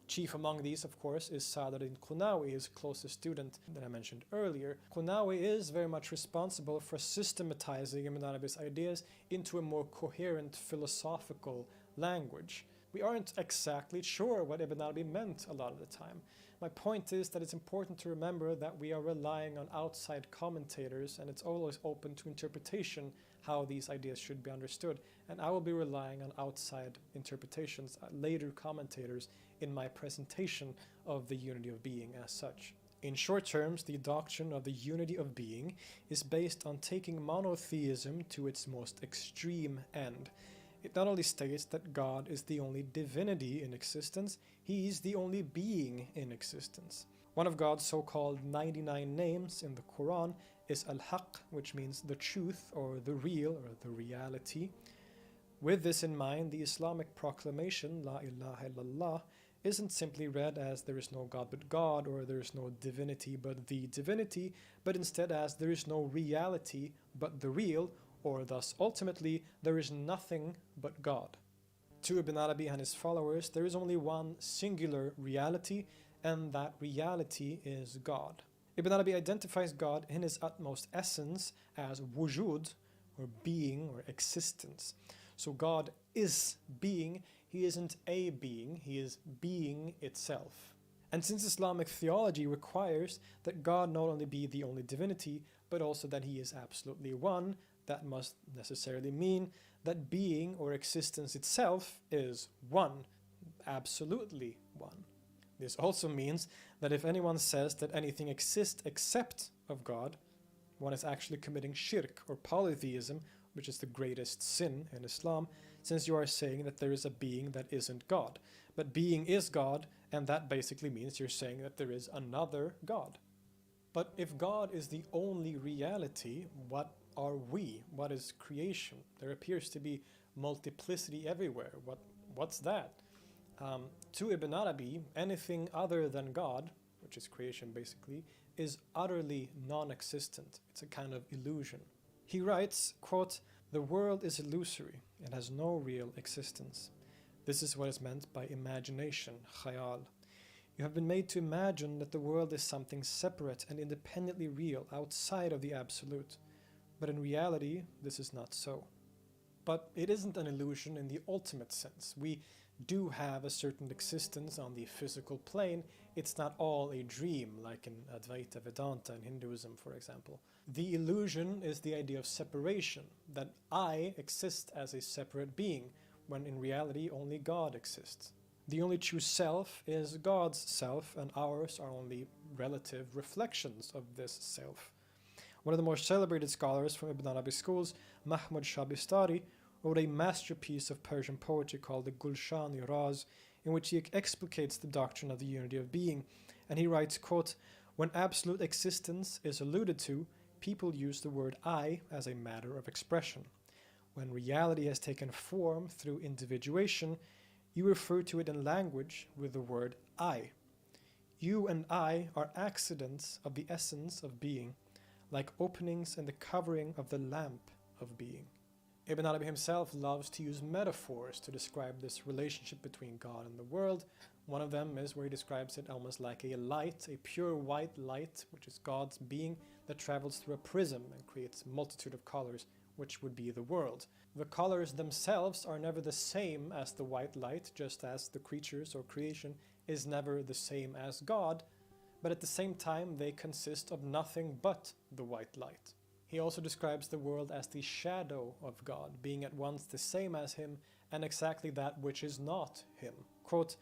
Chief among these, of course, is Sadruddin Qunawi, his closest student that I mentioned earlier. Qunawi is very much responsible for systematizing Ibn Arabi's ideas into a more coherent philosophical language. We aren't exactly sure what Ibn Arabi meant a lot of the time. My point is that it's important to remember that we are relying on outside commentators, and it's always open to interpretation how these ideas should be understood. And I will be relying on outside interpretations, later commentators, in my presentation of the unity of being as such. In short terms, the doctrine of the unity of being is based on taking monotheism to its most extreme end. It not only states that God is the only divinity in existence, he is the only being in existence. One of God's so-called 99 names in the Quran is Al-Haq, which means the truth or the real or the reality. With this in mind, the Islamic proclamation, La ilaha illallah, isn't simply read as there is no God but God, or there is no divinity but the divinity, but instead as there is no reality but the real, or thus ultimately there is nothing but God. To Ibn Arabi and his followers, there is only one singular reality, and that reality is God. Ibn Arabi identifies God in his utmost essence as wujud, or being, or existence. So God is being. He isn't a being, he is being itself. And since Islamic theology requires that God not only be the only divinity, but also that he is absolutely one, that must necessarily mean that being or existence itself is one, absolutely one. This also means that if anyone says that anything exists except of God, one is actually committing shirk or polytheism, which is the greatest sin in Islam, since you are saying that there is a being that isn't God. But being is God, and that basically means you're saying that there is another God. But if God is the only reality, what are we? What is creation? There appears to be multiplicity everywhere. What's that? To Ibn Arabi, anything other than God, which is creation basically, is utterly non-existent. It's a kind of illusion. He writes, quote, "The world is illusory. It has no real existence. This is what is meant by imagination, khayal. You have been made to imagine that the world is something separate and independently real outside of the absolute. But in reality, this is not so. But it isn't an illusion in the ultimate sense. We do have a certain existence on the physical plane. It's not all a dream, like in Advaita Vedanta in Hinduism, for example. The illusion is the idea of separation, that I exist as a separate being, when in reality only God exists. The only true self is God's self, and ours are only relative reflections of this self." One of the more celebrated scholars from Ibn Arabi's schools, Mahmud Shabistari, wrote a masterpiece of Persian poetry called the Gulshan-i-Raz, in which he explicates the doctrine of the unity of being. And he writes, quote, "When absolute existence is alluded to, people use the word I as a matter of expression. When reality has taken form through individuation, You refer to it in language with the word I. You and I are accidents of the essence of being, like openings in the covering of the lamp of being. Ibn Arabi himself loves to use metaphors to describe this relationship between God and the world. One of them is where he describes it almost like a light, a pure white light, which is God's being, that travels through a prism and creates a multitude of colors, which would be the world. The colors themselves are never the same as the white light, just as the creatures or creation is never the same as God, but at the same time they consist of nothing but the white light. He also describes the world as the shadow of God, being at once the same as him and exactly that which is not him. Quote,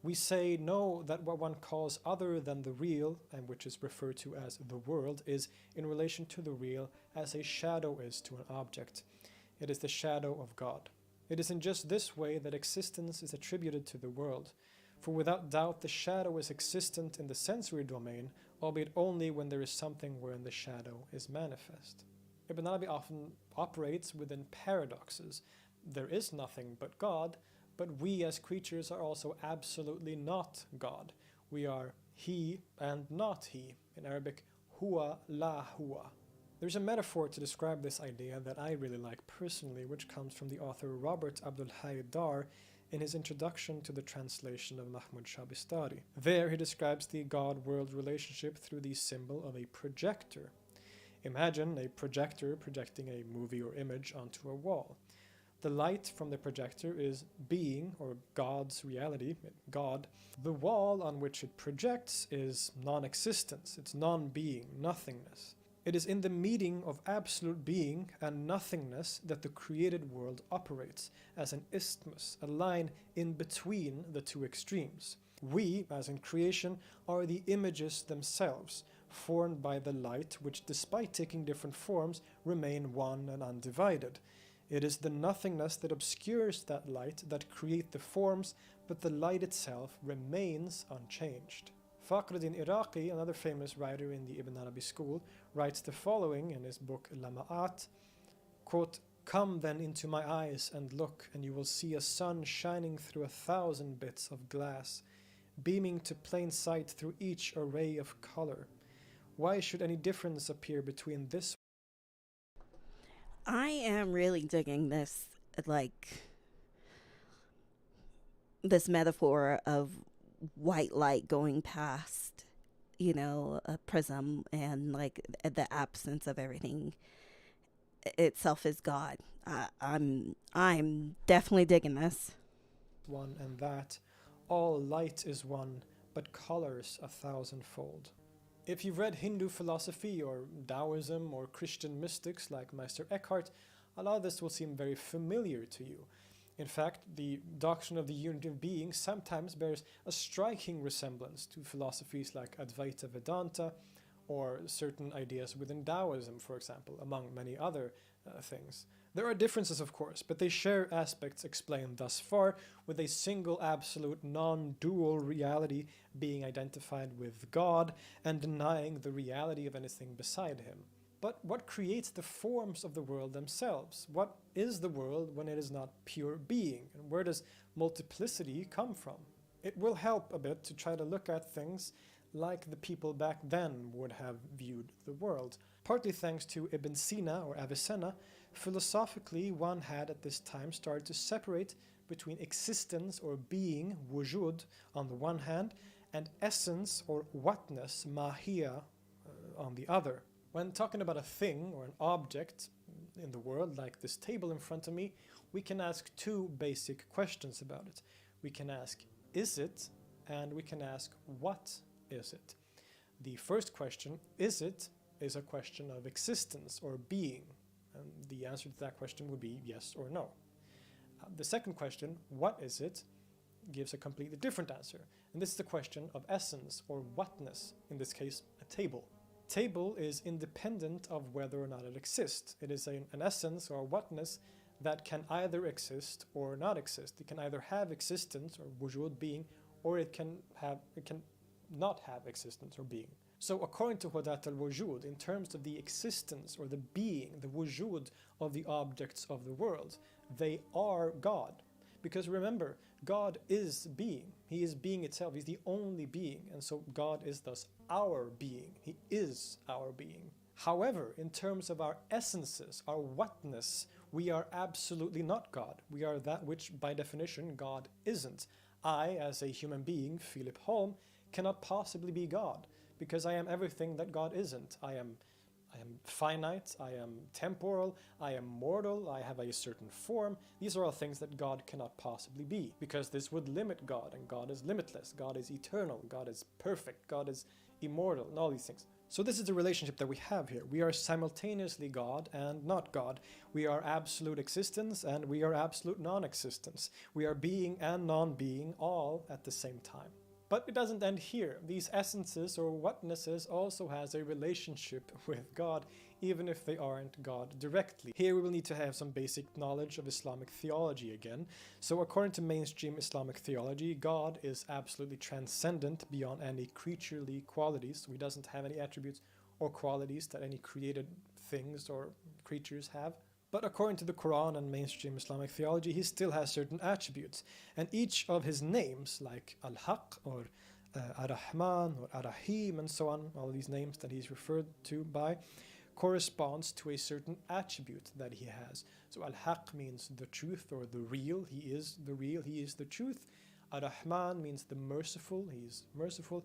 "We say no that what one calls other than the real, and which is referred to as the world, is in relation to the real as a shadow is to an object. It is the shadow of God. It is in just this way that existence is attributed to the world. For without doubt the shadow is existent in the sensory domain, albeit only when there is something wherein the shadow is manifest." Ibn Arabi often operates within paradoxes. There is nothing but God, but we as creatures are also absolutely not God. We are he and not he. In Arabic, huwa la huwa. There's a metaphor to describe this idea that I really like personally, which comes from the author Robert Abdul Haidar in his introduction to the translation of Mahmud Shabistari. There he describes the God-world relationship through the symbol of a projector. Imagine a projector projecting a movie or image onto a wall. The light from the projector is being, or God's reality, God. The wall on which it projects is non-existence, it's non-being, nothingness. It is in the meeting of absolute being and nothingness that the created world operates, as an isthmus, a line in between the two extremes. We, as in creation, are the images themselves, formed by the light which, despite taking different forms, remain one and undivided. It is the nothingness that obscures that light that create the forms, but the light itself remains unchanged. Fakhruddin Iraqi, another famous writer in the Ibn Arabi school, writes the following in his book Lama'at, quote, "Come then into my eyes and look, and you will see a sun shining through 1,000 bits of glass, beaming to plain sight through each array of color. Why should any difference appear between this?" I am really digging this, like, this metaphor of white light going past, you know, a prism, and like the absence of everything itself is God. I'm definitely digging this. One and that, all light is one, but colors 1,000-fold. If you've read Hindu philosophy or Taoism or Christian mystics like Meister Eckhart, a lot of this will seem very familiar to you. In fact, the doctrine of the unity of being sometimes bears a striking resemblance to philosophies like Advaita Vedanta or certain ideas within Taoism, for example, among many other things. There are differences, of course, but they share aspects explained thus far, with a single absolute non-dual reality being identified with God and denying the reality of anything beside him. But what creates the forms of the world themselves? What is the world when it is not pure being? And where does multiplicity come from? It will help a bit to try to look at things like the people back then would have viewed the world. Partly thanks to Ibn Sina or Avicenna, philosophically one had at this time started to separate between existence or being, wujud, on the one hand, and essence or whatness, mahia, on the other. When talking about a thing or an object in the world, like this table in front of me, we can ask two basic questions about it. We can ask, is it? And we can ask, what is it? The first question, is it, is a question of existence or being. And the answer to that question would be yes or no. The second question, what is it, gives a completely different answer. And this is the question of essence or whatness, in this case, a table. Table is independent of whether or not it exists. It is an essence or whatness that can either exist or not exist. It can either have existence or wujud, being, or it can not have existence or being. So according to Wadat al-Wujud, in terms of the existence or the being, the wujud of the objects of the world, they are God, Because remember, God is being. He is being itself. He's the only being. And so God is thus our being. He is our being. However, in terms of our essences, our whatness, we are absolutely not God. We are that which, by definition, God isn't. I, as a human being, Philip Holm, cannot possibly be God, because I am everything that God isn't. I am finite, I am temporal, I am mortal, I have a certain form. These are all things that God cannot possibly be, because this would limit God, and God is limitless, God is eternal, God is perfect, God is immortal, and all these things. So this is the relationship that we have here. We are simultaneously God and not God. We are absolute existence and we are absolute non-existence. We are being and non-being all at the same time. But it doesn't end here. These essences or whatnesses also has a relationship with God, even if they aren't God directly. Here we will need to have some basic knowledge of Islamic theology again. So according to mainstream Islamic theology, God is absolutely transcendent beyond any creaturely qualities. So he doesn't have any attributes or qualities that any created things or creatures have. But according to the Quran and mainstream Islamic theology, he still has certain attributes. And each of his names, like Al-Haq or Ar-Rahman or Ar-Rahim and so on, all these names that he's referred to by, corresponds to a certain attribute that he has. So Al-Haq means the truth or the real. He is the real. He is the truth. Ar-Rahman means the merciful. He is merciful.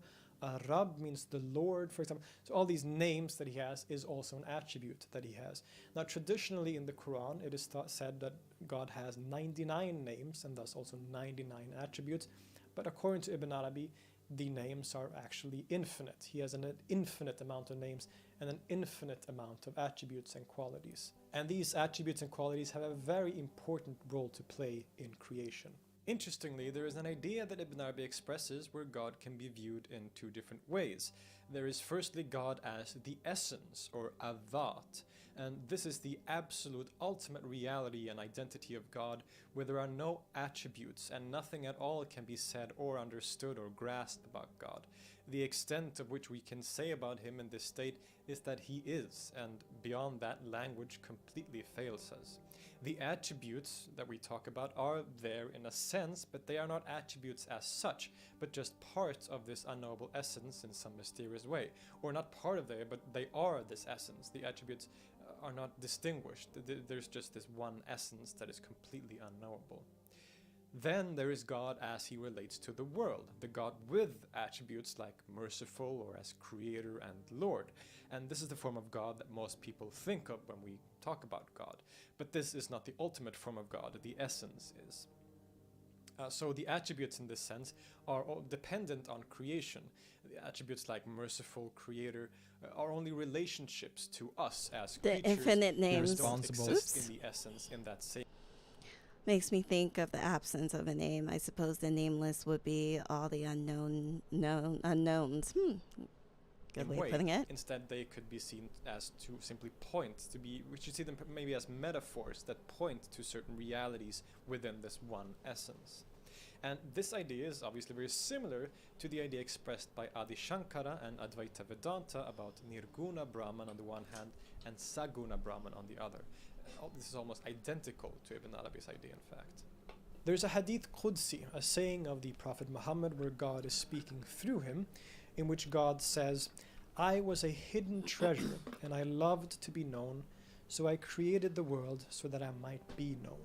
Rab means the Lord, for example. So all these names that he has is also an attribute that he has. Now, traditionally in the Quran, it is said that God has 99 names and thus also 99 attributes. But according to Ibn Arabi, the names are actually infinite. He has an infinite amount of names and an infinite amount of attributes and qualities. And these attributes and qualities have a very important role to play in creation. Interestingly, there is an idea that Ibn Arabi expresses where God can be viewed in two different ways. There is firstly God as the essence, or adhat, and this is the absolute ultimate reality and identity of God, where there are no attributes and nothing at all can be said or understood or grasped about God. The extent of which we can say about him in this state is that he is, and beyond that, language completely fails us. The attributes that we talk about are there in a sense, but they are not attributes as such, but just parts of this unknowable essence in some mysterious way. Or not part of it, but they are this essence. The attributes are not distinguished. There's just this one essence that is completely unknowable. Then there is God as he relates to the world, the God with attributes like merciful or as creator and Lord. And this is the form of God that most people think of when we talk about God. But this is not the ultimate form of God, the essence is. So the attributes in this sense are all dependent on creation. The attributes like merciful, creator are only relationships to us as creatures. The infinite names. Don't exist in the essence in that same. Makes me think of the absence of a name. I suppose the nameless would be all the unknowns. Good way of putting it. Instead, they could be seen as to simply point, we should see them maybe as metaphors that point to certain realities within this one essence. And this idea is obviously very similar to the idea expressed by Adi Shankara and Advaita Vedanta about Nirguna Brahman on the one hand and Saguna Brahman on the other. This is almost identical to Ibn Arabi's idea, in fact. There's a hadith Qudsi, a saying of the Prophet Muhammad where God is speaking through him, in which God says, "I was a hidden treasure, and I loved to be known, so I created the world so that I might be known."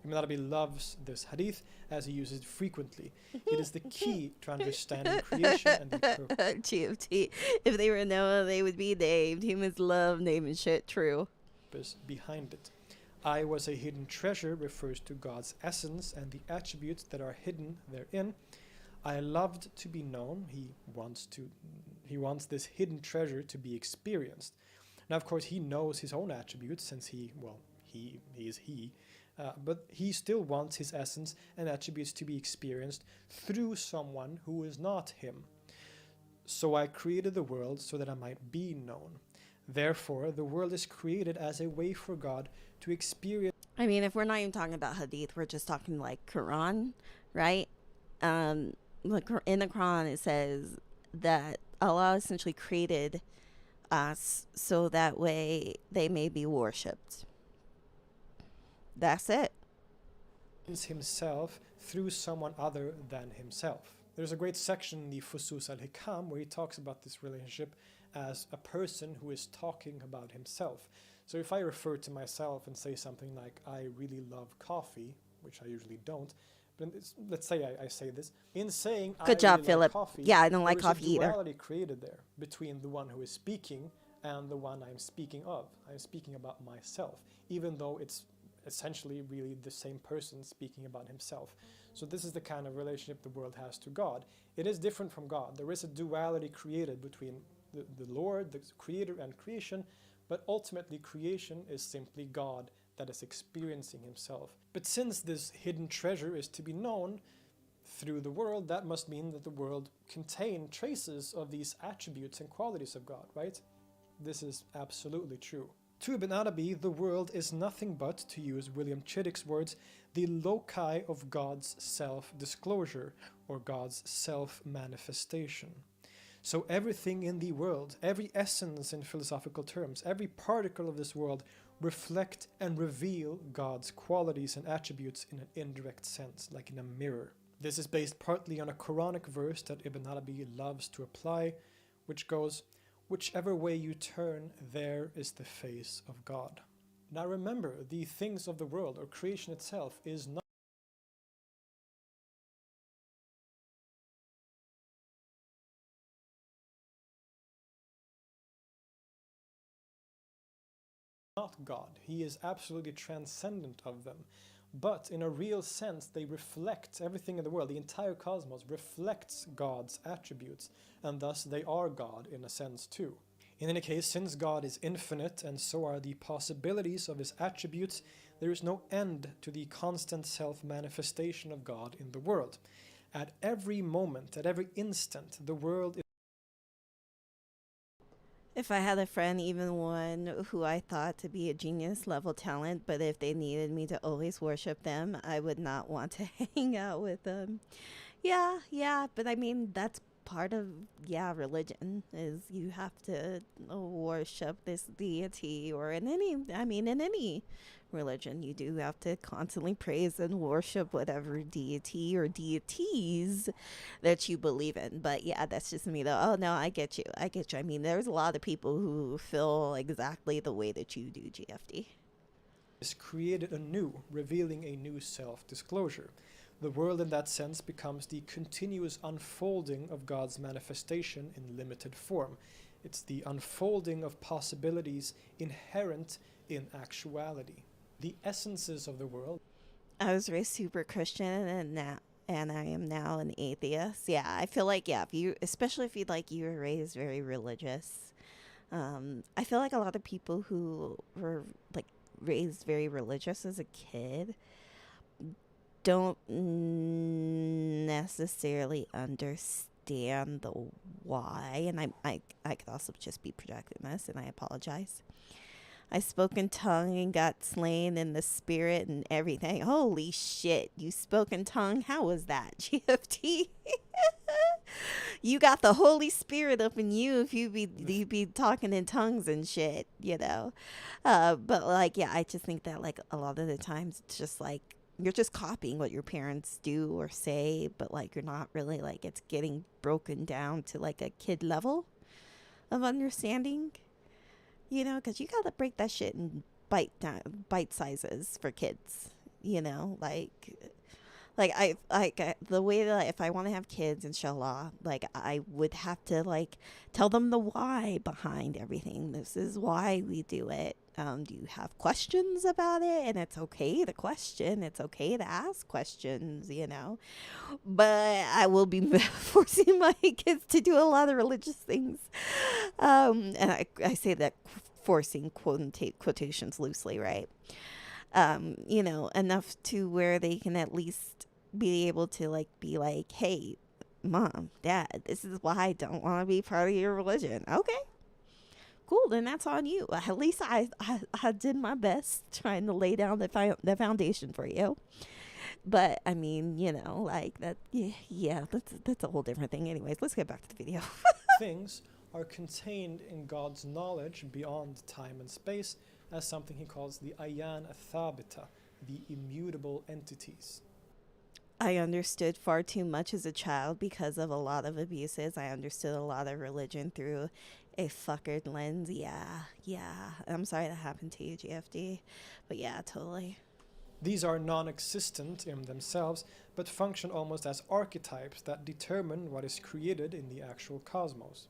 Ibn Arabi loves this hadith as he uses it frequently. It is the key to understanding creation and the purpose. GFT. If they were Noah, they would be named. Humans love naming shit. True. Behind it. I was a hidden treasure refers to God's essence and the attributes that are hidden therein. I loved to be known. He wants this hidden treasure to be experienced. Now, of course, he knows his own attributes since he is he. But he still wants his essence and attributes to be experienced through someone who is not him. So I created the world so that I might be known. Therefore, the world is created as a way for God to experience. I mean, if we're not even talking about hadith, we're just talking like Quran, right? In the Quran, it says that Allah essentially created us so that way they may be worshipped. That's it. himself through someone other than himself. There's a great section in the Fusus al-Hikam where he talks about this relationship as a person who is talking about himself. So if I refer to myself and say something like, I really love coffee, which I usually don't, but let's say I say this, in saying Good I job, really Philip. like coffee, Yeah, I don't like there is coffee a either. duality created there between the one who is speaking and the one I'm speaking of. I'm speaking about myself, even though it's essentially really the same person speaking about himself. So this is the kind of relationship the world has to God. It is different from God. There is a duality created between the Lord, the creator, and creation, but ultimately creation is simply God that is experiencing himself. But since this hidden treasure is to be known through the world, that must mean that the world contains traces of these attributes and qualities of God, right? This is absolutely true. To Ibn Arabi, the world is nothing but, to use William Chittick's words, the loci of God's self-disclosure, or God's self-manifestation. So everything in the world, every essence in philosophical terms, every particle of this world reflect and reveal God's qualities and attributes in an indirect sense, like in a mirror. This is based partly on a Quranic verse that Ibn Arabi loves to apply, which goes, "Whichever way you turn, there is the face of God." Now remember, the things of the world, or creation itself, is not God. He is absolutely transcendent of them. But in a real sense, they reflect everything in the world. The entire cosmos reflects God's attributes, and thus they are God in a sense too. In any case, since God is infinite and so are the possibilities of his attributes, there is no end to the constant self-manifestation of God in the world. At every moment, at every instant, the world is If I had a friend, even one who I thought to be a genius level talent, but if they needed me to always worship them, I would not want to hang out with them. Yeah, but I mean, that's part of, religion, is you have to worship this deity, or in any religion, you do have to constantly praise and worship whatever deity or deities that you believe in. But yeah, that's just me though. Oh no, I get you. I mean, there's a lot of people who feel exactly the way that you do, GFD. is created anew, revealing a new self-disclosure. The world in that sense becomes the continuous unfolding of God's manifestation in limited form. It's the unfolding of possibilities inherent in actuality. The essences of the world. I was raised super Christian, and I am now an atheist. Yeah, I feel like, especially if you were raised very religious. I feel like a lot of people who were like raised very religious as a kid don't necessarily understand the why, and I could also just be projecting this, and I apologize. I spoke in tongue and got slain in the spirit and everything. Holy shit, you spoke in tongue? How was that, GFT? You got the Holy Spirit up in you if you be talking in tongues and shit, But I just think that a lot of the times it's just you're just copying what your parents do or say, but you're not really it's getting broken down to a kid level of understanding. Because you gotta break that shit in bite sizes for kids. The way that if I want to have kids, inshallah, I would have to tell them the why behind everything. This is why we do it. Do you have questions about it? And it's okay to question. It's okay to ask questions, But I will be forcing my kids to do a lot of religious things. And I say that forcing quotations loosely, right? Enough to where they can at least be able to be hey, Mom, Dad, this is why I don't want to be part of your religion. Okay. Cool, then that's on you. At least I did my best trying to lay down the foundation for you. But I mean, that. Yeah, that's a whole different thing. Anyways, let's get back to the video. Things are contained in God's knowledge beyond time and space as something he calls the ayan athabita, the immutable entities. I understood far too much as a child because of a lot of abuses. I understood a lot of religion through a fuckered lens. Yeah. I'm sorry that happened to you, GFD. But yeah, totally. These are non-existent in themselves, but function almost as archetypes that determine what is created in the actual cosmos.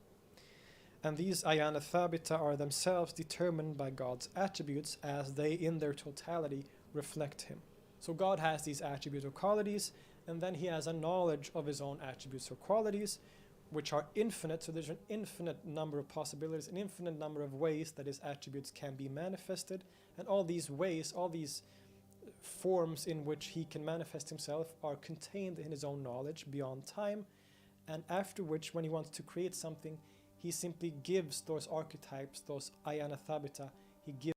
And these ayana thabita are themselves determined by God's attributes as they in their totality reflect him. So God has these attributes or qualities, and then he has a knowledge of his own attributes or qualities, which are infinite. So there's an infinite number of possibilities, an infinite number of ways that his attributes can be manifested. And all these ways, all these forms in which he can manifest himself are contained in his own knowledge beyond time. And after which, when he wants to create something, he simply gives those archetypes, those ayana thabita, he gives.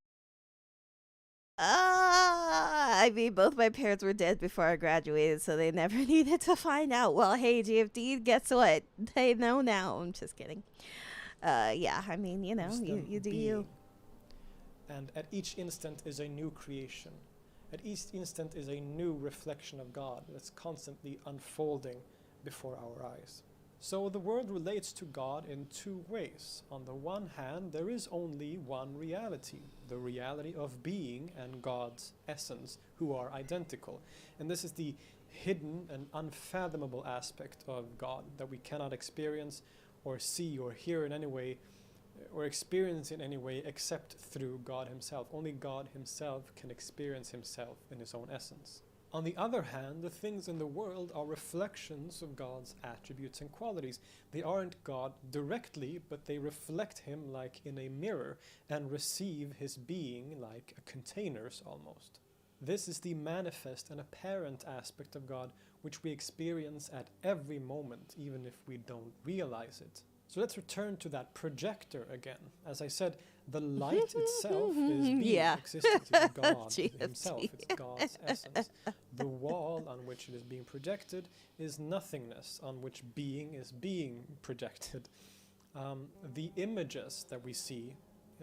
I mean, both my parents were dead before I graduated, so they never needed to find out. Well, hey, GFD, guess what? They know now. I'm just kidding. Yeah, I mean, you know, you do you. And at each instant is a new creation. At each instant is a new reflection of God that's constantly unfolding before our eyes. So the world relates to God in two ways. On the one hand, there is only one reality, the reality of being and God's essence, who are identical. And this is the hidden and unfathomable aspect of God that we cannot experience or see or hear in any way or experience in any way except through God himself. Only God himself can experience himself in his own essence. On the other hand, the things in the world are reflections of God's attributes and qualities. They aren't God directly, but they reflect him like in a mirror and receive his being like a containers almost. This is the manifest and apparent aspect of God which we experience at every moment, even if we don't realize it. So let's return to that projector again. As I said, the light itself is being, existence. It's God himself. It's God's essence. The wall on which it is being projected is nothingness, on which being is being projected. The images that we see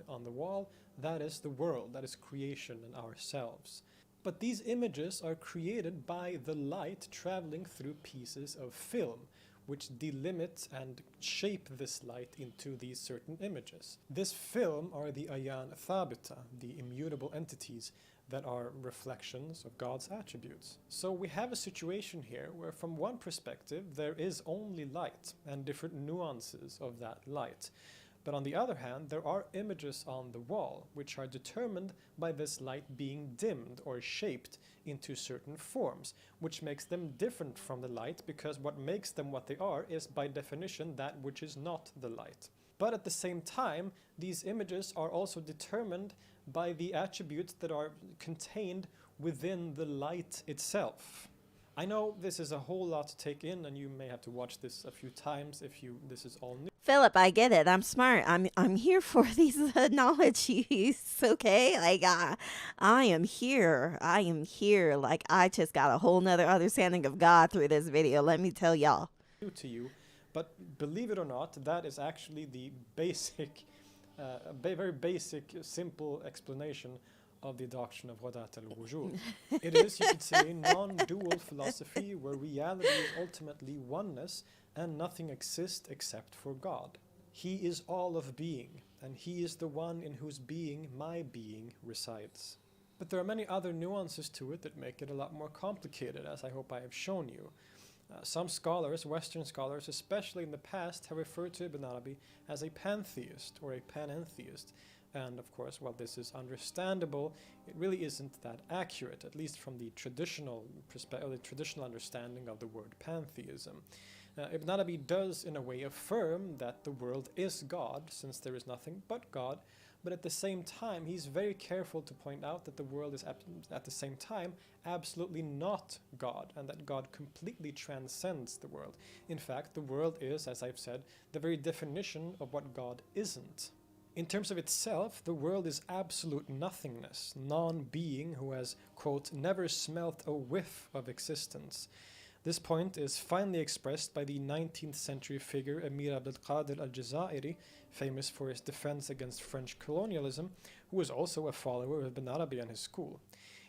on the wall, that is the world, that is creation and ourselves. But these images are created by the light traveling through pieces of film, which delimit and shape this light into these certain images. This film are the ayan thabita, the immutable entities that are reflections of God's attributes. So we have a situation here where from one perspective there is only light and different nuances of that light. But on the other hand, there are images on the wall which are determined by this light being dimmed or shaped into certain forms, which makes them different from the light, because what makes them what they are is by definition that which is not the light. But at the same time, these images are also determined by the attributes that are contained within the light itself. I know this is a whole lot to take in, and you may have to watch this a few times if this is all new. Philip, I get it. I'm smart. I'm here for these analogies, okay? Like, I am here. Like, I just got a whole nother understanding of God through this video. Let me tell y'all. To you, but believe it or not, that is actually the basic, very basic, simple explanation of the doctrine of Wadat al-Wujud. It is, you could say, a non-dual philosophy where reality is ultimately oneness and nothing exists except for God. He is all of being, and he is the one in whose being my being resides. But there are many other nuances to it that make it a lot more complicated, as I hope I have shown you. Some scholars, Western scholars, especially in the past, have referred to Ibn Arabi as a pantheist or a panentheist. And of course, while this is understandable, it really isn't that accurate, at least from the traditional perspective, the traditional understanding of the word pantheism. Ibn Arabi does, in a way, affirm that the world is God, since there is nothing but God, but at the same time, he's very careful to point out that the world is, at the same time, absolutely not God, and that God completely transcends the world. In fact, the world is, as I've said, the very definition of what God isn't. In terms of itself, the world is absolute nothingness, non-being who has, quote, never smelt a whiff of existence. This point is finely expressed by the 19th century figure Emir Abd al-Qadir al-Jazairi, famous for his defense against French colonialism, who was also a follower of Ibn Arabi and his school.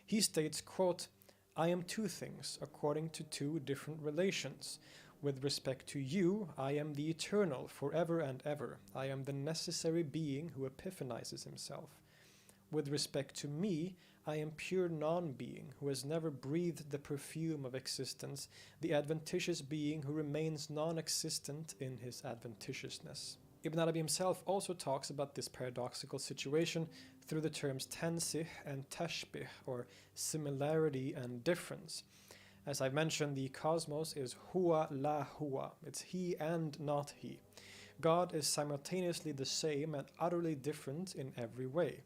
He states, quote, "I am two things according to two different relations. With respect to you, I am the eternal, forever and ever. I am the necessary being who epiphanizes himself. With respect to me, I am pure non-being, who has never breathed the perfume of existence, the adventitious being who remains non-existent in his adventitiousness." Ibn Arabi himself also talks about this paradoxical situation through the terms tansih and tashbih, or similarity and difference. As I mentioned, the cosmos is huwa la huwa. It's he and not he. God is simultaneously the same and utterly different in every way.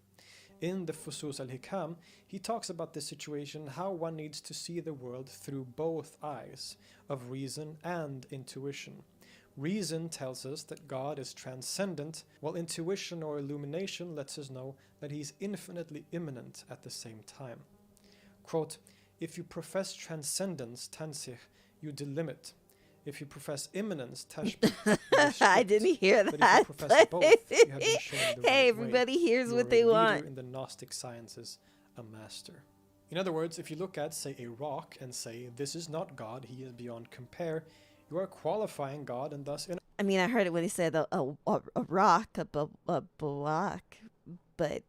In the Fusus al-Hikam, he talks about this situation, how one needs to see the world through both eyes, of reason and intuition. Reason tells us that God is transcendent, while intuition or illumination lets us know that he is infinitely immanent at the same time. Quote, "If you profess transcendence, tansih, you delimit. If you profess immanence, tashbih, you restrict. I didn't hear But if that. you profess both, you have been shown the Hey, right everybody way. hears You what are they a leader want. in the Gnostic sciences, a master." In other words, if you look at, say, a rock and say, "This is not God, he is beyond compare," you are qualifying God and thus in I mean, I heard it when he said a rock, a block, but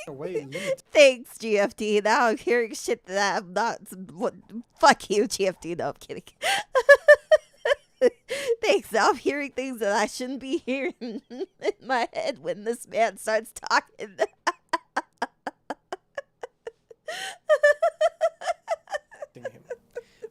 a way limited. thanks, GFT. Now I'm hearing shit that I'm not. Fuck you, GFT. No, I'm kidding. Thanks. Now I'm hearing things that I shouldn't be hearing in my head when this man starts talking. him.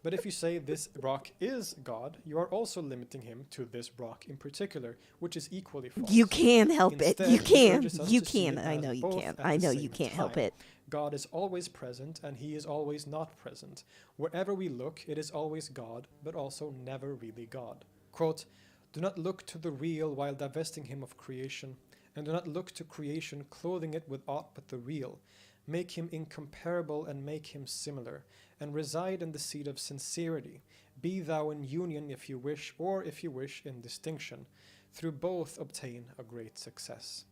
But if you say this rock is God, you are also limiting him to this rock in particular, which is equally false. You can help it. Instead, You he can. urges us You to see can. it I as know you both can. at I the know you same can't help time. it. God is always present and he is always not present. Wherever we look, it is always God, but also never really God. Quote, "Do not look to the real while divesting him of creation, and do not look to creation clothing it with aught but the real. Make him incomparable and make him similar, and reside in the seat of sincerity. Be thou in union if you wish, or if you wish in distinction. Through both obtain a great success."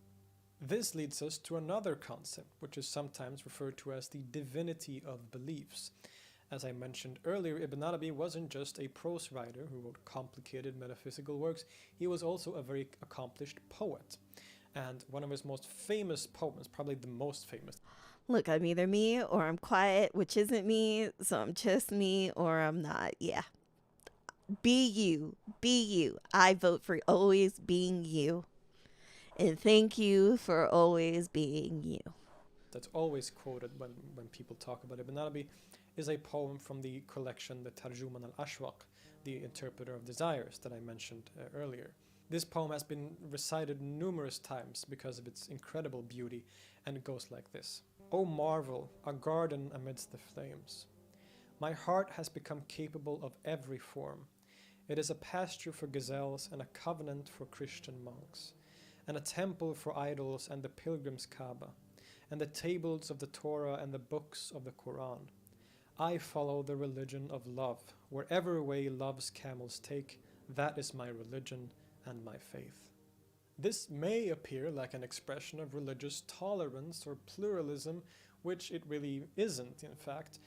This leads us to another concept, which is sometimes referred to as the divinity of beliefs. As I mentioned earlier, Ibn Arabi wasn't just a prose writer who wrote complicated metaphysical works, he was also a very accomplished poet. And one of his most famous poems, probably the most famous. Look, I'm either me or I'm quiet, which isn't me, so I'm just me or I'm not. Yeah. Be you. Be you. I vote for always being you. And thank you for always being you. That's always quoted when people talk about Ibn Arabi is a poem from the collection the Tarjuman al-Ashwaq, the interpreter of desires that I mentioned earlier. This poem has been recited numerous times because of its incredible beauty, and it goes like this. "O marvel, a garden amidst the flames. My heart has become capable of every form. It is a pasture for gazelles and a covenant for Christian monks, and a temple for idols and the pilgrim's Kaaba, and the tables of the Torah and the books of the Quran. I follow the religion of love. Wherever way love's camels take, that is my religion and my faith." This may appear like an expression of religious tolerance or pluralism, which it really isn't, in fact.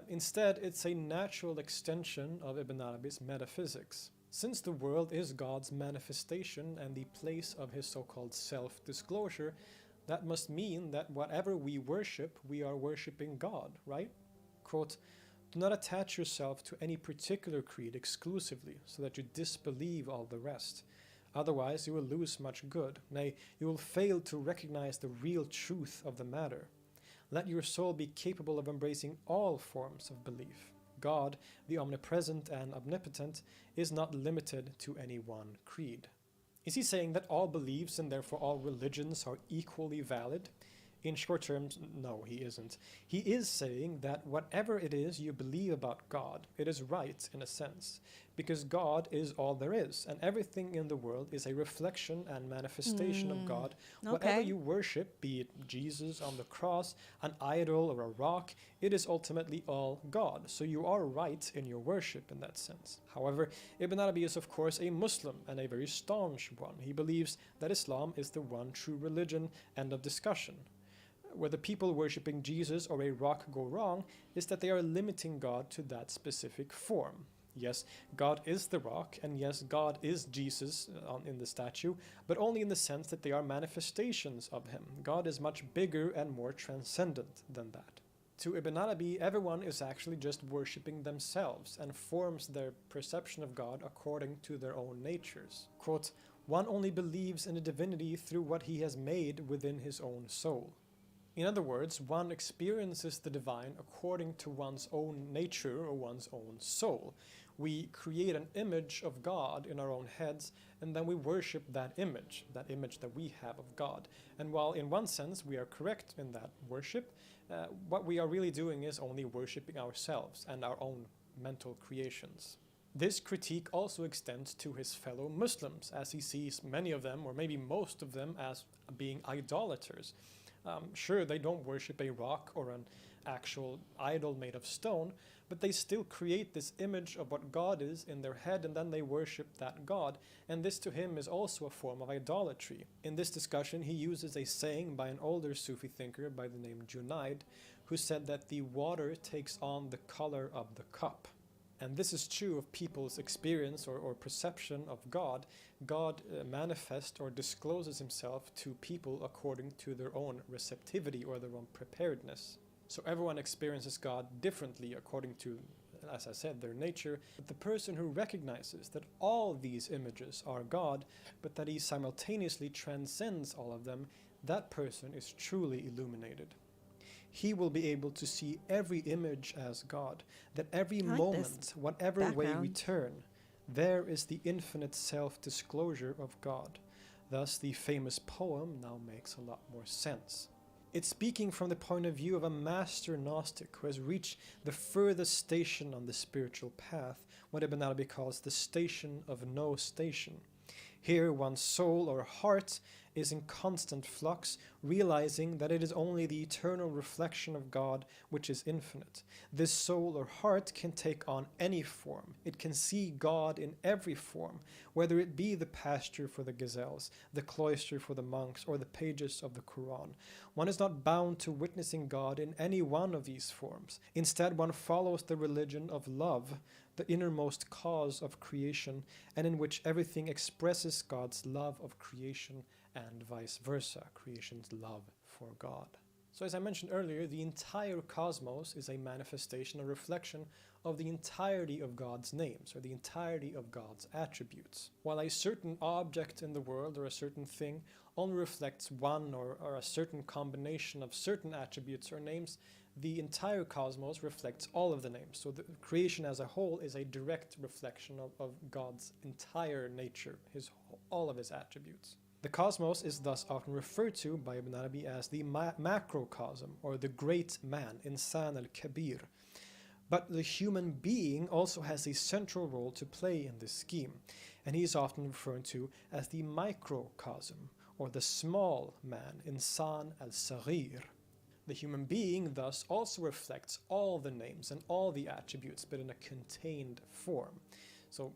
Instead, it's a natural extension of Ibn Arabi's metaphysics. Since the world is God's manifestation and the place of his so-called self-disclosure, that must mean that whatever we worship, we are worshipping God, right? Quote, "Do not attach yourself to any particular creed exclusively, so that you disbelieve all the rest. Otherwise, you will lose much good. Nay, you will fail to recognize the real truth of the matter. Let your soul be capable of embracing all forms of belief. God, the omnipresent and omnipotent, is not limited to any one creed." Is he saying that all beliefs and therefore all religions are equally valid? In short terms, no, he isn't. He is saying that whatever it is you believe about God, it is right in a sense, because God is all there is, and everything in the world is a reflection and manifestation of God. Whatever you worship, be it Jesus on the cross, an idol or a rock, it is ultimately all God. So you are right in your worship in that sense. However, Ibn Arabi is of course a Muslim and a very staunch one. He believes that Islam is the one true religion, end of discussion. where the people worshipping Jesus or a rock go wrong is that they are limiting God to that specific form. Yes, God is the rock, and yes, God is Jesus in the statue, but only in the sense that they are manifestations of him. God is much bigger and more transcendent than that. To Ibn Arabi, everyone is actually just worshipping themselves and forms their perception of God according to their own natures. Quote, "One only believes in a divinity through what he has made within his own soul." In other words, one experiences the divine according to one's own nature or one's own soul. We create an image of God in our own heads, and then we worship that image that we have of God. And while in one sense we are correct in that worship, what we are really doing is only worshipping ourselves and our own mental creations. This critique also extends to his fellow Muslims, as he sees many of them, or maybe most of them, as being idolaters. Sure, they don't worship a rock or an actual idol made of stone, but they still create this image of what God is in their head, and then they worship that God, and this to him is also a form of idolatry. In this discussion, he uses a saying by an older Sufi thinker by the name Junaid, who said that the water takes on the color of the cup. And this is true of people's experience or perception of God. God manifests or discloses himself to people according to their own receptivity or their own preparedness. So everyone experiences God differently according to, as I said, their nature. But the person who recognizes that all these images are God, but that he simultaneously transcends all of them, that person is truly illuminated. He will be able to see every image as God, that every moment, whatever way we turn, there is the infinite self-disclosure of God. Thus, the famous poem now makes a lot more sense. It's speaking from the point of view of a master Gnostic who has reached the furthest station on the spiritual path, what Ibn Arabi calls the station of no station. Here, one's soul or heart is in constant flux, realizing that it is only the eternal reflection of God which is infinite. This soul or heart can take on any form. It can see God in every form, whether it be the pasture for the gazelles, the cloister for the monks, or the pages of the Quran. One is not bound to witnessing God in any one of these forms. Instead, one follows the religion of love, the innermost cause of creation, and in which everything expresses God's love of creation and vice versa, creation's love for God. So as I mentioned earlier, the entire cosmos is a manifestation, a reflection of the entirety of God's names, or the entirety of God's attributes. While a certain object in the world or a certain thing only reflects one or a certain combination of certain attributes or names, the entire cosmos reflects all of the names. So the creation as a whole is a direct reflection of God's entire nature, all of his attributes. The cosmos is thus often referred to by Ibn Arabi as the macrocosm, or the great man, Insan al-Kabir. But the human being also has a central role to play in this scheme, and he is often referred to as the microcosm, or the small man, Insan al-Saghir. The human being thus also reflects all the names and all the attributes, but in a contained form. So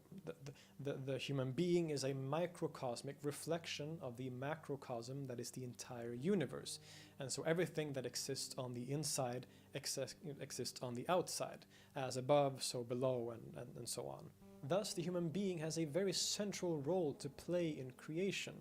the human being is a microcosmic reflection of the macrocosm that is the entire universe. And so everything that exists on the inside exists on the outside, as above, so below, and so on. Thus, the human being has a very central role to play in creation.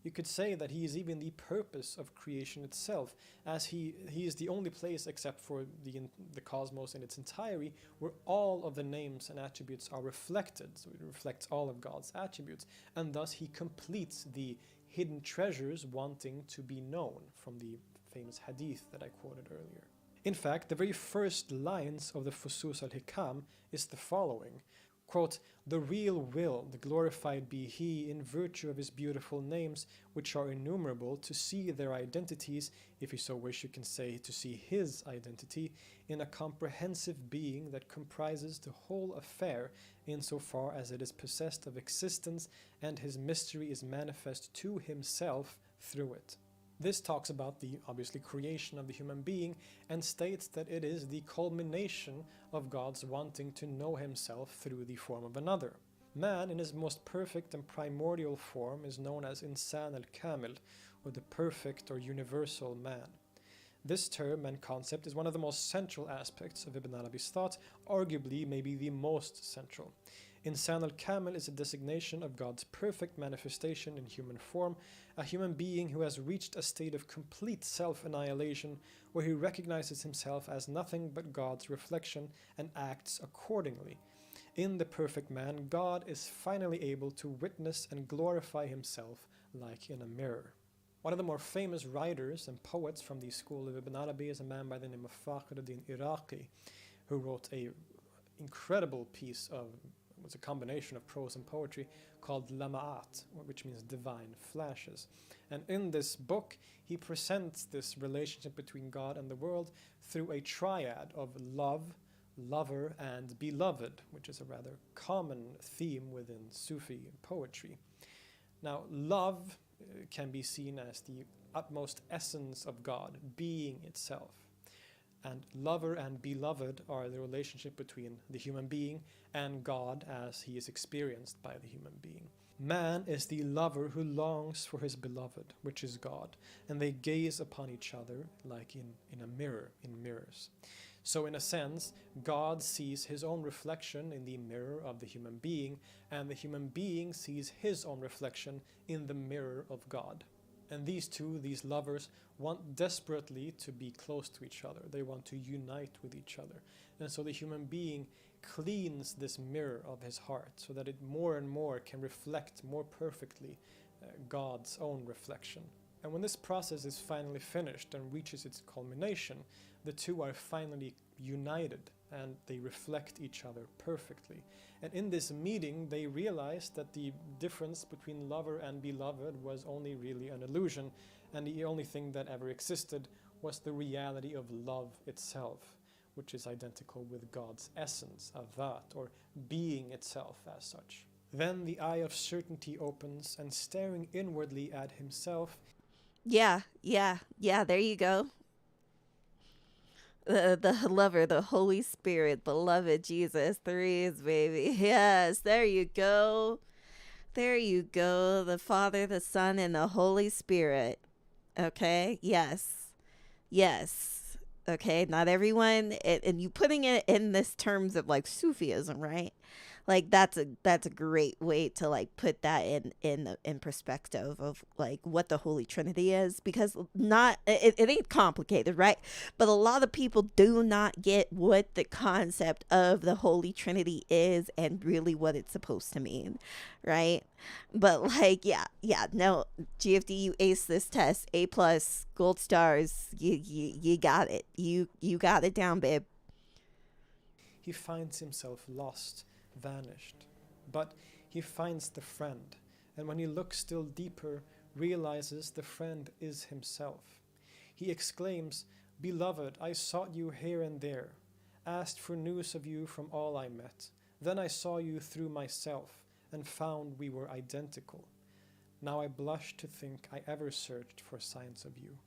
You could say that he is even the purpose of creation itself, as he is the only place except for the cosmos in its entirety where all of the names and attributes are reflected. So it reflects all of God's attributes, and thus he completes the hidden treasures wanting to be known, from the famous hadith that I quoted earlier. In fact, the very first lines of the Fusus al-Hikam is the following. Quote, "The real will, the glorified be he, in virtue of his beautiful names, which are innumerable, to see their identities, if you so wish you can say to see his identity, in a comprehensive being that comprises the whole affair, insofar as it is possessed of existence, and his mystery is manifest to himself through it." This talks about the, obviously, creation of the human being, and states that it is the culmination of God's wanting to know himself through the form of another. Man, in his most perfect and primordial form, is known as Insan al-Kamil, or the perfect or universal man. This term and concept is one of the most central aspects of Ibn Arabi's thought, arguably maybe the most central. Insan al-Kamil is a designation of God's perfect manifestation in human form, a human being who has reached a state of complete self-annihilation where he recognizes himself as nothing but God's reflection and acts accordingly. In the perfect man, God is finally able to witness and glorify himself like in a mirror. One of the more famous writers and poets from the school of Ibn Arabi is a man by the name of Fakhruddin Iraqi, who wrote a incredible piece of, it was a combination of prose and poetry, called Lama'at, which means divine flashes. And in this book, he presents this relationship between God and the world through a triad of love, lover, and beloved, which is a rather common theme within Sufi poetry. Now, love can be seen as the utmost essence of God, being itself. And lover and beloved are the relationship between the human being and God as he is experienced by the human being. Man is the lover who longs for his beloved, which is God, and they gaze upon each other like in a mirror, in mirrors. So in a sense, God sees his own reflection in the mirror of the human being, and the human being sees his own reflection in the mirror of God. And these two, these lovers, want desperately to be close to each other. They want to unite with each other. And so the human being cleans this mirror of his heart so that it more and more can reflect more perfectly God's own reflection. And when this process is finally finished and reaches its culmination, the two are finally united and they reflect each other perfectly. And in this meeting, they realized that the difference between lover and beloved was only really an illusion, and the only thing that ever existed was the reality of love itself, which is identical with God's essence, Adhat, or being itself as such. Then the eye of certainty opens, and staring inwardly at himself, Yeah, there you go. The lover, the Holy Spirit, beloved Jesus, threes, baby. Yes, there you go. There you go. The Father, the Son, and the Holy Spirit. Okay? Yes. Okay? Not everyone, and you putting it in this terms of like Sufism, right? Like that's a great way to like put that in perspective of like what the Holy Trinity is, because it ain't complicated, right? But a lot of people do not get what the concept of the Holy Trinity is and really what it's supposed to mean, right? But like no, GFD, you ace this test, A+, gold stars, you got it, you got it down, babe. he finds himself lost, vanished. But he finds the friend, and when he looks still deeper, realizes the friend is himself. He exclaims, "Beloved, I sought you here and there, asked for news of you from all I met. Then I saw you through myself, and found we were identical. Now I blush to think I ever searched for signs of you."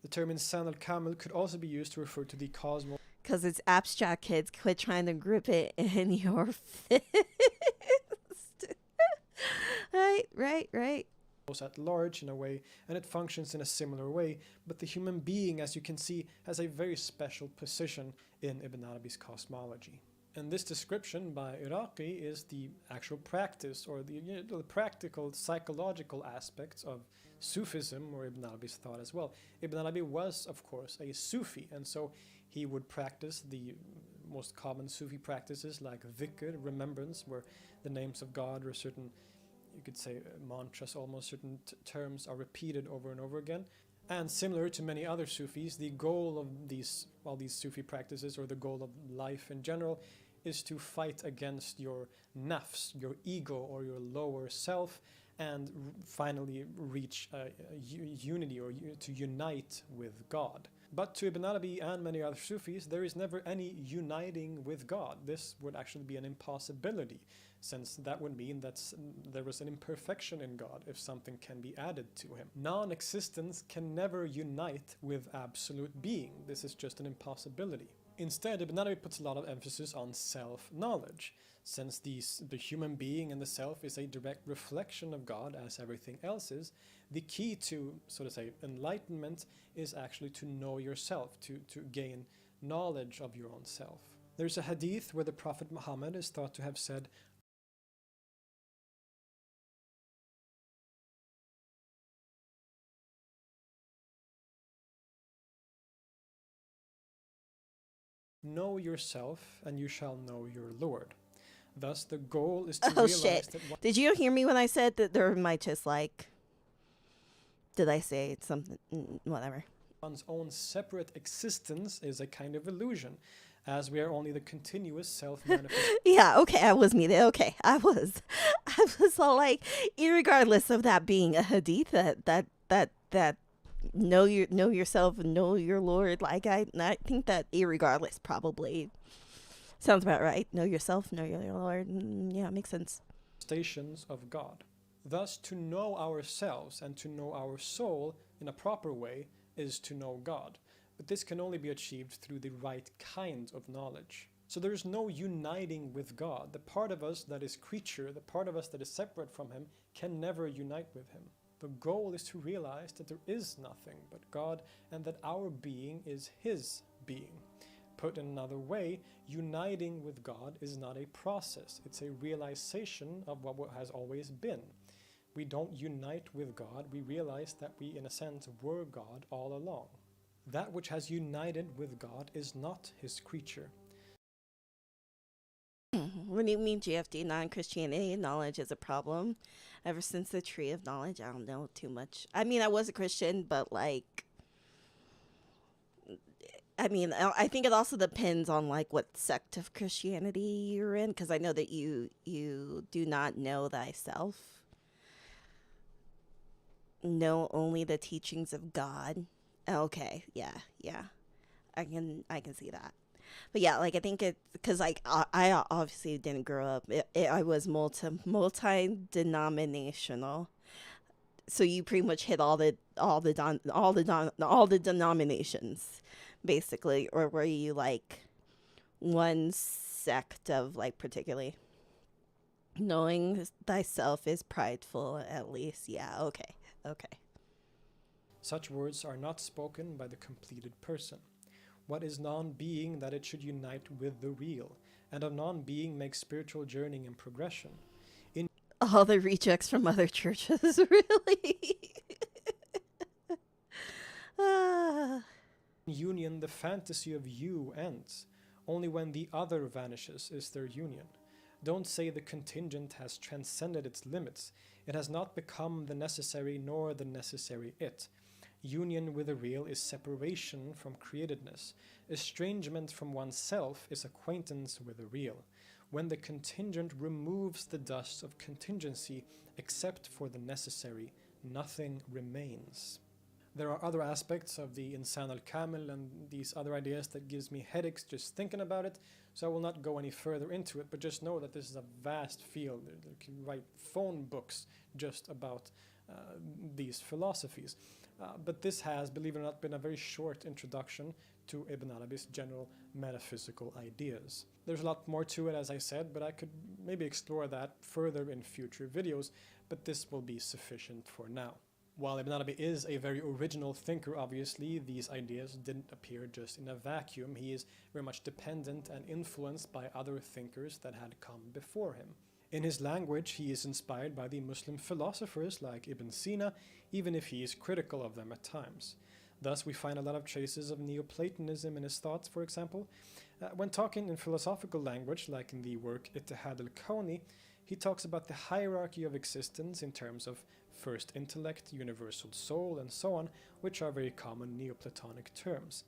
The term Insan al-Kamil could also be used to refer to the cosmos. Because it's abstract, kids. Quit trying to grip it in your fist. Right. At large in a way, and it functions in a similar way, but the human being, as you can see, has a very special position in Ibn Arabi's cosmology. And this description by Iraqi is the actual practice, or the practical psychological aspects of Sufism, or Ibn Arabi's thought as well. Ibn Arabi was, of course, a Sufi, and so he would practice the most common Sufi practices like dhikr, remembrance, where the names of God or certain, you could say, mantras, almost certain terms are repeated over and over again. And similar to many other Sufis, the goal of these Sufi practices, or the goal of life in general, is to fight against your nafs, your ego, or your lower self, and finally reach unity, or to unite with God. But to Ibn Arabi and many other Sufis, there is never any uniting with God. This would actually be an impossibility, since that would mean that there was an imperfection in God if something can be added to him. Non-existence can never unite with absolute being. This is just an impossibility. Instead, Ibn Arabi puts a lot of emphasis on self-knowledge, since the human being and the self is a direct reflection of God as everything else is. The key to, so to say, enlightenment is actually to know yourself, to gain knowledge of your own self. There's a hadith where the Prophet Muhammad is thought to have said, "Know yourself and you shall know your Lord." Thus, the goal is to Oh realize shit. that Did you hear me when I said that there might just like... Did I say something? Whatever. one's own separate existence is a kind of illusion, as we are only the continuous self-manifestation Yeah, okay, I was me there. Okay, I was all like, irregardless of that being a hadith, that know yourself and know your Lord. Like I think that irregardless probably sounds about right. Know yourself, know your Lord. Yeah, makes sense. of God. Thus, to know ourselves and to know our soul in a proper way is to know God. But this can only be achieved through the right kind of knowledge. So there is no uniting with God. The part of us that is creature, the part of us that is separate from Him, can never unite with Him. The goal is to realize that there is nothing but God and that our being is His being. Put in another way, uniting with God is not a process. It's a realization of what has always been. We don't unite with God, we realize that we, in a sense, were God all along. That which has united with God is not His creature. What do you mean GFD? Non-Christianity knowledge is a problem. Ever since the tree of knowledge, I don't know too much. I mean, I was a Christian, but like, I mean, I think it also depends on like what sect of Christianity you're in, because I know that you do not know thyself. Know only the teachings of God. Okay, yeah, I can see that. But yeah, like I think it, because like I obviously didn't grow up. I was multi-denominational, so you pretty much hit all the denominations, basically, or were you like one sect of like particularly? Knowing thyself is prideful, at least. Yeah. Okay. Such words are not spoken by the completed person. What is non-being that it should unite with the real, and of non-being make spiritual journeying and progression. All the rejects from other churches, really. In union, the fantasy of you ends. Only when the other vanishes is there union. Don't say the contingent has transcended its limits. It has not become the necessary nor the necessary it. Union with the real is separation from createdness. Estrangement from oneself is acquaintance with the real. When the contingent removes the dust of contingency, except for the necessary, nothing remains. There are other aspects of the Insan al-Kamil and these other ideas that gives me headaches just thinking about it, so I will not go any further into it, but just know that this is a vast field. You can write phone books just about these philosophies. But this has, believe it or not, been a very short introduction to Ibn Arabi's general metaphysical ideas. There's a lot more to it, as I said, but I could maybe explore that further in future videos, but this will be sufficient for now. While Ibn Arabi is a very original thinker, obviously, these ideas didn't appear just in a vacuum. He is very much dependent and influenced by other thinkers that had come before him. In his language, he is inspired by the Muslim philosophers like Ibn Sina, even if he is critical of them at times. Thus, we find a lot of traces of Neoplatonism in his thoughts, for example. When talking in philosophical language, like in the work Ittihad al-Kawni, he talks about the hierarchy of existence in terms of first intellect, universal soul, and so on, which are very common Neoplatonic terms.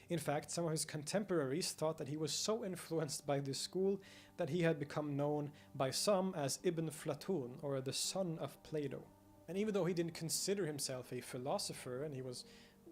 In fact, some of his contemporaries thought that he was so influenced by this school that he had become known by some as Ibn Flatun, or the son of Plato. And even though he didn't consider himself a philosopher, and he was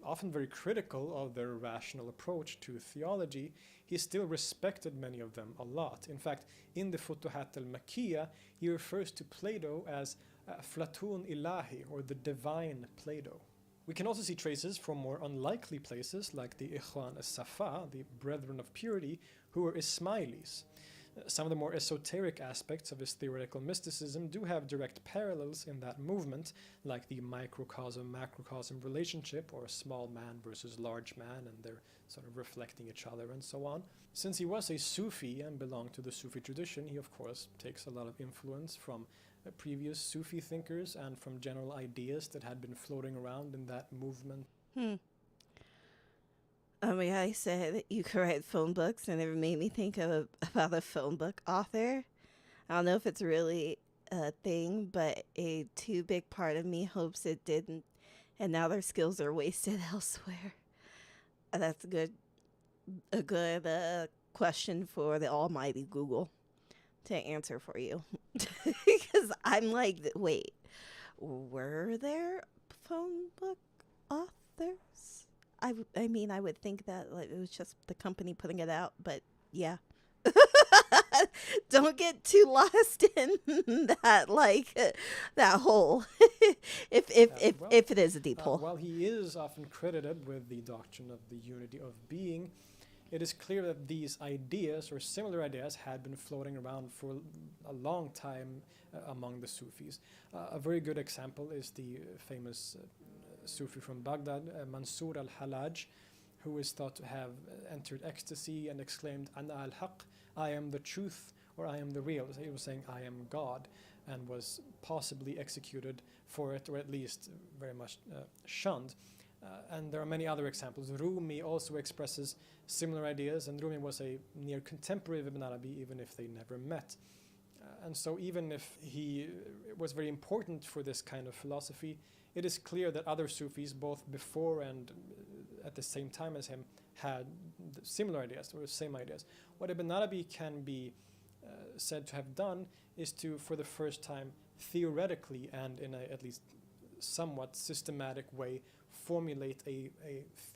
often very critical of their rational approach to theology, he still respected many of them a lot. In fact, in the Futuhat al-Makkiyah, he refers to Plato as Flatun Ilahi, or the divine Plato. We can also see traces from more unlikely places like the Ikhwan as-Safa, the Brethren of Purity, who were Ismailis. Some of the more esoteric aspects of his theoretical mysticism do have direct parallels in that movement, like the microcosm-macrocosm relationship, or small man versus large man, and they're sort of reflecting each other and so on. Since he was a Sufi and belonged to the Sufi tradition, he of course takes a lot of influence from previous Sufi thinkers and from general ideas that had been floating around in that movement. I said you could write phone books, and it made me think about a phone book author. I don't know if it's really a thing, but a too big part of me hopes it didn't, and now their skills are wasted elsewhere. That's a good question for the almighty Google to answer for you. Because I'm like, wait, were there phone book authors? I mean, I would think that like, it was just the company putting it out, but yeah. Don't get too lost in that, like, that hole. if it is a deep hole. While he is often credited with the doctrine of the unity of being, it is clear that these ideas or similar ideas had been floating around for a long time among the Sufis. A very good example is the famous Sufi from Baghdad, Mansur al-Halaj, who is thought to have entered ecstasy and exclaimed, Ana al-Haq, I am the truth, or I am the real. So he was saying, I am God, and was possibly executed for it, or at least very much shunned. And there are many other examples. Rumi also expresses similar ideas, and Rumi was a near contemporary of Ibn Arabi, even if they never met. And so even if he was very important for this kind of philosophy, it is clear that other Sufis, both before and at the same time as him, had similar ideas, or the same ideas. What Ibn Arabi can be said to have done is to, for the first time, theoretically and in a at least somewhat systematic way, formulate a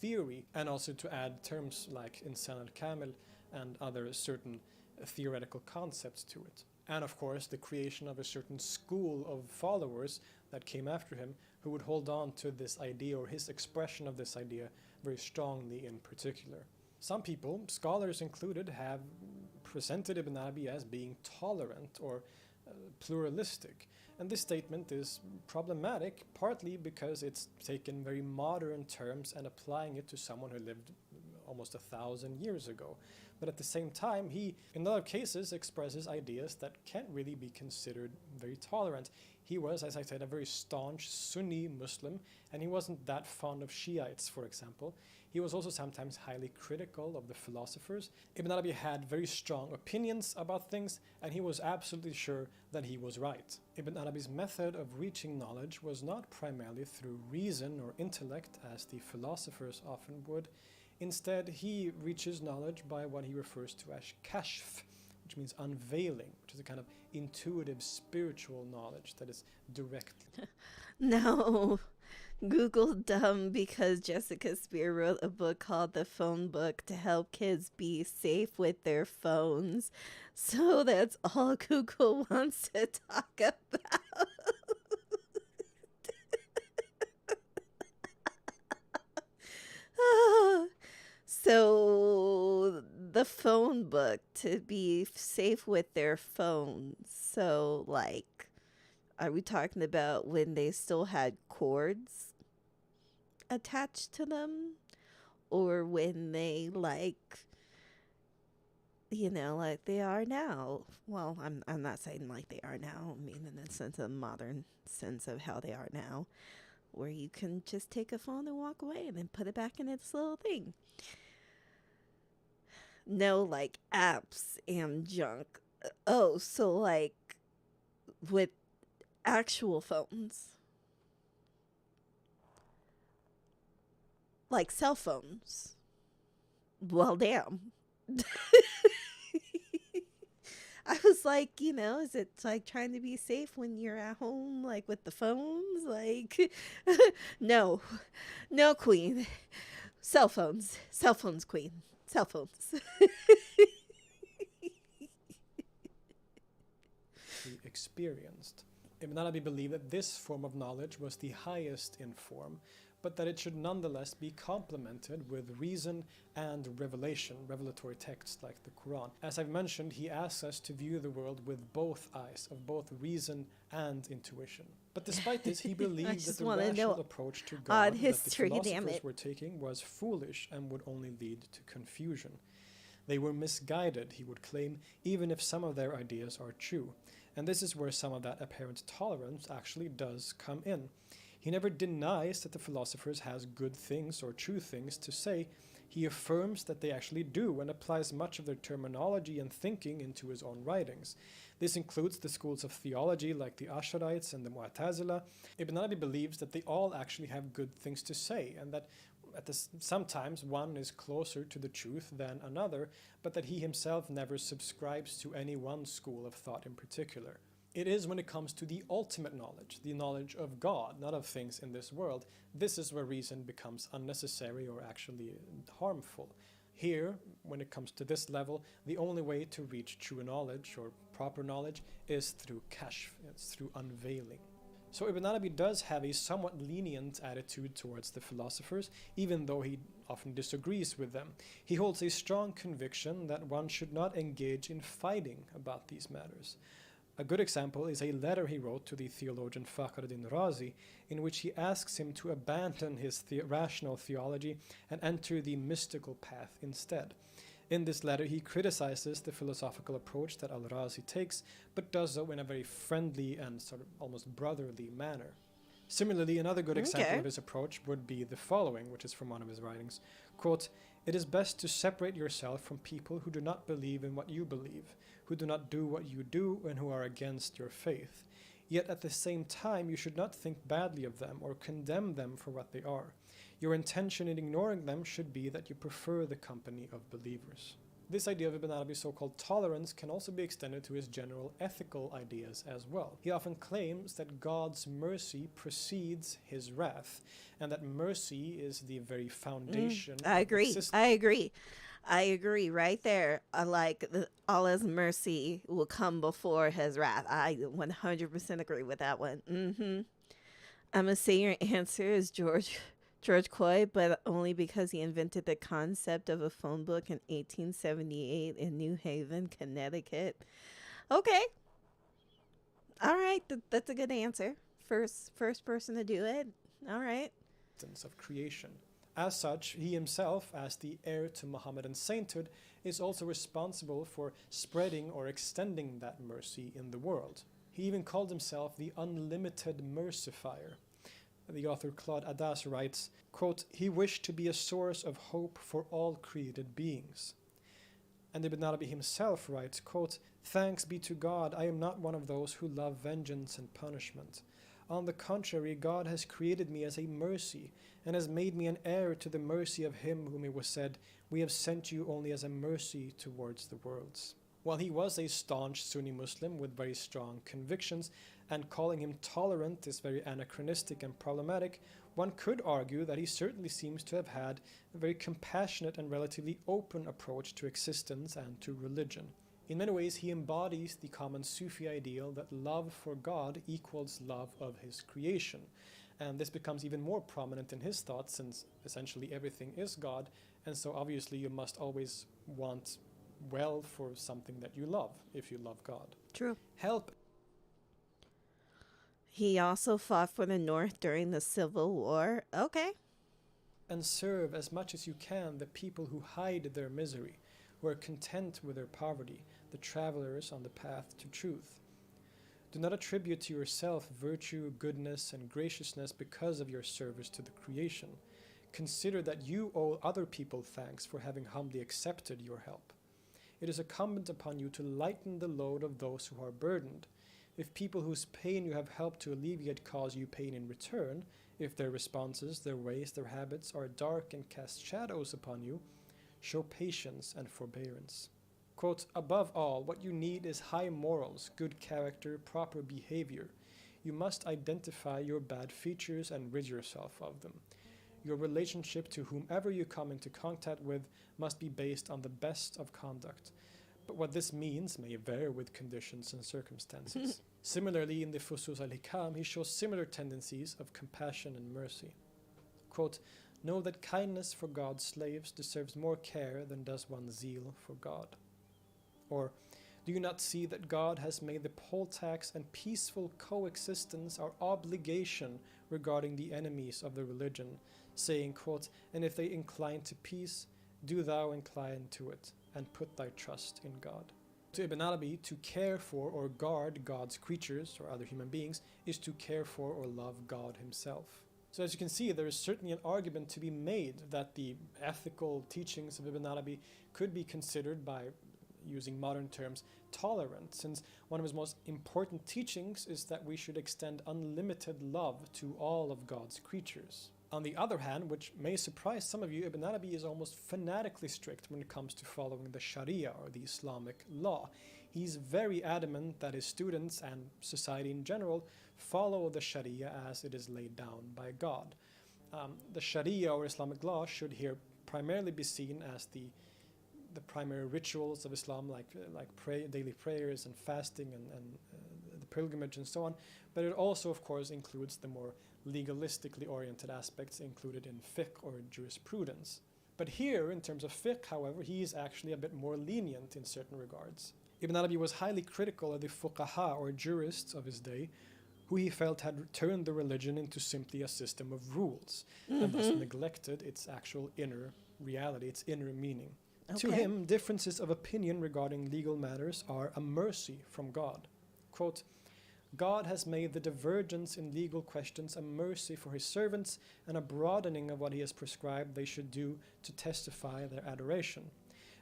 theory, and also to add terms like insan al-kamil and other certain theoretical concepts to it. And of course, the creation of a certain school of followers that came after him, who would hold on to this idea, or his expression of this idea, very strongly in particular. Some people, scholars included, have presented Ibn Arabi as being tolerant or pluralistic. And this statement is problematic, partly because it's taken very modern terms and applying it to someone who lived almost 1,000 years ago. But at the same time, he, in other cases, expresses ideas that can't really be considered very tolerant. He was, as I said, a very staunch Sunni Muslim, and he wasn't that fond of Shiites, for example. He was also sometimes highly critical of the philosophers. Ibn Arabi had very strong opinions about things, and he was absolutely sure that he was right. Ibn Arabi's method of reaching knowledge was not primarily through reason or intellect, as the philosophers often would. Instead, he reaches knowledge by what he refers to as kashf, which means unveiling, which is a kind of intuitive spiritual knowledge that is direct. No, Google dumb because Jessica Spear wrote a book called The Phone Book to help kids be safe with their phones. So that's all Google wants to talk about. So the phone book to be safe with their phones. So like, are we talking about when they still had cords attached to them? Or when they like, you know, like they are now? Well, I'm not saying like they are now. I mean in the sense of modern sense of how they are now, where you can just take a phone and walk away and then put it back in its little thing. No, like apps and junk. Oh, so like with actual phones, like cell phones. Well, damn. I was like, you know, is it like trying to be safe when you're at home, like with the phones? Like, no, queen. Cell phones, queen. Cell phones. He experienced. Ibn Arabi believed that this form of knowledge was the highest in form, but that it should nonetheless be complemented with reason and revelation, revelatory texts like the Quran. As I've mentioned, he asks us to view the world with both eyes, of both reason and intuition. But despite this, he believed that the rational approach to God that the philosophers were taking was foolish and would only lead to confusion. They were misguided, he would claim, even if some of their ideas are true. And this is where some of that apparent tolerance actually does come in. He never denies that the philosophers has good things or true things to say. He affirms that they actually do and applies much of their terminology and thinking into his own writings. This includes the schools of theology like the Ash'arites and the Mu'tazila. Ibn Arabi believes that they all actually have good things to say, and that sometimes one is closer to the truth than another, but that he himself never subscribes to any one school of thought in particular. It is when it comes to the ultimate knowledge, the knowledge of God, not of things in this world. This is where reason becomes unnecessary or actually harmful. Here, when it comes to this level, the only way to reach true knowledge or proper knowledge is through kashf, it's through unveiling. So Ibn Arabi does have a somewhat lenient attitude towards the philosophers, even though he often disagrees with them. He holds a strong conviction that one should not engage in fighting about these matters. A good example is a letter he wrote to the theologian Fakhruddin Razi, in which he asks him to abandon his rational theology and enter the mystical path instead. In this letter, he criticizes the philosophical approach that al-Razi takes, but does so in a very friendly and sort of almost brotherly manner. Similarly, another good example of his approach would be the following, which is from one of his writings. Quote, "It is best to separate yourself from people who do not believe in what you believe, who do not do what you do, and who are against your faith. Yet at the same time, you should not think badly of them or condemn them for what they are. Your intention in ignoring them should be that you prefer the company of believers." This idea of Ibn Arabi's so-called tolerance can also be extended to his general ethical ideas as well. He often claims that God's mercy precedes his wrath, and that mercy is the very foundation of existence. I agree right there. Allah's mercy will come before his wrath. I 100% agree with that one. I'm going to say your answer is George Coy, but only because he invented the concept of a phone book in 1878 in New Haven, Connecticut. Okay. All right. That's a good answer. First person to do it. All right. Of creation. As such, he himself, as the heir to Mohammedan sainthood, is also responsible for spreading or extending that mercy in the world. He even called himself the unlimited mercifier. The author Claude Adas writes, quote, "He wished to be a source of hope for all created beings." And Ibn Arabi himself writes, quote, "Thanks be to God, I am not one of those who love vengeance and punishment. On the contrary, God has created me as a mercy, and has made me an heir to the mercy of him whom it was said, 'We have sent you only as a mercy towards the worlds.'" While he was a staunch Sunni Muslim with very strong convictions, and calling him tolerant is very anachronistic and problematic, one could argue that he certainly seems to have had a very compassionate and relatively open approach to existence and to religion. In many ways, he embodies the common Sufi ideal that love for God equals love of his creation. And this becomes even more prominent in his thoughts, since essentially everything is God, and so obviously you must always want well for something that you love, if you love God. True. Help. He also fought for the North during the Civil War. Okay. And serve as much as you can the people who hide their misery, who are content with their poverty, the travelers on the path to truth. Do not attribute to yourself virtue, goodness, and graciousness because of your service to the creation. Consider that you owe other people thanks for having humbly accepted your help. It is incumbent upon you to lighten the load of those who are burdened. If people whose pain you have helped to alleviate cause you pain in return, if their responses, their ways, their habits are dark and cast shadows upon you, show patience and forbearance. Quote, "Above all, what you need is high morals, good character, proper behavior. You must identify your bad features and rid yourself of them. Your relationship to whomever you come into contact with must be based on the best of conduct. But what this means may vary with conditions and circumstances." Similarly, in the Fusus al-Hikam, he shows similar tendencies of compassion and mercy. Quote, know that kindness for God's slaves deserves more care than does one's zeal for God. Or, do you not see that God has made the poll tax and peaceful coexistence our obligation regarding the enemies of the religion, saying, quote, and if they incline to peace, do thou incline to it, and put thy trust in God. To Ibn Arabi, to care for or guard God's creatures or other human beings is to care for or love God himself. So as you can see, there is certainly an argument to be made that the ethical teachings of Ibn Arabi could be considered, by using modern terms, tolerant, since one of his most important teachings is that we should extend unlimited love to all of God's creatures. On the other hand, which may surprise some of you, Ibn Arabi is almost fanatically strict when it comes to following the Sharia, or the Islamic law. He's very adamant that his students and society in general follow the Sharia as it is laid down by God. The Sharia, or Islamic law, should here primarily be seen as the primary rituals of Islam, like daily prayers and fasting and the pilgrimage and so on, but it also, of course, includes the more legalistically oriented aspects included in fiqh, or jurisprudence. But here, in terms of fiqh, however, he is actually a bit more lenient in certain regards. Ibn Arabi was highly critical of the fuqaha, or jurists of his day, who he felt had turned the religion into simply a system of rules, and thus neglected its actual inner reality, its inner meaning. Okay. To him, differences of opinion regarding legal matters are a mercy from God. Quote, God has made the divergence in legal questions a mercy for his servants and a broadening of what he has prescribed they should do to testify their adoration.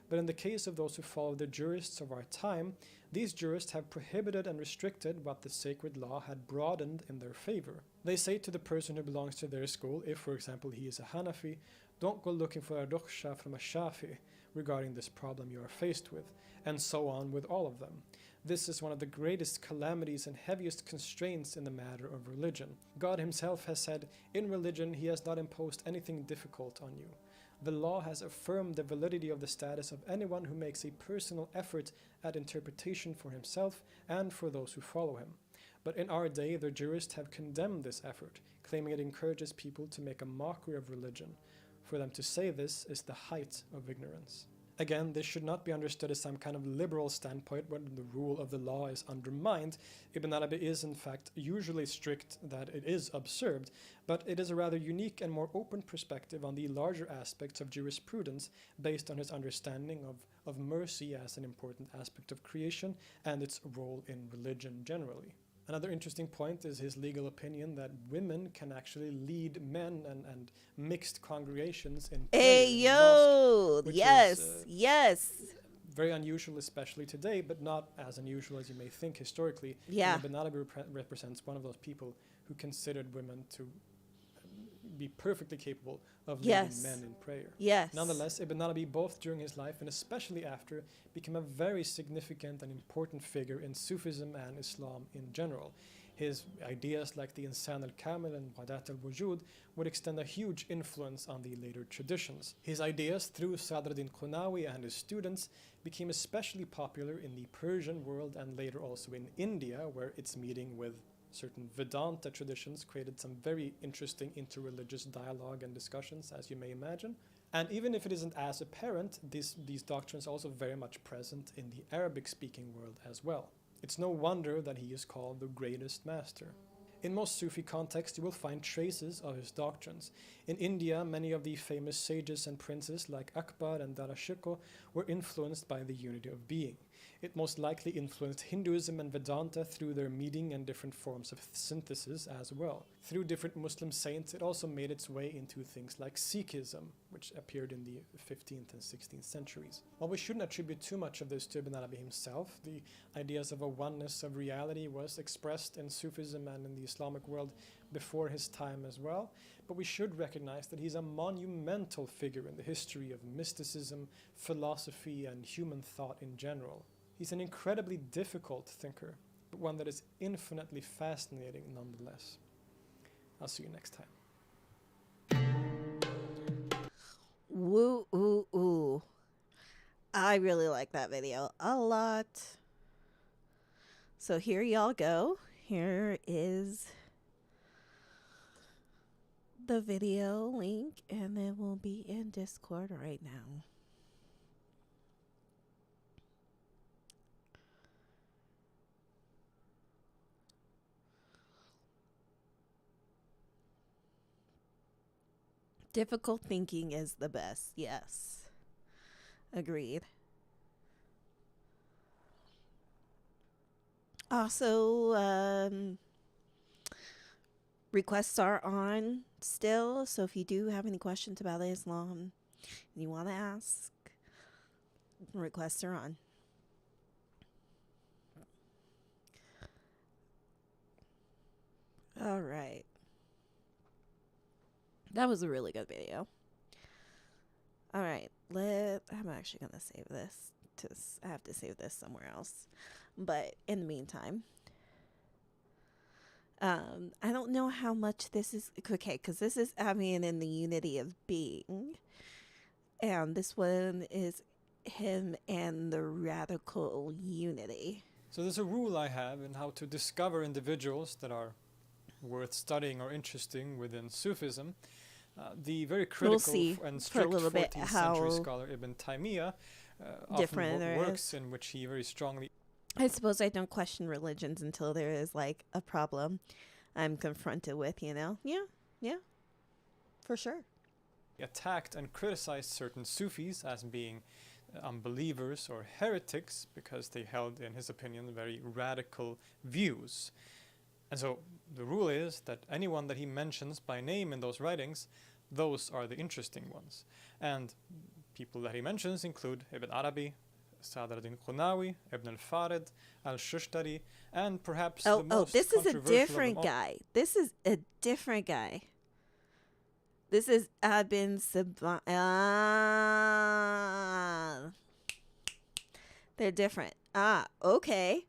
But in the case of those who follow the jurists of our time, these jurists have prohibited and restricted what the sacred law had broadened in their favor. They say to the person who belongs to their school, if for example he is a Hanafi, don't go looking for a rukhsha from a Shafi regarding this problem you are faced with, and so on with all of them. This is one of the greatest calamities and heaviest constraints in the matter of religion. God himself has said, in religion he has not imposed anything difficult on you. The law has affirmed the validity of the status of anyone who makes a personal effort at interpretation for himself and for those who follow him. But in our day, the jurists have condemned this effort, claiming it encourages people to make a mockery of religion. For them to say this is the height of ignorance. Again, this should not be understood as some kind of liberal standpoint when the rule of the law is undermined. Ibn Arabi is in fact usually strict that it is absurd, but it is a rather unique and more open perspective on the larger aspects of jurisprudence based on his understanding of mercy as an important aspect of creation and its role in religion generally. Another interesting point is his legal opinion that women can actually lead men and mixed congregations in prayer in the mosque, yes. Very unusual, especially today, but not as unusual as you may think historically. Yeah. Ibn Arabi represents one of those people who considered women to be perfectly capable of leading men in prayer. Yes. Nonetheless, Ibn Arabi, both during his life and especially after, became a very significant and important figure in Sufism and Islam in general. His ideas like the Insan al-Kamil and Wadat al-Wujud would extend a huge influence on the later traditions. His ideas, through Sadr ad-Din Qunawi and his students, became especially popular in the Persian world and later also in India, where its meeting with certain Vedanta traditions created some very interesting interreligious dialogue and discussions, as you may imagine. And even if it isn't as apparent, these doctrines are also very much present in the Arabic-speaking world as well. It's no wonder that he is called the greatest master. In most Sufi contexts, you will find traces of his doctrines. In India, many of the famous sages and princes like Akbar and Darashiko were influenced by the unity of being. It most likely influenced Hinduism and Vedanta through their meeting and different forms of synthesis as well. Through different Muslim saints, it also made its way into things like Sikhism, which appeared in the 15th and 16th centuries. While we shouldn't attribute too much of this to Ibn Arabi himself, the ideas of a oneness of reality was expressed in Sufism and in the Islamic world before his time as well, but we should recognize that he's a monumental figure in the history of mysticism, philosophy, and human thought in general. He's an incredibly difficult thinker, but one that is infinitely fascinating nonetheless. I'll see you next time. Woo, ooh, ooh. I really like that video a lot. So here y'all go. Here is the video link and it will be in Discord right now. Difficult thinking is the best. Yes. Agreed. Also, requests are on still. So if you do have any questions about Islam and you want to ask, requests are on. All right. That was a really good video. All right, I'm actually gonna save this. I have to save this somewhere else. But in the meantime, I don't know how much this is okay, because this is Avian in the unity of being, and this one is him and the radical unity. So there's a rule I have in how to discover individuals that are worth studying or interesting within Sufism. The very critical and strict 14th century scholar Ibn Taymiyyah often works in which he very strongly... I suppose I don't question religions until there is like a problem I'm confronted with, you know? Yeah, for sure. Attacked and criticized certain Sufis as being unbelievers or heretics because they held, in his opinion, very radical views. And so the rule is that anyone that he mentions by name in those writings, those are the interesting ones. And people that he mentions include Ibn Arabi, Sadr al-Din Qunawi, Ibn al-Farid, al-Shushtari, and perhaps the most this is a different of them all. guy. This is a different guy. This is Ibn Saban. They're different. Okay.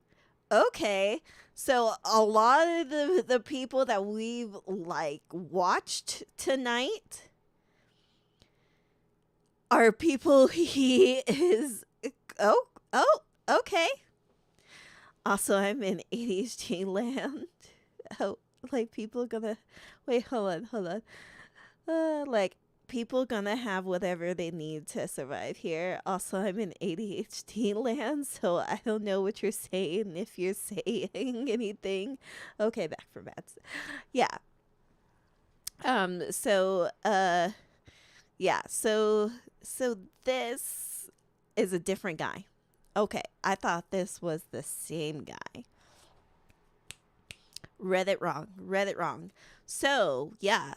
So a lot of the people that we've like watched tonight are people he is okay. Also, I'm in ADHD land. Oh, like people gonna wait, hold on. Like people gonna have whatever they need to survive here. Also, I'm in ADHD land, so I don't know what you're saying if you're saying anything. Okay, back for bats. Yeah. So this is a different guy. Okay, I thought this was the same guy. Read it wrong. So, yeah.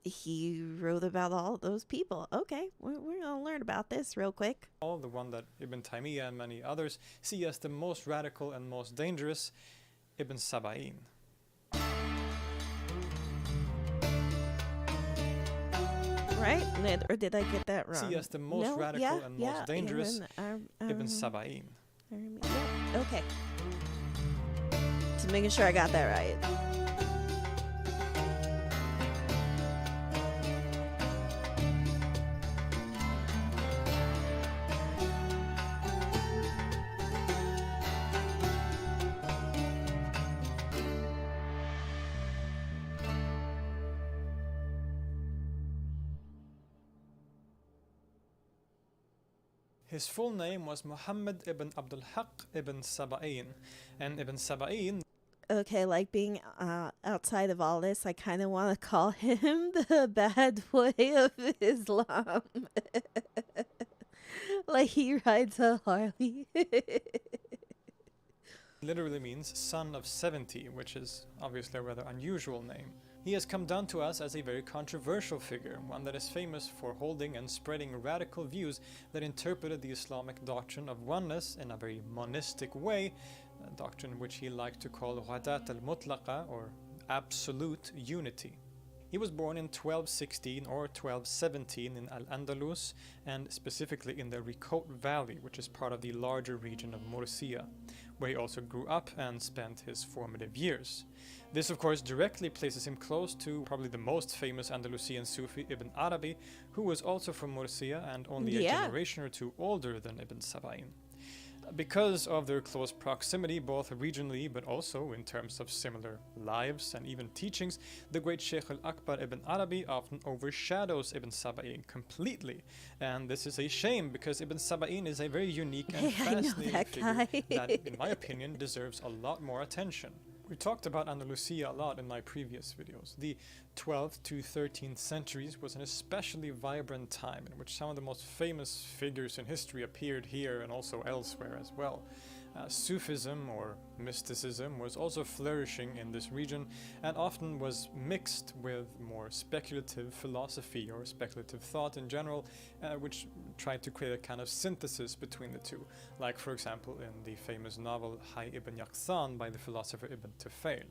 He wrote about all those people. Okay, we're going to learn about this real quick. The one that Ibn Taymiyyah and many others see as the most radical and most dangerous, Ibn Saba'in. Right? Or did I get that wrong? See as the most radical and most dangerous, Ibn Saba'in. Okay. Just making sure I got that right. His full name was Muhammad ibn Abdul Haq ibn Saba'in, and Ibn Saba'in... Okay, like being outside of all this, I kind of want to call him the bad boy of Islam. Like he rides a Harley. literally means son of 70, which is obviously a rather unusual name. He has come down to us as a very controversial figure, one that is famous for holding and spreading radical views that interpreted the Islamic doctrine of oneness in a very monistic way, a doctrine which he liked to call Ghadat al-Mutlaqa, or absolute unity. He was born in 1216 or 1217 in Al-Andalus, and specifically in the Ricote Valley, which is part of the larger region of Murcia, where he also grew up and spent his formative years. This of course directly places him close to probably the most famous Andalusian Sufi, Ibn Arabi, who was also from Murcia and only a generation or two older than Ibn Saba'in. Because of their close proximity, both regionally but also in terms of similar lives and even teachings, the great Sheikh al-Akbar ibn Arabi often overshadows Ibn Saba'in completely. And this is a shame because Ibn Saba'in is a very unique and fascinating figure that, in my opinion, deserves a lot more attention. We talked about Andalusia a lot in my previous videos. The 12th to 13th centuries was an especially vibrant time in which some of the most famous figures in history appeared here and also elsewhere as well. Sufism or mysticism was also flourishing in this region and often was mixed with more speculative philosophy or speculative thought in general, which tried to create a kind of synthesis between the two, like for example in the famous novel Hayy ibn Yaqzan by the philosopher Ibn Tufayl.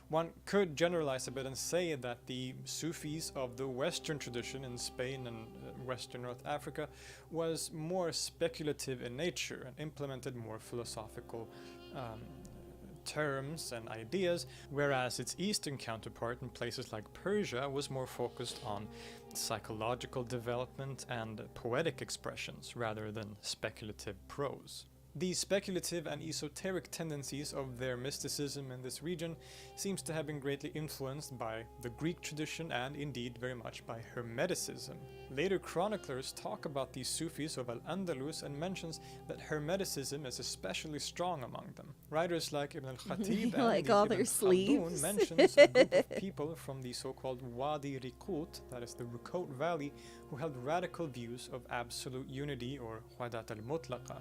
One could generalize a bit and say that the Sufis of the Western tradition in Spain and Western North Africa was more speculative in nature and implemented more philosophical terms and ideas, whereas its Eastern counterpart in places like Persia was more focused on psychological development and poetic expressions rather than speculative prose. The speculative and esoteric tendencies of their mysticism in this region seems to have been greatly influenced by the Greek tradition and indeed very much by Hermeticism. Later chroniclers talk about these Sufis of Al-Andalus and mentions that Hermeticism is especially strong among them. Writers like Ibn al-Khatib and Like all Ibn their Khaldun sleeves. mentions a group of people from the so-called Wadi Riqut, that is the Ruqout Valley, who held radical views of absolute unity or Wadat al-Mutlaqa,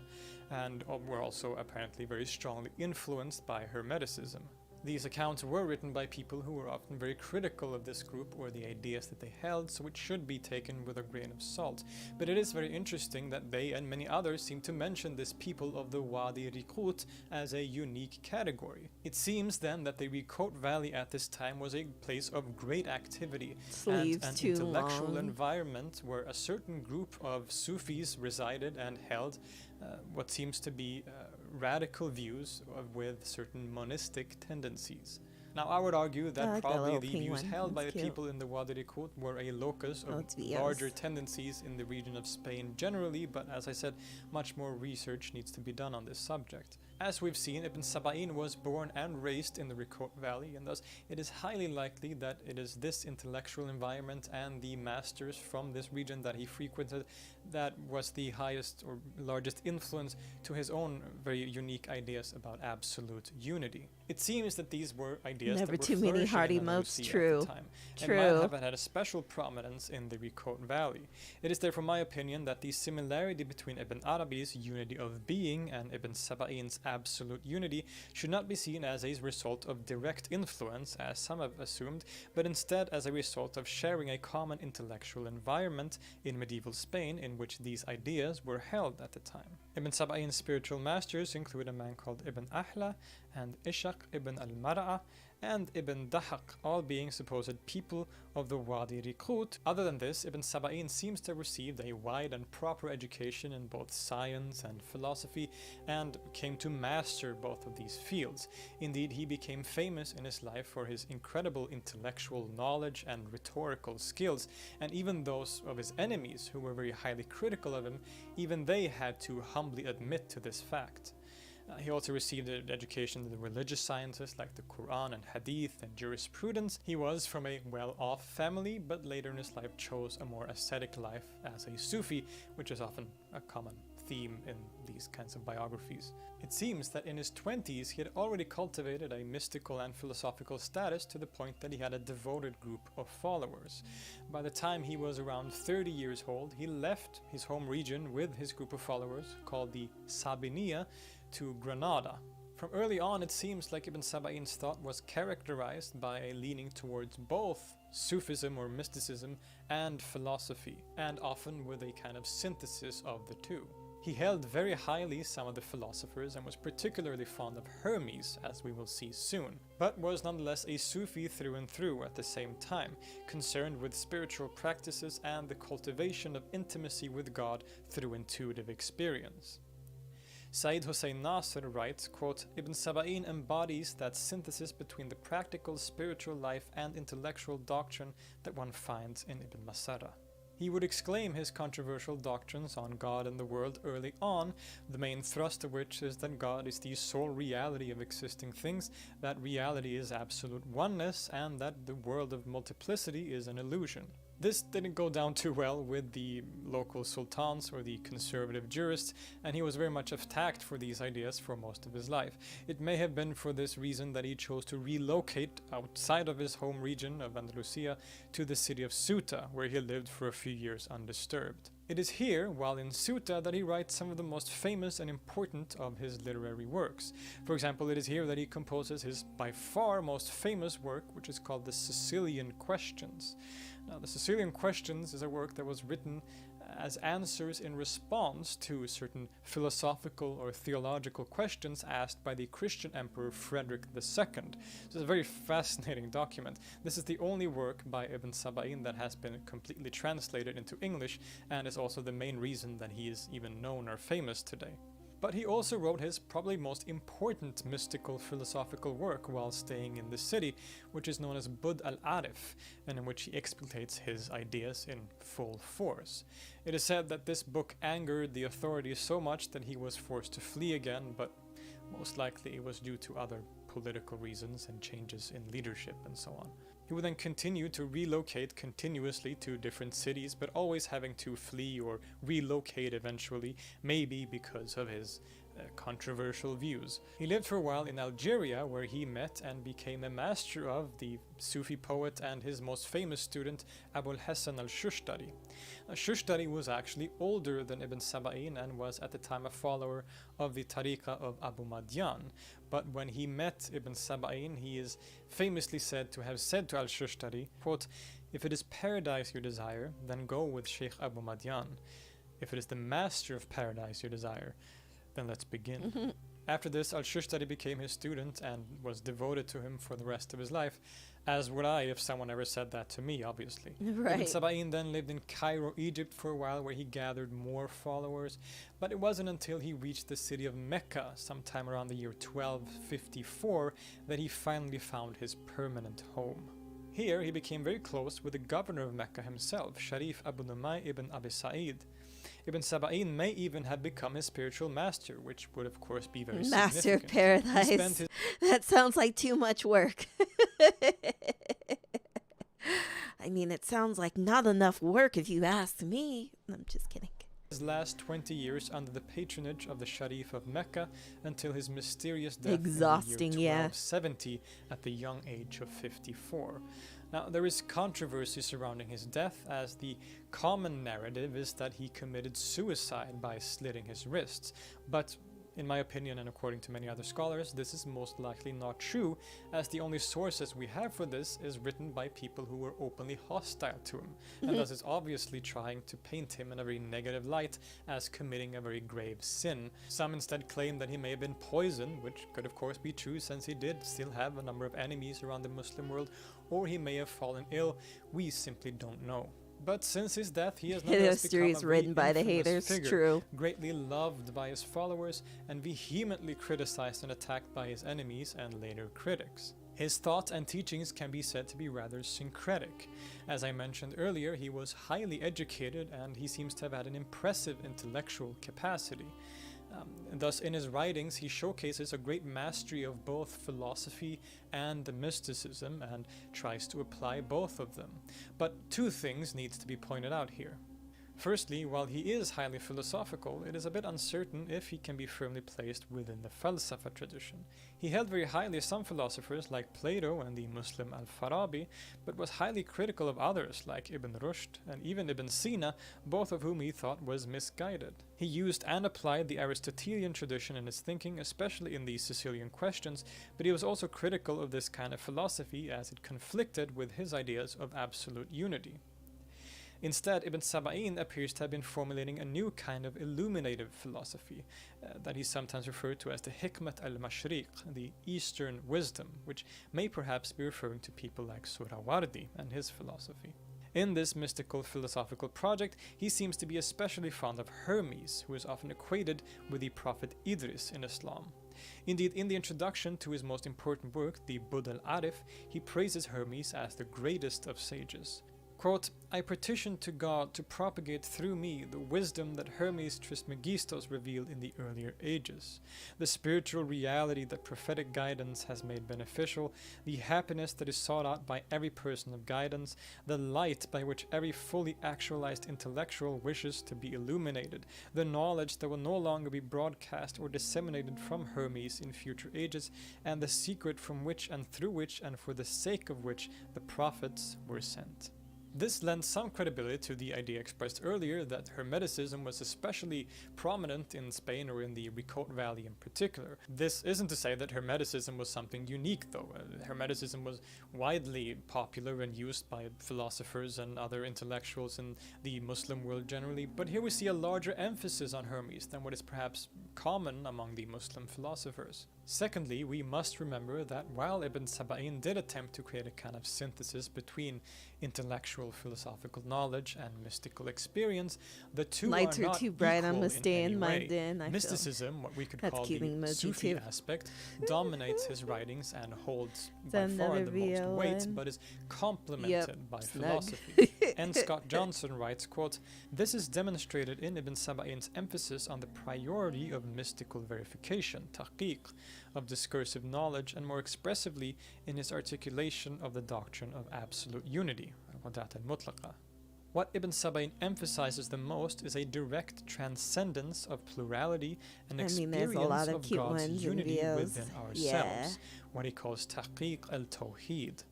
and were also apparently very strongly influenced by Hermeticism. These accounts were written by people who were often very critical of this group or the ideas that they held, so it should be taken with a grain of salt. But it is very interesting that they and many others seem to mention this people of the Wadi Riqut as a unique category. It seems then that the Riqout Valley at this time was a place of great activity and an intellectual environment where a certain group of Sufis resided and held what seems to be radical views with certain monistic tendencies. Now, I would argue that probably the views held by the people in the Wadi Riqut were a locus of larger tendencies in the region of Spain generally, but as I said, much more research needs to be done on this subject. As we've seen, Ibn Saba'in was born and raised in the Riqout Valley, and thus it is highly likely that it is this intellectual environment and the masters from this region that he frequented that was the highest or largest influence to his own very unique ideas about absolute unity. It seems that these were ideas that were flourishing in Andalusia at the time, and might have had a special prominence in the Riqout Valley. It is therefore my opinion that the similarity between Ibn Arabi's unity of being and Ibn Saba'in's absolute unity should not be seen as a result of direct influence, as some have assumed, but instead as a result of sharing a common intellectual environment in medieval Spain in which these ideas were held at the time. Ibn Saba'in's spiritual masters include a man called Ibn Ahla and Ishaq ibn al-Mara'a and Ibn Dahaq, all being supposed people of the Wadi Riqut. Other than this, Ibn Saba'in seems to have received a wide and proper education in both science and philosophy and came to master both of these fields. Indeed, he became famous in his life for his incredible intellectual knowledge and rhetorical skills, and even those of his enemies who were very highly critical of him, even they had to humbly admit to this fact. He also received an education in the religious sciences like the Quran and Hadith and jurisprudence. He was from a well-off family, but later in his life chose a more ascetic life as a Sufi, which is often a common theme in these kinds of biographies. It seems that in his 20s he had already cultivated a mystical and philosophical status to the point that he had a devoted group of followers. By the time he was around 30 years old, he left his home region with his group of followers, called the Sabiniya, to Granada. From early on, it seems like Ibn Saba'in's thought was characterized by a leaning towards both Sufism or mysticism and philosophy, and often with a kind of synthesis of the two. He held very highly some of the philosophers and was particularly fond of Hermes, as we will see soon, but was nonetheless a Sufi through and through at the same time, concerned with spiritual practices and the cultivation of intimacy with God through intuitive experience. Said Hussein Nasr writes, quote, Ibn Saba'in embodies that synthesis between the practical spiritual life and intellectual doctrine that one finds in Ibn Masara. He would exclaim his controversial doctrines on God and the world early on, the main thrust of which is that God is the sole reality of existing things, that reality is absolute oneness, and that the world of multiplicity is an illusion. This didn't go down too well with the local sultans or the conservative jurists, and he was very much attacked for these ideas for most of his life. It may have been for this reason that he chose to relocate outside of his home region of Andalusia to the city of Ceuta, where he lived for a few years undisturbed. It is here, while in Ceuta, that he writes some of the most famous and important of his literary works. For example, it is here that he composes his by far most famous work, which is called the Sicilian Questions. Now, the Sicilian Questions is a work that was written as answers in response to certain philosophical or theological questions asked by the Christian Emperor Frederick II. So it's a very fascinating document. This is the only work by Ibn Saba'in that has been completely translated into English, and is also the main reason that he is even known or famous today. But he also wrote his probably most important mystical philosophical work while staying in the city, which is known as Bud al-Arif, and in which he explicates his ideas in full force. It is said that this book angered the authorities so much that he was forced to flee again, but most likely it was due to other political reasons and changes in leadership and so on. He would then continue to relocate continuously to different cities, but always having to flee or relocate eventually, maybe because of his controversial views. He lived for a while in Algeria, where he met and became a master of the Sufi poet and his most famous student, Abul Hassan al-Shushtari. Shushtari was actually older than Ibn Saba'in and was at the time a follower of the tariqah of Abu Madyan. But when he met Ibn Saba'in, he is famously said to have said to al-Shushtari, quote, "If it is paradise you desire, then go with Sheikh Abu Madyan. If it is the master of paradise you desire, then let's begin." After this, al-Shushtari became his student and was devoted to him for the rest of his life, as would I if someone ever said that to me, obviously. Right. Ibn Saba'in then lived in Cairo, Egypt for a while, where he gathered more followers, but it wasn't until he reached the city of Mecca, sometime around the year 1254, that he finally found his permanent home. Here, he became very close with the governor of Mecca himself, Sharif Abu Numay ibn Abi Sa'id. Ibn Saba'in may even have become his spiritual master, which would of course be very Master of significant. Paradise. That sounds like too much work. I mean, it sounds like not enough work if you ask me. I'm just kidding. His last 20 years under the patronage of the Sharif of Mecca until his mysterious death Exhausting, in the year yeah. 1270 at the young age of 54. Now, there is controversy surrounding his death, as the common narrative is that he committed suicide by slitting his wrists. But in my opinion, and according to many other scholars, this is most likely not true, as the only sources we have for this is written by people who were openly hostile to him, and thus is obviously trying to paint him in a very negative light as committing a very grave sin. Some instead claim that he may have been poisoned, which could of course be true since he did still have a number of enemies around the Muslim world, or he may have fallen ill. We simply don't know. But since his death, he has nonetheless become a History's written by the infamous haters, figure, true. greatly loved by his followers and vehemently criticized and attacked by his enemies and later critics. His thoughts and teachings can be said to be rather syncretic. As I mentioned earlier, he was highly educated and he seems to have had an impressive intellectual capacity. Thus, in his writings, he showcases a great mastery of both philosophy and mysticism and tries to apply both of them. But two things needs to be pointed out here. Firstly, while he is highly philosophical, it is a bit uncertain if he can be firmly placed within the Falsafa tradition. He held very highly some philosophers like Plato and the Muslim Al-Farabi, but was highly critical of others like Ibn Rushd and even Ibn Sina, both of whom he thought was misguided. He used and applied the Aristotelian tradition in his thinking, especially in the Sicilian Questions, but he was also critical of this kind of philosophy as it conflicted with his ideas of absolute unity. Instead, Ibn Saba'in appears to have been formulating a new kind of illuminative philosophy that he sometimes referred to as the Hikmat al-Mashriq, the Eastern wisdom, which may perhaps be referring to people like Surawardi and his philosophy. In this mystical philosophical project, he seems to be especially fond of Hermes, who is often equated with the prophet Idris in Islam. Indeed, in the introduction to his most important work, the Bud al-Arif, he praises Hermes as the greatest of sages. Quote, I petition to God to propagate through me the wisdom that Hermes Trismegistos revealed in the earlier ages, the spiritual reality that prophetic guidance has made beneficial, the happiness that is sought out by every person of guidance, the light by which every fully actualized intellectual wishes to be illuminated, the knowledge that will no longer be broadcast or disseminated from Hermes in future ages, and the secret from which and through which and for the sake of which the prophets were sent. This lends some credibility to the idea expressed earlier that Hermeticism was especially prominent in Spain or in the Ricaute Valley in particular. This isn't to say that Hermeticism was something unique though. Hermeticism was widely popular and used by philosophers and other intellectuals in the Muslim world generally, but here we see a larger emphasis on Hermes than what is perhaps common among the Muslim philosophers. Secondly, we must remember that while Ibn Saba'in did attempt to create a kind of synthesis between intellectual philosophical knowledge and mystical experience, the two Lights are are not too bright, I equal must in stay any in my way. den, I feel. Mysticism, what we could That's call cute the emoji Sufi too. aspect, dominates his writings and holds It's by far another the most weight, villain. but is complemented Yep, by snug. philosophy. N. Scott Johnson writes, quote, this is demonstrated in Ibn Saba'in's emphasis on the priority of mystical verification, tahqiq, of discursive knowledge, and more expressively in his articulation of the doctrine of absolute unity, al-wadat al-mutlaqa. What Ibn Saba'in emphasizes the most is a direct transcendence of plurality and I mean, experience there's a lot of of cute God's ones in unity videos. within ourselves, Yeah. what he calls tahqiq al-tawheed.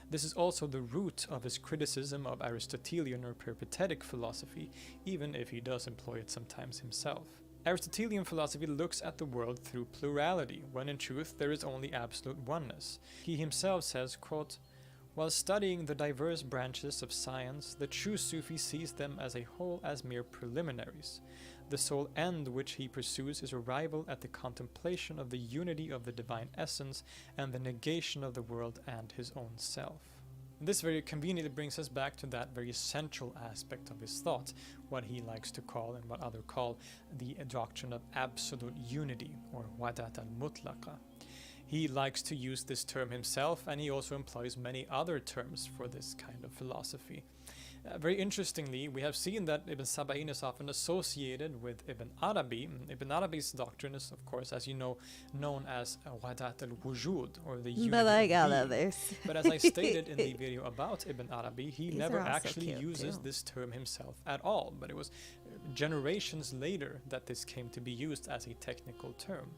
This is also the root of his criticism of Aristotelian or peripatetic philosophy, even if he does employ it sometimes himself. Aristotelian philosophy looks at the world through plurality, when in truth there is only absolute oneness. He himself says, quote, while studying the diverse branches of science, the true Sufi sees them as a whole as mere preliminaries. The sole end which he pursues is arrival at the contemplation of the unity of the divine essence and the negation of the world and his own self. This very conveniently brings us back to that very central aspect of his thought, what he likes to call and what others call the doctrine of absolute unity, or wadat al-mutlaqa. He likes to use this term himself, and he also employs many other terms for this kind of philosophy. Very interestingly, we have seen that Ibn Saba'in is often associated with Ibn Arabi. Ibn Arabi's doctrine is, of course, as you know, known as wadat al-wujud, or the unity But I of got being. others. But as I stated in the video about Ibn Arabi, he These never are also actually cute, uses too. this term himself at all, but it was generations later that this came to be used as a technical term.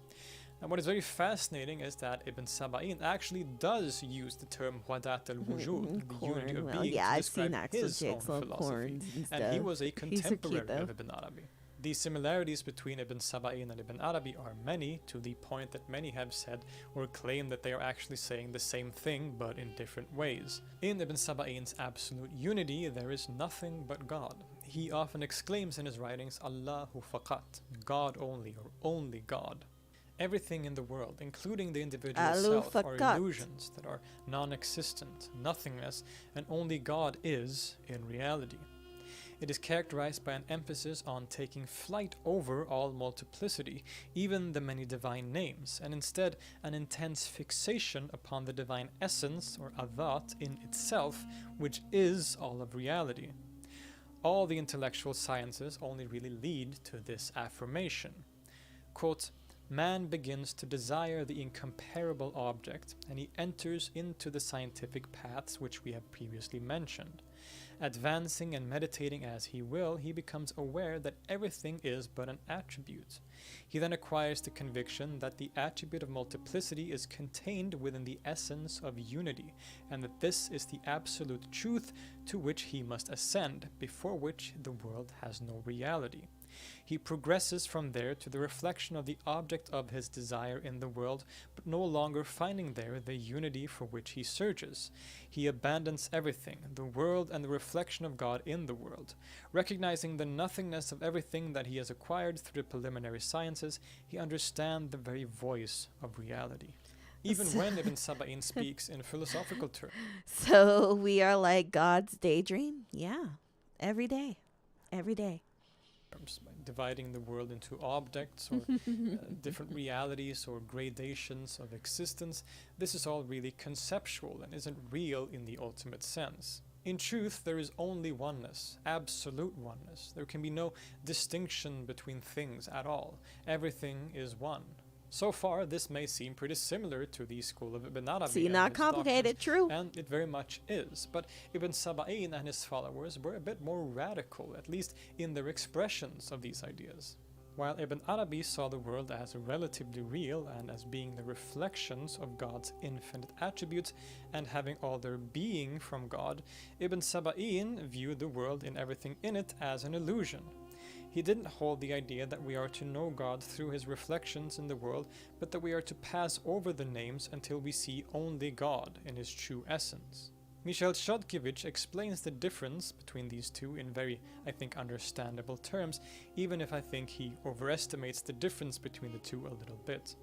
And what is very fascinating is that Ibn Saba'in actually does use the term wadat al-wujud, the unity of Well, being, yeah, to I've seen describe Axel his own Chicks love philosophy. corns and And he stuff. was a He's so cute, contemporary though. of Ibn Arabi. The similarities between Ibn Saba'in and Ibn Arabi are many, to the point that many have said or claimed that they are actually saying the same thing but in different ways. In Ibn Saba'in's absolute unity, there is nothing but God. He often exclaims in his writings, Allahu faqat, God only, or only God. Everything in the world, including the individual Allahu self, are faqat. illusions that are non-existent, nothingness, and only God is in reality. It is characterized by an emphasis on taking flight over all multiplicity, even the many divine names, and instead an intense fixation upon the divine essence, or adat, in itself, which is all of reality. All the intellectual sciences only really lead to this affirmation. Quote, man begins to desire the incomparable object, and he enters into the scientific paths which we have previously mentioned. Advancing and meditating as he will, he becomes aware that everything is but an attribute. He then acquires the conviction that the attribute of multiplicity is contained within the essence of unity, and that this is the absolute truth to which he must ascend, before which the world has no reality. He progresses from there to the reflection of the object of his desire in the world, but no longer finding there the unity for which he searches. He abandons everything, the world and the reflection of God in the world. Recognizing the nothingness of everything that he has acquired through the preliminary sciences, he understands the very voice of reality. Even when Ibn Saba'in speaks in philosophical terms. So we are like God's daydream? Yeah. Every day. Every day. By dividing the world into objects or different realities or gradations of existence, this is all really conceptual and isn't real in the ultimate sense. In truth, there is only oneness, absolute oneness. There can be no distinction between things at all. Everything is one. So far, this may seem pretty similar to the school of Ibn Arabi. See, and not his complicated, doctrines, true. and it very much is. But Ibn Saba'in and his followers were a bit more radical, at least in their expressions of these ideas. While Ibn Arabi saw the world as relatively real and as being the reflections of God's infinite attributes and having all their being from God, Ibn Saba'in viewed the world and everything in it as an illusion. He didn't hold the idea that we are to know God through his reflections in the world, but that we are to pass over the names until we see only God in his true essence. Michel Chodkiewicz explains the difference between these two in very, I think, understandable terms, even if I think he overestimates the difference between the two a little bit.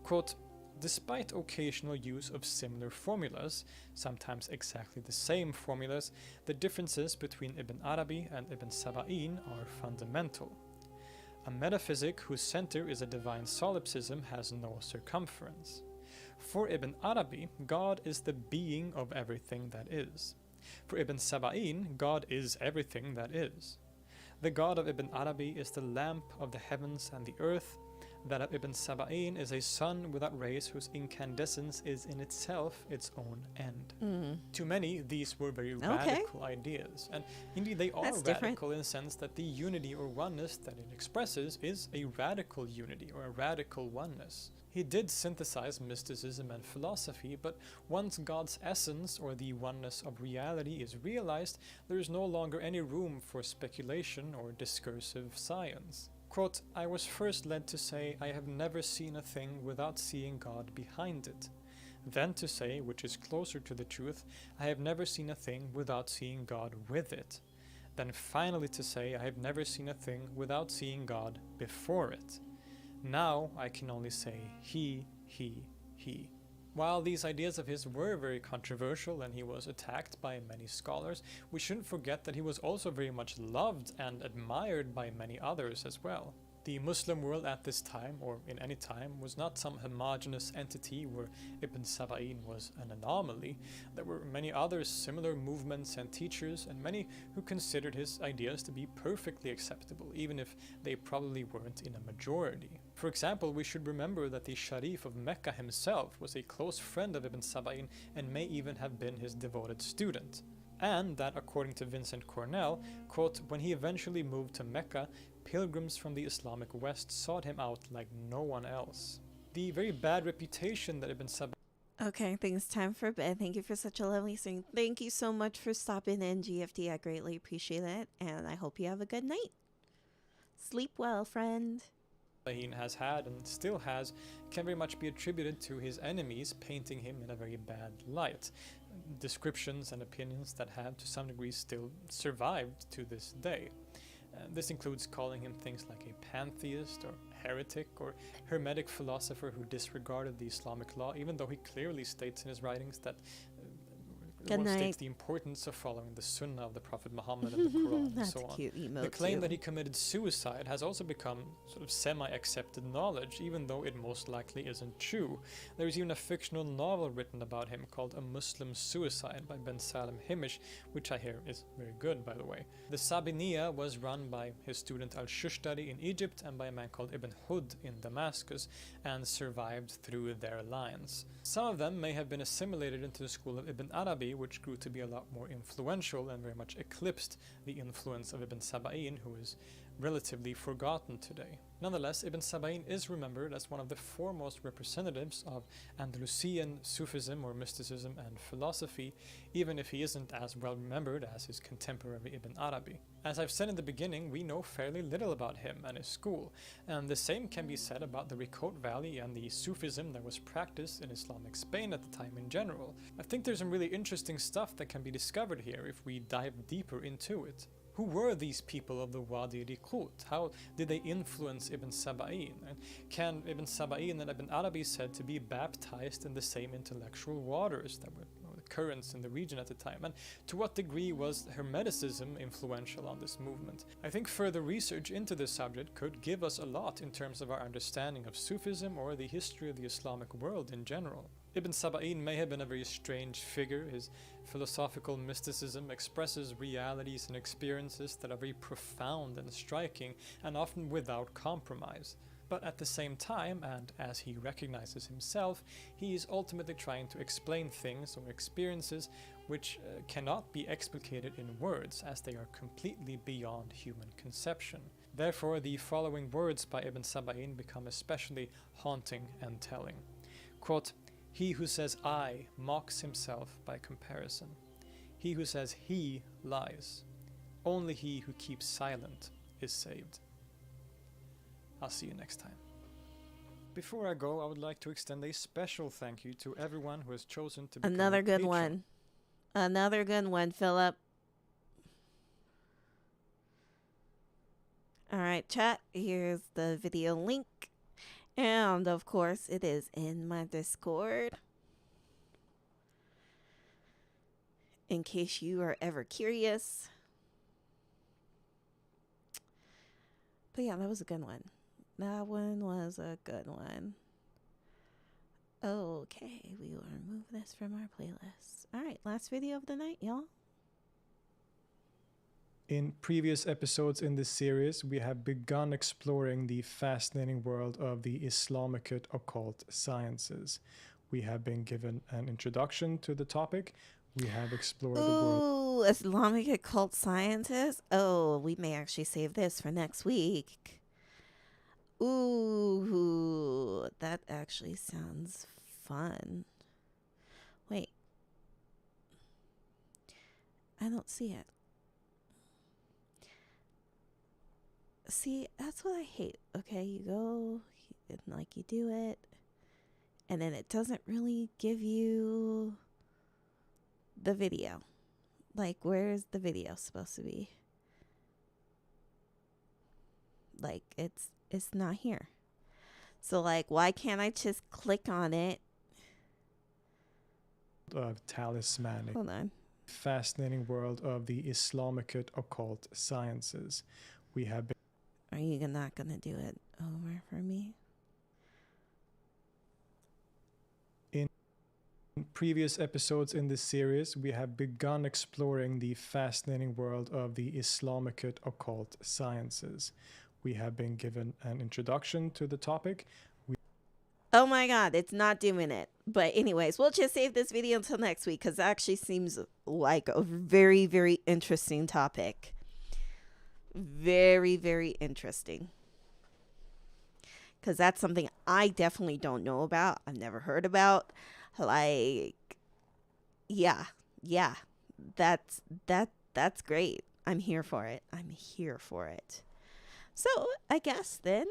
Quote, "Despite occasional use of similar formulas, sometimes exactly the same formulas, the differences between Ibn Arabi and Ibn Saba'in are fundamental. A metaphysic whose center is a divine solipsism has no circumference. For Ibn Arabi, God is the being of everything that is. For Ibn Saba'in, God is everything that is. The God of Ibn Arabi is the lamp of the heavens and the earth. That of Ibn Saba'in is a sun without rays whose incandescence is in itself its own end." To many, these were very radical ideas. And indeed, they are That's radical in the sense that the unity or oneness that it expresses is a radical unity or a radical oneness. He did synthesize mysticism and philosophy, but once God's essence or the oneness of reality is realized, there is no longer any room for speculation or discursive science. Quote, "I was first led to say, I have never seen a thing without seeing God behind it. Then to say, which is closer to the truth, I have never seen a thing without seeing God with it. Then finally to say, I have never seen a thing without seeing God before it. Now I can only say he. While these ideas of his were very controversial and he was attacked by many scholars, we shouldn't forget that he was also very much loved and admired by many others as well. The Muslim world at this time, or in any time, was not some homogeneous entity where Ibn Saba'in was an anomaly. There were many other similar movements and teachers, and many who considered his ideas to be perfectly acceptable, even if they probably weren't in a majority. For example, we should remember that the Sharif of Mecca himself was a close friend of Ibn Saba'in and may even have been his devoted student. And that, according to Vincent Cornell, quote, "When he eventually moved to Mecca, pilgrims from the Islamic West sought him out like no one else." The very bad reputation that Ibn Saba'in Okay, I think it's time for bed. Thank you for such a lovely stream. Thank you so much for stopping in, GFD. I greatly appreciate it, and I hope you have a good night. Sleep well, friend. has had and still has can very much be attributed to his enemies painting him in a very bad light. Descriptions and opinions that have to some degree still survived to this day. This includes calling him things like a pantheist or heretic or hermetic philosopher who disregarded the Islamic law, even though he clearly states in his writings that states the importance of following the Sunnah of the Prophet Muhammad and the Quran and so on. The claim that he committed suicide has also become sort of semi-accepted knowledge, even though it most likely isn't true. There is even a fictional novel written about him called A Muslim Suicide by Ben Salem Himish, which I hear is very good, by the way. The Sabiniya was run by his student Al-Shushtari in Egypt and by a man called Ibn Hud in Damascus, and survived through their lines. Some of them may have been assimilated into the school of Ibn Arabi, which grew to be a lot more influential and very much eclipsed the influence of Ibn Saba'in, who is relatively forgotten today. Nonetheless, Ibn Saba'in is remembered as one of the foremost representatives of Andalusian Sufism or mysticism and philosophy, even if he isn't as well remembered as his contemporary Ibn Arabi. As I've said in the beginning, we know fairly little about him and his school, and the same can be said about the Ricaute Valley and the Sufism that was practiced in Islamic Spain at the time in general. I think there's some really interesting stuff that can be discovered here if we dive deeper into it. Who were these people of the Wadi Ricaute? How did they influence Ibn Saba'in? And can Ibn Saba'in and Ibn Arabi said to be baptized in the same intellectual waters that were currents in the region at the time, and to what degree was Hermeticism influential on this movement. I think further research into this subject could give us a lot in terms of our understanding of Sufism or the history of the Islamic world in general. Ibn Saba'in may have been a very strange figure. His philosophical mysticism expresses realities and experiences that are very profound and striking, and often without compromise. But at the same time, and as he recognizes himself, he is ultimately trying to explain things or experiences which cannot be explicated in words, as they are completely beyond human conception. Therefore, the following words by Ibn Saba'in become especially haunting and telling. Quote, "He who says I mocks himself by comparison. He who says he lies. Only he who keeps silent is saved." I'll see you next time. Before I go, I would like to extend a special thank you to everyone who has chosen to become Another a good patron. one. Another good one, Philip. All right, chat. Here's the video link. And of course, it is in my Discord. In case you are ever curious. But yeah, that was a good one. That one was a good one. Okay, we will remove this from our playlist. All right, last video of the night, y'all. In previous episodes in this series, we have begun exploring the fascinating world of the Islamic occult sciences. We have been given an introduction to the topic. We have explored the world. Ooh, Islamic occult sciences. Oh, we may actually save this for next week. Ooh, that actually sounds fun. Wait. I don't see it. See, that's what I hate. Okay, you go, and like you do it, and then it doesn't really give you the video. Like, where's the video supposed to be? Like, it's not here. So, like, why can't I just click on it? Of talismanic. Hold on. Fascinating world of the Islamic occult sciences. We have been. Are you not gonna do it over for me? In previous episodes in this series, we have begun exploring the fascinating world of the Islamic occult sciences. We have been given an introduction to the topic. Oh my god, it's not doing it. But anyways, we'll just save this video until next week, because it actually seems like a very, very interesting topic. Very, very interesting. Because that's something I definitely don't know about. I've never heard about. Like, yeah. That's great. I'm here for it. I'm here for it. So, I guess then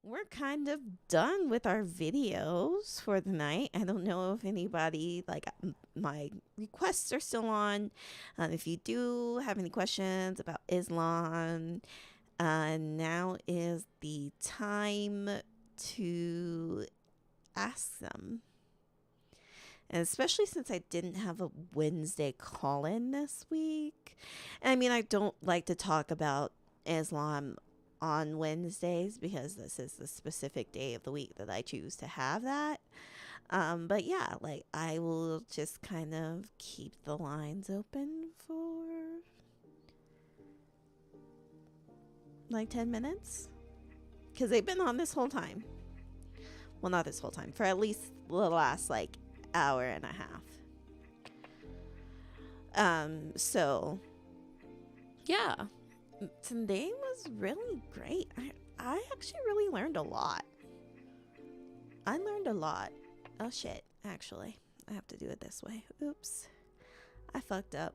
we're kind of done with our videos for the night. I don't know if anybody, like, my requests are still on. If you do have any questions about Islam, now is the time to ask them. And especially since I didn't have a Wednesday call-in this week. I mean, I don't like to talk about Islam on Wednesdays because this is the specific day of the week that I choose to have that. But yeah, like, I will just kind of keep the lines open for like 10 minutes, because they've been on this whole time. Well, not this whole time, for at least the last like hour and a half. So yeah, today was really great. I actually really learned a lot. Oh shit, actually, I have to do it this way. Oops, I fucked up.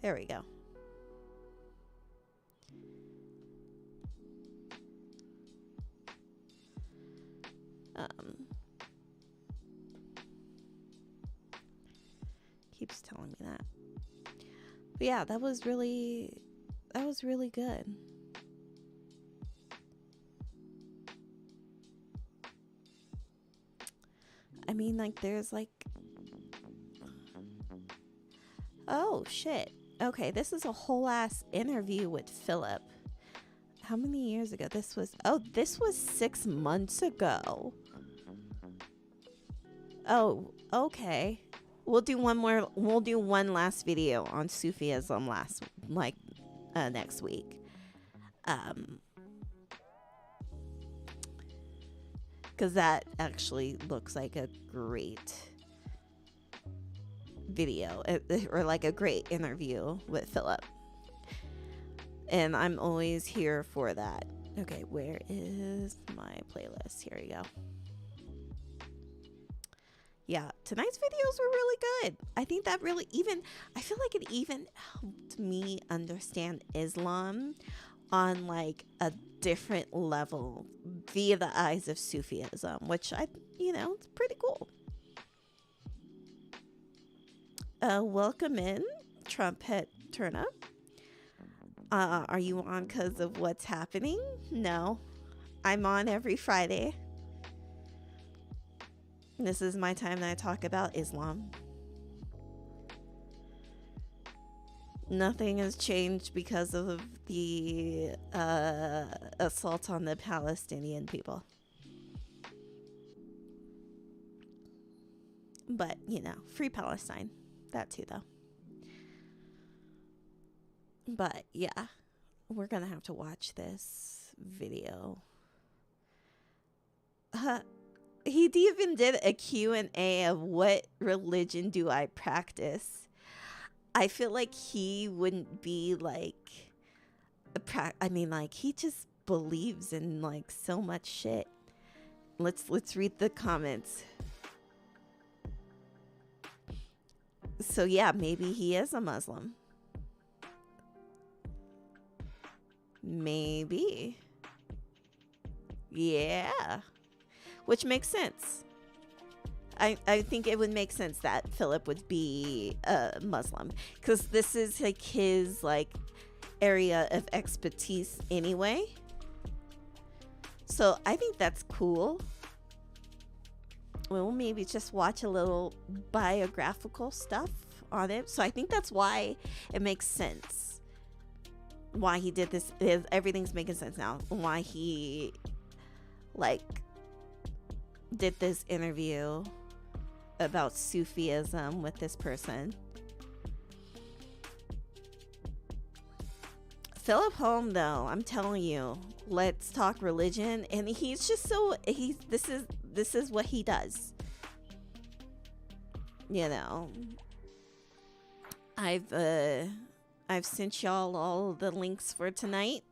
There we go. Keeps telling me that. But yeah, that was really good. I mean, like, there's like, oh shit. Okay, this is a whole ass interview with Philip. How many years ago? This was 6 months ago. Oh, okay. We'll do one last video on Sufiism next week. Because that actually looks like a great video, or like a great interview with Philip. And I'm always here for that. Okay, where is my playlist? Here we go. Yeah, tonight's videos were really good. I think that really I feel like it even helped me understand Islam on like a different level via the eyes of Sufism, which it's pretty cool. Welcome in, Trumpet Turnip. Are you on because of what's happening? No, I'm on every Friday. This is my time that I talk about Islam. Nothing has changed because of the assault on the Palestinian people. But, free Palestine. That too, though. But, yeah. We're going to have to watch this video. He even did a Q&A of what religion do I practice. I feel like he wouldn't be like, he just believes in like so much shit. Let's read the comments. So yeah, maybe he is a Muslim. Maybe. Yeah. Which makes sense. I think it would make sense that Philip would be a Muslim, because this is like his like area of expertise anyway. So I think that's cool. We'll maybe just watch a little biographical stuff on it. So I think that's why it makes sense why he did this. Everything's making sense now. Why he like did this interview about Sufism with this person. Philip Holm, though, I'm telling you, let's talk religion, and he's just this is what he does. I've sent y'all all the links for tonight.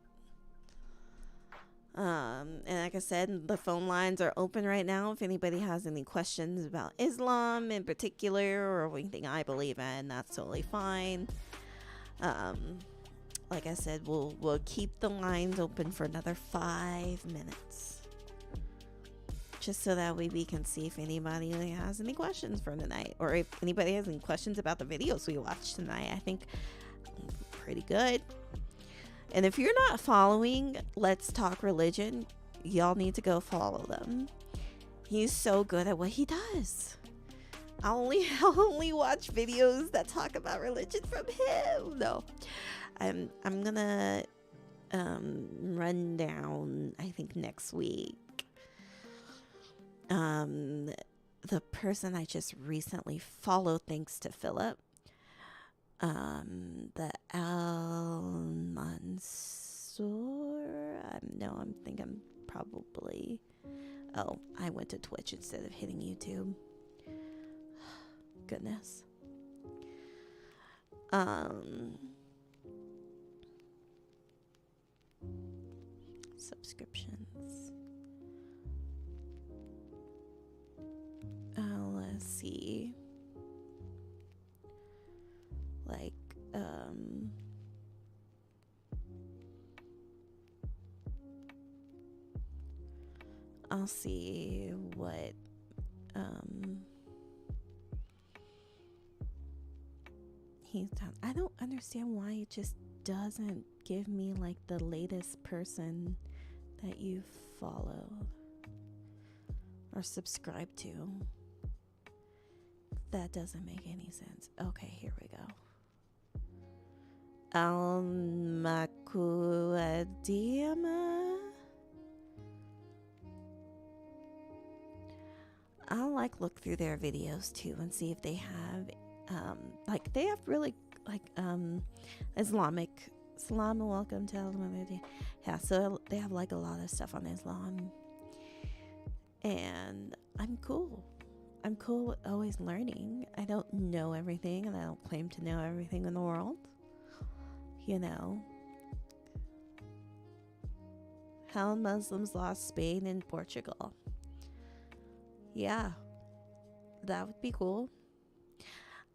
And like I said, the phone lines are open right now. If anybody has any questions about Islam in particular or anything I believe in, that's totally fine. Like I said, we'll keep the lines open for another 5 minutes, just so that way we can see if anybody has any questions for tonight, or if anybody has any questions about the videos we watched tonight. I think pretty good. And if you're not following Let's Talk Religion, y'all need to go follow them. He's so good at what he does. I'll only watch videos that talk about religion from him. No, I'm gonna run down, I think, next week. The person I just recently followed, thanks to Philip. The Al Mansour. I'm thinking probably. Oh, I went to Twitch instead of hitting YouTube. Goodness. Subscriptions. Let's see. Like, I'll see what, he's done. I don't understand why it just doesn't give me like the latest person that you follow or subscribe to. That doesn't make any sense. Okay, here we go. Almakuadiama. I'll like look through their videos too and see if they have like they have really like Islamic Salam and welcome to Al-Mahdi. Yeah, so they have like a lot of stuff on Islam. And I'm cool with always learning. I don't know everything, and I don't claim to know everything in the world. You know, how Muslims lost Spain and Portugal. Yeah, that would be cool.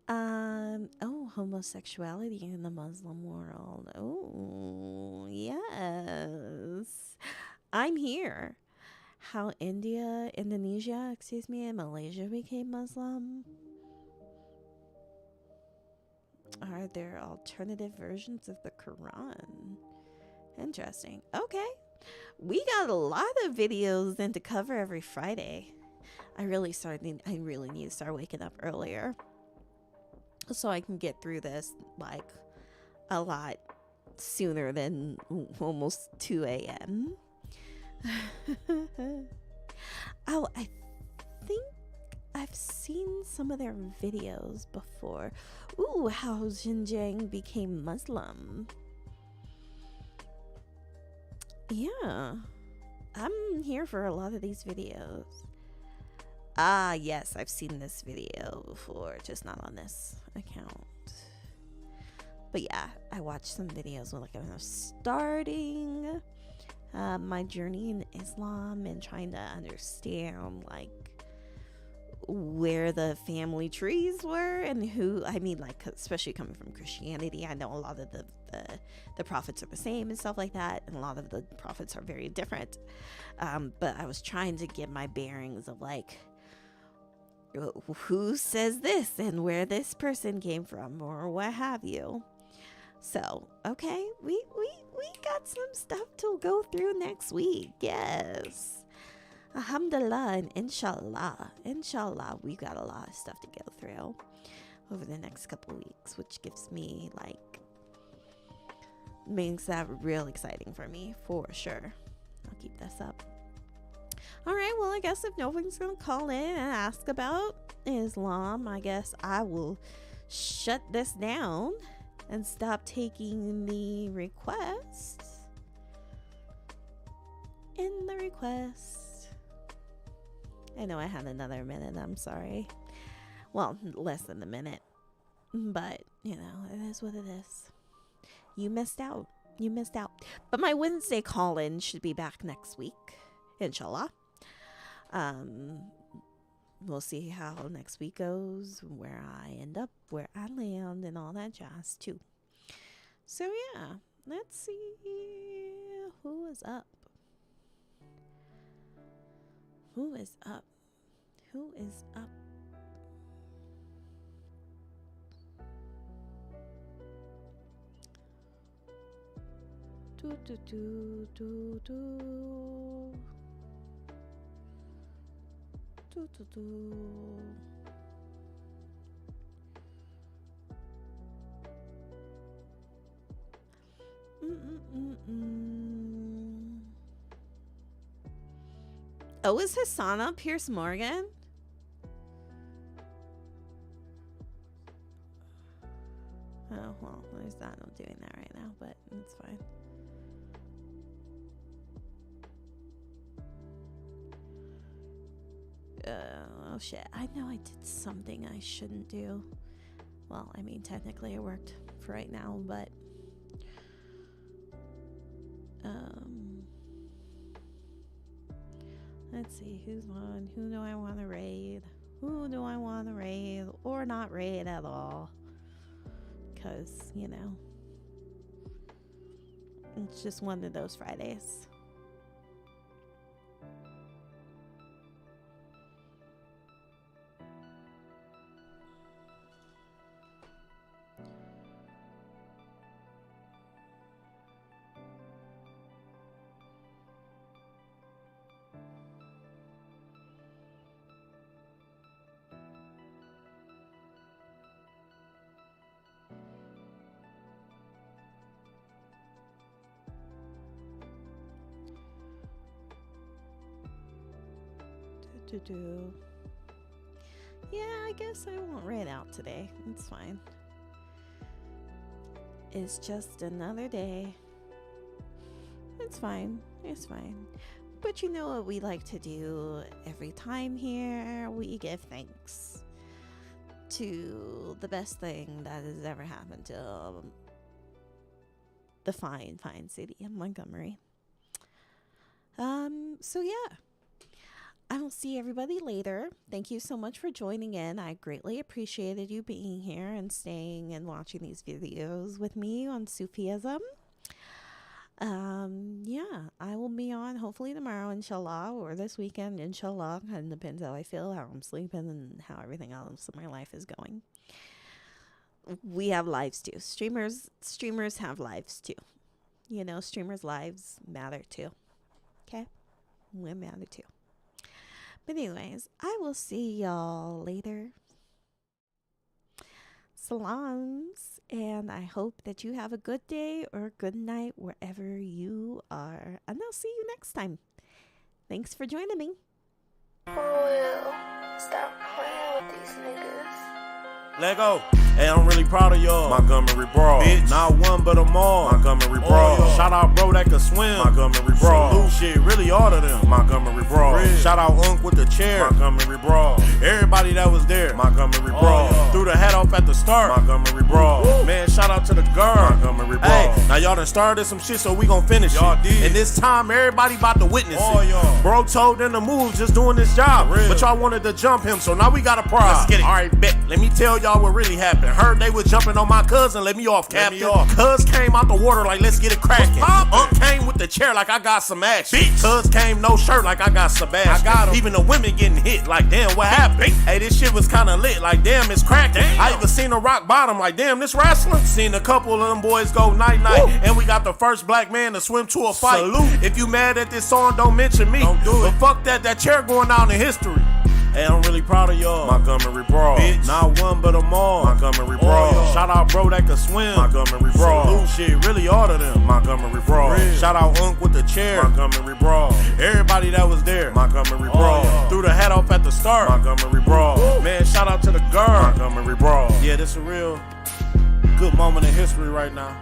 Oh, homosexuality in the Muslim world. Oh, yes. I'm here. How Indonesia, excuse me, and Malaysia became Muslim. Are there alternative versions of the Quran? Interesting. Okay. We got a lot of videos then to cover every Friday. I really need to start waking up earlier so I can get through this like a lot sooner than almost 2 a.m. Oh, I think I've seen some of their videos before. Ooh, how Xinjiang became Muslim. Yeah, I'm here for a lot of these videos. Ah, yes, I've seen this video before, just not on this account. But yeah, I watched some videos when like I was starting my journey in Islam and trying to understand like where the family trees were and who, I mean, like, especially coming from Christianity, I know a lot of the prophets are the same and stuff like that, and a lot of the prophets are very different. But I was trying to get my bearings of like who says this and where this person came from or what have you. So, okay, we got some stuff to go through next week. Yes. Alhamdulillah and inshallah, we got a lot of stuff to go through over the next couple weeks, which gives me like, makes that real exciting for me, for sure. I'll keep this up. All right, well, I guess if no one's gonna call in and ask about Islam, I guess I will shut this down and stop taking the requests. In the request, I know I had another minute, I'm sorry. Well, less than a minute, but you know, it is what it is. You missed out. But my Wednesday call-in should be back next week, inshallah. We'll see how next week goes, where I end up, where I land, and all that jazz too. So yeah, let's see who is up. Who is up? Oh, is Hassana Pierce Morgan? Oh, well, there's not. I'm doing that right now, but it's fine. Oh, shit. I know I did something I shouldn't do. Well, I mean, technically it worked for right now, but... let's see, who's on? Who do I want to raid? Who do I want to raid or not raid at all? Because, you know, it's just one of those Fridays. Yeah, I guess I won't read out today. It's fine. It's just another day. It's fine. It's fine. But you know what we like to do every time here? We give thanks to the best thing that has ever happened to the fine, fine city of Montgomery. So yeah, I will see everybody later. Thank you so much for joining in. I greatly appreciated you being here and staying and watching these videos with me on Sufiism. Yeah, I will be on hopefully tomorrow, inshallah, or this weekend, inshallah. It depends how I feel, how I'm sleeping, and how everything else in my life is going. We have lives too. Streamers have lives too. You know, streamers' lives matter too. Okay? We matter too. But anyways, I will see y'all later. Salams, and I hope that you have a good day or good night wherever you are. And I'll see you next time. Thanks for joining me. Stop playing with these niggas. Lego. Hey, I'm really proud of y'all. Montgomery Brawl. Bitch. Not one but them all. Montgomery Brawl. Shout out bro that can swim. Montgomery Brawl. Salute shit, really all of them. Montgomery Brawl. Shout out Unc with the chair. Montgomery Brawl. Everybody that was there. Montgomery Brawl. Threw the hat off at the start. Montgomery Brawl. Woo. Man, shout out to the girl. Montgomery Brawl. Hey, now y'all done started some shit, so we gon' finish y'all it. Did. And this time, everybody about to witness it. Y'all. Bro told them to move, just doing this job. But y'all wanted to jump him, so now we got a prize. Let's get it. All right, bet. Let me tell y'all what really happened. Heard they was jumping on my cousin, let me off, Captain. Cuz came out the water like, let's get it cracking. Unc came with the chair like I got some action. Cuz came no shirt like I got Sebastian. I got him. Even the women getting hit like, damn, what happened? Hey, this shit was kinda lit like, damn, it's cracking. I even seen a rock bottom like, damn, this wrestling. Seen a couple of them boys go night-night. And we got the first black man to swim to a fight. Salute. If you mad at this song, don't mention me. Don't do it. But fuck that chair going down in history. Hey, I'm really proud of y'all. Montgomery Brawl. Bitch. Not one but them all. Montgomery Brawl. Shout out bro that can swim. Montgomery Brawl. Salute shit, really all of them. Montgomery Brawl. Shout out Unc with the chair. Montgomery Brawl. Everybody that was there. Montgomery Brawl. Threw the hat off at the start. Montgomery Brawl. Woo. Man, shout out to the girl. Montgomery Brawl. Yeah, this a real good moment in history right now.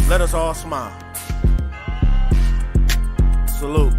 Let us all smile. Salute.